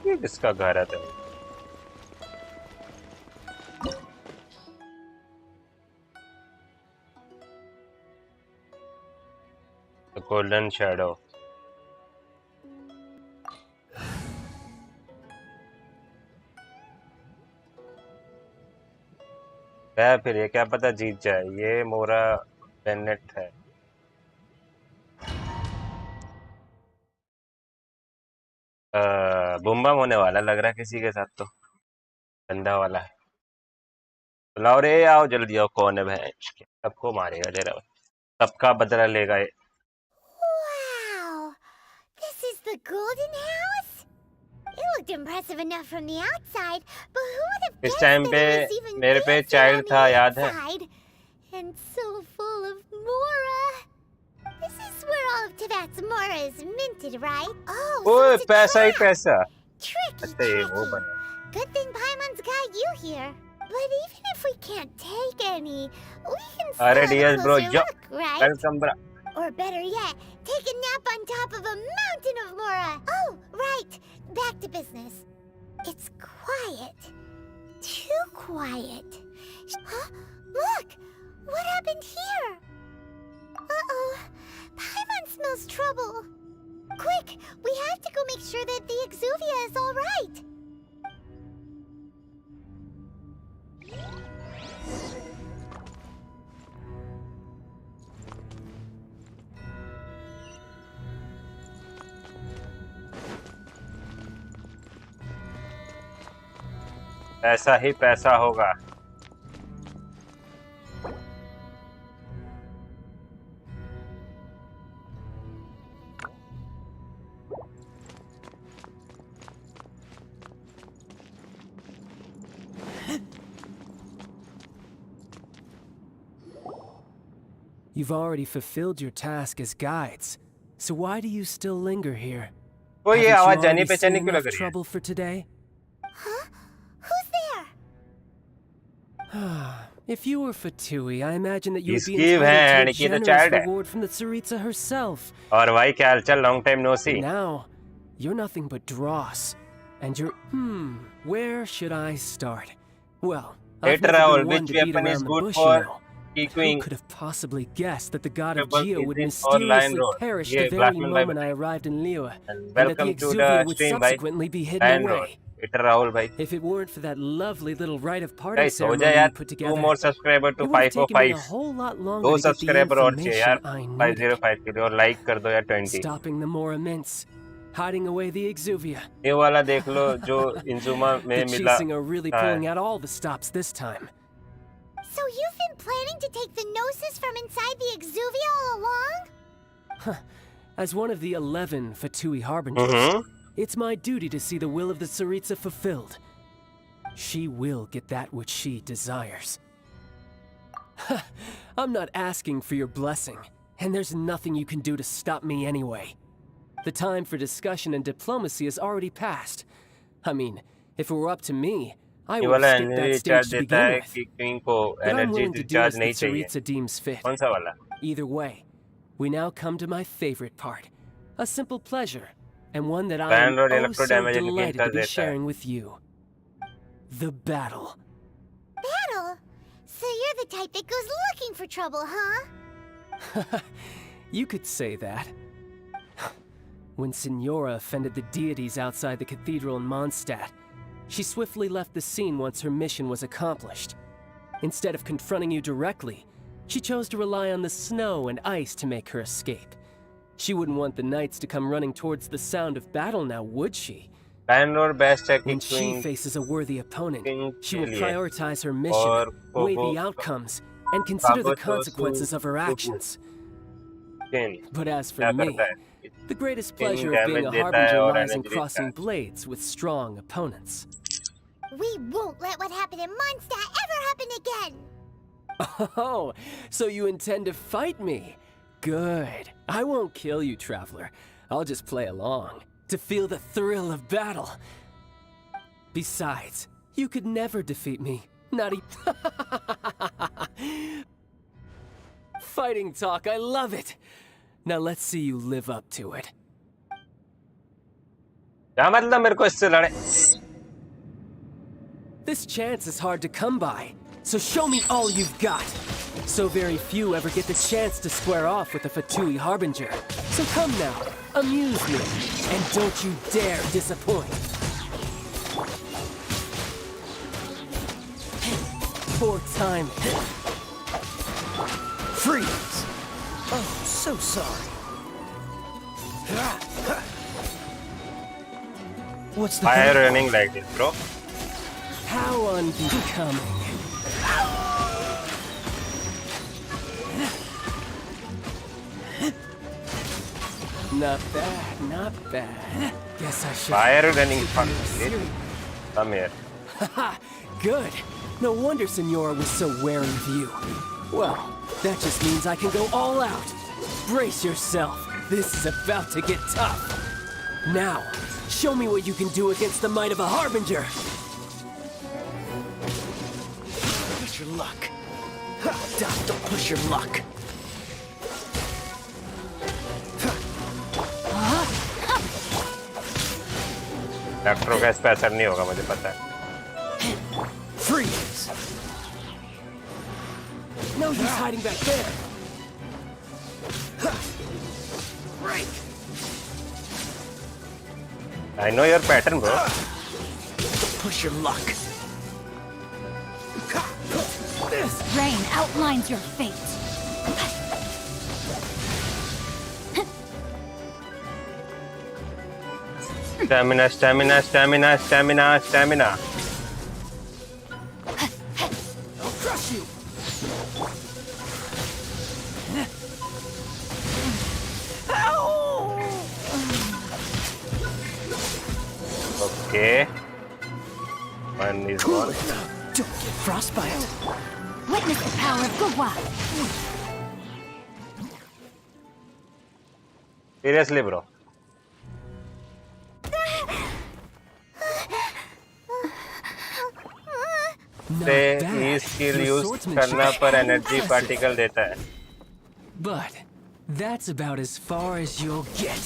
ये किसका घर है? तो गोल्डन शैडो। है फिर ये क्या पता जीत जाए। ये मोरा बेनेट है। बुम्बा होने वाला लग रहा है किसी के साथ, तो गंदा वाला है। बुलाओ रे, आओ जल्दी आओ। कौन है भैंस के? सबको मारेगा जरा, सबका बदला लेगा ये। Wow! This is the Golden House? It looked impressive enough from the outside, but who would have इस guessed टाइम that पे it was even मेरे पे fancier चाइल्ड on था, the याद है? inside? And so full of Mora. This is where all of Tibet's Mora is minted, right? Oh, so ओए it's a पैसा ही trap. पैसा। Tricky, अच्छा ये वो tricky. बना। Good thing Paimon's got you here. But even if we can't take any, we can still अरे have a dear bro, closer जो look, right? Welcome bro. Or better yet, take a nap on top of a mountain of Mora. Oh, right. Back to business. It's quiet. Too quiet. Huh? Look! What happened here? Uh-oh. Paimon smells trouble. Quick! We have to go make sure that the Exuvia is all right. ऐसा ही पैसा होगा। You've already fulfilled your task as guides, so why do you still linger here? वो ये Haven't you आवाज जानी already पहचानी seen क्यों लग enough रही है? trouble for today? Huh? Who's there? If you were Fatui, I imagine that you would be इसकी entitled बहन to की a तो generous चाइल्ड है। reward from the Tsaritsa herself. और भाई क्या हालचाल? Long time no see. Now, you're nothing but dross. And you're... where should I start? Well, I've Later, never Raul, been one which to beat weapon is around the good bush, for you know. Who keeping could have possibly guessed that the god of trouble Geo would in this online mysteriously road? perish Yeah, the very Blackman by moment I arrived in Liyue, and and that the welcome to Exuvia the would stream by subsequently be hidden Lion Road. away. Later, Raul भाई। If it weren't for that lovely little rite of parting Guys, हो जाए ceremony यार। you put 2 together, more subscriber it to would have taken me a 505। whole lot 2 longer to get the subscriber और चाहिए यार information I needed. 505 के लिए, और like कर दो यार 20। Stopping the Mora mints, hiding away the Exuvia. ये वाला देख लो जो इंजुमा में The मिला। Chising are really pulling out all the stops this time. So you've been planning to take the Gnosis from inside the Exuvia all along? As one of the 11 Fatui Harbingers, it's my duty to see the will of the Tsaritsa fulfilled. She will get that which she desires. I'm not asking for your blessing, and there's nothing you can do to stop me anyway. The time for discussion and diplomacy has already passed. I mean, if it were up to me, I ये would वाला skip that energy stage recharge to देता begin है with. कि queen को But I'm energy willing to do recharge as the नहीं चाहिए. Tsaritsa deems fit. कौन सा वाला? Either way, we now come to my favorite part. A simple pleasure, and one that I Ban am और oh electro so damage delighted to be देता है. sharing with you. The battle. Battle? So you're the type that goes looking for trouble, huh? You could say that. When Signora offended the deities outside the cathedral in Mondstadt, she swiftly left the scene once her mission was accomplished. Instead of confronting you directly, she chose to rely on the snow and ice to make her escape. She wouldn't want the knights to come running towards the sound of battle now, would she? When she faces a worthy opponent, she will prioritize her mission, weigh the outcomes, and consider the consequences of her actions. But as for me, the greatest pleasure of being a harbinger lies in crossing blades with strong opponents. We won't let what happened in Mondstadt ever happen again! Oh, so you intend to fight me? Good. I won't kill you, Traveler. I'll just play along, to feel the thrill of battle. Besides, you could never defeat me. Not Fighting talk, I love it. Now let's see you live up to it. क्या मतलब मेरे को इससे लड़े? This chance is hard to come by, so show me all you've got. So very few ever get the chance to square off with a Fatui Harbinger. So come now, amuse me, and don't you dare disappoint. Poor time. Freeze! Oh, so sorry. What's the Why are you running like this, bro? How unbecoming. Not bad, not bad. Guess I should. Why are you running fucking? Come here. Haha, good. No wonder Senora was so wary of you. Well, that just means I can go all out. Brace yourself. This is about to get tough. Now, show me what you can do against the might of a Harbinger. Push your luck. Don't push your luck. डॉक्टरों का इस पे असर नहीं होगा मुझे पता है. Freeze! No use hiding back there. Break! I know your pattern, bro. Push your luck. This rain outlines your fate. Stamina, stamina, stamina, stamina, stamina. I'll crush you. Okay. One is Cool gone. it. Don't get frostbite. Witness the power of Gugwa. Seriously, bro. से ये skill use करना पर energy particle देता है. But that's about as far as you'll get.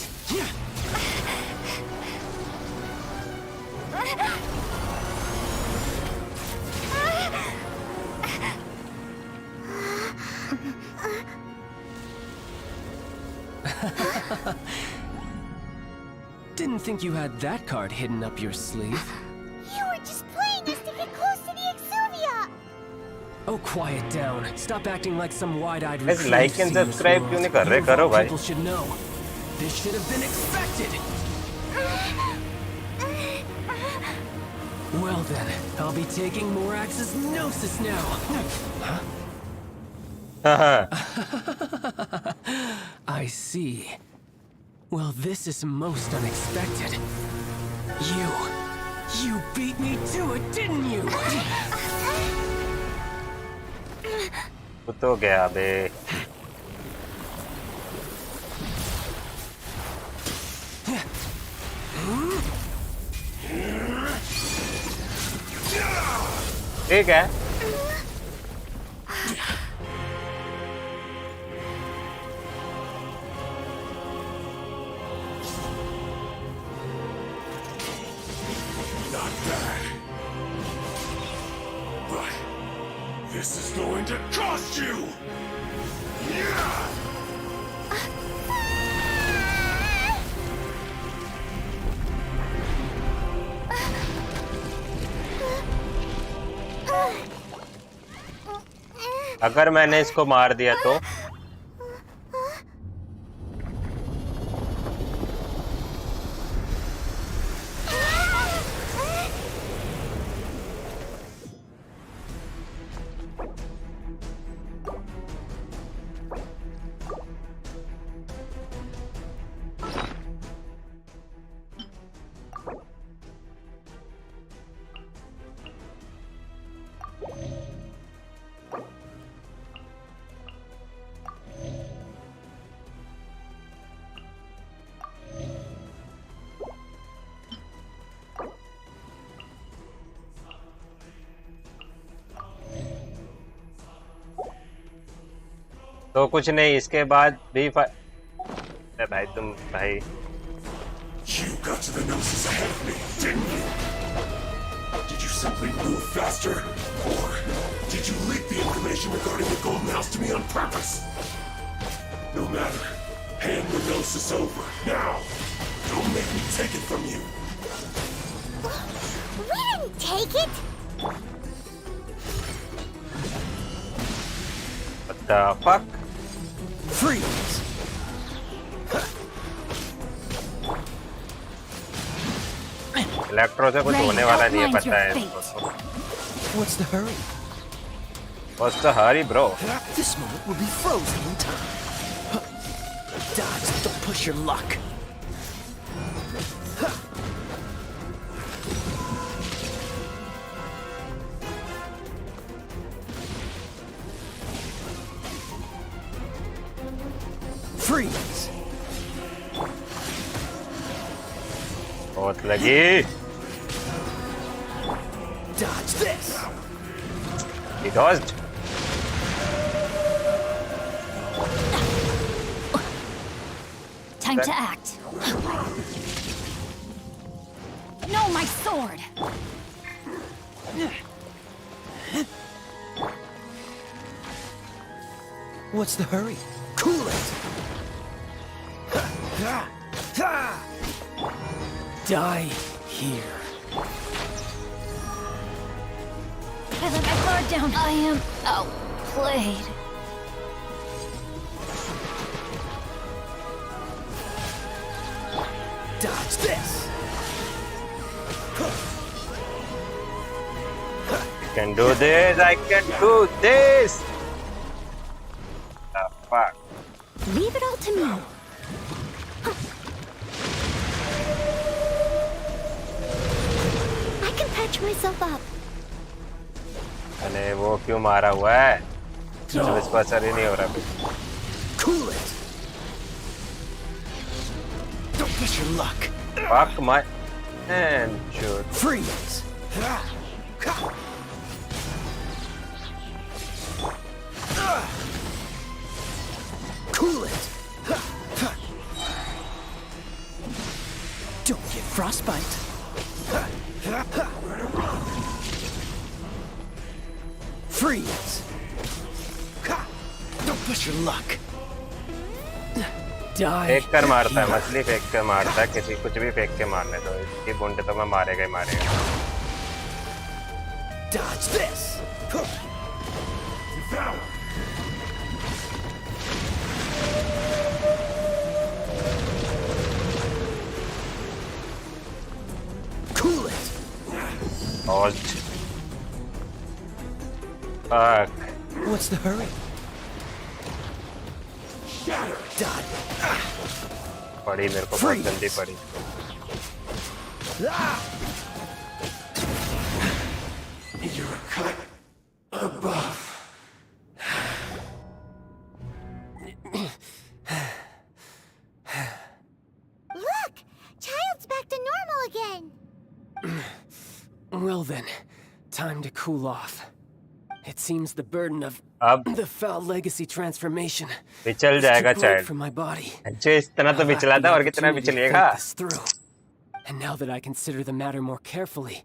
Didn't think you had that card hidden up your sleeve. You were just playing us to get close to the Exuvia! Oh, quiet down. Stop acting like some wide-eyed Guys, like and subscribe क्यों नहीं कर रहे? करो भाई. People should know. This should have been expected. Well then, I'll be taking Morax's Gnosis now. Huh? I see. Well, this is most unexpected. You beat me to it, didn't you? वो तो गया बे। ठीक है। Not bad. But this is going to cost you! Yeah! अगर मैंने इसको मार दिया तो तो कुछ नहीं, इसके बाद भी भाई तुम भाई You got to the noses ahead of me, didn't you? Did you simply move faster? Or did you leak the information regarding the Golden House to me on purpose? No matter. Hand the gnosis over, now! Don't make me take it from you! We didn't take it! What the fuck? Freeze! Electro से कुछ होने वाला नहीं है, पता है इसको तो। What's the hurry? What's the hurry, bro? This moment will be frozen in time. Dodge, don't push your luck. Freeze! बहुत लगी। Dodge this! He dodged. Time to act. No, my sword! What's the hurry? Cool it! Die here. I let my guard down. I am outplayed. Dodge this! I can do this, I can do this! The fuck? Leave it all to me. I can patch myself up. अरे वो क्यों मारा हुआ है? जब इस पर असर ही नहीं हो रहा कुछ। Cool it! Don't push your luck. Fuck my hand, dude. Freeze! Cool it! Don't get frostbite. Freeze! Don't push your luck. Die. फेंक कर मारता है, मछली फेंक कर मारता है, किसी कुछ भी फेंक के मारने दो, इसकी बूंद तो मैं मारेगा ही मारेगा। Dodge this. Cool it. Dodged. Fuck. What's the hurry? Dodge. पड़ी मेरे को बहुत जल्दी पड़ी। You're a cut above. Well then, time to cool off. It seems the burden of अब the foul legacy transformation बिचल is जाएगा too great child. for my body. अच्छे इतना तो I lack बिचला the था और कितना opportunity to बिचलेगा? think this through. And now that I consider the matter more carefully,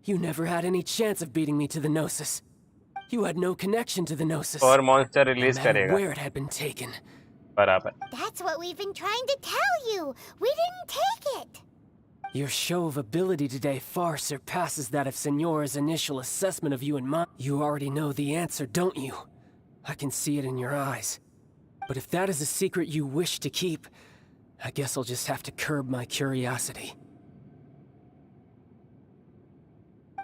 you never had any chance of beating me to the Gnosis. You had no connection to the Gnosis. और monster No release matter करेगा. where it had been taken. बराबर. That's what we've been trying to tell you. We didn't take it. Your show of ability today far surpasses that of Signora's initial assessment of you and mine. You already know the answer, don't you? I can see it in your eyes. But if that is a secret you wish to keep, I guess I'll just have to curb my curiosity.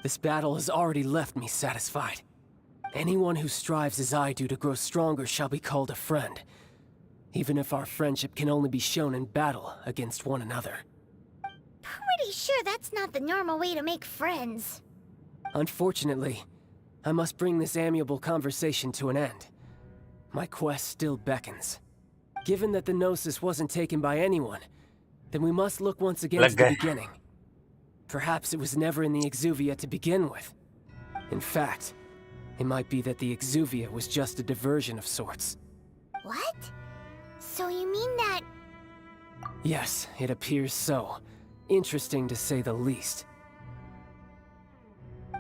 This battle has already left me satisfied. Anyone who strives as I do to grow stronger shall be called a friend, even if our friendship can only be shown in battle against one another. Pretty sure that's not the normal way to make friends. Unfortunately, I must bring this amiable conversation to an end. My quest still beckons. Given that the Gnosis wasn't taken by anyone, then we must look once again to the beginning. Perhaps it was never in the Exuvia to begin with. In fact, it might be that the Exuvia was just a diversion of sorts. What? So you mean that... Yes, it appears so. Interesting to say the least.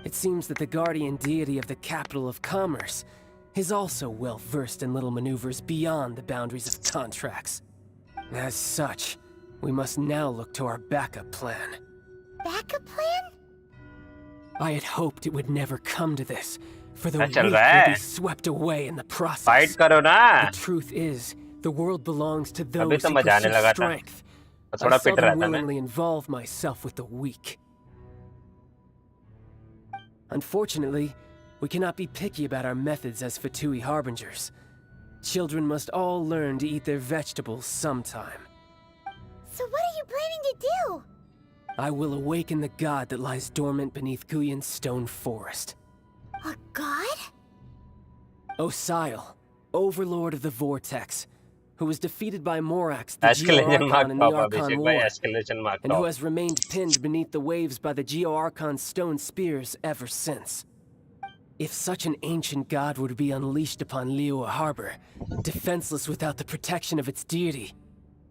It seems that the guardian deity of the capital of commerce is also well versed in little maneuvers beyond the boundaries of contracts. As such, we must now look to our backup plan. Backup plan? I had hoped it would never come to this, for the क्या weak चल will रहा be है? swept away in the process. Fight करो ना. The truth is, the world belongs to अभी those तो who मजा आने pursue लगा था. strength. और I थोड़ा पिट रहा seldom था मैं. willingly involve myself with the weak. Unfortunately, we cannot be picky about our methods as Fatui harbingers. Children must all learn to eat their vegetables sometime. So what are you planning to do? I will awaken the god that lies dormant beneath Guyon's stone forest. A god? Osial, overlord of the Vortex, who was defeated by Morax, the Escalation mark Geo-Archon in the top, Archon Abhishek War, bhai, escalation mark and who top. has remained pinned beneath the waves by the Geo-Archon's stone spears ever since. If such an ancient god were to be unleashed upon Liyue Harbor, defenseless without the protection of its deity,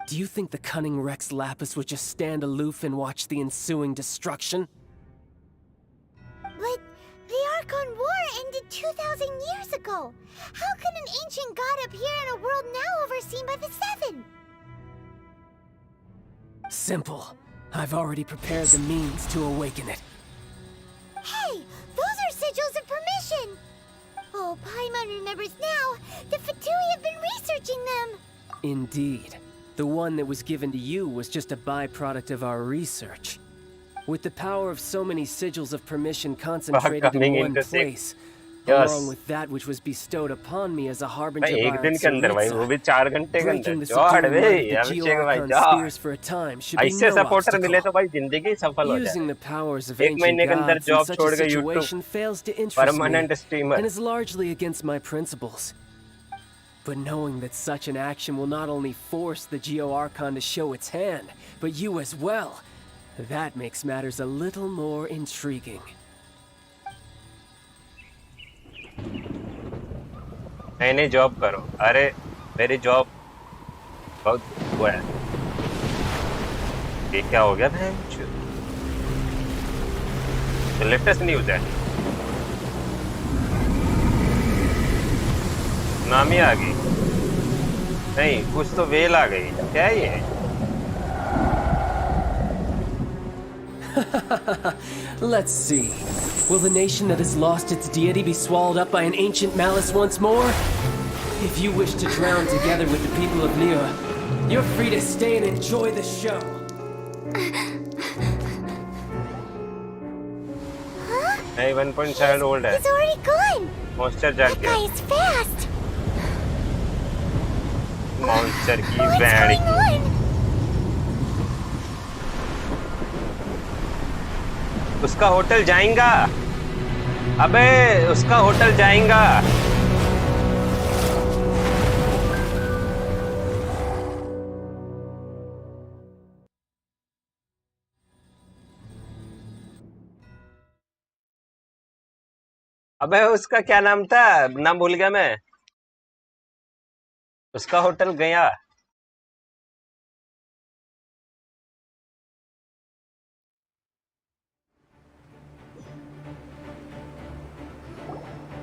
do you think the cunning Rex Lapis would just stand aloof and watch the ensuing destruction? But the Archon War ended 2,000 years ago. How can an ancient god appear in a world now overseen by the Seven? Simple. I've already prepared the means to awaken it. Hey, those are sigils of permission. Oh, Paimon remembers now. The Fatui have been researching them. Indeed. The one that was given to you was just a byproduct of our research. With the power of so many sigils of permission concentrated in one place, along with that which was bestowed upon me as a harbinger भाई एक by दिन के अंदर भाई वो भी 4 घंटे के breaking अंदर the जोड़ subdued भाई might of the अभिषेक भाई Geo-Archon जोड़ spears for a time should be ऐसे no सपोर्टर मिले obstacle. तो भाई जिंदगी सफल हो Using जाए the powers of एक ancient महीने के अंदर gods in जॉब such छोड़ a के situation YouTube fails to interest permanent me streamer and is largely against my principles. But knowing that such an action will not only force the Geo-Archon to show its hand, but you as well, that makes matters a little more intriguing. नहीं नहीं job करो अरे मेरी job बहुत वो है ये क्या हो गया था तो लेटेस्ट न्यूज़ है सुनामी आ गई नहीं कुछ तो वेल आ गई क्या है ये Let's see. Will the nation that has lost its deity be swallowed up by an ancient malice once more? If you wish to drown together with the people of Liyue, you're free to stay and enjoy the show. नहीं 1.7 old है He's already gone. Monster जाग That गया guy is fast. Monster की What's band going on? उसका hotel जाएगा अबे उसका hotel जाएगा अबे उसका क्या नाम था, नाम भूल गया मैं, उसका होटल गया।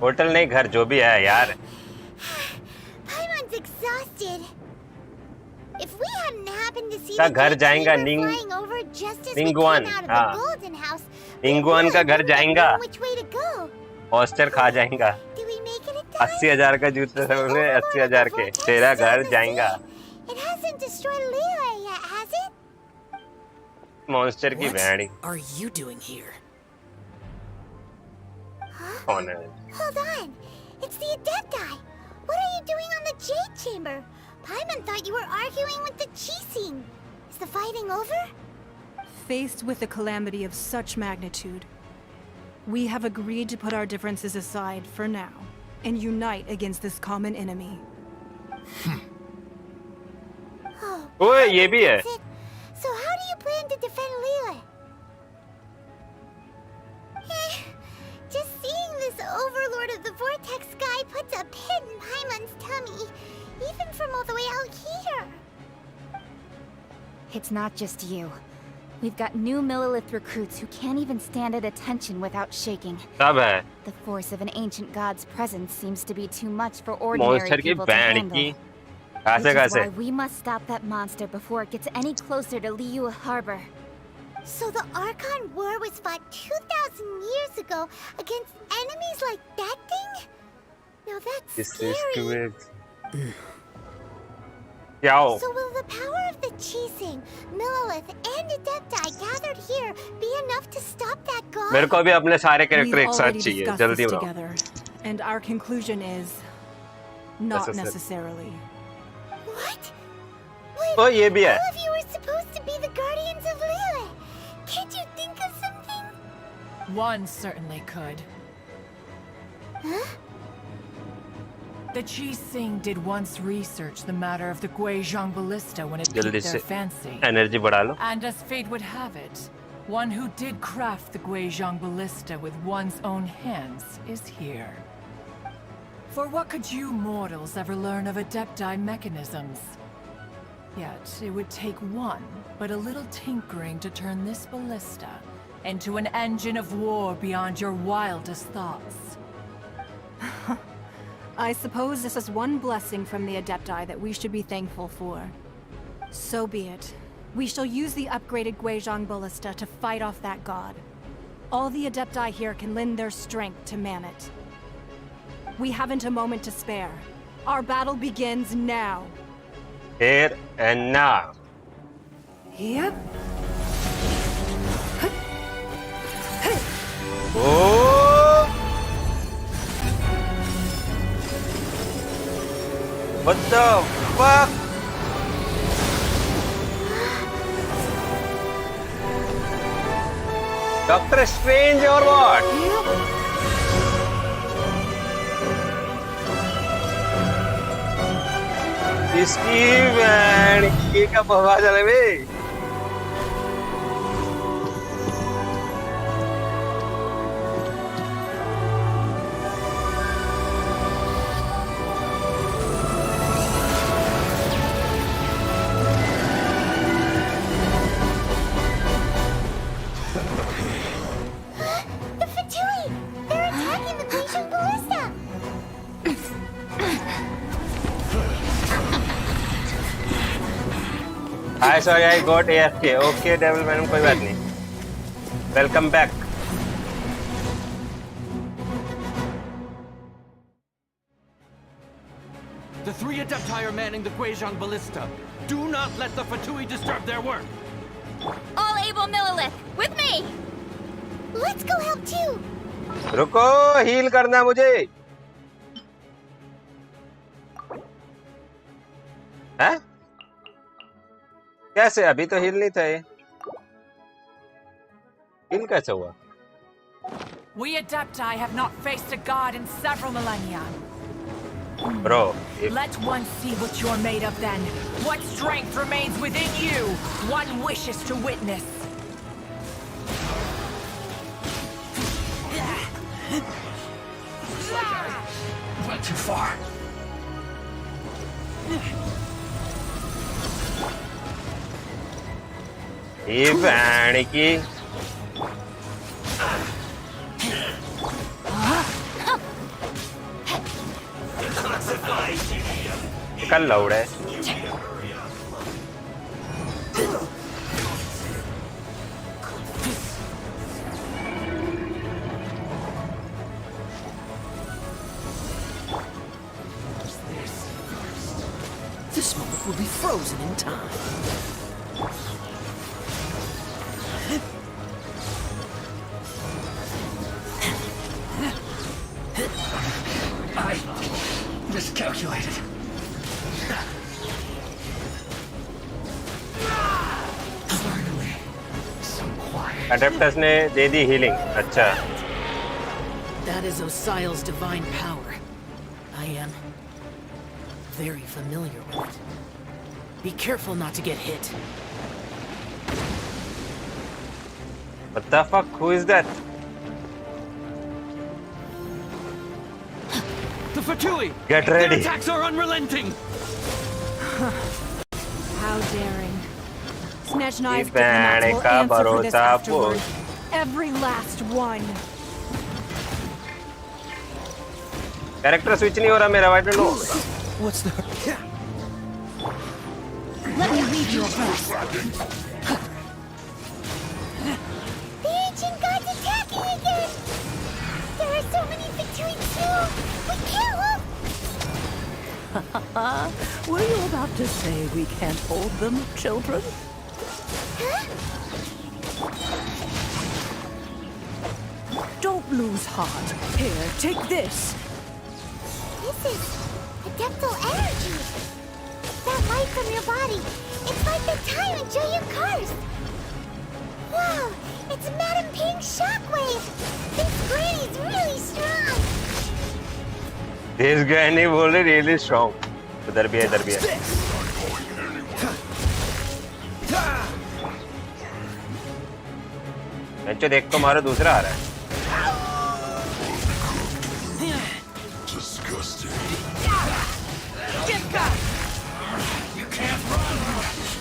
होटल नहीं, घर, जो भी है यार। Paimon's exhausted. If we hadn't happened to see का the घर Great जाएगा Chamber flying over just as we निंगवान, came out of हाँ, the Golden House, निंगवान का घर जाएगा, which way to go? Hostel खा जाएगा। 80,000 का जूते समझे, 80,000 के, तेरा घर जाएगा। It hasn't destroyed Liyue yet, has it? Monster की bandy. Are you doing here? कौन है? Hold on. It's the Adepti. What are you doing on the Jade Chamber? Paimon thought you were arguing with the Qixing. Is the fighting over? Faced with a calamity of such magnitude, we have agreed to put our differences aside for now and unite against this common enemy. ओए ये भी है। So how do you plan to defend Liyue? Just seeing this overlord of the vortex guy puts a pit in Paimon's tummy, even from all the way out here. It's not just you. We've got new Millilith recruits who can't even stand at attention without shaking. सब है। The force of an ancient god's presence seems to be too much for ordinary monster की people to band handle. की। Which कैसे is why we must stop that monster before it gets any closer to Liyue Harbor. So the Archon War was fought 2,000 years ago against enemies like that thing? Now that's This is scary. too Yo. So will the power of the Qixing, Millilith, and Adepti gathered here be enough to stop that god? मेरे को अभी अपने सारे character We've एक साथ already चाहिए, discussed जल्दी this बनाओ। together, and our conclusion is not necessarily. What? Oh, ये भी है। All of you are supposed to be the guardians of Liyue. Can't you think of something? One certainly could. Huh? The Qixing did once research the matter of the Guizhong ballista when it जल्दी piqued से their fancy. Energy बढ़ा लो। And as fate would have it, one who did craft the Guizhong ballista with one's own hands is here. For what could you mortals ever learn of Adepti mechanisms? Yet, it would take one, but a little tinkering to turn this ballista into an engine of war beyond your wildest thoughts. I suppose this is one blessing from the Adepti that we should be thankful for. So be it. We shall use the upgraded Guizhong ballista to fight off that god. All the Adepti here can lend their strength to man it. We haven't a moment to spare. Our battle begins now. Here and now. Yep. Oh! What the fuck? Doctor Strange or what? इसकी band की का बवा चले बे। The Fatui! They're attacking the Guizhong ballista! Hi, sorry, I got AFK. Okay, devil madam कोई बात नहीं. Welcome back. The three Adepti are manning the Guizhong ballista. Do not let the Fatui disturb their work. All able Millilith, with me! Let's go help too! रुको, heal करना मुझे. हैं? कैसे? अभी तो heal नहीं था ये. Heal कैसे हुआ? We Adepti have not faced a god in several millennia. Bro, Let one see what you're made of then. What strength remains within you. One wishes to witness. Went too far. ये भैन की कल loud है This moment will be frozen in time. I miscalculated. Finally, some quiet. अडेप्टस ने दे दी healing अच्छा That is Osial's divine power. I am very familiar with it. Be careful not to get hit. What the fuck? Who is that? The Fatui! Get ready. Their attacks are unrelenting! How daring. Snatch knives Bhane diplomats will ka answer for this bharosa afterward. Every last one. Character switch नहीं हो रहा मेरा, I don't know. What's the... Let me read your verse. The ancient gods attacking again! There are so many Fatui too! We kill them! Were you about to say we can't hold them, children? Don't lose heart. Here, take this. This is adeptal energy! That light from your body, it's like the time in Julian Cars! Wow, it's Madame Ping's shockwave! This granny's really strong! This granny बोल रही really strong. इधर भी है, इधर भी है. बच्चों देख को मारो, दूसरा आ रहा है.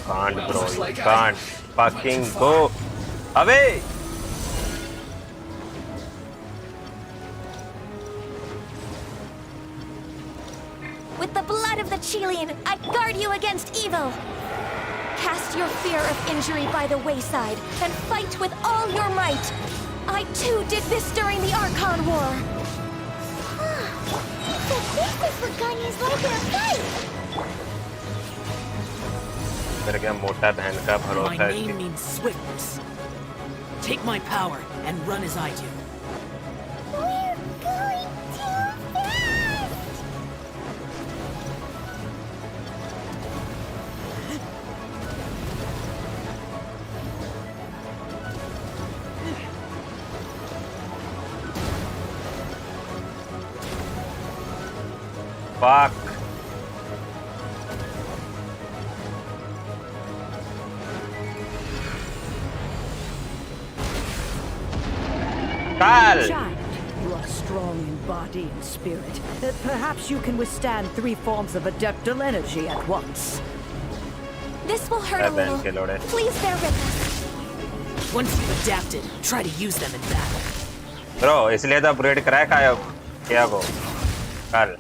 Can't bro, you can't fucking go away. With the blood of the Chilean, I guard you against evil. Cast your fear of injury by the wayside and fight with all your might. I too did this during the Archon War. So this is what Ganya's like in a fight! मेरा क्या मोटा बहन का भरोसा My है name इसके. means swiftness. Take my power and run as I do. We're going too fast! Fuck. Tal. Child, you are strong in body and spirit. Perhaps you can withstand 3 forms of adeptal energy at once. This will hurt a little. Please bear with us. Once you've adapted, try to use them in battle. Bro, इसलिए तो upgrade कराया क्या को कल.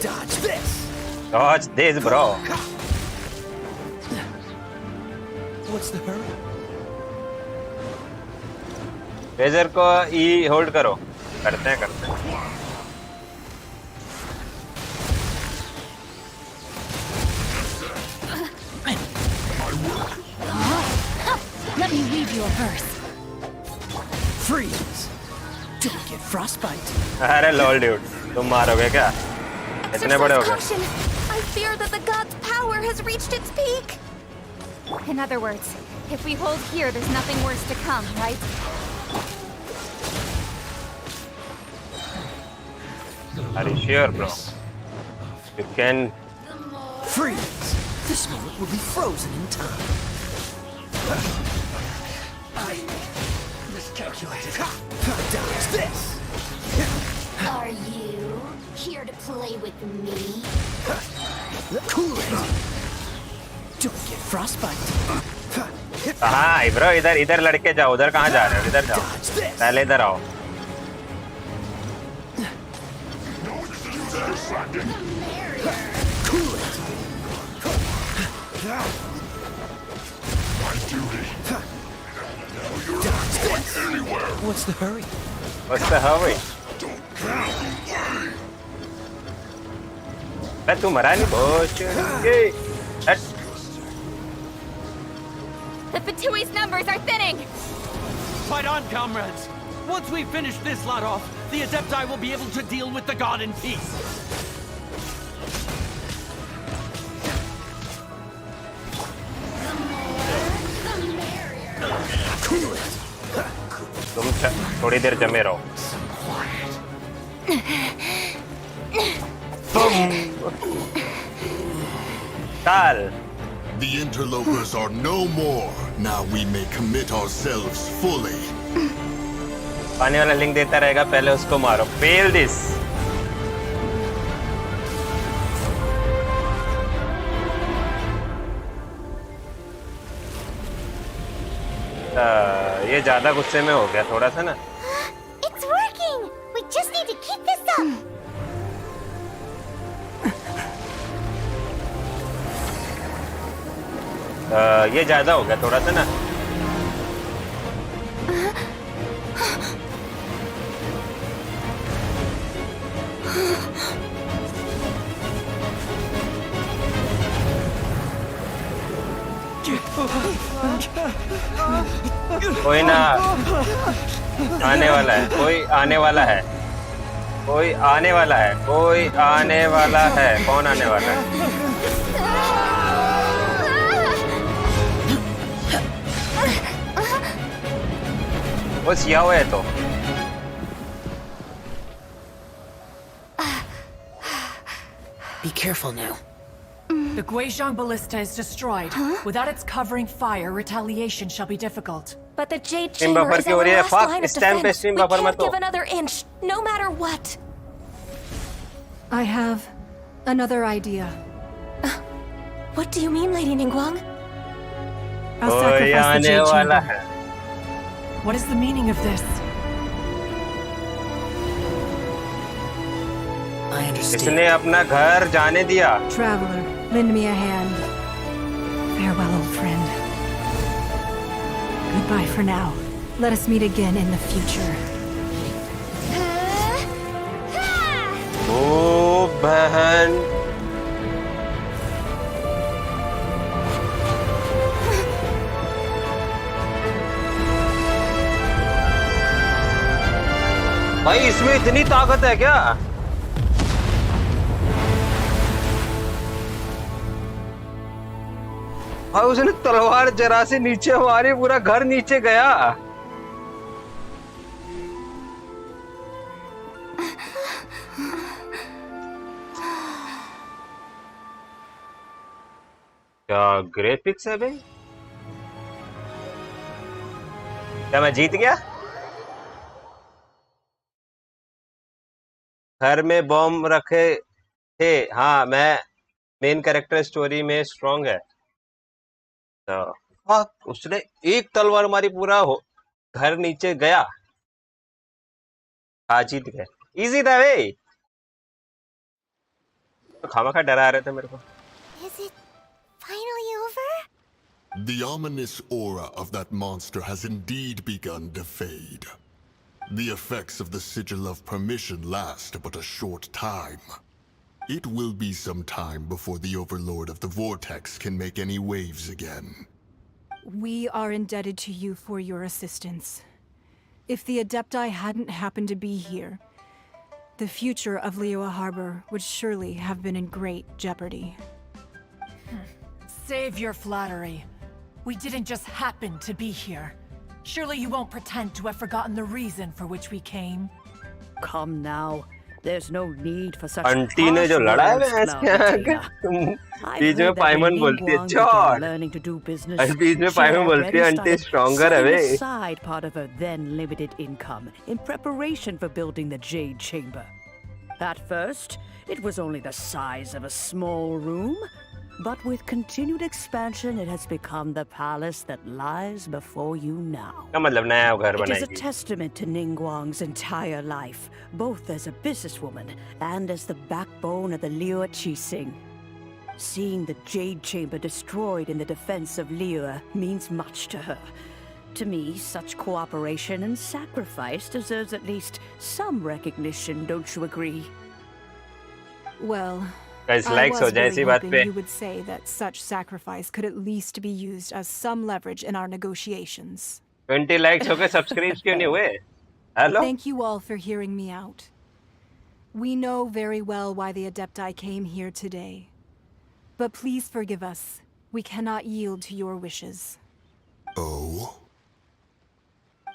Dodge this. Dodge this, bro. What's the hurry? Phasor को ई hold करो. करते हैं. Let me read your verse. Freeze. Don't get frostbite. अरे लॉल ड्यूड, तुम मारोगे क्या? इतने बड़े हो Exercise गए. caution. I fear that the god's power has reached its peak. In other words, if we hold here, there's nothing worse to come, right? Are you sure, bro? You can. Freeze. This moment will be frozen in time. I calculated. Dodge this! Are you here to play with me? Cool it! Don't get frostbite. हाँ bro, इधर इधर लड़के जाओ, उधर कहाँ जा रहे हो? इधर जाओ, पहले इधर आओ। Cool it! My duty. Now you're not going anywhere. What's the hurry? What's the hurry? मैं तू मरा नहीं बोच। The Fatui's numbers are thinning! Fight on, comrades! Once we finish this lot off, the Adepti will be able to deal with the god in peace. तुम थोड़ी देर जमे रहो। Tal. The interlopers are no more. Now we may commit ourselves fully. पानी वाला link देता रहेगा, पहले उसको मारो। Fail this. ये ज्यादा गुस्से में हो गया थोड़ा सा ना। It's working! We just need to keep this up! ये ज्यादा हो गया थोड़ा सा ना। कोई ना आने वाला है, कोई आने वाला है, कोई आने वाला है, कोई आने वाला है। कौन आने वाला है? वो सिया हुआ है तो। Be careful now. The Guizhong Ballista is destroyed. Without its covering fire, retaliation shall be difficult. But the Jade Stream Chamber buffer is क्यों our हो रही है? last Fuck, line of इस टाइम पे defense. stream We buffer can't मत हो। give another inch, no matter what. I have another idea. What do you mean, Lady Ningguang? I'll कोई sacrifice the आने Jade वाला Chamber. है। What is the meaning of this? I understand. इसने अपना घर जाने दिया। Traveler, lend me a hand. Farewell, old friend. Goodbye for now. Let us meet again in the future. ओ बहन। भाई इसमें इतनी ताकत है क्या? भाई उसने तलवार जरा से नीचे मारी, पूरा घर नीचे गया। क्या ग्राफिक्स है भाई? क्या मैं जीत गया? घर में बॉम्ब रखे थे। हाँ, मैं मेन कैरेक्टर स्टोरी में स्ट्रांग है। तो उसने एक तलवार मारी, पूरा हो घर नीचे गया। हाँ जीत गए, इजी था भाई। तो खामखा डरा रहे थे मेरे को। Is it finally over? The ominous aura of that monster has indeed begun to fade. The effects of the Sigil of Permission last but a short time. It will be some time before the Overlord of the Vortex can make any waves again. We are indebted to you for your assistance. If the Adepti hadn't happened to be here, the future of Liyue Harbor would surely have been in great jeopardy. Save your flattery. We didn't just happen to be here. Surely you won't pretend to have forgotten the reason for which we came. Come now. There's no need for such aunty ने जो harsh लड़ा है words, भैंस के Cloud आगे Retainer. तुम I've बीच में heard that when पाइमन बोलती है Ningguang began Chaur learning to do business, और बीच में she पाइमन had बोलती है already आंटी started स्ट्रॉन्गर है setting bay aside part of her then limited income in preparation for building the Jade Chamber. At first, it was only the size of a small room, but with continued expansion, it has become the palace that lies before you now. क्या मतलब नया घर It is a बनाएगी testament to Ningguang's entire life, both as a businesswoman and as the backbone of the Liyue Qixing. Seeing the Jade Chamber destroyed in the defense of Liyue means much to her. To me, such cooperation and sacrifice deserves at least some recognition, don't you agree? Well, Guys, I likes हो was जाए really इसी बात hoping पे you would say that such sacrifice could at least be used as some leverage in our negotiations. 20 likes हो गए subscribe क्यों नहीं हुए hello Thank you all for hearing me out. We know very well why the Adepti came here today. But please forgive us. We cannot yield to your wishes. Oh?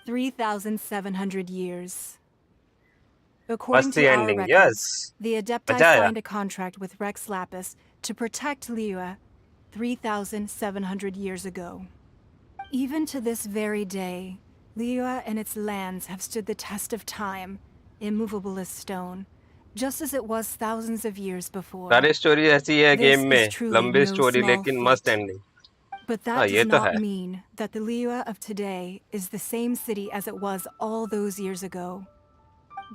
3,700 years. According What's to the our ending? records, Yes. the Adepti मजा आया signed a contract with Rex Lapis to protect Liyue 3,700 years ago. Even to this very day, Liyue and its lands have stood the test of time, immovable as stone, just as it was thousands of years before. सारी story ऐसी है This game is में truly लंबी no story small लेकिन feat. मस्त ending But that हाँ ये does तो not है mean that the Liyue of today is the same city as it was all those years ago.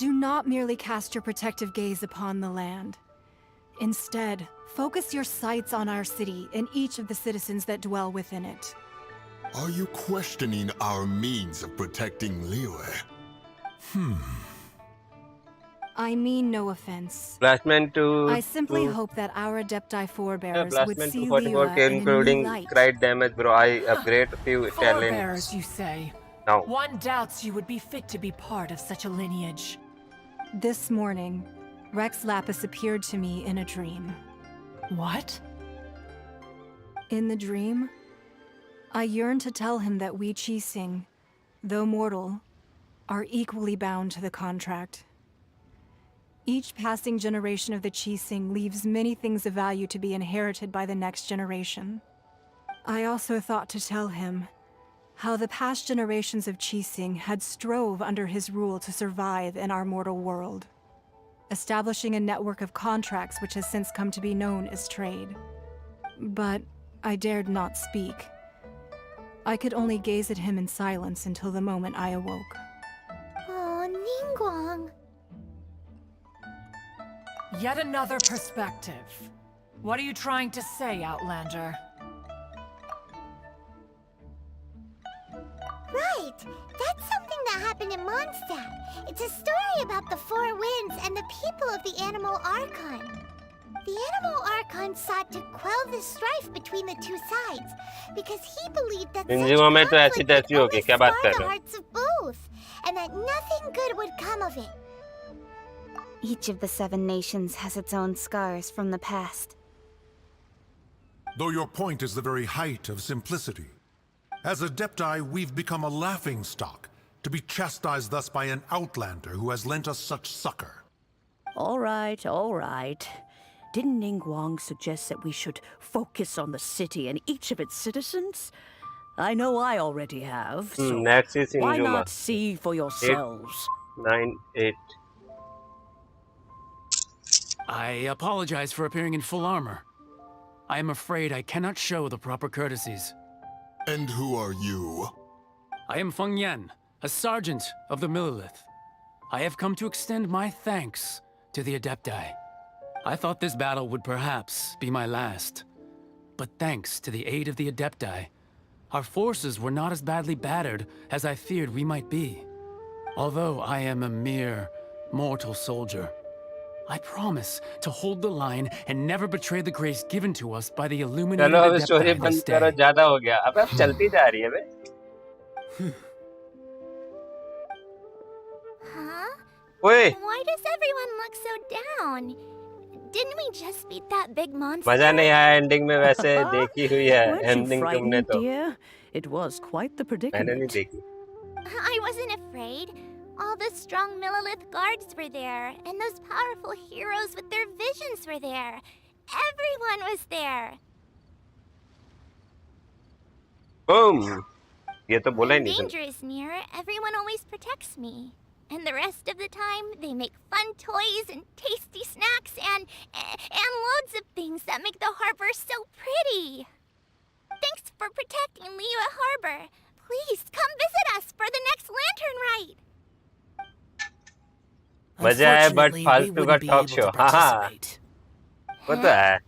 Do not merely cast your protective gaze upon the land. Instead, focus your sights on our city and each of the citizens that dwell within it. Are you questioning our means of protecting Liyue? I mean no offense. Blastman to I simply hope that our Adepti forebearers would Blastman see 244 Liyue in a including new light. crite damage bro I upgrade a few Forebearers, talents you say? now One doubts you would be fit to be part of such a lineage. This morning, Rex Lapis appeared to me in a dream. What? In the dream, I yearned to tell him that we Qixing, though mortal, are equally bound to the contract. Each passing generation of the Qixing leaves many things of value to be inherited by the next generation. I also thought to tell him how the past generations of Qixing had strove under his rule to survive in our mortal world, establishing a network of contracts which has since come to be known as trade. But I dared not speak. I could only gaze at him in silence until the moment I awoke. Oh, Ningguang. Yet another perspective. What are you trying to say, Outlander? Right! That's something that happened in Mondstadt. It's a story about the Four Winds and the people of the Animal Archon. The Animal Archon sought to quell the strife between the two sides because he believed that such इंजिमा में तो ऐसी conflict तैसी would होगी only क्या बात scar कर the रहे हो hearts of both, and that nothing good would come of it. Each of the 7 nations has its own scars from the past. Though your point is the very height of simplicity. As Adepti, we've become a laughingstock, to be chastised thus by an outlander who has lent us such succor. All right, all right. Didn't Ningguang suggest that we should focus on the city and each of its citizens? I know I already have, so next is why Injuma not see for yourselves? 8 9 8 I apologize for appearing in full armor. I am afraid I cannot show the proper courtesies. And who are you? I am Feng Yan, a sergeant of the Millilith. I have come to extend my thanks to the Adepti. I thought this battle would perhaps be my last. But thanks to the aid of the Adepti, our forces were not as badly battered as I feared we might be. Although I am a mere mortal soldier, I promise to hold the line and never betray the grace given to us by the illuminated चलो अब story Adepti बंद this करो day. ज्यादा हो गया अब चलती जा रही है बे Huh? ओए Why does everyone look so down? Didn't we just beat that big monster? मजा नहीं आया एंडिंग में वैसे देखी हुई है Weren't you एंडिंग तुमने frightened, तो dear? It was quite the मैंने नहीं predicament. देखी I wasn't afraid. All the strong Millilith guards were there, and those powerful heroes with their visions were there. Everyone was there. Boom. ये तो बोला ही When नहीं danger is near, everyone always protects me. And the rest of the time, they make fun toys and tasty snacks and loads of things that make the harbor so pretty. Thanks for protecting Liyue Harbor. Please come visit us for the next lantern rite. मजा है but Unfortunately, we फालतू का wouldn't be talk able show to हाँ हाँ participate. वो तो है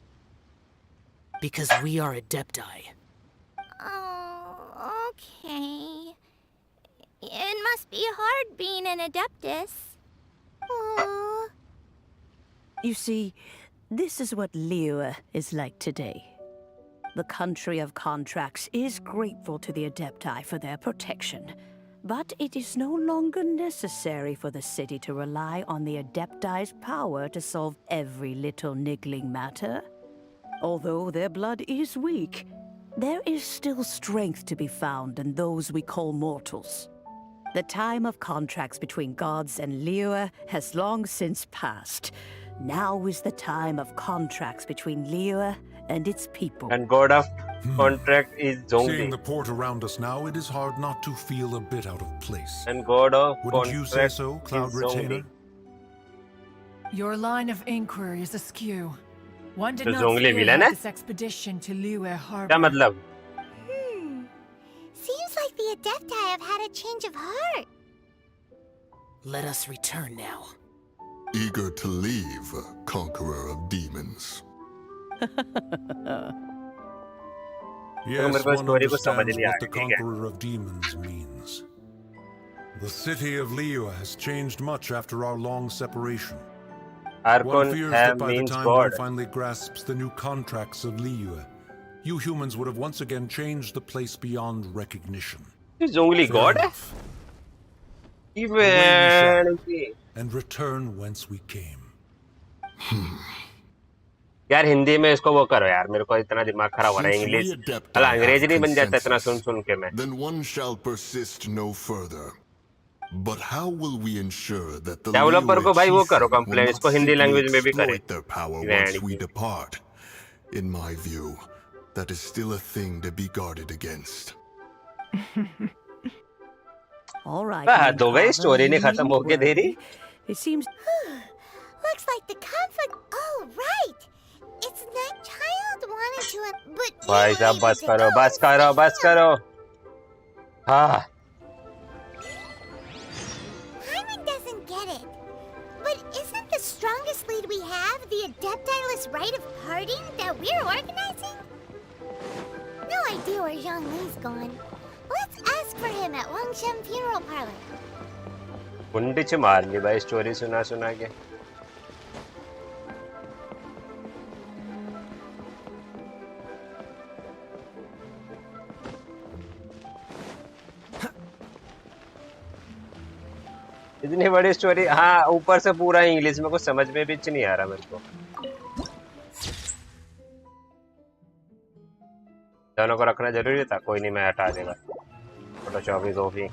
Because we are Adepti. Oh, okay. It must be hard being an Adeptus. Aww. You see, this is what Liyue is like today. The country of contracts is grateful to the Adepti for their protection, but it is no longer necessary for the city to rely on the Adepti's power to solve every little niggling matter. Although their blood is weak, there is still strength to be found in those we call mortals. The time of contracts between gods and Liyue has long since passed. Now is the time of contracts between Liyue and its people. and god of contract is Seeing zombie the port around us now, it is hard not to feel a bit out of place. and god of Wouldn't you say contract so, Cloud is zombie Retainer? Your line of inquiry is askew. One did तो not जोंगली villain spearhead है this expedition to Liyue क्या Harbor. मतलब Seems like the Adepti have had a change of heart. Let us return now. Eager to leave, conqueror of demons. Yes, मेरे को one story को समझ understands नहीं आ what the रही, ठीक है? conqueror of demons means. The city of Liyue has changed much after our long separation. One Archon fears that by the means time god one finally grasps the new contracts of Liyue, you humans would have once again changed the place beyond recognition. is only Fair god enough. even And return whence we came. यार हिंदी में इसको वो करो यार मेरे को इतना दिमाग खराब हो रहा है Since इंग्लिश we Adepti अला have अंग्रेजी नहीं बन जाता इतना सुन consensus, सुन के मैं then one shall persist no further. But how will we ensure that the developer को भाई वो करो Liyue will कंप्लेन not इसको हिंदी simply लैंग्वेज में भी करे exploit their power Vanity. once we depart? In my view, that is still a thing to be guarded against. All right. हद हो गई स्टोरी नहीं खत्म Don't होके दे रही worry. It seems Looks like the conflict. Oh, right. Its night child wanted to, but भाई साहब able बस to करो go बस करो and बस stop him. करो हाँ Hyman doesn't get it. But isn't the strongest lead we have the Adeptiless rite of parting that we're organizing? No idea where Zhongli's gone. Let's ask for him at Wangshem Funeral Parlor. कुंडी से मार ली भाई story सुना सुना के इतनी बड़ी story हाँ ऊपर से पूरा इंग्लिश में कुछ समझ में भी नहीं आ रहा मेरे को दोनों को रखना जरूरी था कोई नहीं मैं हटा देगा फोटोशॉप इज ओपी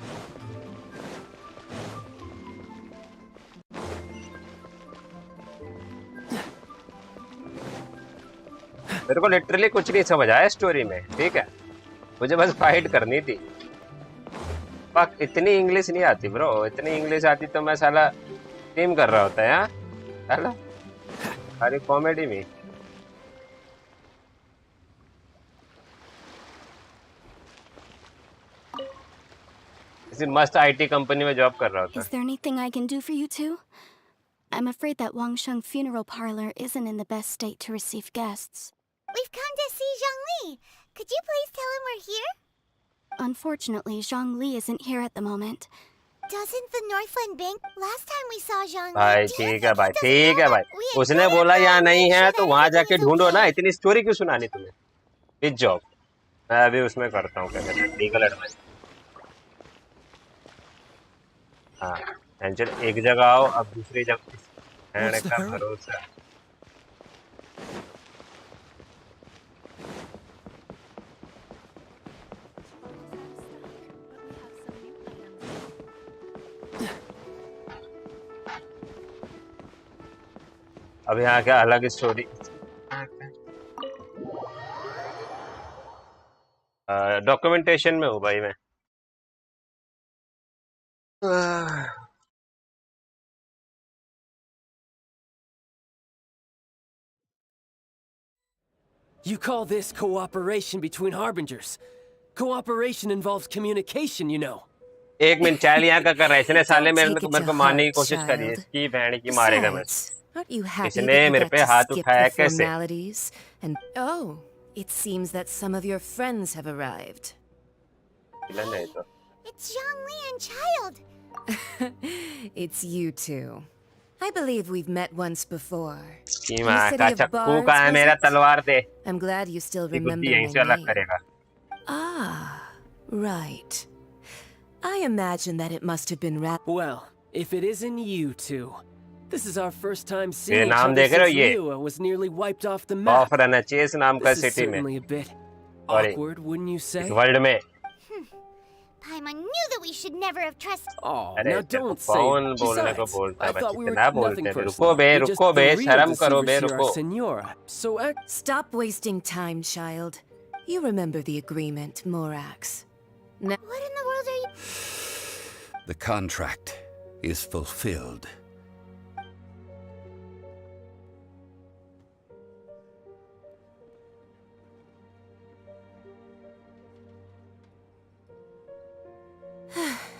मेरे को लिटरली कुछ नहीं समझ आया स्टोरी में ठीक है मुझे बस फाइट करनी थी पक इतनी इंग्लिश नहीं आती ब्रो इतनी इंग्लिश आती तो मैं साला टीम कर रहा होता है साला अरे कॉमेडी में किसी मस्त आईटी कंपनी में जॉब कर रहा होता Is there anything I can do for you two? I'm afraid that Wangsheng Funeral Parlor isn't in the best state to receive guests. We've come to see Zhongli. Could you please tell him we're here? Unfortunately, Zhongli isn't here at the moment. Doesn't the Northland Bank? Last time we saw Zhongli. भाई ठीक है भाई उसने बोला यहाँ नहीं है तो वहां जाके ढूंढो ना इतनी स्टोरी क्यों सुनानी तुम्हें गुड जॉब मैं अभी उसमें करता हूँ क्या कहते हैं लीगल एडवाइस हाँ एंजल एक जगह आओ अब दूसरी जगह रहने का भरोसा अब यहाँ क्या अलग स्टोरी डॉक्यूमेंटेशन में हूँ भाई मैं You call this cooperation between harbingers? Cooperation involves communication, you know. एक मिनट चाल यहाँ का कर रहा है इसने साले Don't take it मेरे to को मारने की heart, कोशिश करी है child. इसकी बहन की मारेगा मैं Besides, aren't you happy इसने that you मेरे got पे to हाथ skip उठाया the कैसे formalities? And oh, it seems that some of your friends have arrived. Villain है तो It's Zhongli and Child. It's you two. I believe we've met once before. की In माँ the का city of चक्कू Bards, का है was मेरा it? तलवार दे I'm glad you still ये remember बुद्धि यहीं my से अलग name. करेगा Ah, right. I imagine that it must have been Well, if it isn't you two, this is our first time seeing ये each नाम other देख रहे हो since ये Liyue was nearly wiped off the map. Of रहना चाहिए इस नाम का This is सिटी में certainly a bit sorry awkward, wouldn't you say? इस वर्ल्ड में Paimon knew that we should never have trusted. Oh, अरे now तेरे को don't say कौन that. बोलने को Besides, बोलता I है thought बच्चे we were कितना nothing बोलते हैं personal. रुको We're just रुको the बे real शर्म करो बे deceivers here, रुको our senora. So Stop wasting time, child. You remember the agreement, Morax. What in the world are you? The contract is fulfilled.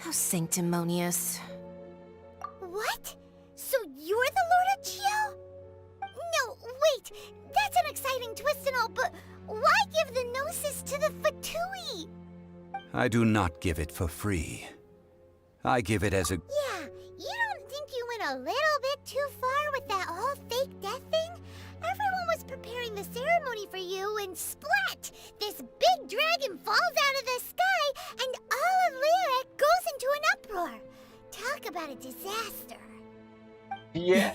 How sanctimonious. What? So you're the Lord of Chio? No, wait. That's an exciting twist and all, but why give the Gnosis to the Fatui? I do not give it for free. I give it as a... Yeah, you don't think you went a little bit too far with that whole fake death thing? Everyone was preparing the ceremony for you, and splat! This big dragon falls out of the sky, and all of Lyric goes into an uproar. Talk about a disaster. Yeah.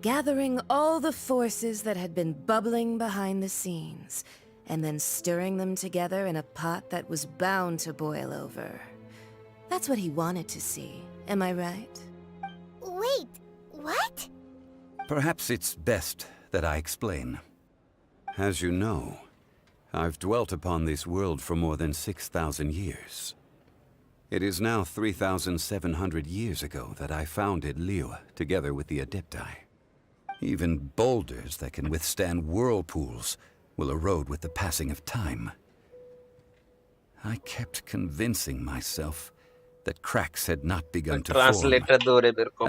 Gathering all the forces that had been bubbling behind the scenes, and then stirring them together in a pot that was bound to boil over. That's what he wanted to see, am I right? Wait, what? Perhaps it's best that I explain. As you know, I've dwelt upon this world for more than 6,000 years. It is now 3,700 years ago that I founded Liyue together with the Adepti. Even boulders that can withstand whirlpools will erode with the passing of time. I kept convincing myself that cracks had not begun to form, and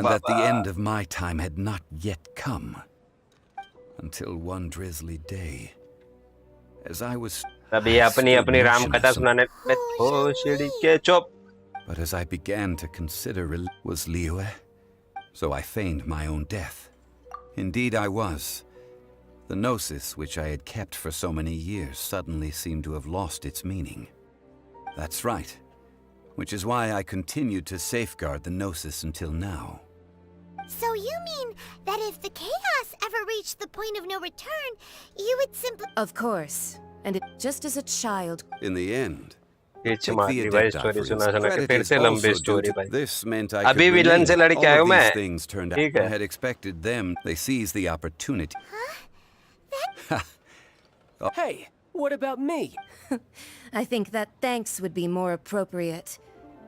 that the end of my time had not yet come. Until one drizzly day, as I was... But as I began to consider it was Liyue, so I feigned my own death. Indeed I was. The Gnosis, which I had kept for so many years, suddenly seemed to have lost its meaning. That's right. Which is why I continued to safeguard the Gnosis until now. So you mean that if the chaos ever reached the point of no return, you would simply... Of course. And just as a child... In the end, this meant I could all of these things turned out. I had expected them. They seized the opportunity. Hey, what about me? I think that thanks would be more appropriate.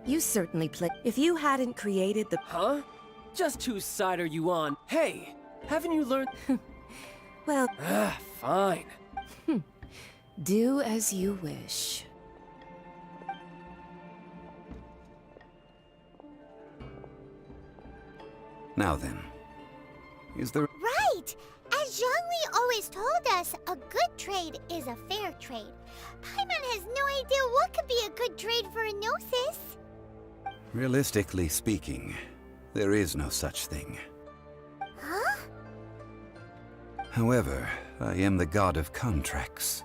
You certainly play. If you hadn't created the... Huh? Just whose side are you on? Hey, haven't you learned... Well... Fine. Do as you wish. Now then, is there... Right! As Zhongli always told us, a good trade is a fair trade. Paimon has no idea what could be a good trade for a Gnosis. Realistically speaking, there is no such thing. Huh? However, I am the god of contracts.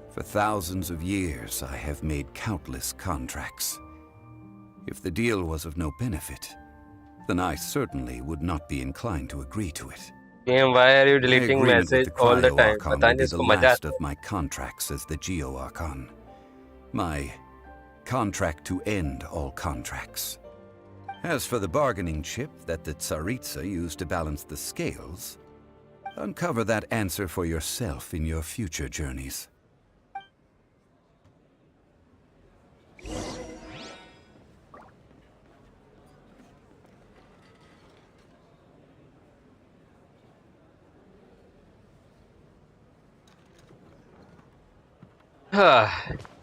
For thousands of years, I have made countless contracts. If the deal was of no benefit, then I certainly would not be inclined to agree to it. Game, why are you deleting message all the time? Pata nahi the last of my contracts as the Geo Archon. My contract to end all contracts. As for the bargaining chip that the Tsaritsa used to balance the scales, uncover that answer for yourself in your future journeys.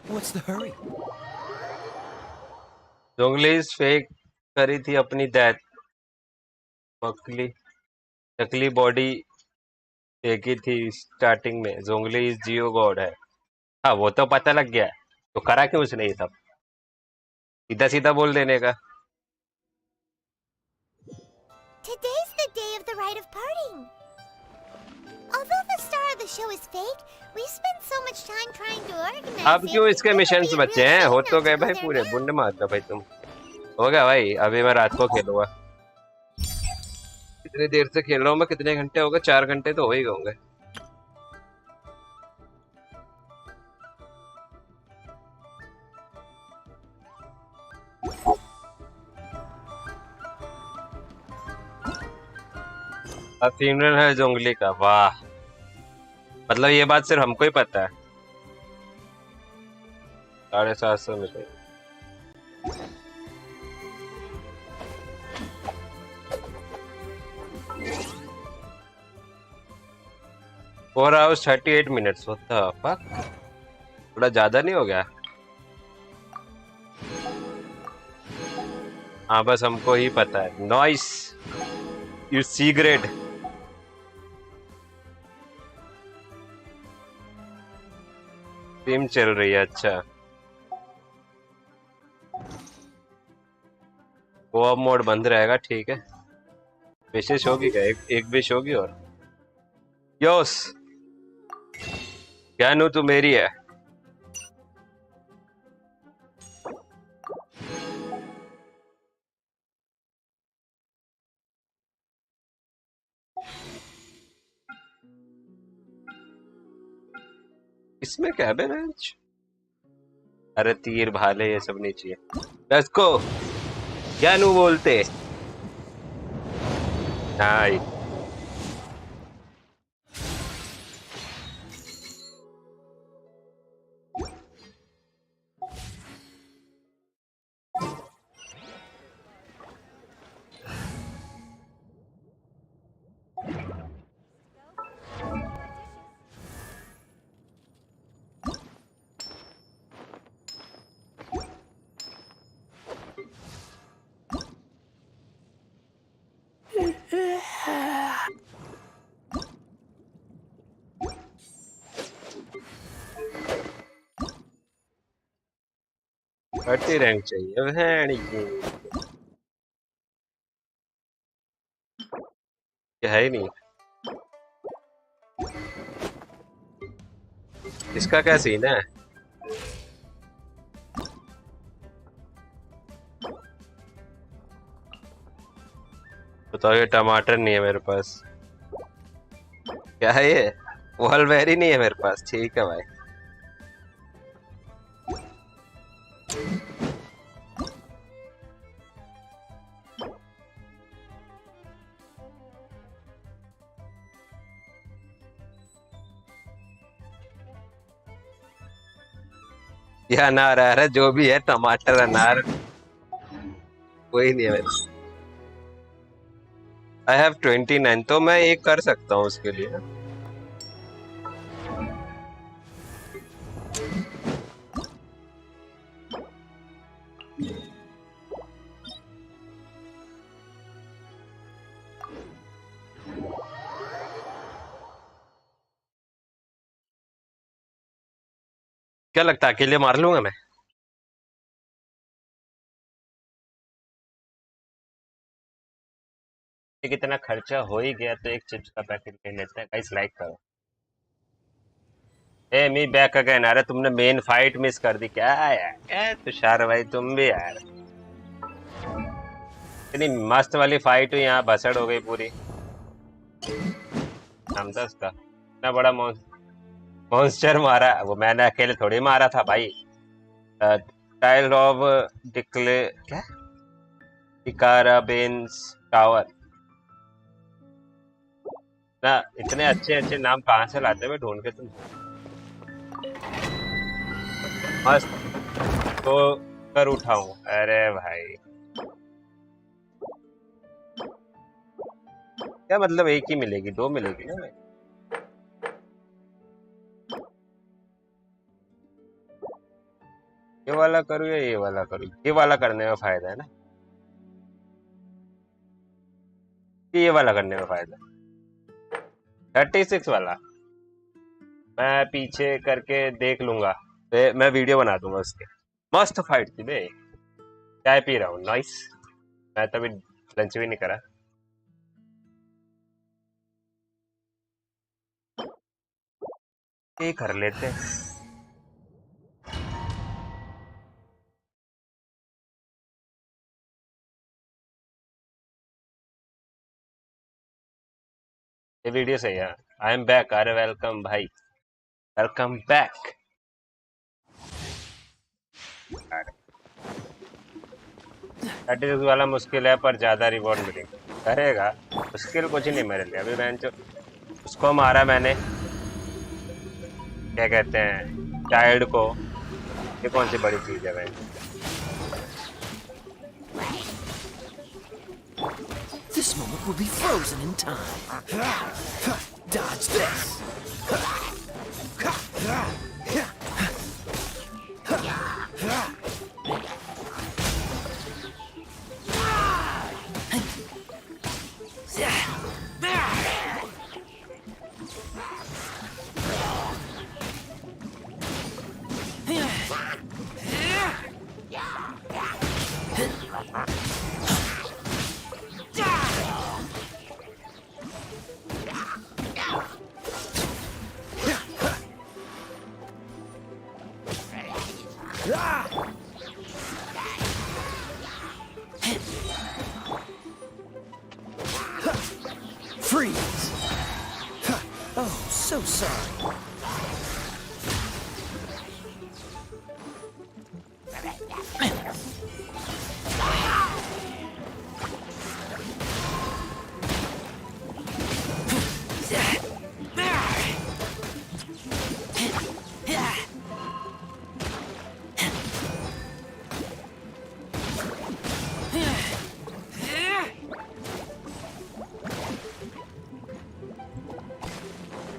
What's the hurry? Zhongli's fake करी थी अपनी death, मकली नकली body फेंकी थी starting में। जोंगली is Jio God है। हाँ वो तो पता लग गया, तो करा क्यों उसने ये सब? सीधा सीधा बोल देने का। Today's the day of the rite of parting. Although the star of the show is fake, we spent so much time trying to organize अब क्यों इसके मिशंस बचे हैं? हो तो गए भाई पूरे। बुंड मार दो भाई तुम। हो गया भाई, अभी मैं रात को खेलूंगा। कितनी देर से खेल रहा हूँ मैं? कितने घंटे हो गए? 4 घंटे तो हो ही गए होंगे। अब फ्यूनरल है जोंगली का। वाह, मतलब ये बात सिर्फ हमको ही पता है। 750 मिले। Four hours 38 minutes. होता थोड़ा ज्यादा नहीं हो गया? हाँ बस हमको ही पता है। Noise, you see grade. Team चल रही है, अच्छा। वो अब मोड बंद रहेगा, ठीक है। विशेष होगी क्या? एक विश होगी और। योस क्या नू, तू मेरी है। इसमें क्या है बेंच? अरे तीर भाले ये सब नहीं चाहिए। इसको क्या नू बोलते? हाय थर्टी रैंक चाहिए भैणी की। ये है ही नहीं। इसका क्या सीन है? बताओ। ये टमाटर नहीं है मेरे पास। क्या है ये? वॉलबेरी नहीं है मेरे पास। ठीक है भाई। ये अनार है, जो भी है, टमाटर अनार कोई नहीं है मेरे। आई हैव 29, तो मैं एक कर सकता हूँ उसके लिए। क्या लगता है अकेले मार लूंगा मैं? कितना खर्चा हो ही गया तो एक चिप्स का पैकेट ले लेते हैं। गाइस लाइक करो। ए मी बैक अगेन। अरे तुमने मेन फाइट मिस कर दी क्या यार? ए तुषार भाई तुम भी यार। इतनी मस्त वाली फाइट हुई, यहाँ बसड़ हो गई पूरी। नाम था उसका। इतना बड़ा मॉन्स्टर मारा वो मैंने अकेले थोड़ी मारा था भाई। टाइल ऑफ डिक्ले क्या इकारा बेन्स टावर ना, इतने अच्छे अच्छे नाम कहाँ से लाते हुए ढूंढ के तुम। मस्त तो कर उठाऊं, अरे भाई क्या मतलब, एक ही मिलेगी, दो मिलेगी ना। ये वाला करूँ या ये वाला करूँ? ये वाला करने में फायदा है ना, ये वाला करने में फायदा है। 36 वाला मैं पीछे करके देख लूंगा, मैं वीडियो बना दूंगा उसके। मस्त फाइट थी बे। चाय पी रहा हूँ, नाइस। मैं तभी लंच भी नहीं करा। ये कर लेते हैं। ये वीडियो सही है। आई एम बैक, अरे वेलकम भाई, वेलकम बैक। 36 वाला मुश्किल है पर ज्यादा रिवॉर्ड मिलेगा, करेगा। मुश्किल कुछ नहीं मेरे लिए अभी। मैं उसको मारा मैंने, क्या कहते हैं, चाइल्ड को। ये कौन सी बड़ी चीज है भाई। This moment will be frozen in time. Dodge this. Freeze! Oh, so sorry.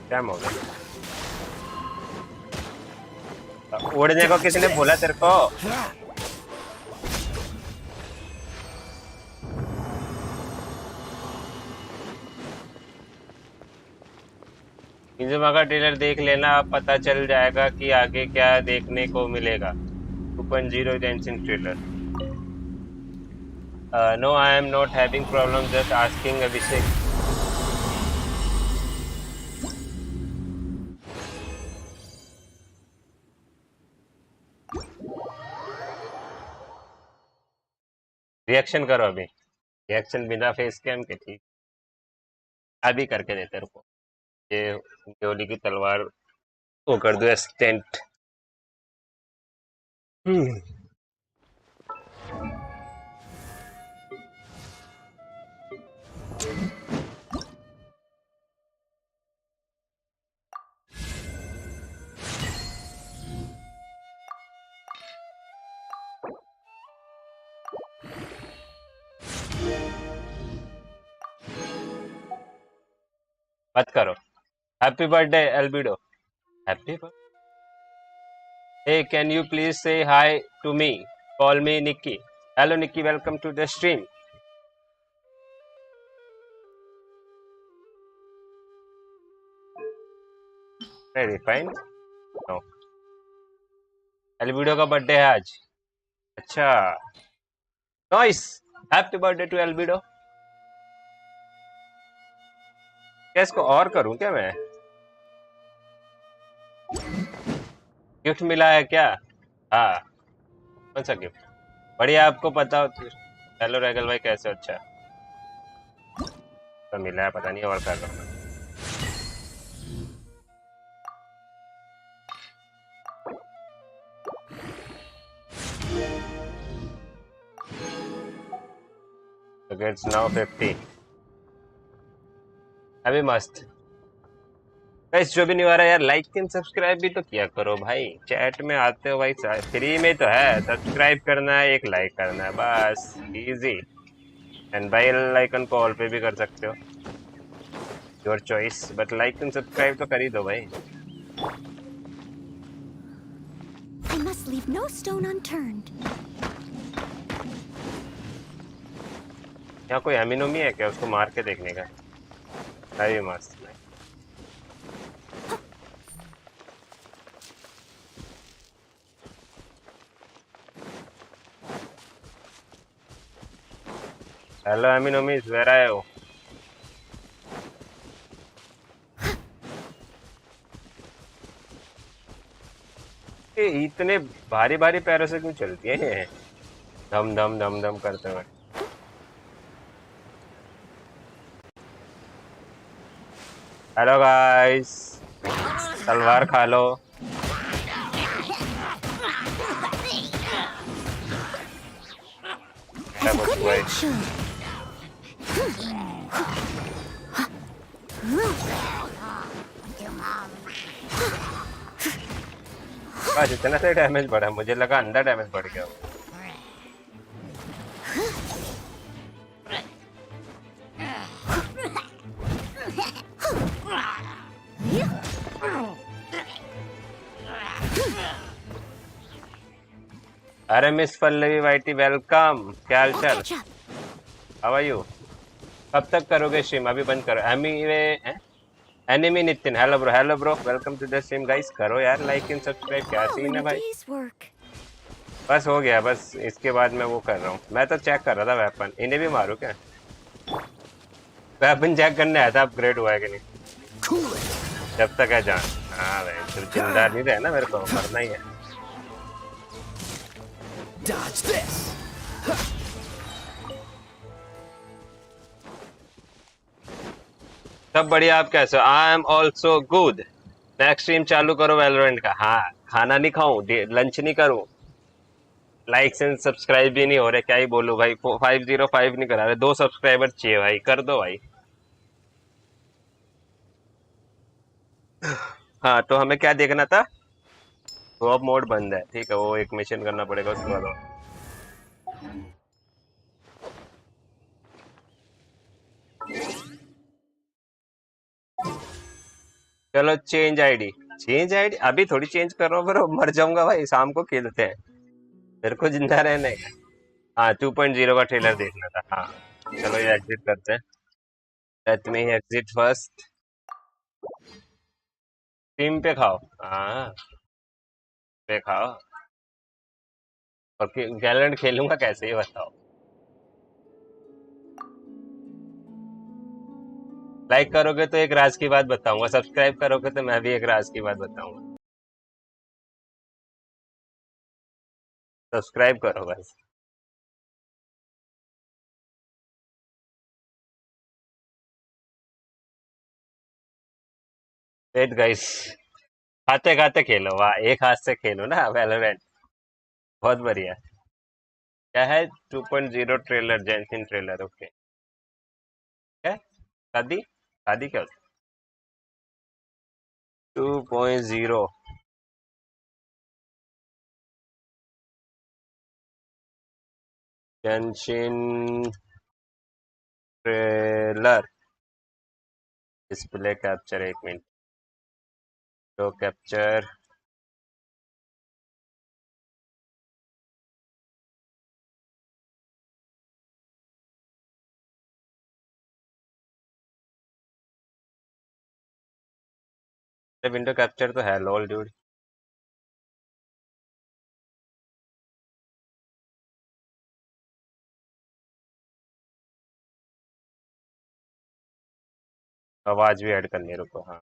क्या हो गया? उड़ने को किसने बोला तेरे को? इंजुमा का ट्रेलर देख लेना, पता चल जाएगा कि आगे क्या देखने को मिलेगा। 2.0 Genshin trailer. No, I am not having problem, just asking Abhishek. Reaction करो अभी, रिएक्शन बिना फेस कैम के, ठीक अभी करके देते रुको। ये गोली की तलवार वो कर दो स्टेंट। मत करो। Happy birthday albedo. Happy birthday. Hey, can you please say hi to me? Call me Nikki. Hello Nikki, welcome to the stream. Very fine. No. Albedo का बर्थडे है आज। अच्छा, nice. Happy birthday to Albedo. क्या इसको और करूं क्या मैं? गिफ्ट मिला है क्या? हाँ, कौन सा गिफ्ट? बढ़िया, आपको पता हो तो। हेलो रेगल भाई, कैसे हो? अच्छा तो मिला है, पता नहीं और क्या करना। Okay it's now 50। अभी मस्त। गाइस जो भी नहीं आ रहा यार लाइक एंड सब्सक्राइब भी तो किया करो भाई, चैट में आते हो भाई, फ्री में तो है, सब्सक्राइब करना है, एक लाइक करना है, बस इजी। एंड बेल आइकन को ऑल पे भी कर सकते हो, your choice, but like and subscribe तो कर ही दो भाई। I must leave no stone unturned. यहाँ कोई एमिनोमी है क्या, उसको मार के देखने का? अरे मस्त। हेलो एमिनोमीज, वेयर आए हो? ये इतने भारी भारी पैरों से क्यों चलती है ये, धम धम धम धम करते हुए? हेलो गाइस, तलवार खा लो। Have a good night, sure. बस इतना से डैमेज बढ़ा, मुझे लगा अंदर डैमेज बढ़ गया। अरे मिस पल्लवी वाइटी वेलकम, क्या हाल चाल, हाउ आर यू? कब तक करोगे स्ट्रीम? अभी बंद करो। Enemy Nitin, hello bro, welcome to the stream guys. करो यार लाइक एंड सब्सक्राइब, क्या सीन है भाई? बस हो गया, बस इसके बाद मैं वो कर रहा हूँ, मैं तो चेक कर रहा था वेपन, इन्हें भी मारू क्या? वेपन चेक करने आया था, अपग्रेड हुआ है कि नहीं, जब तक है जान। हाँ भाई, सिर्फ जिंदा नहीं रहना, मेरे को मरना ही है। Dodge this. सब बढ़िया, आप कैसे हो? I am also good. Next stream चालू करो वैलोरेंट का। हाँ, खाना नहीं खाऊं, लंच नहीं करूं, लाइक्स एंड सब्सक्राइब भी नहीं हो रहे, क्या ही बोलूं भाई, 505 नहीं करा रहे, 2 सब्सक्राइबर चाहिए भाई, कर दो भाई। हाँ तो हमें क्या देखना था? तो अब मोड बंद है, ठीक है, वो एक मिशन करना पड़ेगा उसके बाद। चलो चेंज आईडी अभी थोड़ी चेंज कर रहा हूँ, फिर मर जाऊंगा भाई, शाम को खेलते हैं, मेरे को जिंदा रहने का। हाँ 2.0 का ट्रेलर देखना था। हाँ चलो ये एग्जिट करते हैं, let me exit first. Team पे खाओ, हाँ पे खाओ। और गैलेंट खेलूंगा कैसे, ये बताओ? लाइक करोगे तो एक राज की बात बताऊंगा, सब्सक्राइब करोगे तो मैं भी एक राज की बात बताऊंगा। सब्सक्राइब करो बस। वेट गाइस, खाते खाते खेलो, वाह, एक हाथ से खेलो ना वैलोरेंट, बहुत बढ़िया। क्या है? 2.0 ट्रेलर, जेनशिन ट्रेलर, ओके। क्या शादी, शादी क्या होती? 2.0 जेनशिन ट्रेलर, डिस्प्ले कैप्चर, एक मिनट, तो कैप्चर। विंडो कैप्चर तो है, लॉल ड्यूड। आवाज भी ऐड करनी है, रुको, हाँ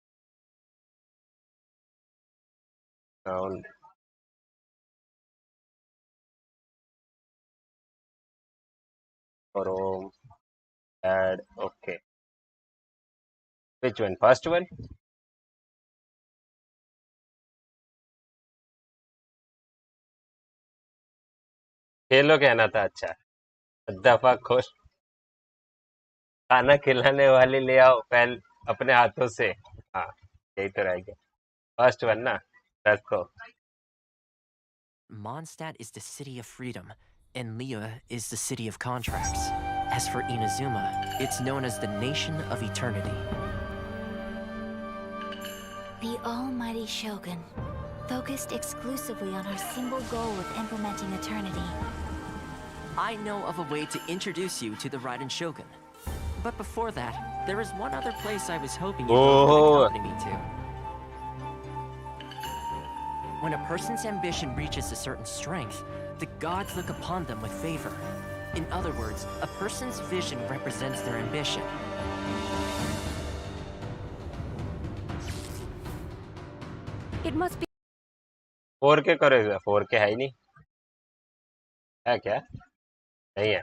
sound, Chrome, add, okay. Which one, first one? खेलो कहना था, अच्छा, दफा खोल। खाना खिलाने वाली ले आओ पहले अपने हाथों से। हाँ, यही तो रह गया। फर्स्ट वन ना, let's go. Mondstadt is the city of freedom, and Liyue is the city of contracts. As for Inazuma, it's known as the Nation of Eternity. The almighty Shogun, focused exclusively on her single goal of implementing eternity. I know of a way to introduce you to the Raiden Shogun. But before that, there is one other place I was hoping you both could accompany me to. When a person's ambition reaches a certain strength, the gods look upon them with favor. In other words, a person's vision represents their ambition. It must be 4K करोगे? 4K है ही नहीं, है क्या? नहीं है।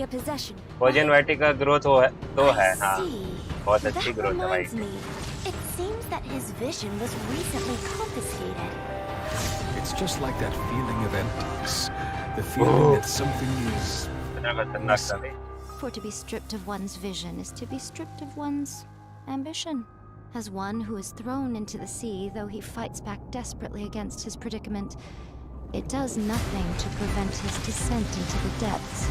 a possession. ओजन वाइटी का growth हो है तो है, हाँ, बहुत अच्छी That ग्रोथ है भाई। reminds me. It seems that his vision was recently confiscated. It's just like that feeling of emptiness. The feeling that something is missing. For to be stripped of one's vision is to be stripped of one's ambition. As one who is thrown into the sea, though he fights back desperately against his predicament, it does nothing to prevent his descent into the depths.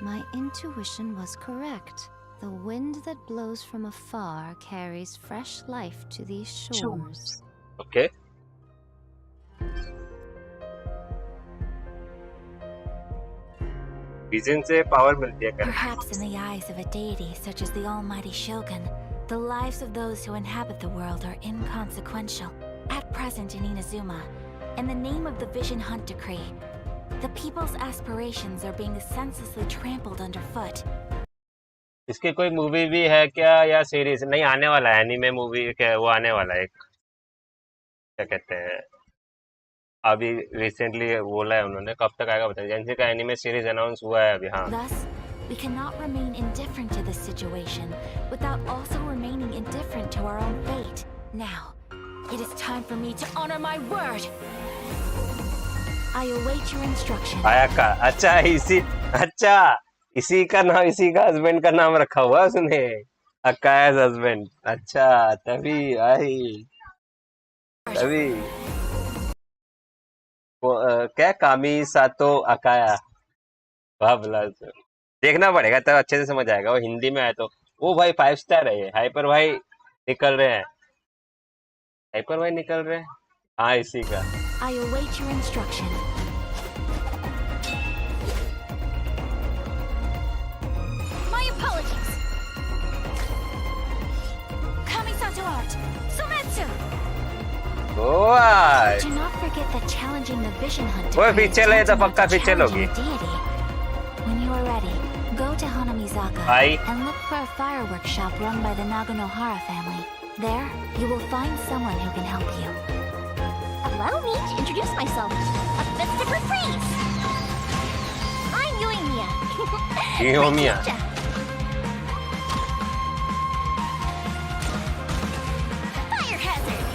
My intuition was correct. The wind that blows from afar carries fresh life to these shores. Okay. Vision से power मिलती है क्या? Perhaps in the eyes of a deity such as the almighty Shogun, the lives of those who inhabit the world are inconsequential. At present in Inazuma, in the name of the Vision Hunt Decree, the people's aspirations are being senselessly trampled underfoot. इसकी कोई movie भी है क्या या series? नहीं, आने वाला है एनीमे मूवी क्या, वो आने वाला है एक, क्या कहते हैं, अभी रिसेंटली बोला है उन्होंने, कब तक आएगा बताइए। जेंसी का एनीमे सीरीज अनाउंस हुआ है अभी। हाँ, Thus, we cannot remain indifferent to this situation without also remaining indifferent to our own fate. Now, it is time for me to honor my word. I await your instruction. आया का अच्छा इसी का नाम, इसी का हस्बैंड का नाम रखा हुआ उसने, अकाया's हस्बैंड। अच्छा, तभी आई तभी क्या कामी सातो अकाया। वाह भला, देखना पड़ेगा तब अच्छे से समझ आएगा। वो हिंदी में आया तो वो भाई 5 स्टार है। ये हाइपर भाई निकल रहे हैं, हाइपर भाई निकल रहे हैं। हाँ, इसी का। I await your instruction. My apologies. Kamisato art. Sumetsu. वाह, Do not forget that challenging the vision hunt वो पीछे ले तो पक्का पीछे लोगी। When you are ready, go to Hanamizaka Aye. and look for a fireworks shop run by the Naganohara family. There, you will find someone who can help you. Allow me to introduce myself. A festive reprise. I'm Yoimiya. Yoimiya. Fire hazard.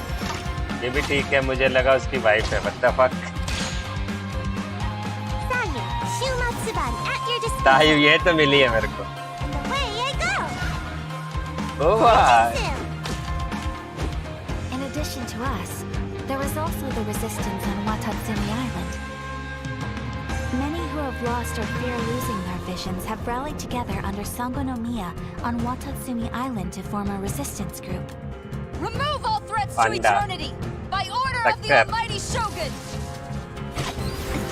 ये भी ठीक है, मुझे लगा उसकी wife है। What the fuck? Sayu, Shumatsubari at your disposal. तायु ये तो मिली है मेरे को। Away I go. Oh, wow. In addition to us, there is also the resistance on Watatsumi Island. Many who have lost or fear losing their visions have rallied together under Sango no Miya on Watatsumi Island to form a resistance group. Remove all threats to Panda. eternity! By order of the Takkar. Almighty Shogun!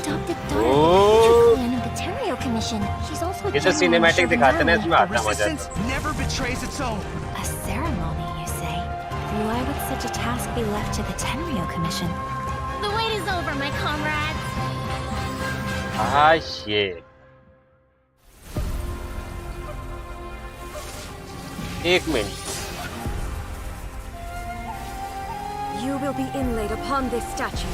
Adopted daughter Oh. of the Terrio Commission. She's also a ये तो general cinematic in दिखाते हैं, Shogun इसमें Army. आता मजा। never betrays its own. A ceremony, you say? Why would such a task be left to the Tenryo Commission? The wait is over, my comrades. Ah, shit. एक मिनट, You will be inlaid upon this statue.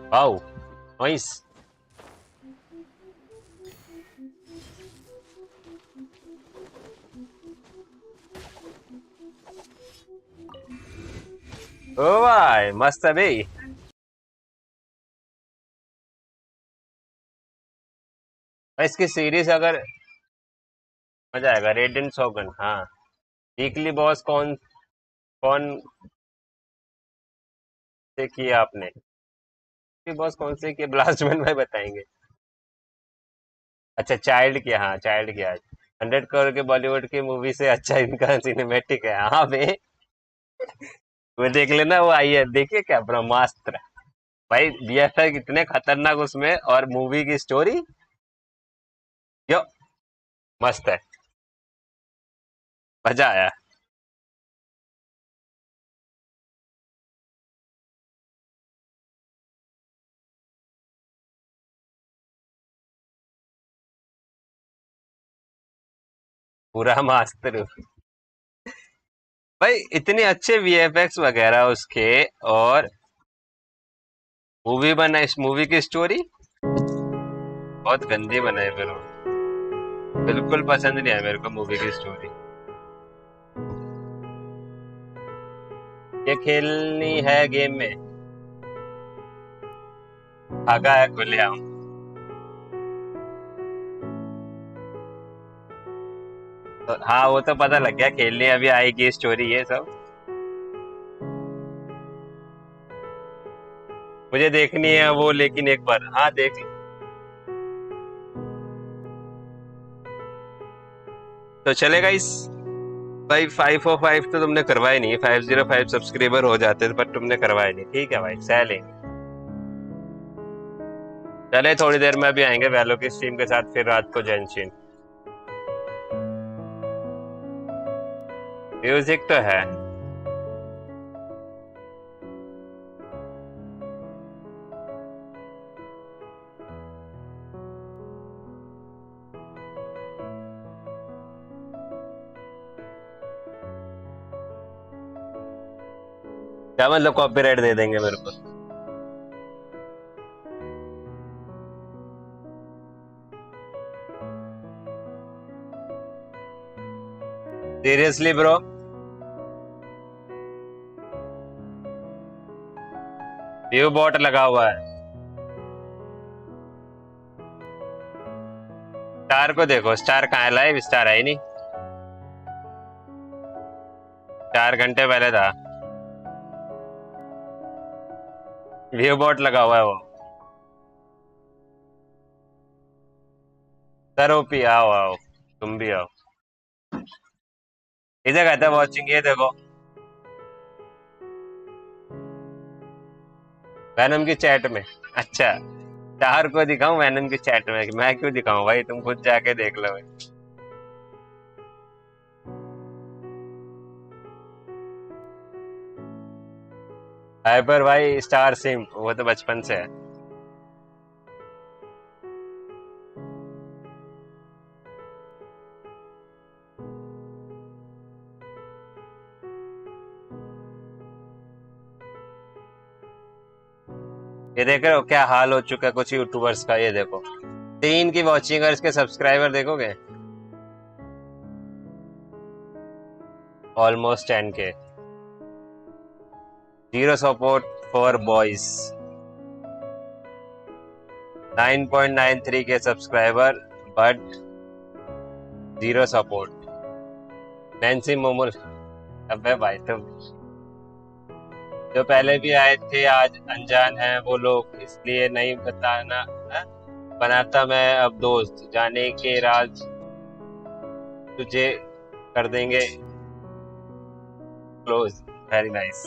Wow nice. ओ भाई मस्त है भाई। भाई इसकी series अगर मजा आएगा। रेडियंट शॉगन, हाँ। वीकली बॉस कौन कौन से किया आपने? वीकली बॉस कौन से किए ब्लास्टमैन भाई बताएंगे। अच्छा चाइल्ड किया, हाँ चाइल्ड किया। 100 करोड़ के बॉलीवुड की मूवी से अच्छा इनका सिनेमैटिक है। हाँ बे, वो देख लेना, वो आई है देखिए क्या ब्रह्मास्त्र। भाई वीएफएक्स इतने खतरनाक उसमें, और मूवी की स्टोरी यो मस्त है, मजा आया। पूरा मास्टर भाई, इतने अच्छे वीएफएक्स वगैरह उसके, और मूवी बना, इस मूवी की स्टोरी बहुत गंदी बनाई मेरे को, बिल्कुल पसंद नहीं आया मेरे को मूवी की स्टोरी। ये खेलनी है गेम में, भागा है खुलेआम। तो हाँ वो तो पता लग गया, खेलने अभी आएगी स्टोरी ये सब। मुझे देखनी है वो, लेकिन एक बार हाँ देख। तो चलेगा इस भाई। 505 तो तुमने करवाए नहीं, 505 सब्सक्राइबर हो जाते पर तुमने करवाए नहीं। ठीक है भाई, सह लेंगे। चले थोड़ी देर में भी आएंगे वैलो की स्ट्रीम के साथ, फिर रात को जेंशिन। म्यूजिक तो है। क्या मतलब कॉपीराइट दे देंगे मेरे को? Seriously bro? व्यू बॉट लगा हुआ है। स्टार को देखो, स्टार कहाँ है? लाइव स्टार है ही नहीं, 4 घंटे पहले था। व्यू बॉट लगा हुआ है वो। सर ओपी आओ आओ, तुम भी आओ। इधर कहता है वॉचिंग, ये देखो वैनम की चैट में। अच्छा, स्टार को दिखाऊं वैनम की चैट में? मैं क्यों दिखाऊं भाई, तुम खुद जाके देख लो भाई। हाइपर भाई, स्टार सिम वो तो बचपन से है। ये देख रहे हो क्या हाल हो चुका है कुछ यूट्यूबर्स का? ये देखो 3 की वॉचिंग और इसके सब्सक्राइबर देखोगे almost 10K। 0 support for boys. 9.93 के सब्सक्राइबर बट 0 सपोर्ट। नैन्सी मोमोल, अबे भाई तुम जो पहले भी आए थे आज अनजान हैं वो लोग, इसलिए नहीं बताना है? बनाता मैं अब दोस्त, जाने के राज तुझे कर देंगे क्लोज। Very nice.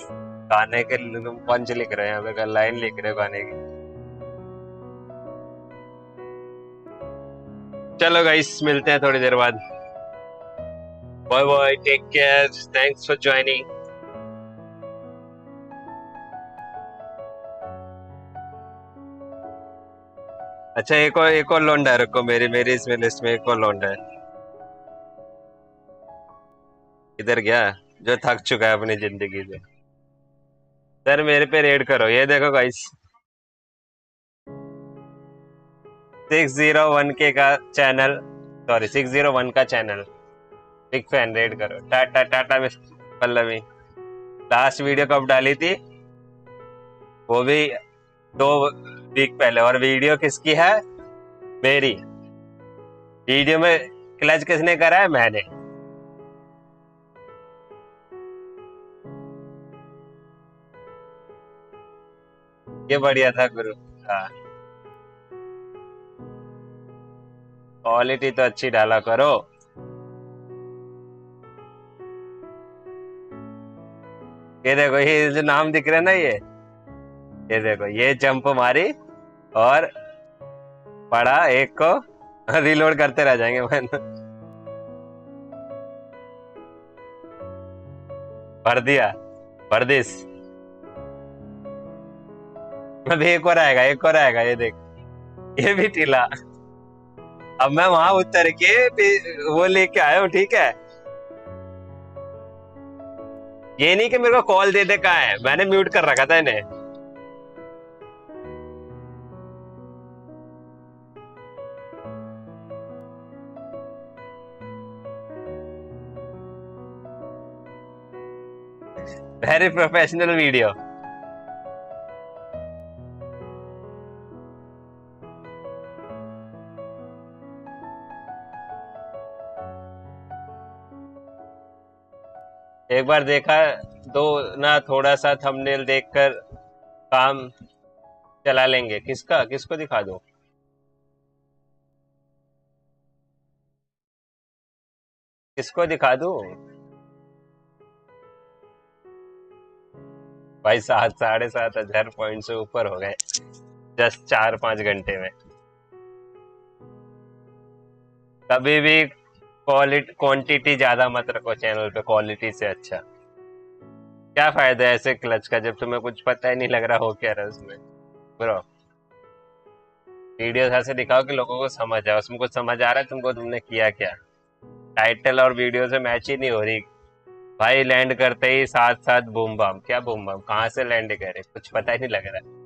गाने के तुम पंच लिख रहे हैं, हमें लाइन लिख रहे हो गाने की। चलो गाइस, मिलते हैं थोड़ी देर बाद। Bye bye, take care, thanks for joining. अच्छा एक और लौंडा है, रखो मेरी मेरी इसमें लिस्ट में एक और लौंडा है। इधर गया जो थक चुका है अपनी जिंदगी से। सर मेरे पे रेड करो, ये देखो गाइस। 601K का चैनल, सॉरी 601 का चैनल, बिग फैन, रेड करो। Tata tata miss Pallavi. Last video कब डाली थी? वो भी 2 वीक पहले। और वीडियो किसकी है? मेरी। वीडियो में क्लच किसने करा है? मैंने। ये बढ़िया था गुरु। हाँ, क्वालिटी तो अच्छी डाला करो। ये देखो, ये जो नाम दिख रहा है ना, ये देखो, ये जंप मारी और पड़ा एक को, रिलोड करते रह जाएंगे मैंने। भर दिया, भर दिस। अभी एक और आएगा, एक और आएगा, ये देख, ये भी टीला। अब मैं वहां उतर के वो लेके आया हूँ, ठीक है। ये नहीं कि मेरे को कॉल दे दे, कहाँ है, मैंने म्यूट कर रखा था इन्हें। Very professional video. एक बार देखा तो ना, थोड़ा सा थंबनेल देखकर काम चला लेंगे। किसका, किसको दिखा दो? किसको दिखा दूं? भाई 7-7.5 हजार पॉइंट से ऊपर हो गए जस्ट 4-5 घंटे में। कभी भी क्वालिटी क्वांटिटी ज्यादा मत रखो चैनल पे, क्वालिटी से अच्छा। क्या फायदा है ऐसे क्लच का जब तुम्हें कुछ पता ही नहीं लग रहा हो क्या रहा है उसमें। ब्रो, वीडियो ऐसे दिखाओ कि लोगों को समझ आए, उसमें कुछ समझ आ रहा है तुमको, तुमने किया क्या। टाइटल और वीडियो से मैच ही नहीं हो रही भाई। लैंड करते ही साथ साथ बूम बम। क्या बूम बम? कहाँ से लैंड करे, कुछ पता ही नहीं लग रहा है।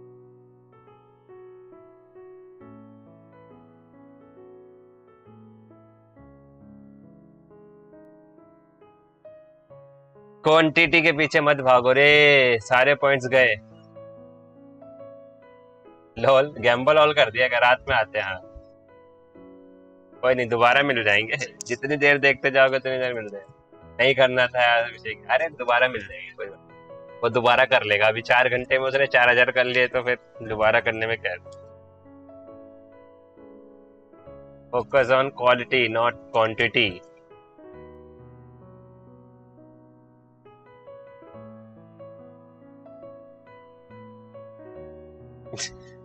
क्वांटिटी के पीछे मत भागो रे, सारे पॉइंट्स गए। लॉल, गैम्बल ऑल कर दिया, रात में आते हैं। हाँ, कोई नहीं, दोबारा मिल जाएंगे। जितनी देर देखते जाओगे उतनी देर मिल जाएंगे। नहीं करना था यार अभिषेक, अरे दोबारा मिल जाएंगे, कोई बात नहीं। वो दोबारा कर लेगा। अभी 4 घंटे में उसने 4000 कर लिए, तो फिर दोबारा करने में क्या। Focus on quality not quantity.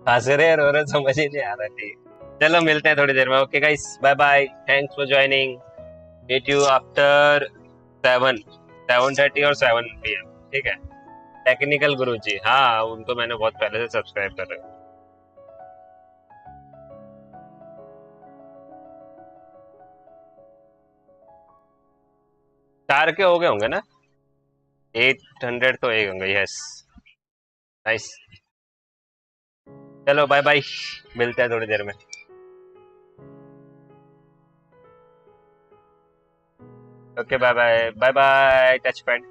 हंस रहे रो रहे समझ ही नहीं आ रहा। ठीक, चलो मिलते हैं थोड़ी देर में। Okay guys, bye bye, thanks for joining. Meet you after 7:30 और 7 PM, ठीक है। टेक्निकल गुरुजी, हाँ उनको मैंने बहुत पहले से सब्सक्राइब कर रखा है। 4 के हो गए होंगे ना, 800 तो एक होंगे। Yes, nice. चलो बाय बाय, मिलते हैं थोड़ी देर में। Okay bye bye, bye bye touch pad.